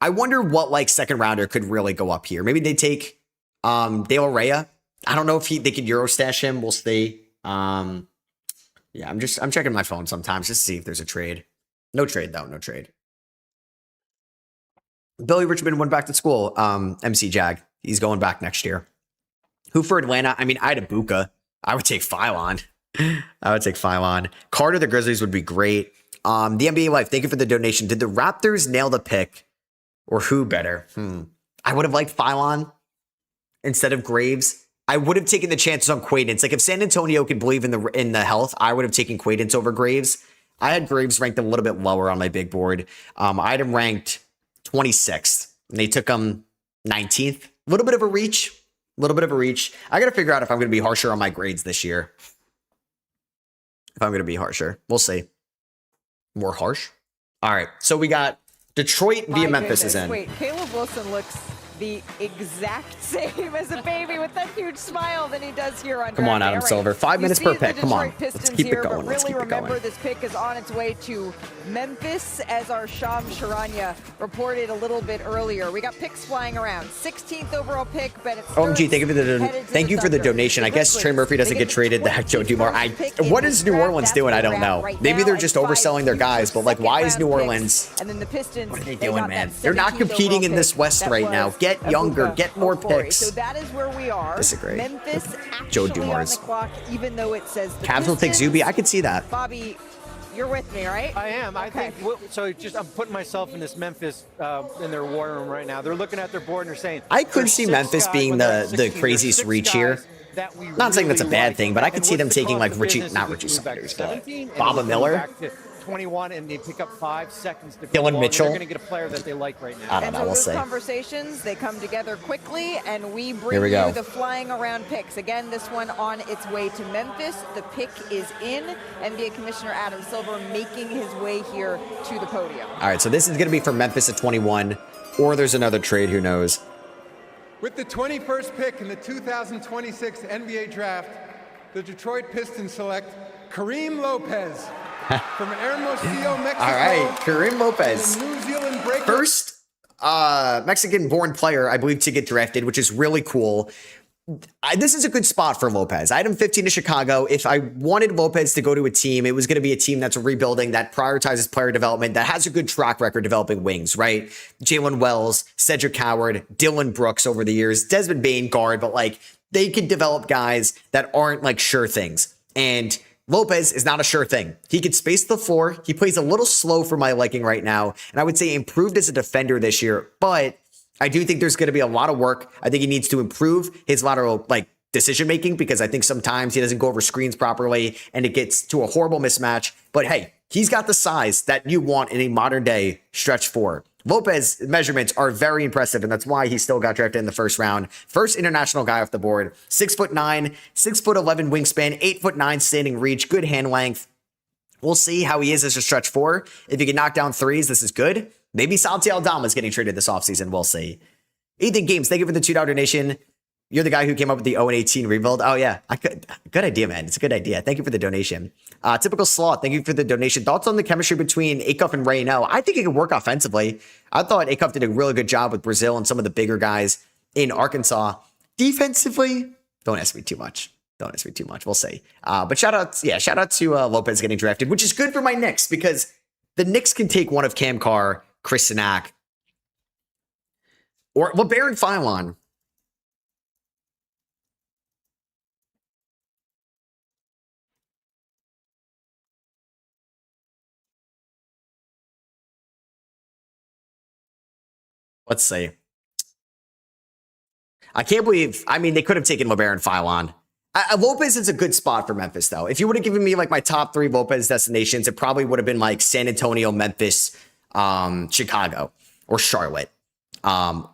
I wonder what like second rounder could really go up here. Maybe they take Dale Rhea. I don't know if they could Euro stash him. We'll see. Yeah, I'm checking my phone sometimes just to see if there's a trade. No trade though. No trade. Billy Richmond went back to school. MC Jag. He's going back next year. Who for Atlanta? I mean, I had Ibuka. I would take Phylon. Carter, the Grizzlies would be great. The NBA Life, thank you for the donation. Did the Raptors nail the pick? Or who better? I would have liked Phylon instead of Graves. I would have taken the chances on Quaidance. Like if San Antonio could believe in the health, I would have taken Quaidance over Graves. I had Graves ranked a little bit lower on my big board. I had him ranked 26th. And they took him 19th. A little bit of a reach. I got to figure out if I'm going to be harsher on my grades this year. We'll see. More harsh? All right. So we got Detroit via Memphis is in. Wait, Caleb Wilson looks the exact same as a baby with that huge smile that he does here on Come on, Adam Silver. 5 minutes per pick. Come on. Let's keep it going. Really remember this pick is on its way to Memphis, as our Sham Sharanya reported a little bit earlier. We got picks flying around. 16th overall pick, Bennett Stearns. OMG, thank you for the donation. I guess Trey Murphy doesn't get traded. That Joe Dumars. What is New Orleans doing? I don't know. Maybe they're just overselling their guys, but like, why is New Orleans? And then the Pistons. What are they doing, man? They're not competing in this West right now. Get younger. Get more picks. So that is where we are. Disagree. Memphis actually Joe Dumars. on the clock, even though it says the Cavs will take Pistons. Zuby. I could see that. Bobby, you're with me, right? I am. Okay. I think so. I'm putting myself in this Memphis in their war room right now. They're looking at their board and they're saying I could see Memphis being the craziest reach here. Not saying that's a bad thing, but I could see them taking like Richie Saunders, Baba Miller. 21 and they pick up 5 seconds to Dylan Mitchell. They're going to get a player that they like right now. I don't know. We'll see. Conversations, they come together quickly, and we bring you the flying around picks. Again, this one on its way to Memphis. The pick is in. NBA Commissioner Adam Silver making his way here to the podium. All right, so this is going to be from Memphis at 21, or there's another trade. Who knows? With the 21st pick in the 2026 NBA Draft, the Detroit Pistons select Kareem Lopez from Hermosillo, Mexico. All right, Kareem Lopez. New Zealand breaker. First Mexican-born player, I believe, to get drafted, which is really cool. This is a good spot for Lopez. I had him 15 to Chicago. If I wanted Lopez to go to a team, it was going to be a team that's rebuilding, that prioritizes player development, that has a good track record developing wings, right? Jalen Wells, Cedric Howard, Dylan Brooks over the years, Desmond Bain, guard, but like they could develop guys that aren't like sure things. And Lopez is not a sure thing. He can space the floor. He plays a little slow for my liking right now. And I would say improved as a defender this year, but I do think there's going to be a lot of work. I think he needs to improve his lateral decision making because I think sometimes he doesn't go over screens properly and it gets to a horrible mismatch. But hey, he's got the size that you want in a modern day stretch four. Lopez measurements are very impressive, and that's why he still got drafted in the first round. First international guy off the board. 6'9", 6'11" wingspan, 8'9" standing reach, good hand length. We'll see how he is as a stretch four. If he can knock down threes, this is good. Maybe Santi Aldama is getting traded this offseason. We'll see. Ethan Games, thank you for the $2 donation. You're the guy who came up with the 0-18 rebuild. Oh, yeah. Good idea, man. It's a good idea. Thank you for the donation. Typical Sloth, thank you for the donation. Thoughts on the chemistry between Acuff and Reyno? I think it could work offensively. I thought Acuff did a really good job with Brazil and some of the bigger guys in Arkansas. Defensively, don't ask me too much. We'll see. But shout out to Lopez getting drafted, which is good for my Knicks because the Knicks can take one of Cam Carr, Chris Sinak, or LeBaron Philon. Let's see. I can't believe, they could have taken LeBaron Philon. Lopez is a good spot for Memphis, though. If you would have given me my top 3 Lopez destinations, it probably would have been San Antonio, Memphis, Chicago, or Charlotte,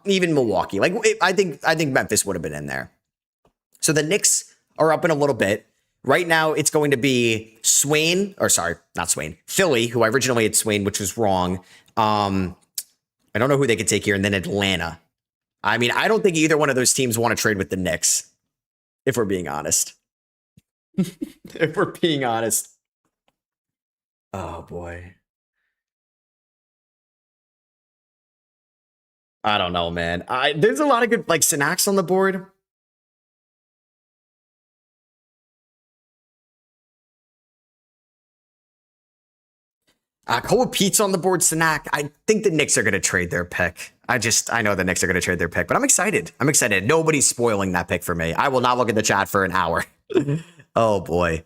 even Milwaukee. I think Memphis would have been in there. So the Knicks are up in a little bit. Right now, it's going to be Swain, or sorry, not Swain, Philly, who I originally had Swain, which was wrong. I don't know who they could take here, and then Atlanta. I mean, I don't think either one of those teams want to trade with the Knicks, if we're being honest. If we're being honest. Oh, boy. I don't know, man. There's a lot of good, like, Sinaks on the board. Cole Pete's on the board, Sinak. I think the Knicks are going to trade their pick. I know the Knicks are going to trade their pick, but I'm excited. I'm excited. Nobody's spoiling that pick for me. I will not look at the chat for an hour. Oh, boy.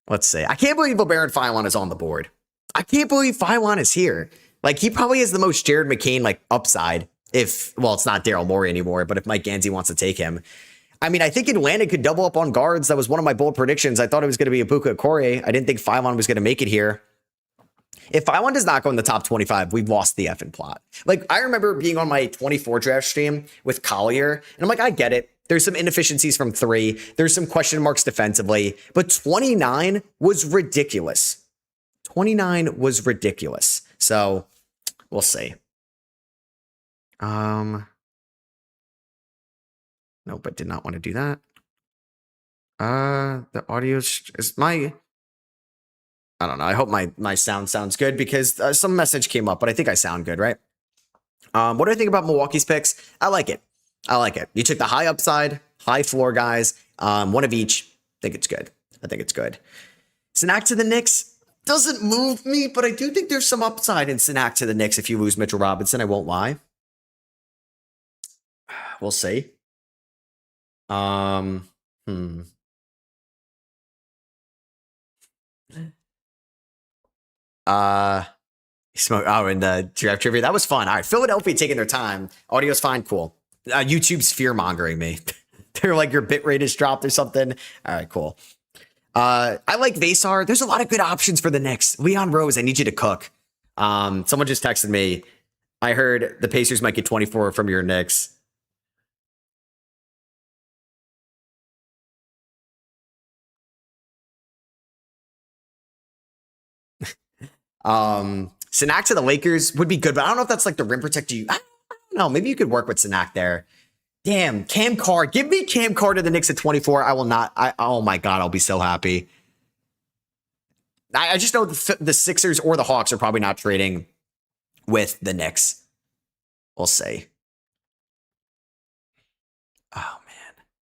Let's see. I can't believe LeBaron Philon is on the board. I can't believe Philon is here. Like, he probably has the most Jared McCain, like, upside. Well, it's not Daryl Morey anymore, but if Mike Gansey wants to take him. I mean, I think Atlanta could double up on guards. That was one of my bold predictions. I thought it was going to be Ibuka Okorie. I didn't think Philon was going to make it here. If Philon does not go in the top 25, we've lost the effing plot. Like, I remember being on my 24 draft stream with Collier, and I'm like, I get it. There's some inefficiencies from 3. There's some question marks defensively, but 29 was ridiculous. 29 was ridiculous. So we'll see. Nope, I did not want to do that. The audio is my... I don't know. I hope my sound sounds good because some message came up, but I think I sound good, right? What do I think about Milwaukee's picks? I like it. I like it. You took the high upside, high floor guys, one of each. I think it's good. I think it's good. Sinak to the Knicks doesn't move me, but I do think there's some upside in Sinak to the Knicks if you lose Mitchell Robinson. I won't lie. We'll see. In the draft trivia. That was fun. All right. Philadelphia taking their time. Audio's fine. Cool. YouTube's fear mongering me. They're like, your bit rate is dropped or something. All right, cool. I like Vasar. There's a lot of good options for the Knicks. Leon Rose, I need you to cook. Someone just texted me. I heard the Pacers might get 24 from your Knicks. Sinak to the Lakers would be good, but I don't know if that's like the rim protector. I don't know. Maybe you could work with Sinak there. Damn, Cam Carr. Give me Cam Carr to the Knicks at 24. I will not. Oh my God, I'll be so happy. I just know the Sixers or the Hawks are probably not trading with the Knicks. We'll see. Oh man,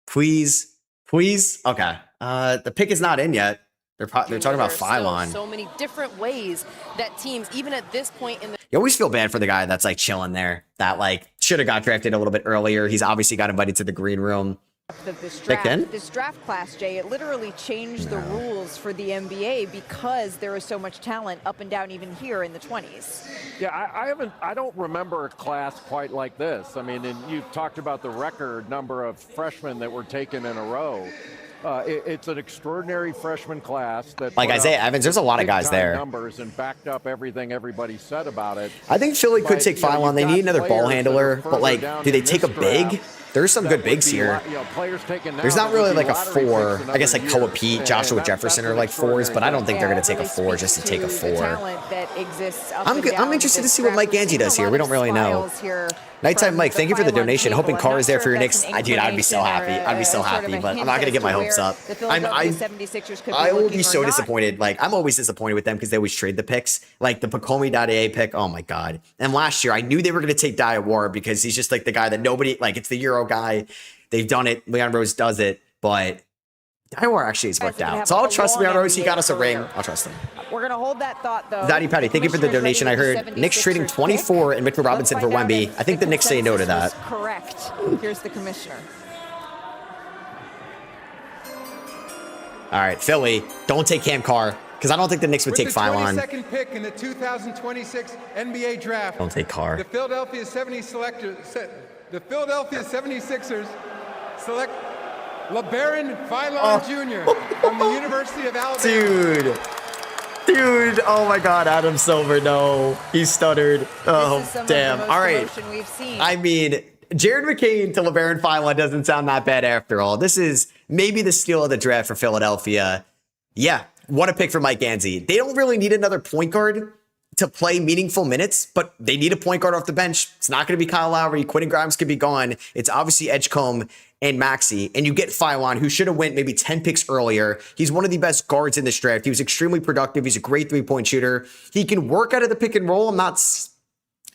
please. Okay. The pick is not in yet. They're talking about Philon. So many different ways that teams, even at this point in the... You always feel bad for the guy that's like chilling there, that like should have got drafted a little bit earlier. He's obviously got invited to the green room. This draft class, Jay, it literally changed the rules for the NBA because there is so much talent up and down even here in the 20s. Yeah, I don't remember a class quite like this. I mean, and you talked about the record number of freshmen that were taken in a row. It's an extraordinary freshman class that, like Isaiah Evans, there's a lot of guys there. Numbers and backed up everything everybody said about it. I think Philly could take Philon. They need another ball handler, but like, do they take a big? There's some good bigs here. There's not really like a 4. I guess like Koa Pete, Joshua Jefferson are like 4s, but I don't think they're going to take a 4 just to take a 4. I'm interested to see what Mike Gansey does here. We don't really know. Nighttime Mike, thank you for the donation. Hoping Carr is there for your Knicks. Dude, I'd be so happy. I'd be so happy, but I'm not going to get my hopes up. I will be so disappointed. Like, I'm always disappointed with them because they always trade the picks. Like the Pacomi.aa pick, oh my God. And last year, I knew they were going to take Diawara because he's just like the guy that nobody, like it's the Euro guy. They've done it. Leon Rose does it, but Diawara actually has worked out. So I'll trust Leon Rose. He got us a ring. I'll trust him. We're going to hold that thought, though. Daddy Patty, thank you for the donation. I heard Knicks trading 24 and Mitchell Robinson for Wemby. I think the Knicks say no to that. Correct. Here's the commissioner. All right, Philly, don't take Cam Carr because I don't think the Knicks would take Philon. With the 22nd pick in the 2026 NBA draft. Don't take Carr. The Philadelphia 76ers select LeBaron Philon Jr. from the University of Alabama. Dude, oh my God, Adam Silver, no. He stuttered. Oh, damn. All right. We've seen. I mean, Jared McCain to LeBaron Philon doesn't sound that bad after all. This is maybe the steal of the draft for Philadelphia. Yeah, what a pick for Mike Gansey. They don't really need another point guard to play meaningful minutes, but they need a point guard off the bench. It's not going to be Kyle Lowry. Quentin Grimes could be gone. It's obviously Edgecombe and Maxey, and you get Philon, who should have went maybe 10 picks earlier. He's one of the best guards in this draft. He was extremely productive. He's a great three-point shooter. He can work out of the pick and roll. I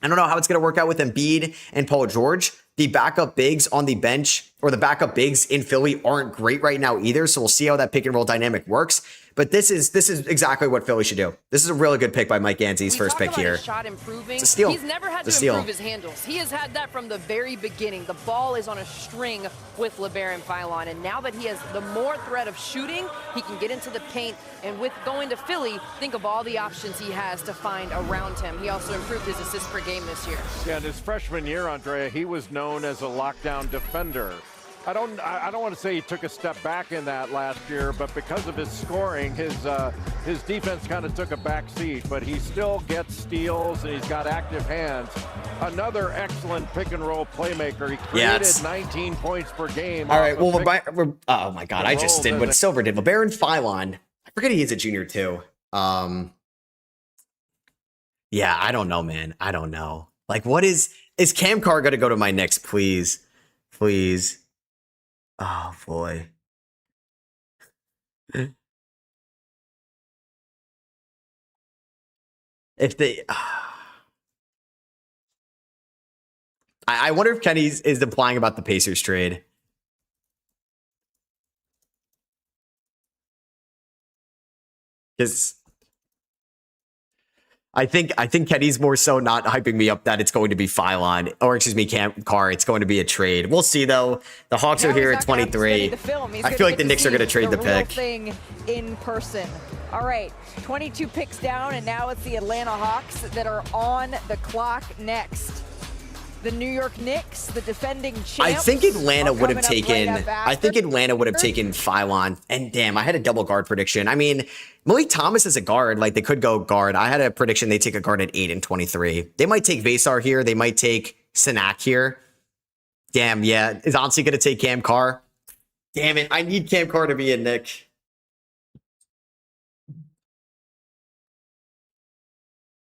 don't know how it's going to work out with Embiid and Paul George. The backup bigs on the bench, or the backup bigs in Philly, aren't great right now either. So we'll see how that pick and roll dynamic works. But this is exactly what Philly should do. This is a really good pick by Mike Gansey's first pick here. His shot improving. It's a steal. He's never had to improve his handles. He has had that from the very beginning. The ball is on a string with LeBaron Philon, and now that he has the more threat of shooting, he can get into the paint. And with going to Philly, think of all the options he has to find around him. He also improved his assists per game this year. Yeah, in his freshman year, Andrea, he was known as a lockdown defender. I don't want to say he took a step back in that last year, but because of his scoring, his defense kind of took a back seat, but he still gets steals and he's got active hands. Another excellent pick and roll playmaker. He created 19 points per game. All right, well, oh my God, I just did what Silver did. LeBaron Philon, I forget he's a junior too. Yeah, I don't know, man. I don't know. Like, what is Cam Carr going to go to my Knicks, please? Please. Oh, boy. If they... I wonder if Kenny's is implying about the Pacers trade. Because I think Kenny's more so not hyping me up that it's going to be Philon, or excuse me, Cam Carr. It's going to be a trade. We'll see though. The Hawks are here at 23. I feel like the Knicks are going to trade the pick. Thing in person. All right, 22 picks down, and now it's the Atlanta Hawks that are on the clock next. The New York Knicks, the defending champs. I think Atlanta would have taken. I think Atlanta would have taken Philon. And damn, I had a double guard prediction. I mean, Malik Thomas is a guard. Like, they could go guard. I had a prediction they take a guard at 8 and 23. They might take Vasar here. They might take Sinak here. Damn, yeah. Is Ansi going to take Cam Carr? Damn it. I need Cam Carr to be a Knick.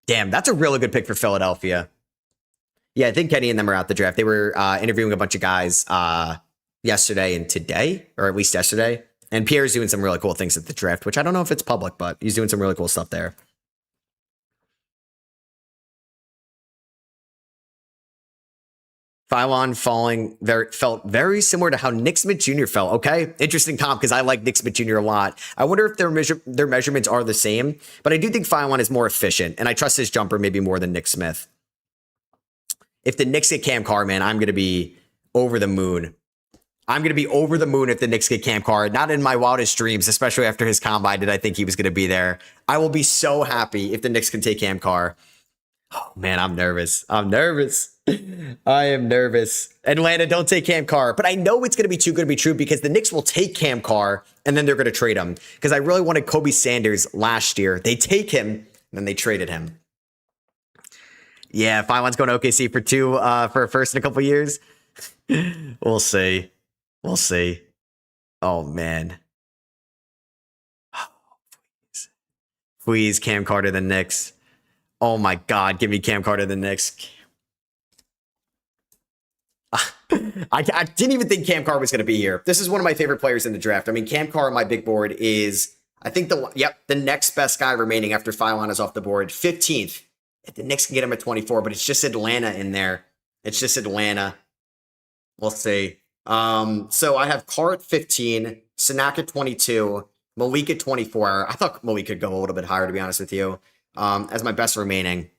Damn, that's a really good pick for Philadelphia. Yeah, I think Kenny and them are out the draft. They were interviewing a bunch of guys yesterday and today, or at least yesterday. And Pierre's doing some really cool things at the draft, which I don't know if it's public, but he's doing some really cool stuff there. Philon felt very similar to how Nick Smith Jr. felt. Okay, interesting comp because I like Nick Smith Jr. a lot. I wonder if their measurements are the same, but I do think Philon is more efficient, and I trust his jumper maybe more than Nick Smith. If the Knicks get Cam Carr, man, I'm going to be over the moon. I'm going to be over the moon if the Knicks get Cam Carr. Not in my wildest dreams, especially after his combine, did I think he was going to be there. I will be so happy if the Knicks can take Cam Carr. Oh, man, I'm nervous. I'm nervous. I am nervous. Atlanta, don't take Cam Carr. But I know it's going to be too good to be true because the Knicks will take Cam Carr and then they're going to trade him. Because I really wanted Kobe Sanders last year. They take him and then they traded him. Yeah, Philon's going to OKC for a first in a couple years. We'll see. We'll see. Oh, man. Oh, please, Cam Carr to the Knicks. Oh, my God. Give me Cam Carr to the Knicks. I didn't even think Cam Carr was going to be here. This is one of my favorite players in the draft. I mean, Cam Carr on my big board is, I think, the next best guy remaining after Philon is off the board. 15th. If the Knicks can get him at 24, but it's just Atlanta in there. It's just Atlanta. We'll see. So I have Carr at 15, Sinak at 22, Malik at 24. I thought Malik could go a little bit higher, to be honest with you, as my best remaining.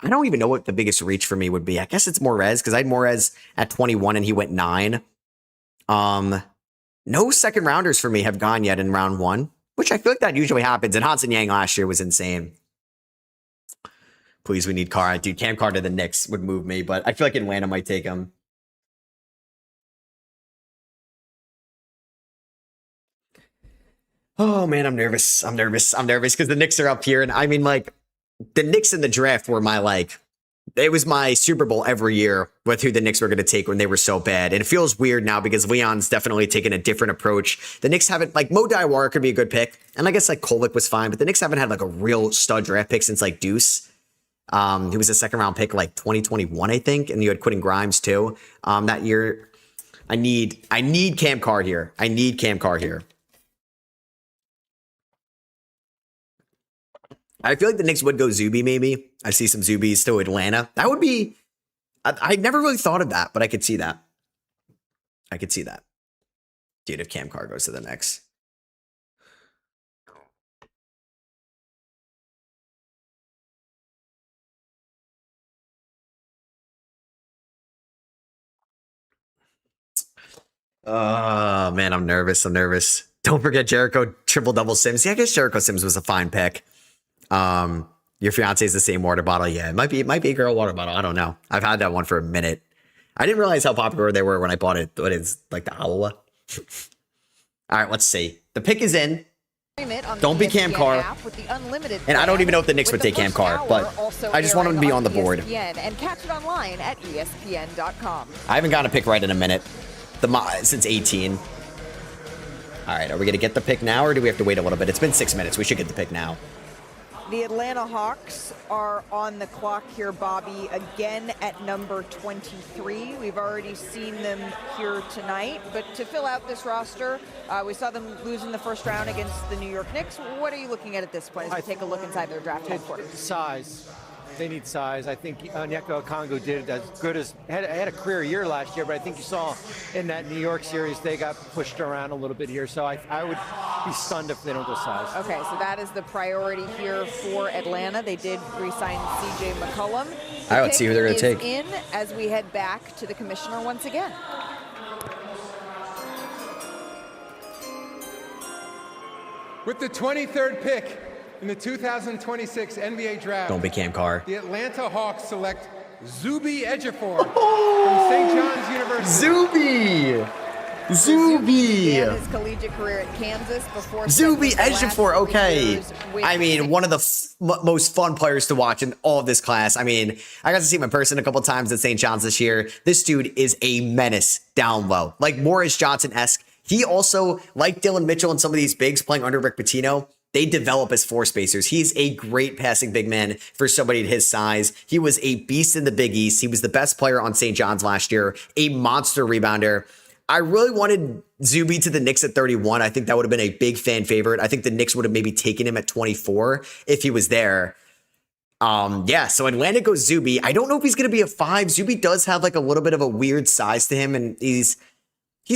I don't even know what the biggest reach for me would be. I guess it's Morez, because I had Morez at 21 and he went 9. No second rounders for me have gone yet in round 1, which I feel like that usually happens. And Hansen Yang last year was insane. Please, we need Carr. Dude, Cam Carr to the Knicks would move me, but I feel like Atlanta might take him. Oh, man, I'm nervous. I'm nervous because the Knicks are up here. And I mean, like, the Knicks in the draft were my, like, it was my Super Bowl every year with who the Knicks were going to take when they were so bad. And it feels weird now because Leon's definitely taken a different approach. The Knicks haven't, like, Mo Diawara could be a good pick. And I guess, like, Kolek was fine. But the Knicks haven't had, like, a real stud draft pick since, like, Deuce. He was a second-round pick, like, 2021, I think. And you had Quentin Grimes, too, that year. I need Cam Carr here. I need Cam Carr here. I feel like the Knicks would go Zuby, maybe. I see some Zubies to Atlanta. That would be... I never really thought of that, but I could see that. I could see that. Dude, if Cam Carr goes to the Knicks. Oh, man, I'm nervous. I'm nervous. Don't forget Jericho triple-double Sims. Yeah, I guess Jericho Sims was a fine pick. Your fiance is the same water bottle. Yeah, it might be a girl water bottle. I don't know. I've had that one for a minute. I didn't realize how popular they were when I bought it. What is like the Alola? All right, let's see. The pick is in. Don't be Cam Carr. And I don't even know if the Knicks would take Cam Carr, but I just want him to be on the board. And catch it online at ESPN.com. I haven't gotten a pick right in a minute. Since 18. All right, are we going to get the pick now, or do we have to wait a little bit? It's been 6 minutes. We should get the pick now. The Atlanta Hawks are on the clock here, Bobby, again at number 23. We've already seen them here tonight, but to fill out this roster, we saw them lose in the first round against the New York Knicks. What are you looking at this point as we take a look inside their draft headquarters? Size. They need size. I think Onyeka Okongwu did as good as had a career year last year, but I think you saw in that New York series they got pushed around a little bit here. So I would be stunned if they don't go size. Okay, so that is the priority here for Atlanta. They did re-sign C.J. McCollum. All right, let's see who they're going to take. In as we head back to the commissioner once again. With the 23rd pick in the 2026 NBA Draft, don't be Cam Carr. The Atlanta Hawks select Zuby Ejiofor from St. John's University. Zuby! His collegiate career at Kansas before Zuby Ejiofor, okay. I mean, one of the most fun players to watch in all of this class. I mean, I got to see him in person a couple times at St. John's this year. This dude is a menace down low. Like Morris Johnson-esque. He also, like Dylan Mitchell and some of these bigs playing under Rick Pitino, they develop as floor spacers. He's a great passing big man for somebody at his size. He was a beast in the Big East. He was the best player on St. John's last year, a monster rebounder. I really wanted Zuby to the Knicks at 31. I think that would have been a big fan favorite. I think the Knicks would have maybe taken him at 24 if he was there. Yeah, so Atlanta goes Zuby. I don't know if he's going to be a 5. Zuby does have like a little bit of a weird size to him, and he's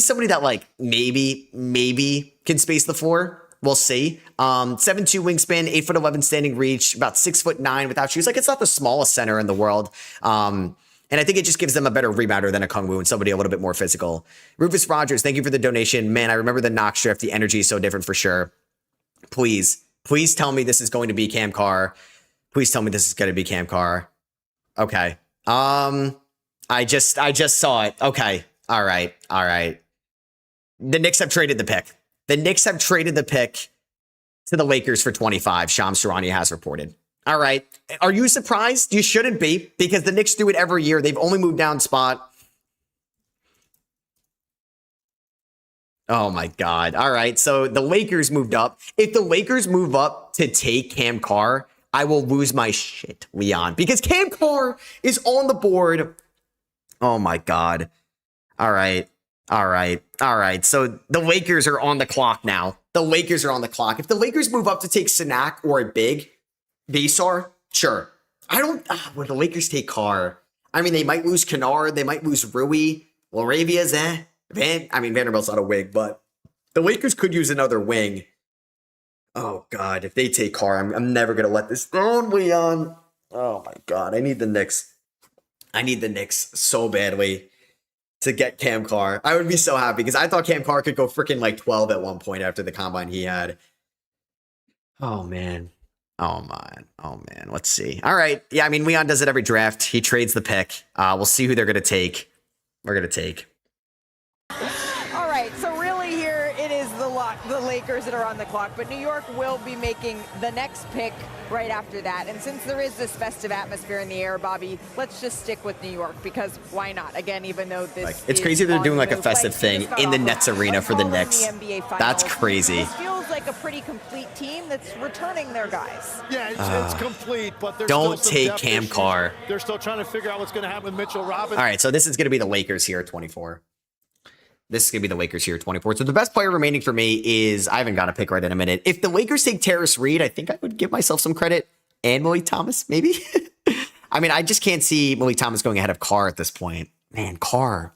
somebody that like maybe can space the floor. We'll see. 7'2" wingspan, 8'11" standing reach, about 6'9" without shoes. Like, it's not the smallest center in the world. And I think it just gives them a better rebounder than a Okongwu and somebody a little bit more physical. Rufus Rogers, thank you for the donation. Man, I remember the Knox drift. The energy is so different for sure. Please tell me this is going to be Cam Carr. Please tell me this is going to be Cam Carr. Okay. I just saw it. Okay. All right. The Knicks have traded the pick. The Knicks have traded the pick to the Lakers for 25. Shams Charania has reported. All right. Are you surprised? You shouldn't be, because the Knicks do it every year. They've only moved down spot. Oh, my God. All right. So the Lakers moved up. If the Lakers move up to take Cam Carr, I will lose my shit, Leon, because Cam Carr is on the board. Oh, my God. All right. So the Lakers are on the clock now. The Lakers are on the clock. If the Lakers move up to take Sanak or a big, Basar, sure. Would the Lakers take Carr? I mean, they might lose Kennard. They might lose Rui. Laravia's Vanderbilt's not a wing, but the Lakers could use another wing. Oh, God. If they take Carr, I'm never going to let this down, Leon. Oh, my God. I need the Knicks so badly to get Cam Carr. I would be so happy because I thought Cam Carr could go freaking like 12 at one point after the combine he had. Oh, man. Let's see. All right. Yeah, I mean, Leon does it every draft. He trades the pick. We'll see who they're going to take. We're going to take. All right. So really here it is the Lakers that are on the clock, but New York will be making the next pick right after that. And since there is this festive atmosphere in the air, Bobby, let's just stick with New York, because why not? Again, even though this It's crazy they're doing like a festive thing in the Nets arena for the Knicks. That's crazy. This feels like a pretty complete team that's returning their guys. Yeah, it's complete, but there's don't still some take depth Cam issues. Carr. They're still trying to figure out what's going to happen with Mitchell Robinson. All right, so this is going to be the Lakers here at 24. This is going to be the Lakers here at 24. So the best player remaining for me is, I haven't got a pick right in a minute. If the Lakers take Terrace Reed, I think I would give myself some credit. And Malik Thomas, maybe? I mean, I just can't see Malik Thomas going ahead of Carr at this point. Man, Carr.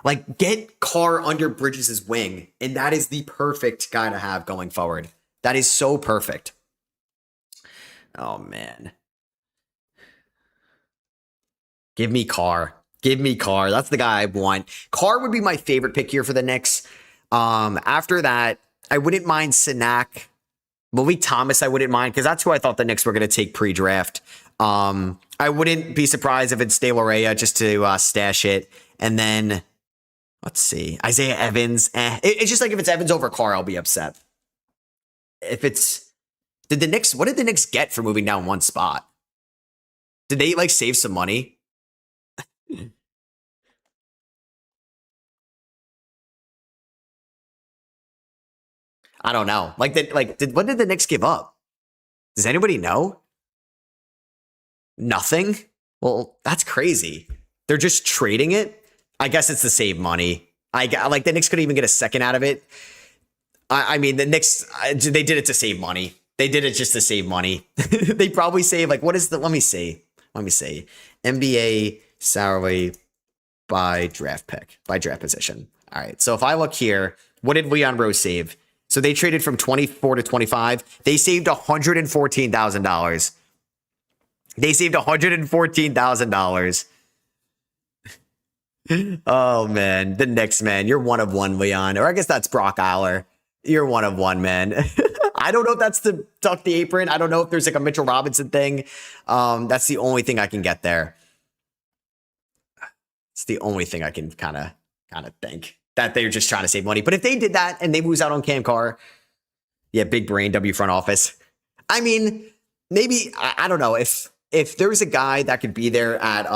Like, get Carr under Bridges' wing, and that is the perfect guy to have going forward. That is so perfect. Oh, man. Give me Carr. Give me Carr. That's the guy I want. Carr would be my favorite pick here for the Knicks. After that, I wouldn't mind Sinak. Malik Thomas, I wouldn't mind, because that's who I thought the Knicks were going to take pre-draft. I wouldn't be surprised if it's De La Rey just to stash it. And then, let's see, Isaiah Evans. It's just like if it's Evans over Carr, I'll be upset. If it's, what did the Knicks get for moving down one spot? Did they like save some money? I don't know. What did the Knicks give up? Does anybody know? Nothing? Well, that's crazy. They're just trading it. I guess it's to save money. The Knicks couldn't even get a second out of it. I mean, the Knicks, they did it to save money. They did it just to save money. They probably save, let me see. NBA salary by draft position. All right. So if I look here, what did Leon Rose save? So they traded from 24 to 25. They saved $114,000. They saved $114,000. Oh, man. The Knicks, man. You're one of one, Leon. Or I guess that's Brock Aller. You're one of one, man. I don't know if that's to tuck the apron. I don't know if there's like a Mitchell Robinson thing. That's the only thing I can get there. It's the only thing I can kind of think. That they're just trying to save money. But if they did that and they lose out on Cam Carr, yeah, big brain, W front office. I mean, maybe, I don't know, if there's a guy that could be there at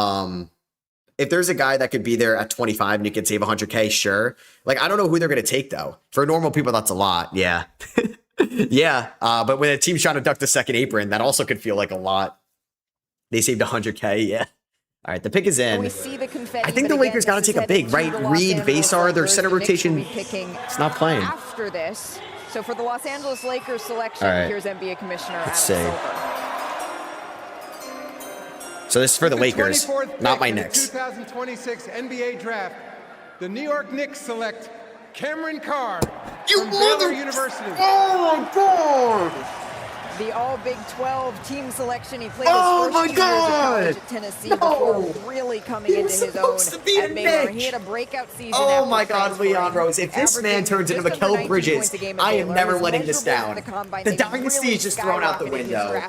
25 and you could save 100K, sure. Like, I don't know who they're going to take, though. For normal people, that's a lot. Yeah. Yeah. But when a team's trying to duck the second apron, that also could feel like a lot. They saved 100K. Yeah. All right, the pick is in. We see the confetti, I think the Lakers got to take a big, right? Reed, Vasar, their center rotation. It's not playing. After this, so for the Los Angeles Lakers selection, here's NBA Commissioner Adam Silver. So this is for the Lakers, not my Knicks. 2026 NBA Draft. The New York Knicks select Cameron Carr from Baylor University. Oh my God! The all Big 12 team selection. He played his first 2 years of college at Tennessee before really coming into his own at Baylor. He had a breakout season. Oh my God, Leon Rose. If this man turns into Mikal Bridges, I am never letting this down. The dynasty is just thrown out the window.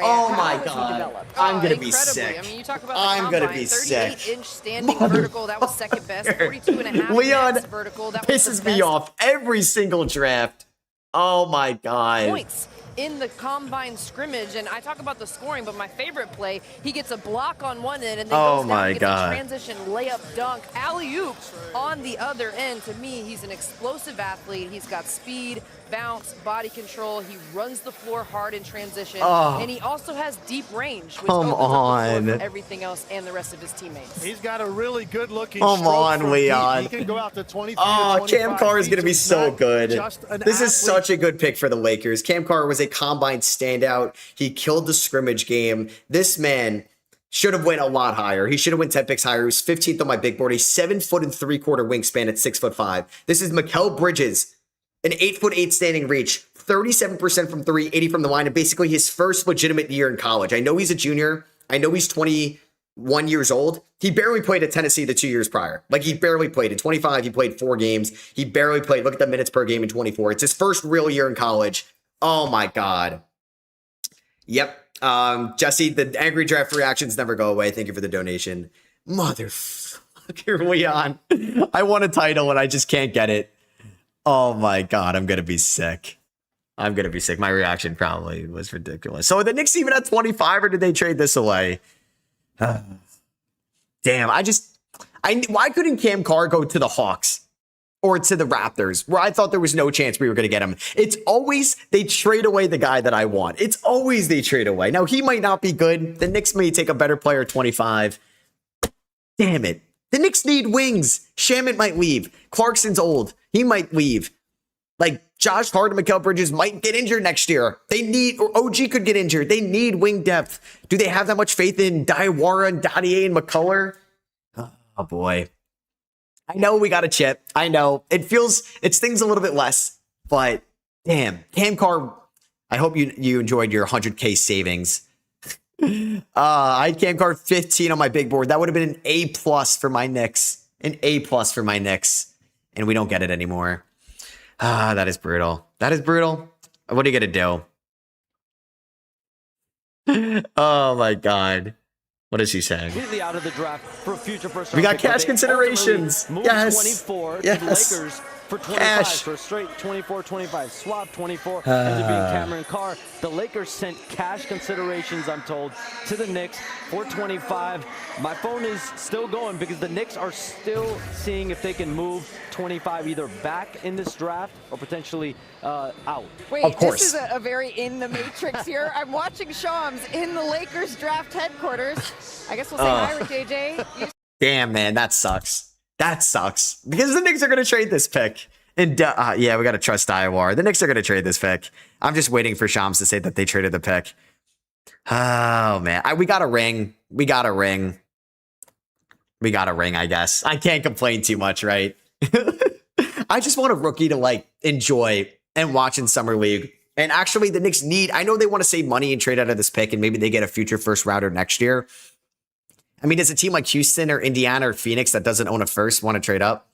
Oh my God. I'm going to be sick. I mean, you talk about I'm going to be sick. 38-inch standing vertical, that was second best. 42.5 Leon vertical, that was pisses me off every single draft. Oh my God. Points in the combine scrimmage, and I talk about the scoring, but my favorite play, he gets a block on one end and then goes down and gets a transition layup dunk, alley-oop on the other end. To me, he's an explosive athlete. He's got speed, bounce, body control. He runs the floor hard in transition, and he also has deep range, which opens up the floor for everything else and the rest of his teammates. He's got a really good-looking Come stroke on, from Leon. He can go out to 23 Oh, Cam Carr is going to be so good. This is athlete. such a good pick for the Lakers. Cam Carr was a combine standout. He killed the scrimmage game. This man should have went a lot higher. He should have went 10 picks higher. He was 15th on my big board. He's 7 foot and 3/4 wingspan at 6'5". This is Mikal Bridges, an 8'8" standing reach, 37% from three, 80 from the line, and basically his first legitimate year in college. I know he's a junior. I know he's 21 years old. He barely played at Tennessee the 2 years prior. Like, he barely played. In 25, he played 4 games. He barely played. Look at the minutes per game in 24. It's his first real year in college. Oh my God. Yep. Jesse, the angry draft reactions never go away. Thank you for the donation. Motherfucker, Leon. I want a title and I just can't get it. Oh my God, I'm going to be sick. I'm going to be sick. My reaction probably was ridiculous. So are the Knicks even at 25 or did they trade this away? Damn, why couldn't Cam Carr go to the Hawks or to the Raptors where I thought there was no chance we were going to get him? It's always they trade away the guy that I want. It's always they trade away. Now, he might not be good. The Knicks may take a better player at 25. Damn it. The Knicks need wings. Shamet might leave. Clarkson's old. He might leave. Like, Josh Hart and Mikal Bridges might get injured next year. Or OG could get injured. They need wing depth. Do they have that much faith in Diawara and Dadier and McCullough? Oh, boy. I know we got a chip. I know. It stings a little bit less. But, damn. Cam Carr, I hope you enjoyed your 100K savings. I had Cam Carr 15 on my big board. That would have been an A+ for my Knicks. An A+ for my Knicks. And we don't get it anymore. That is brutal. That is brutal. What are you going to do? Oh, my God. What is he saying? Completely out of the draft for future first round. We got cash considerations. Yes. 24 yes. to the Lakers for 25. Cash. For a straight 24-25. Swap 24. Ended up being Cameron Carr. The Lakers sent cash considerations, I'm told, to the Knicks for 25. My phone is still going because the Knicks are still seeing if they can move 25 either back in this draft or potentially out. Wait, this is a very in the matrix here. I'm watching Shams in the Lakers draft headquarters. I guess we'll say hi with JJ. Damn, man, that sucks. That sucks. Because the Knicks are going to trade this pick. And yeah, we got to trust Diawara. The Knicks are going to trade this pick. I'm just waiting for Shams to say that they traded the pick. Oh, man. We got a ring. We got a ring. We got a ring, I guess. I can't complain too much, right? I just want a rookie to, like, enjoy and watch in Summer League. And actually, the Knicks I know they want to save money and trade out of this pick, and maybe they get a future first rounder next year. I mean, does a team like Houston or Indiana or Phoenix that doesn't own a first want to trade up?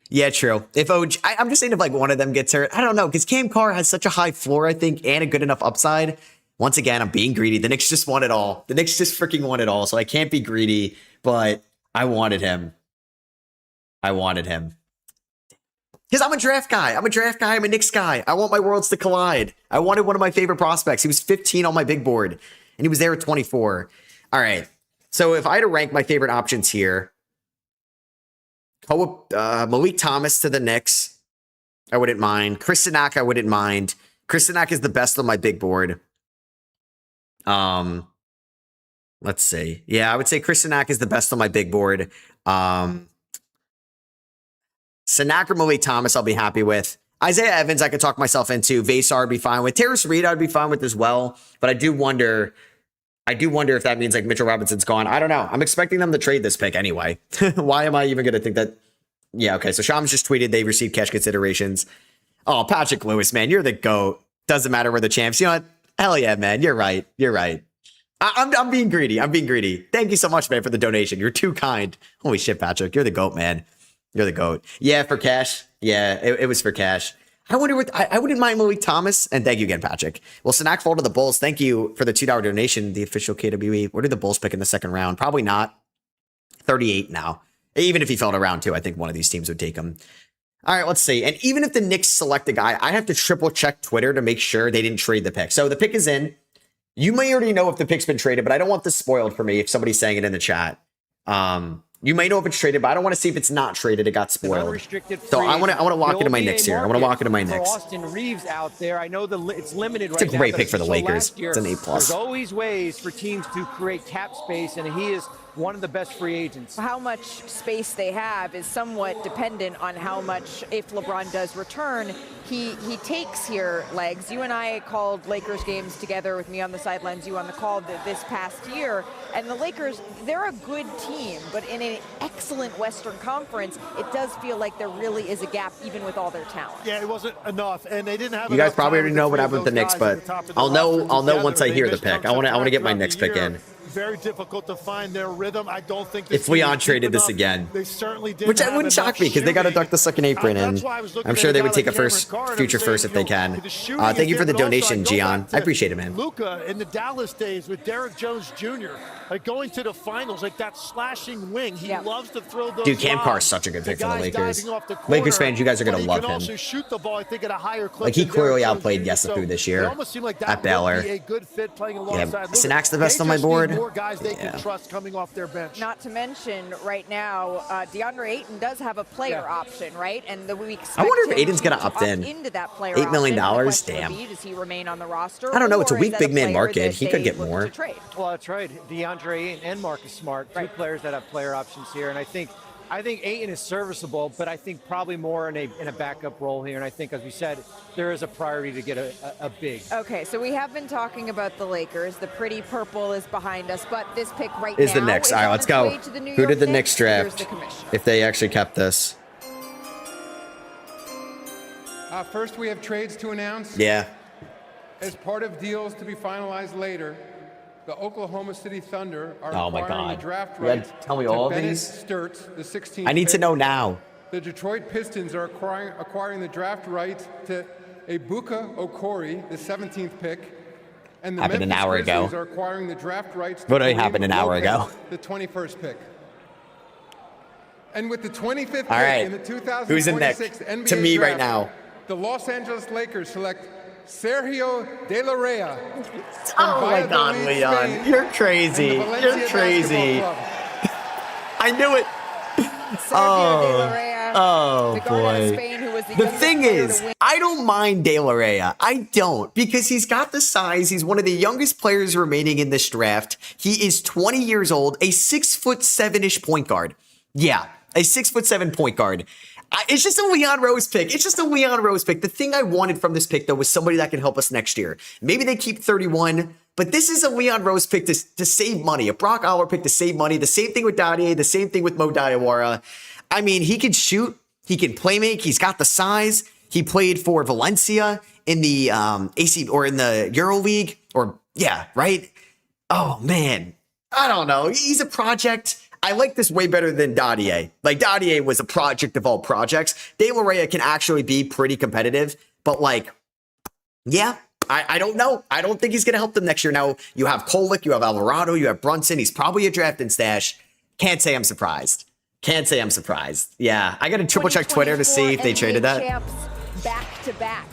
Yeah, true. If I'm just saying if like one of them gets hurt, I don't know, because Cam Carr has such a high floor, I think, and a good enough upside. Once again, I'm being greedy. The Knicks just want it all. The Knicks just freaking want it all, so I can't be greedy, but I wanted him. I wanted him. Because I'm a draft guy. I'm a Knicks guy. I want my worlds to collide. I wanted one of my favorite prospects. He was 15 on my big board, and he was there at 24. All right. So if I had to rank my favorite options here, Malik Thomas to the Knicks, I wouldn't mind. Kristanak, I wouldn't mind. Kristanak is the best on my big board. Let's see. Yeah, I would say Kristanak is the best on my big board. Sanak or Malik Thomas, I'll be happy with. Isaiah Evans, I could talk myself into. Vasar, I'd be fine with. Terrace Reed, I'd be fine with as well. But I do wonder if that means like Mitchell Robinson's gone. I don't know. I'm expecting them to trade this pick anyway. Why am I even going to think that? Yeah, okay. So Shams just tweeted they received cash considerations. Oh, Patrick Lewis, man, you're the GOAT. Doesn't matter where the champs. You know what? Hell yeah, man. You're right. You're right. I'm being greedy. I'm being greedy. Thank you so much, man, for the donation. You're too kind. Holy shit, Patrick. You're the GOAT, man. You're the GOAT. Yeah, for cash. Yeah, it was for cash. I wonder what I wouldn't mind Malik Thomas. And thank you again, Patrick. Well, Sanak fall to the Bulls. Thank you for the $2 donation. The official KWE. Where did the Bulls pick in the second round? Probably not. 38 now. Even if he fell to round 2, I think one of these teams would take him. All right, let's see. And even if the Knicks select a guy, I have to triple check Twitter to make sure they didn't trade the pick. So the pick is in. You may already know if the pick's been traded, but I don't want this spoiled for me if somebody's saying it in the chat. You may know if it's traded, but I don't want to see if it's not traded. It got spoiled. So I want to lock into my Knicks here. I want to lock into my Knicks. Austin Reeves out there. I know it's limited right now. It's a great pick for the Lakers. It's an A+. There's always ways for teams to create cap space, and he is one of the best free agents. How much space they have is somewhat dependent on how much, if LeBron does return, he takes here, Legs. You and I called Lakers games together with me on the sidelines, you on the call this past year. And the Lakers, they're a good team, but in an excellent Western Conference, it does feel like there really is a gap even with all their talent. Yeah, it wasn't enough, and they didn't have. You guys probably already know what happened with the Knicks, but I'll know once I hear the pick. I want to get my Knicks pick in. very difficult to find their rhythm. I don't think If Leon traded this again, they certainly did. which I wouldn't shock me because they got to duck the second apron, and I'm sure they would take a future first if they can. Thank you for the donation, Gian. I appreciate it, man. Luka in the Dallas days with Derrick Jones Jr., like going to the finals, like that slashing wing. He loves to throw those. Dude, Cam lobs. Carr is such a good pick for the Lakers. Corner, Lakers fans, you guys are gonna love him. Also shoot the ball, I think, at a higher clip. Like he than clearly Derrick outplayed Jones Jr. Yesufu this year like at Baylor. A good fit playing Yeah, alongside Sinak's the Luka. best They on my just need board. more guys they can trust coming off their bench. Not to mention, right now, DeAndre Ayton does have a player option, right? And the week. I wonder if Aiden's gonna opt in. Into that player $8 million, option. damn. Does he remain on the roster? I don't know. It's a or is weak that big man player market. that He could they get look more. to trade? Well, that's right. DeAndre Ayton and Marcus Smart, two players that have player options here, and I think Ayton is serviceable, but I think probably more in a backup role here. And I think, as we said, there is a priority to get a big. Okay, so we have been talking about the Lakers. The pretty purple is behind us, but this pick right Is now the Knicks. is All right, on let's its go. way to the New Who York did the Knicks. Knicks Here's draft? the commissioner. If they actually kept this. First, we have trades to announce. Yeah. As part of deals to be finalized later, the Oklahoma City Thunder are Oh my acquiring God. the draft You had rights to tell me to all of Bennett these? Sturts, the 16th I need to pick. know now. The Detroit Pistons are acquiring the draft rights to Ibuka Okori, the 17th pick. And the Happened an Memphis hour ago. Grizzlies are acquiring the draft rights to Literally Kareem happened an hour Lopez, ago. the 21st pick. And with the 25th All right. pick in the 2026 Who's in Nick? NBA To me right draft, now. the Los Angeles Lakers select Sergio De La Reyes. Oh my God, Valladolid, Leon. Spain, You're crazy. and the Valencia You're crazy. Basketball Club. I knew it. Sergio De La Reyes, Oh the guard out of boy. Spain, who was the The youngest thing player is, to win. I don't mind De La Reyes. I don't, because he's got the size. He's one of the youngest players remaining in this draft. He is 20 years old, a 6'7" point guard. Yeah, a 6'7" point guard. It's just a Leon Rose pick. It's just a Leon Rose pick. The thing I wanted from this pick, though, was somebody that can help us next year. Maybe they keep 31, but this is a Leon Rose pick to save money, a Brock Aller pick to save money. The same thing with Dadier, the same thing with Mo Diawara. I mean, he can shoot. He can play make. He's got the size. He played for Valencia in the AC or in the EuroLeague, or yeah, right? Oh man, I don't know. He's a project. I like this way better than Dadier. Like Dadier was a project of all projects. De La Reyes can actually be pretty competitive, but like, yeah, I don't know. I don't think he's going to help them next year. Now you have Kolek, you have Alvarado, you have Brunson. He's probably a draft and stash. Can't say I'm surprised. Can't say I'm surprised. Yeah, I got to triple check Twitter to see if they NBA traded that. Champs back to back.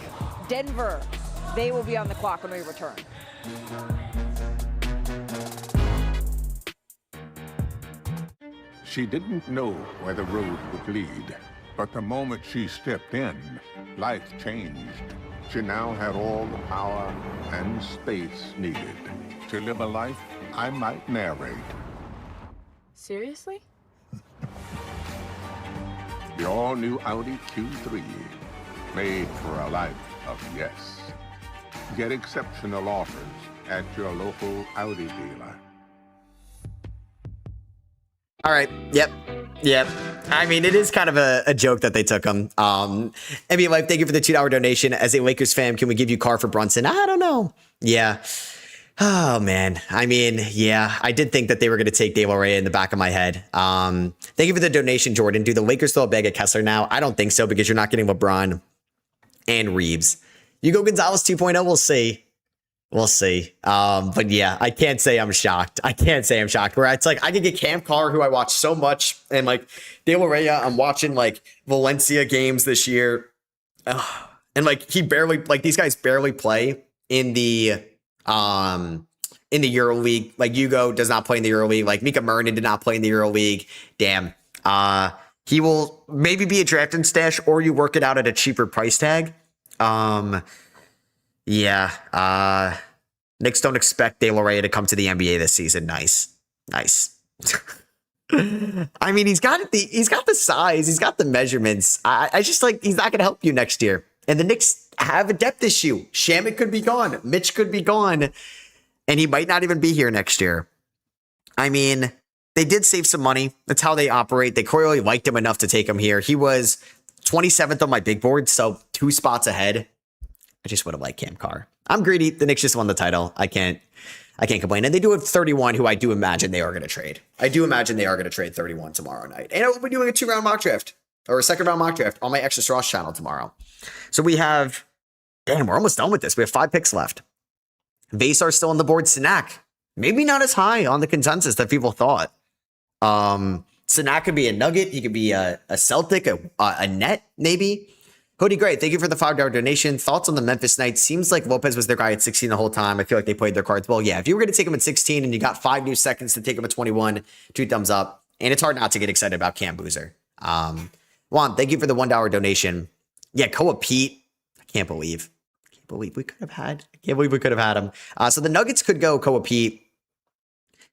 Denver, they will be on the clock when we return. She didn't know where the road would lead, but the moment she stepped in, life changed. She now had all the power and space needed to live a life I might narrate. Seriously? The all-new Audi Q3, made for a life of yes. Get exceptional offers at your local Audi dealer. All right. Yep. I mean, it is kind of a joke that they took him. NBA Life, thank you for the $2 donation. As a Lakers fan, can we give you Carr for Brunson? I don't know. Yeah. Oh, man. I mean, yeah, I did think that they were going to take De La Reyes in the back of my head. Thank you for the donation, Jordan. Do the Lakers still have Baggett Kessler now? I don't think so, because you're not getting LeBron and Reeves. Hugo Gonzalez 2.0, we'll see. We'll see. But yeah, I can't say I'm shocked. Where it's like, I could get Cam Carr, who I watch so much, and like De La Reyes, I'm watching like Valencia games this year. And like these guys barely play in the EuroLeague. Like Hugo does not play in the EuroLeague. Like Mika Mernon did not play in the EuroLeague. Damn. He will maybe be a draft and stash, or you work it out at a cheaper price tag. Yeah. Knicks don't expect De La Reyes to come to the NBA this season. Nice. I mean, he's got the size, he's got the measurements. I just like, he's not going to help you next year. And the Knicks have a depth issue. Shamet could be gone. Mitch could be gone. And he might not even be here next year. I mean, they did save some money. That's how they operate. They clearly liked him enough to take him here. He was 27th on my big board, so 2 spots ahead. I just would have liked Cam Carr. I'm greedy. The Knicks just won the title. I can't I can't complain. And they do have 31, who I do imagine they are going to trade. I do imagine they are going to trade 31 tomorrow night. And I will be doing a 2-round mock draft or a 2nd round mock draft on my SROS channel tomorrow. So we have, damn, we're almost done with this. We have 5 picks left. Vasar still on the board. Sinak, maybe not as high on the consensus that people thought. Sinak could be a Nugget. He could be a Celtic, a Net, maybe. Cody Gray, thank you for the $5 donation. Thoughts on the Memphis Knights? Seems like Lopez was their guy at 16 the whole time. I feel like they played their cards well. Yeah, if you were going to take him at 16 and you got 5 new seconds to take him at 21, 2 thumbs up. And it's hard not to get excited about Cam Boozer. Juan, thank you for the $1 donation. Yeah, Koa Pete. I can't believe we could have had. I can't believe we could have had him. So the Nuggets could go Koa Pete.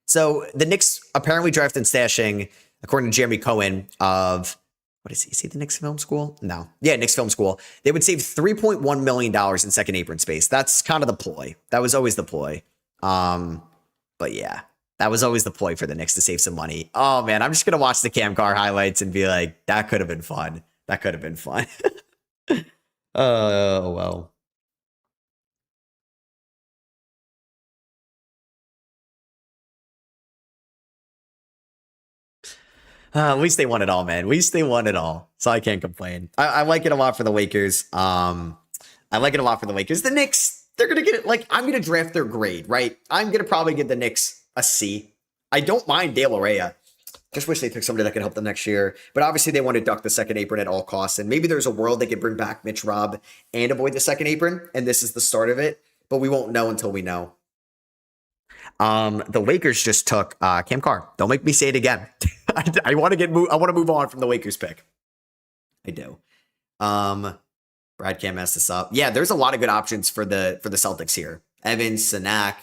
So the Knicks apparently drafted and stashing, according to Jeremy Cohen, of, what is he? Is he the Knicks Film School? No. Yeah, Knicks Film School. They would save $3.1 million in second apron space. That's kind of the ploy. That was always the ploy. But yeah, that was always the ploy for the Knicks to save some money. Oh man, I'm just going to watch the Cam Carr highlights and be like, that could have been fun. That could have been fun. Oh, well. At least they won it all, man. At least they won it all. So I can't complain. I like it a lot for the Lakers. I like it a lot for the Lakers. The Knicks, they're going to get it. Like, I'm going to draft their grade, right? I'm going to probably give the Knicks a C. I don't mind De La Rhea. Just wish they took somebody that could help them next year. But obviously they want to duck the second apron at all costs. And maybe there's a world they could bring back Mitch Robb and avoid the second apron. And this is the start of it. But we won't know until we know. The Lakers just took Cam Carr. Don't make me say it again. I want to move on from the Lakers pick. I do. Brad Cam messed this up. Yeah, there's a lot of good options for the Celtics here. Evans, Sinak,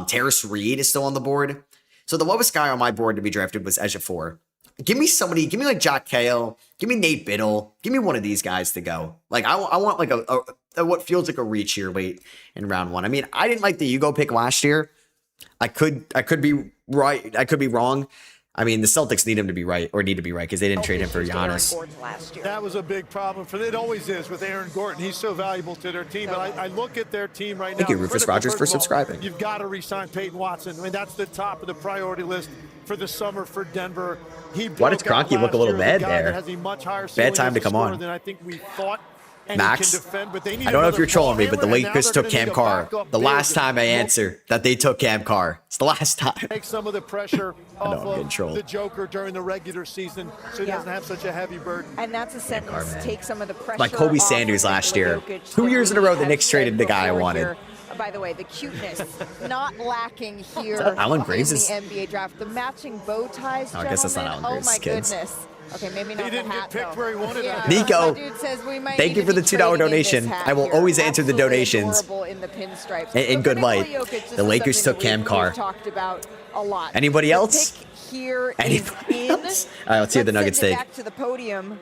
Terrace Reed is still on the board. So the lowest guy on my board to be drafted was Ejiofor. Give me like Jack Cahill. Give me Nate Biddle. Give me one of these guys to go. Like I want like a what feels like a reach here late in round 1. I mean, I didn't like the Hugo pick last year. I could be right. I could be wrong. I mean, the Celtics need him to be right, or need to be right, because they didn't trade him for Giannis. That was a big problem for them. It always is with Aaron Gordon. He's so valuable to their team. But I look at their team right now. Thank you, Rufus Rogers, for subscribing. You've got to re-sign Peyton Watson. I mean, that's the top of the priority list for the summer for Denver. Why does Kroenke look a little mad there? Bad time to come on. Than I think we thought. Max, defend, but I don't know if you're trolling me, but the Lakers took Cam Carr. The last time I answer that they took Cam Carr. It's the last time. Take some of the pressure off of the Joker during the regular season so he doesn't have such a heavy burden. And that's a sentence. Take some of the pressure like Kobe Sanders last year. 2 years in a row, the Knicks traded the guy I wanted. By the way, the cuteness not lacking here Alan Graves in the NBA draft. The matching bow ties, I guess that's not Alan Graves' Oh my kids. goodness. Okay, maybe not. He didn't get picked where he wanted. Nico, thank you for the $2 donation. I will always answer the donations in good light. The Lakers took Cam Carr. Anybody else? Anybody else? All right, let's see what the Nuggets take. Back to the podium.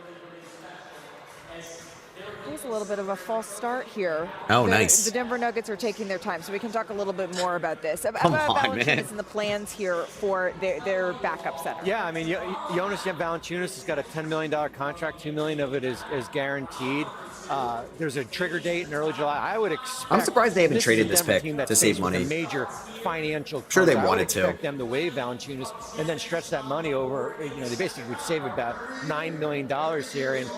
There's a little bit of a false start here. Oh, nice. The Denver Nuggets are taking their time, so we can talk a little bit more about this. Come on, man. And the plans here for their backup center. Yeah, I mean, Jonas Valanciunas has got a $10 million contract. $2 million of it is guaranteed. There's a trigger date in early July. I would expect. I'm surprised they haven't traded this pick to save money. A major financial. I'm sure they wanted to. Expect them to waive Valanciunas and then stretch that money over. You know, they basically would save about $9 million here. And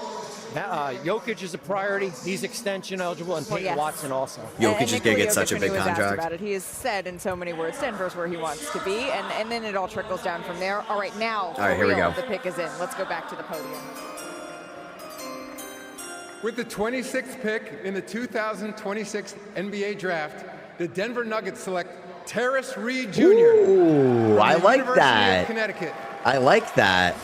Jokic is a priority. He's extension eligible, and Peyton Watson also. Jokic is going to get such a big contract. About it. He has said in so many words, Denver's where he wants to be, and then it all trickles down from there. All right, now, here we go. The pick is in. Let's go back to the podium. With the 26th pick in the 2026 NBA draft, the Denver Nuggets select Terrace Reed Jr. Ooh, I like University that. of Connecticut. I like that.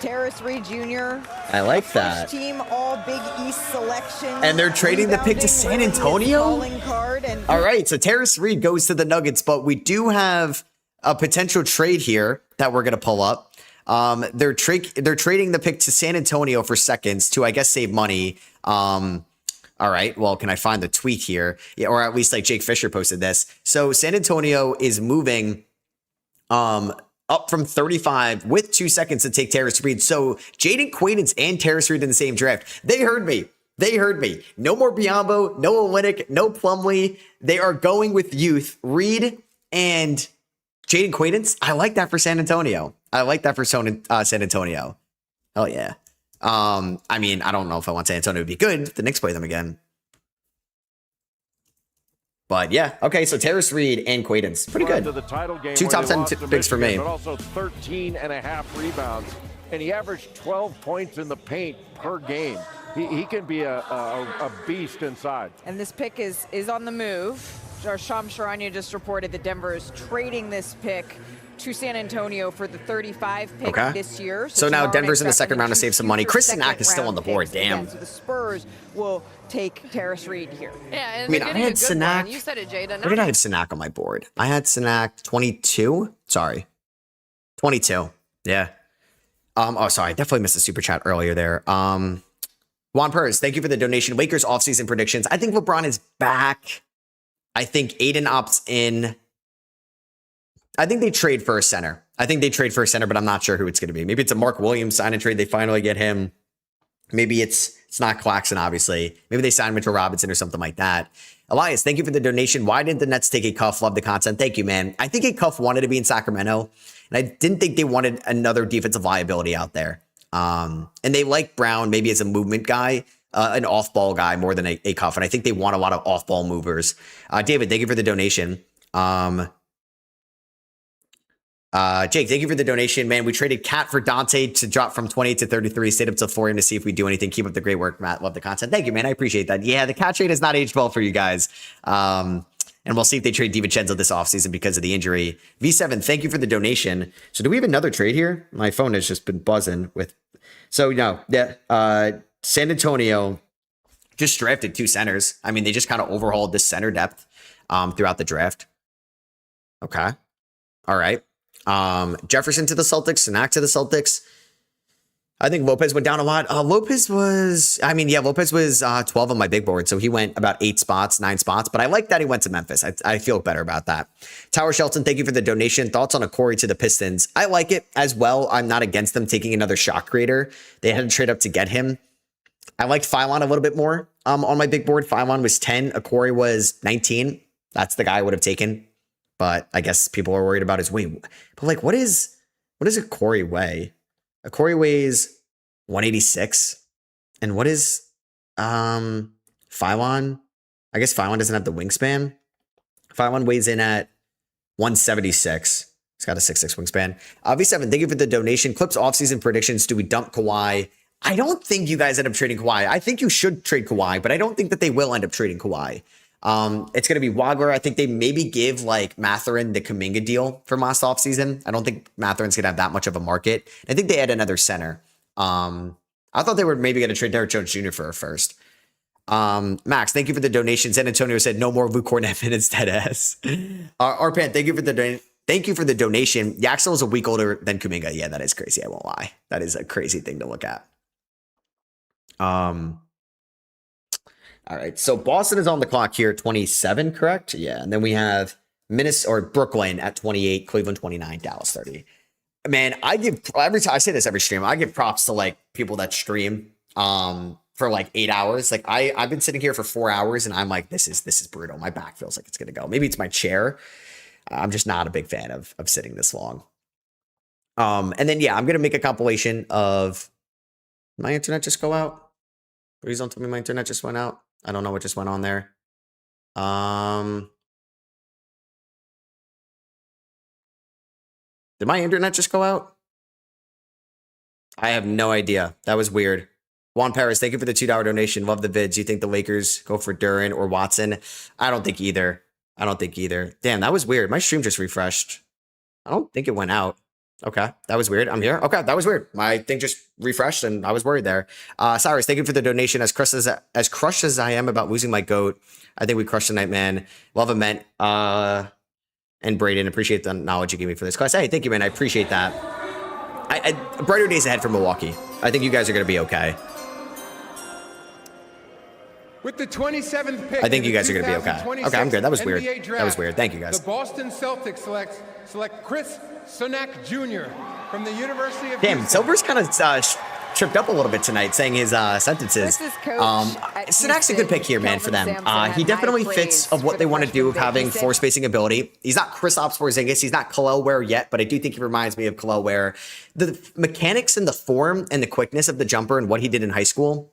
Terrace Reed Jr. I like that. First team all Big East selection. And they're trading the pick to San Antonio? All right, so Terrace Reed goes to the Nuggets, but we do have a potential trade here that we're going to pull up. They're trading the pick to San Antonio for seconds to, I guess, save money. All right, well, can I find the tweet here? Yeah, or at least like Jake Fisher posted this. So San Antonio is moving up from 35 with 2 seconds to take Terrace Reed. So Jaden Quaidance and Terrace Reed in the same draft. They heard me. They heard me. No more Biyombo, no Olynyk, no Plumlee. They are going with youth. Reed and Jaden Quaidance. I like that for San Antonio. San Antonio. Oh yeah. I mean, I don't know if I want San Antonio to be good. The Knicks play them again. But yeah, okay, so Terrace Reed and Quaidance. Pretty good. To the title game 2 top 10 picks for me. But also 13.5 rebounds. And he averaged 12 points in the paint per game. He can be a beast inside. And this pick is on the move. Shams Charania just reported that Denver is trading this pick to San Antonio for the 35 pick this year. So now Denver's in the second round to save some money. Chris Sinak is still on the board. Damn. So the Spurs will take Terrace Reed here. Yeah, and I mean, I had Sinak. You said it, Jada. Where did I have Sinak on my board? I had Sinak 22. Sorry. 22. Yeah. Oh, sorry. I definitely missed a super chat earlier there. Juan Purz, thank you for the donation. Lakers offseason predictions. I think LeBron is back. I think Aiden opts in. I think they trade for a center. But I'm not sure who it's going to be. Maybe it's a Mark Williams sign and trade. They finally get him. Maybe it's not Claxton, obviously. Maybe they sign Mitchell Robinson or something like that. Elias, thank you for the donation. Why didn't the Nets take a Cuff? Love the content. Thank you, man. I think a Cuff wanted to be in Sacramento, and I didn't think they wanted another defensive liability out there. And they like Brown maybe as a movement guy, an off-ball guy more than a Cuff, and I think they want a lot of off-ball movers. David, thank you for the donation. Jake, thank you for the donation, man. We traded Cat for Dante to drop from 28 to 33. Stayed up till 4 a.m. to see if we do anything. Keep up the great work, Matt. Love the content. Thank you, man. I appreciate that. Yeah, the Cat trade has not aged well for you guys. And we'll see if they trade DiVincenzo this offseason because of the injury. V7, thank you for the donation. So do we have another trade here? My phone has just been buzzing with. So no, yeah. San Antonio just drafted 2 centers. I mean, they just kind of overhauled this center depth throughout the draft. Okay. All right. Jefferson to the Celtics, Sinak to the Celtics. I think Lopez went down a lot. Lopez was 12 on my big board. So he went about 9 spots, but I like that he went to Memphis. I feel better about that. Tower Shelton, thank you for the donation. Thoughts on a Corey to the Pistons? I like it as well. I'm not against them taking another shot creator. They had to trade up to get him. I liked Phylon a little bit more on my big board. Phylon was 10. A Corey was 19. That's the guy I would have taken. But I guess people are worried about his weight. But like, what is a Corey weigh? A Corey weighs 186. And what is Phylon? I guess Phylon doesn't have the wingspan. Phylon weighs in at 176. He's got a 6'6" wingspan. V7, thank you for the donation. Clips offseason predictions. Do we dump Kawhi? I don't think you guys end up trading Kawhi. I think you should trade Kawhi, but I don't think that they will end up trading Kawhi. It's going to be Wagler. I think they maybe give like Mathurin the Kuminga deal for last offseason. I don't think Mathurin's going to have that much of a market. I think they had another center. I thought they were maybe going to trade Derrick Jones Jr. for a first. Max, thank you for the donation. San Antonio said no more Luke Kornet instead S. Arpan, thank you for the donation. Yaxel is a week older than Kuminga. Yeah, that is crazy. I won't lie. That is a crazy thing to look at. All right, so Boston is on the clock here, 27, correct? Yeah, and then we have Brooklyn at 28, Cleveland 29, Dallas 30. Man, every time I say this every stream, I give props to like people that stream for like 8 hours. Like I've been sitting here for 4 hours and I'm like, this is brutal. My back feels like it's gonna go. Maybe it's my chair. I'm just not a big fan of sitting this long. And then yeah, I'm gonna make a compilation of. Did my internet just go out? Please don't tell me my internet just went out. I don't know what just went on there. Did my internet just go out? I have no idea. That was weird. Juan Paris, thank you for the $2 donation. Love the vids. You think the Lakers go for Duran or Watson? I don't think either. Damn, that was weird. My stream just refreshed. I don't think it went out. Okay, that was weird. I'm here. Okay, that was weird. My thing just refreshed and I was worried there. Cyrus, thank you for the donation. As crushed as I am about losing my goat, I think we crushed tonight, man. Love him, man. And Braden, appreciate the knowledge you gave me for this class. Hey, thank you, man. I appreciate that. Brighter days ahead for Milwaukee. I think you guys are going to be okay. With the 27th pick, I think you guys are going to be okay. Okay, I'm good. That was weird. That was weird. Thank you, guys. The Boston Celtics select Chris Sinak Jr. from the University of Damn, Houston. Silver's kind of tripped up a little bit tonight saying his sentences. Sinak's a good pick here, man, for them. He definitely fits of what they want to do of having floor spacing ability. He's not Kristaps Porzingis. He's not Kel'el Ware yet, but I do think he reminds me of Kel'el Ware. The mechanics and the form and the quickness of the jumper and what he did in high school,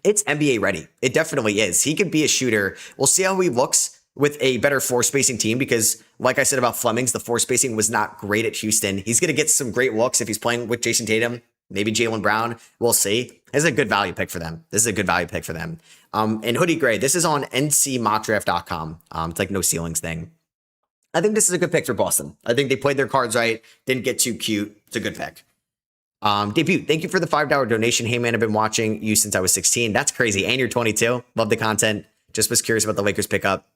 it's NBA ready. It definitely is. He could be a shooter. We'll see how he looks with a better floor spacing team because, like I said about Flemings, the floor spacing was not great at Houston. He's going to get some great looks if he's playing with Jason Tatum, maybe Jaylen Brown. We'll see. This is a good value pick for them. And Hoodie Gray, this is on ncmockdraft.com. It's like no ceilings thing. I think this is a good pick for Boston. I think they played their cards right. Didn't get too cute. It's a good pick. Debut, thank you for the $5 donation. Hey man, I've been watching you since I was 16. That's crazy. And you're 22. Love the content. Just was curious about the Lakers pickup.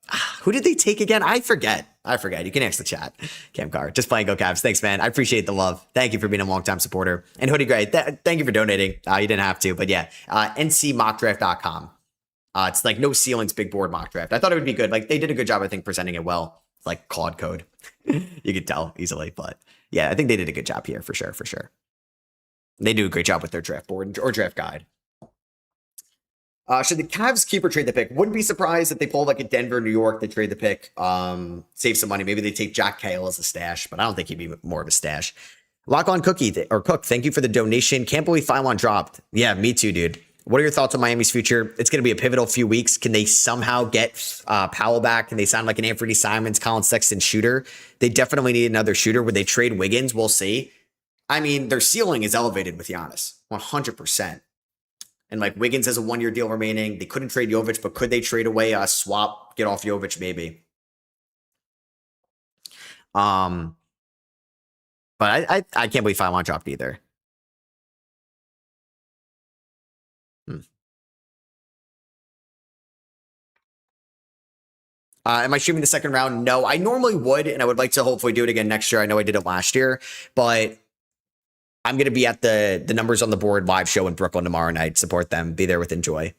Who did they take again? I forget. You can ask the chat. Cam Carr, just playing Go Cavs. Thanks, man. I appreciate the love. Thank you for being a longtime supporter. And Hoodie Gray, thank you for donating. You didn't have to, but yeah, ncmockdraft.com. It's like no ceilings, big board mock draft. I thought it would be good. Like they did a good job, I think, presenting it well. It's like Claude code. You could tell easily, but yeah, I think they did a good job here for sure. They do a great job with their draft board or draft guide. Should the Cavs keep or trade the pick? Wouldn't be surprised if they pull like a Denver, New York, they trade the pick, save some money. Maybe they take Jack Cahill as a stash, but I don't think he'd be more of a stash. Lock on Cook, thank you for the donation. Can't believe Phylon dropped. Yeah, me too, dude. What are your thoughts on Miami's future? It's going to be a pivotal few weeks. Can they somehow get Powell back? Can they sound like an Anthony Simons, Colin Sexton shooter? They definitely need another shooter. Would they trade Wiggins? We'll see. I mean, their ceiling is elevated with Giannis, 100%. And like Wiggins has a 1-year deal remaining. They couldn't trade Jovic, but could they trade away a swap, get off Jovic? Maybe. But I can't believe Phylon dropped either. Am I streaming the second round? No, I normally would, and I would like to hopefully do it again next year. I know I did it last year, but I'm going to be at the Numbers on the Board live show in Brooklyn tomorrow night. Support them. Be there with Enjoy.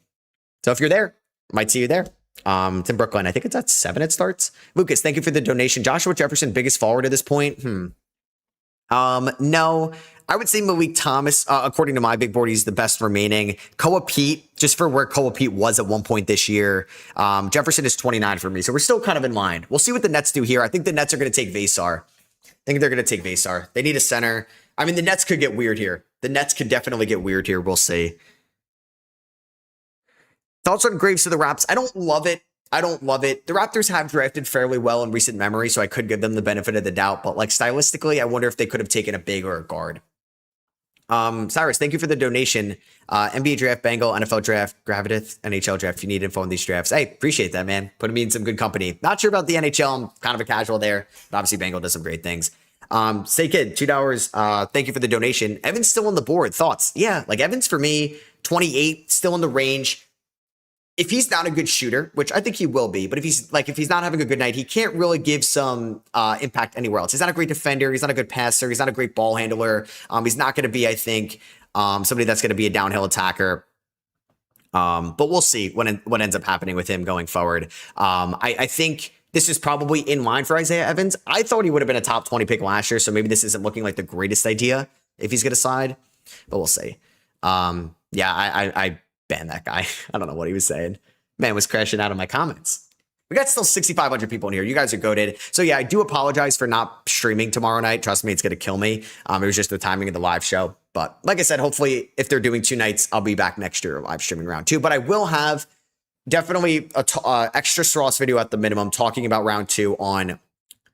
So if you're there, might see you there. It's in Brooklyn. I think it's at 7 it starts. Lucas, thank you for the donation. Joshua Jefferson, biggest forward at this point? No. I would say Malik Thomas, according to my big board, he's the best remaining. Koa Pete, just for where Koa Pete was at one point this year. Jefferson is 29 for me, so we're still kind of in line. We'll see what the Nets do here. I think the Nets are going to take Vasar. They need a center. I mean, the Nets could get weird here. The Nets could definitely get weird here. We'll see. Thoughts on Graves to the Raps? I don't love it. The Raptors have drafted fairly well in recent memory, so I could give them the benefit of the doubt. But like stylistically, I wonder if they could have taken a big or a guard. Cyrus, thank you for the donation. NBA draft, Bengal, NFL draft, Gravitas, NHL draft. If you need info on these drafts, hey, appreciate that, man. Putting me in some good company. Not sure about the NHL. I'm kind of a casual there, but obviously Bengal does some great things. Say Kid, $2. Thank you for the donation. Evans still on the board. Thoughts? Yeah, like Evans for me, 28, still in the range. If he's not a good shooter, which I think he will be, but if he's not having a good night, he can't really give some impact anywhere else. He's not a great defender. He's not a good passer. He's not a great ball handler. He's not going to be, I think, somebody that's going to be a downhill attacker. But we'll see what ends up happening with him going forward. I think this is probably in line for Isaiah Evans. I thought he would have been a top 20 pick last year, so maybe this isn't looking like the greatest idea if he's going to slide, but we'll see. Yeah, I banned that guy. I don't know what he was saying. Man was crashing out of my comments. We got still 6,500 people in here. You guys are goated. So yeah, I do apologize for not streaming tomorrow night. Trust me, it's going to kill me. It was just the timing of the live show. But like I said, hopefully if they're doing 2 nights, I'll be back next year live streaming round 2. But I will have definitely a extra SROS video at the minimum talking about round 2 on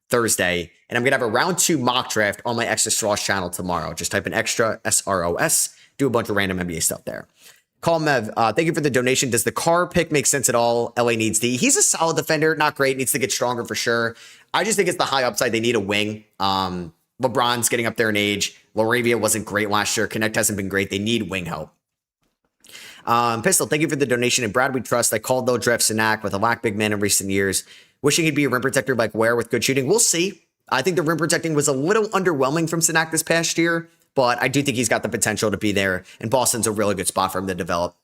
Thursday. And I'm going to have a round 2 mock draft on my extra SROS channel tomorrow. Just type in extra SROS, do a bunch of random NBA stuff there. Call Mev, thank you for the donation. Does the Carr pick make sense at all? LA needs D. He's a solid defender, not great, needs to get stronger for sure. I just think it's the high upside. They need a wing. LeBron's getting up there in age. Laravia wasn't great last year. Connect hasn't been great. They need wing help. Pistol, thank you for the donation. And Brad, we trust. I called though draft Sinak with a lack big man in recent years. Wishing he'd be a rim protector like Ware with good shooting. We'll see. I think the rim protecting was a little underwhelming from Sinak this past year. But I do think he's got the potential to be there, and Boston's a really good spot for him to develop,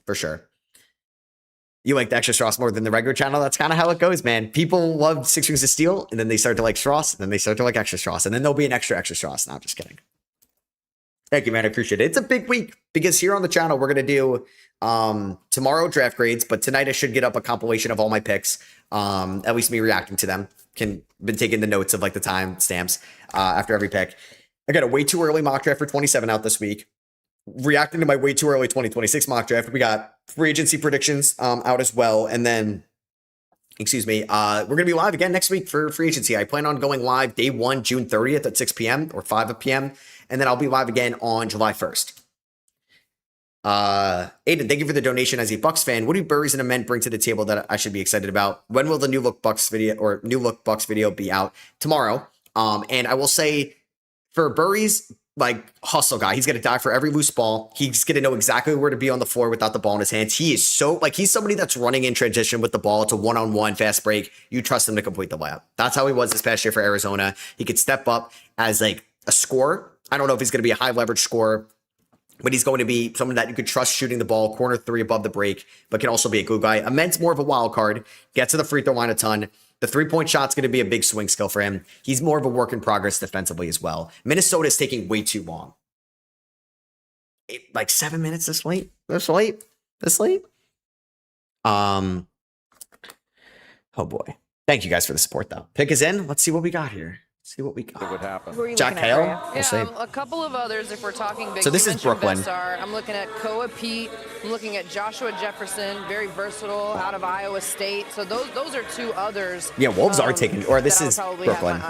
for sure. You like the extra SROS more than the regular channel? That's kind of how it goes, man. People love Six Rings of Steel, and then they start to like SROS, and then they start to like extra SROS, and then there'll be an extra SROS. No, I'm just kidding. Thank you, man. I appreciate it. It's a big week because here on the channel, we're going to do tomorrow draft grades, but tonight I should get up a compilation of all my picks, at least me reacting to them. Been taking the notes of like the time stamps after every pick. I got a way too early mock draft for 27 out this week. Reacting to my way too early 2026 mock draft. We got free agency predictions out as well. And then, excuse me, we're going to be live again next week for free agency. I plan on going live day 1, June 30th at 6 p.m. or 5 p.m. And then I'll be live again on July 1st. Aiden, thank you for the donation. As a Bucks fan, what do Burries and Ament bring to the table that I should be excited about? When will the new look Bucks video be out? Tomorrow. And I will say for Burries, like hustle guy, he's going to die for every loose ball. He's going to know exactly where to be on the floor without the ball in his hands. He is so like, he's somebody that's running in transition with the ball. It's a one-on-one fast break. You trust him to complete the layup. That's how he was this past year for Arizona. He could step up as like a scorer. I don't know if he's going to be a high leverage scorer, but he's going to be someone that you could trust shooting the ball, corner three above the break, but can also be a glue guy. Ament's more of a wild card, gets to the free throw line a ton. The three-point shot's going to be a big swing skill for him. He's more of a work in progress defensively as well. Minnesota is taking way too long. Like 7 minutes this late? This late? Oh boy. Thank you guys for the support though. Pick is in. Let's see what we got here. See what we got. What would happen? Jack Hale. A couple of others if we're talking big. So this is Brooklyn. I'm looking at Koa Pete. I'm looking at Joshua Jefferson, very versatile out of Iowa State. So those are two others. Yeah, Wolves are taking, or this is Brooklyn.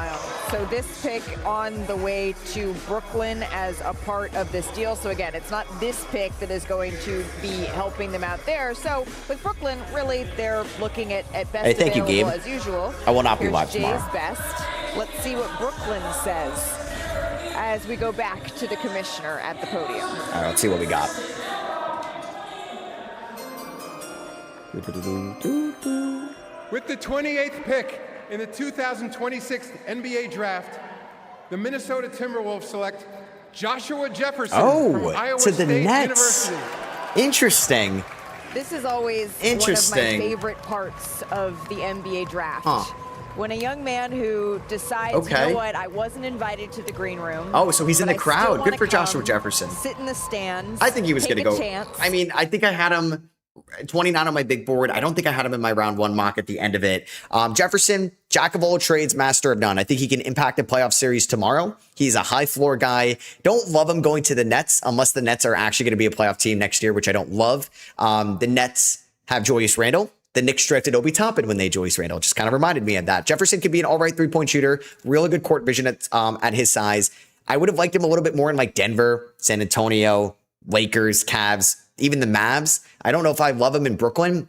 So this pick on the way to Brooklyn as a part of this deal. So again, it's not this pick that is going to be helping them out there. So with Brooklyn, really, they're looking at best hey, thank you, Gabe. as usual. I will not be Here's live Jay's tomorrow. best. Let's see what Brooklyn says as we go back to the commissioner at the podium. All right, let's see what we got. With the 28th pick in the 2026 NBA draft, the Minnesota Timberwolves select Joshua Jefferson from Iowa to the State Nets. University. Interesting. This is always one of my favorite parts of the NBA draft. When a young man who decides, you know what, I wasn't invited to the green room. Oh, so he's in the crowd. Good for Joshua Jefferson. Sit in the stands. I think he was going to go. Chance. I mean, I think I had him 29 on my big board. I don't think I had him in my round 1 mock at the end of it. Jefferson, jack of all trades, master of none. I think he can impact the playoff series tomorrow. He's a high floor guy. Don't love him going to the Nets unless the Nets are actually going to be a playoff team next year, which I don't love. The Nets have Julius Randle. The Knicks drafted Obi Toppin when they Julius Randle. Just kind of reminded me of that. Jefferson could be an all right three-point shooter. Really good court vision at his size. I would have liked him a little bit more in like Denver, San Antonio, Lakers, Cavs, even the Mavs. I don't know if I love him in Brooklyn.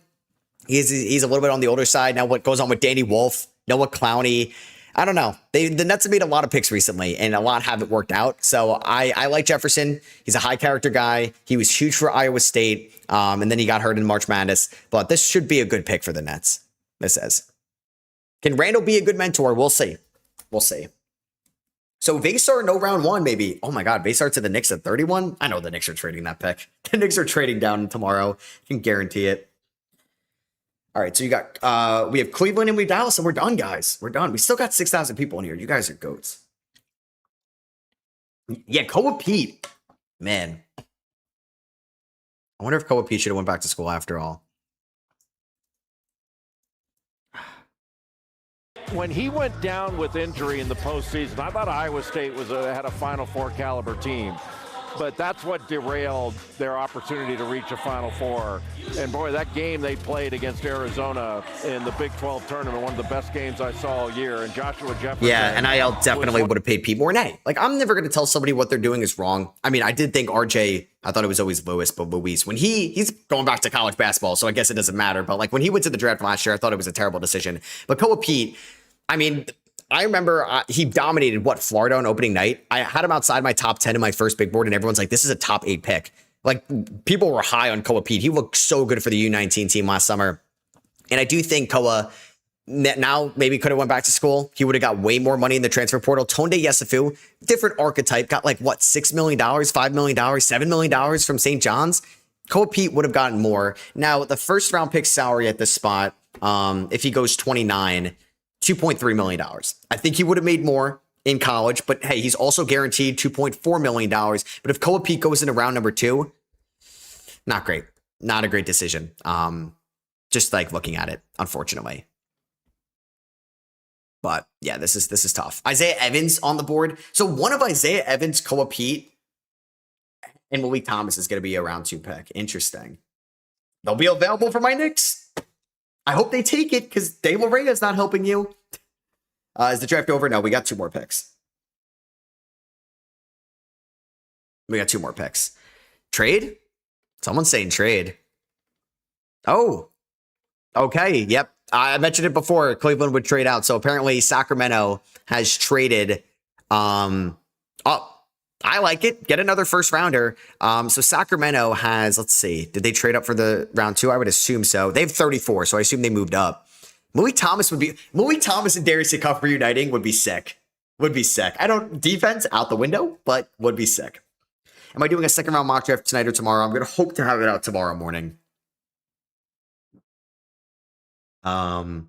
He's a little bit on the older side. Now what goes on with Danny Wolf, Noah Clowney, I don't know. The Nets have made a lot of picks recently, and a lot haven't worked out. So I like Jefferson. He's a high character guy. He was huge for Iowa State, and then he got hurt in March Madness. But this should be a good pick for the Nets. This is. Can Randall be a good mentor? We'll see. We'll see. So Vasar, no round 1, maybe. Oh my God, Vasar to the Knicks at 31? I know the Knicks are trading that pick. The Knicks are trading down tomorrow. I can guarantee it. All right, so you got, we have Cleveland and we have Dallas, and we're done, guys. We're done. We still got 6,000 people in here. You guys are goats. Yeah, Koa Pete. Man. I wonder if Koa Pete should have went back to school after all. When he went down with injury in the postseason, I thought Iowa State had a Final Four caliber team. But that's what derailed their opportunity to reach a Final Four. And boy, that game they played against Arizona in the Big 12 tournament, one of the best games I saw all year. And Joshua Jefferson. Yeah, NIL definitely would have paid Pete Mornay. Like, I'm never going to tell somebody what they're doing is wrong. I mean, I did think RJ, I thought it was always Lewis, but Luis, when he's going back to college basketball, so I guess it doesn't matter. But like when he went to the draft last year, I thought it was a terrible decision. But Koa Pete, I mean, I remember he dominated, Florida on opening night. I had him outside my top 10 in my first big board, and everyone's like, this is a top 8 pick. Like, people were high on Koa Pete. He looked so good for the U19 team last summer. And I do think Koa now maybe could have went back to school. He would have got way more money in the transfer portal. Tonde Yesufu, different archetype, got like, what, $6 million, $5 million, $7 million from St. John's. Koa Pete would have gotten more. Now, the first round pick salary at this spot, if he goes 29, $2.3 million. I think he would have made more in college, but hey, he's also guaranteed $2.4 million. But if Koa Pete goes into round number 2, not great. Not a great decision. Just like looking at it, unfortunately. But yeah, this is tough. Isaiah Evans on the board. So one of Isaiah Evans, Koa Pete, and Malik Thomas is going to be a round 2 pick. Interesting. They'll be available for my Knicks. I hope they take it because De La Reyna is not helping you. Is the draft over? No, we got 2 more picks. We got 2 more picks. Trade? Someone's saying trade. Oh, okay. Yep. I mentioned it before. Cleveland would trade out. So apparently Sacramento has traded. I like it. Get another first rounder. So Sacramento has, let's see, did they trade up for the round 2? I would assume so. They have 34, so I assume they moved up. Malik Thomas and Darius Sikoff reuniting would be sick. Would be sick. I don't, defense out the window, but would be sick. Am I doing a second round mock draft tonight or tomorrow? I'm going to hope to have it out tomorrow morning. Koa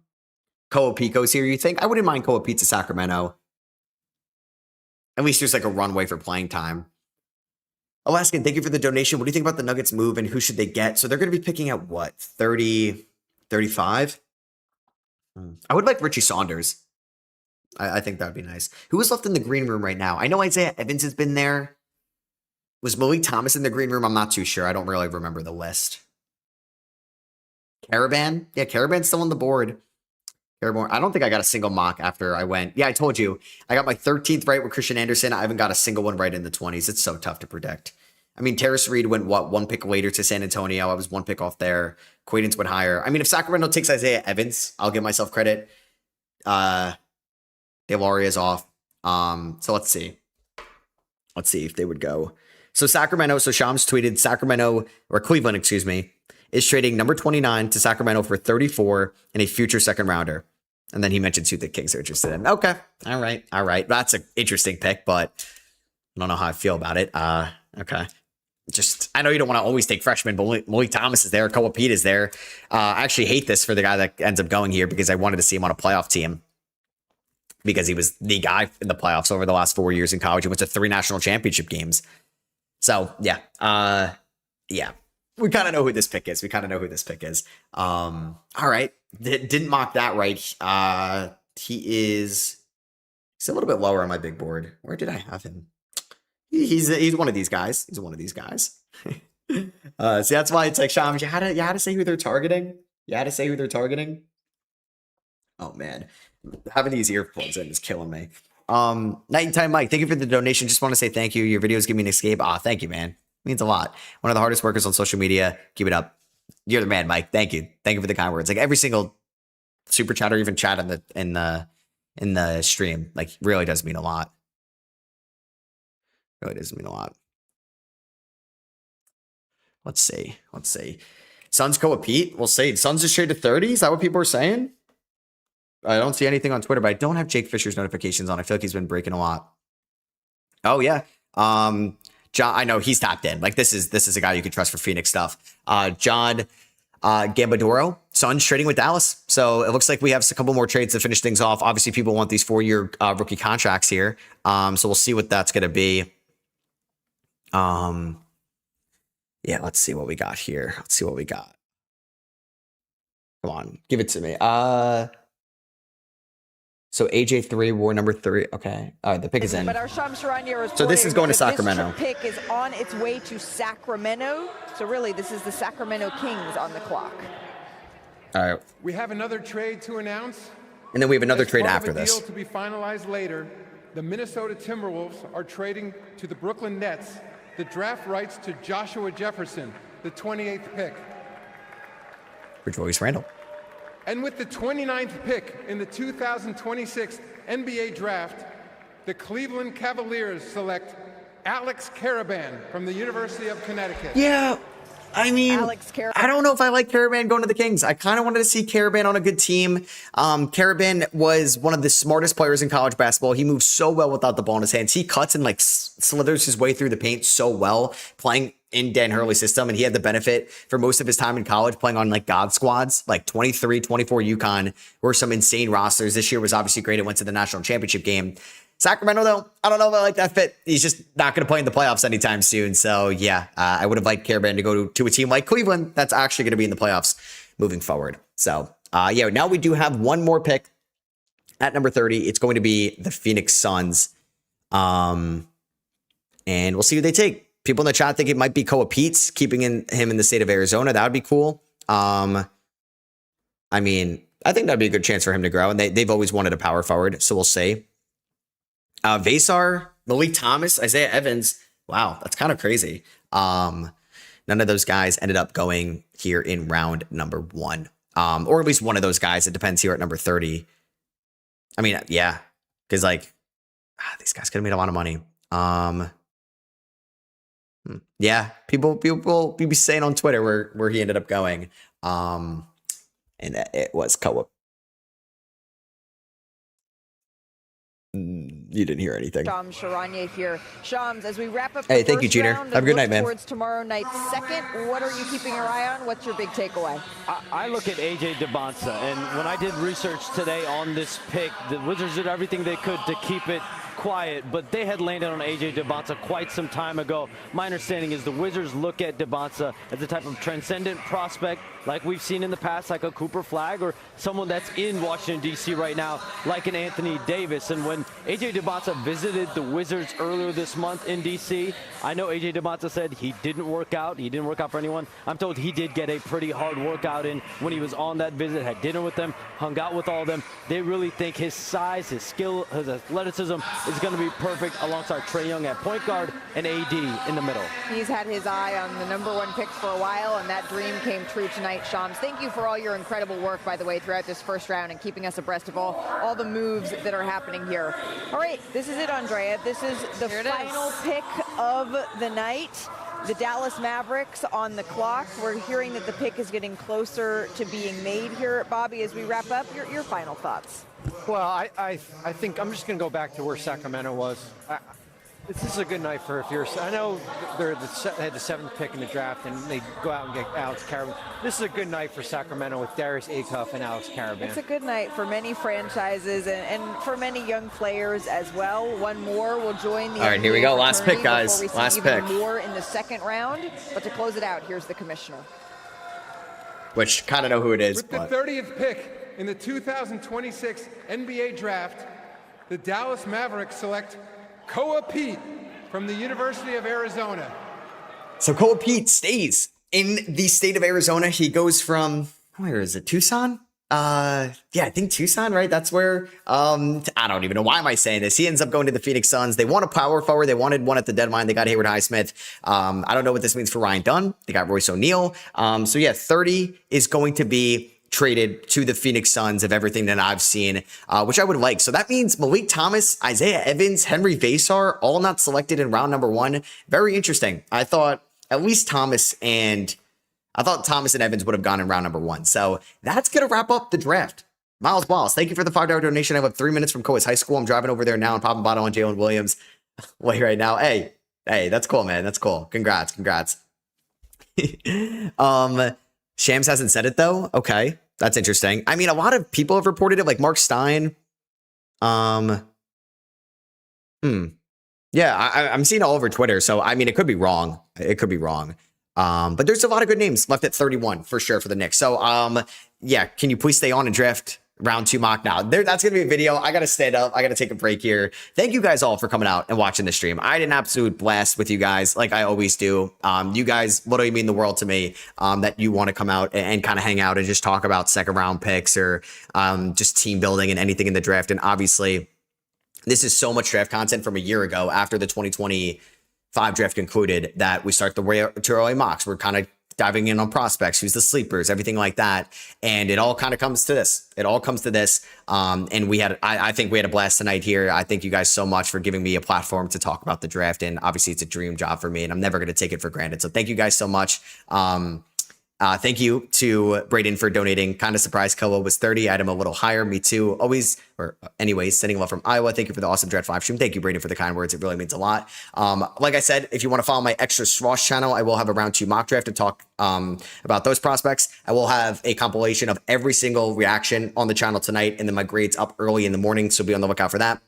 Pico's here, you think? I wouldn't mind Koa Pete to Sacramento. At least there's like a runway for playing time. Alaskan, thank you for the donation. What do you think about the Nuggets move and who should they get? So they're going to be picking at what? 30, 35? I would like Richie Saunders. I think that would be nice. Who is left in the green room right now? I know Isaiah Evans has been there. Was Malik Thomas in the green room? I'm not too sure. I don't really remember the list. Caravan? Yeah, Caravan's still on the board. Caravan. I don't think I got a single mock after I went. Yeah, I told you. I got my 13th right with Christian Anderson. I haven't got a single one right in the 20s. It's so tough to predict. I mean, Terrace Reed went, what, 1 pick later to San Antonio. I was 1 pick off there. Quaidance went higher. I mean, if Sacramento takes Isaiah Evans, I'll give myself credit. Delaria's off. So let's see. Let's see if they would go. So Sacramento, so Shams tweeted Sacramento, or Cleveland, excuse me, is trading number 29 to Sacramento for 34 and a future second rounder. And then he mentioned who the Kings are interested in. Okay. All right. That's an interesting pick, but I don't know how I feel about it. Okay. Just, I know you don't want to always take freshmen, but Malik Thomas is there. Koa Pete is there. I actually hate this for the guy that ends up going here because I wanted to see him on a playoff team because he was the guy in the playoffs over the last 4 years in college. He went to 3 national championship games. So yeah. Yeah. We kind of know who this pick is. All right. Didn't mock that right. He's a little bit lower on my big board. Where did I have him? He's one of these guys. So that's why it's like, Shams, you had to say who they're targeting. Oh man, having these earphones in is killing me. Nighttime Mike, thank you for the donation. Just want to say thank you. Your videos give me an escape. Thank you, man. Means a lot. One of the hardest workers on social media. Keep it up. You're the man, Mike. Thank you. Thank you for the kind words. Like every single super chat or even chat in the stream, like really does mean a lot. Let's see. Suns Koa Pete. We'll see. Suns is traded to 30. Is that what people are saying? I don't see anything on Twitter, but I don't have Jake Fisher's notifications on. I feel like he's been breaking a lot. Oh yeah. John, I know he's tapped in. Like this is a guy you can trust for Phoenix stuff. John Gambadoro, Suns trading with Dallas. So it looks like we have a couple more trades to finish things off. Obviously, people want these 4-year rookie contracts here. So we'll see what that's going to be. Yeah, let's see what we got here. Come on, give it to me. So AJ3 wore number 3. Okay. All right, the pick is in. But our Shams Charania is so this is going to Sacramento. This pick is on its way to Sacramento. So really, this is the Sacramento Kings on the clock. All right. We have another trade to announce. And then we have another trade after this. this. Deal to be finalized later. The Minnesota Timberwolves are trading to the Brooklyn Nets the draft rights to Joshua Jefferson, the 28th pick. For Julius Randle. And with the 29th pick in the 2026 NBA draft, the Cleveland Cavaliers select Alex Caravan from the University of Connecticut. Yeah, I mean, I don't know if I like Caravan going to the Kings. I kind of wanted to see Caravan on a good team. Caravan was one of the smartest players in college basketball. He moves so well without the ball in his hands. He cuts and like slithers his way through the paint so well, playing in Dan Hurley's system. And he had the benefit for most of his time in college playing on like God squads, like 23, 24 UConn, were some insane rosters. This year was obviously great. It went to the national championship game. Sacramento, though, I don't know if I like that fit. He's just not going to play in the playoffs anytime soon. So, yeah, I would have liked Karaban to go to a team like Cleveland that's actually going to be in the playoffs moving forward. So, yeah, now we do have one more pick at number 30. It's going to be the Phoenix Suns. And we'll see who they take. People in the chat think it might be Koa Peets, keeping him in the state of Arizona. That would be cool. I mean, I think that'd be a good chance for him to grow. And they've always wanted a power forward. So we'll see. Vasar, Malik Thomas, Isaiah Evans. Wow, that's kind of crazy. None of those guys ended up going here in round number 1. Or at least one of those guys. It depends here at number 30. I mean, yeah, because like these guys could have made a lot of money. Yeah, people be saying on Twitter where he ended up going. And it was Koa. You didn't hear anything. Shams Charania here. Shams, as we wrap up Hey, the thank you, first Jeter. round Have a good and night, man. towards tomorrow night's second, what are you keeping your eye on? What's your big takeaway? I look at AJ DeBonsa, and when I did research today on this pick, the Wizards did everything they could to keep it quiet, but they had landed on AJ DeBonsa quite some time ago. My understanding is the Wizards look at DeBonsa as a type of transcendent prospect like we've seen in the past, like a Cooper Flagg or someone that's in Washington, D.C. right now, like an Anthony Davis. And when AJ DeBonsa visited the Wizards earlier this month in D.C., I know AJ DeBonsa said he didn't work out. He didn't work out for anyone. I'm told he did get a pretty hard workout in when he was on that visit, had dinner with them, hung out with all of them. They really think his size, his skill, his athleticism is going to be perfect alongside Trae Young at point guard and AD in the middle. He's had his eye on the #1 pick for a while, and that dream came true tonight, Shams. Thank you for all your incredible work, by the way, throughout this first round and keeping us abreast of all the moves that are happening here. All right, this is it, Andrea. This is the final pick of the night. The Dallas Mavericks on the clock. We're hearing that the pick is getting closer to being made here. Bobby, as we wrap up, your final thoughts. Well, I think I'm just going to go back to where Sacramento was. This is a good night for if you're. I know they had the 7th pick in the draft, and they go out and get Alex Caravan. This is a good night for Sacramento with Darius Acuff and Alex Caravan. It's a good night for many franchises and for many young players as well. One more will join the. All right, here we go. Last pick, guys. Last pick. More in the second round, but to close it out, here's the commissioner. Which kind of know who it is. With the 30th pick in the 2026 NBA Draft, the Dallas Mavericks select Koa Pete from the University of Arizona. So Koa Pete stays in the state of Arizona. He goes from, where is it, Tucson? Yeah, I think Tucson, right? That's where, I don't even know. Why am I saying this? He ends up going to the Phoenix Suns. They want a power forward. They wanted one at the deadline. They got Hayward Highsmith. I don't know what this means for Ryan Dunn. They got Royce O'Neal. So yeah, 30 is going to be traded to the Phoenix Suns of everything that I've seen, which I would like. So that means Malik Thomas, Isaiah Evans, Henry Vasar, all not selected in round number 1. Very interesting. I thought at least Thomas and Evans would have gone in round number 1. So that's going to wrap up the draft. Miles Wallace, thank you for the $5 donation. I have 3 minutes from Coa's high school. I'm driving over there now and popping bottle on Jalen Williams. Wait right now. Hey, that's cool, man. That's cool. Congrats. Shams hasn't said it though. Okay, that's interesting. I mean, a lot of people have reported it, like Mark Stein. Yeah, I'm seeing it all over Twitter. So I mean, it could be wrong. But there's a lot of good names left at 31 for sure for the Knicks. So yeah, can you please stay on and draft round 2 mock now? That's gonna be a video. I gotta stand up. I gotta take a break here. Thank you guys all for coming out and watching the stream. I had an absolute blast with you guys, like I always do. You guys literally mean the world to me. That you want to come out and kind of hang out and just talk about second round picks or just team building and anything in the draft. And obviously, this is so much draft content from a year ago after the 2025 draft concluded that we start the way to early mocks. We're kind of diving in on prospects, who's the sleepers, everything like that. And it all kind of comes to this. And I think we had a blast tonight here. I thank you guys so much for giving me a platform to talk about the draft. And obviously it's a dream job for me and I'm never going to take it for granted. So thank you guys so much. Thank you to Braden for donating. Kind of surprised Koa was 30. I had him a little higher. Me too. Anyways, sending love from Iowa. Thank you for the awesome Dread 5 stream. Thank you, Braden, for the kind words. It really means a lot. Like I said, if you want to follow my extra SROS channel, I will have a round 2 mock draft to talk about those prospects. I will have a compilation of every single reaction on the channel tonight, and then my grades up early in the morning. So be on the lookout for that.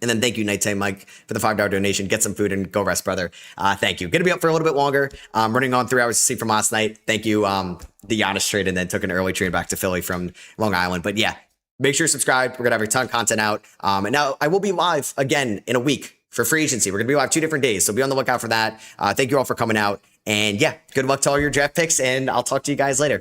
And then thank you, Nighttime Mike, for the $5 donation. Get some food and go rest, brother. Thank you. Going to be up for a little bit longer. Running on 3 hours of sleep from last night. Thank you, the Giannis trade, and then took an early train back to Philly from Long Island. But yeah, make sure you subscribe. We're going to have a ton of content out. And now I will be live again in a week for free agency. We're going to be live 2 different days. So be on the lookout for that. Thank you all for coming out. And yeah, good luck to all your draft picks, and I'll talk to you guys later.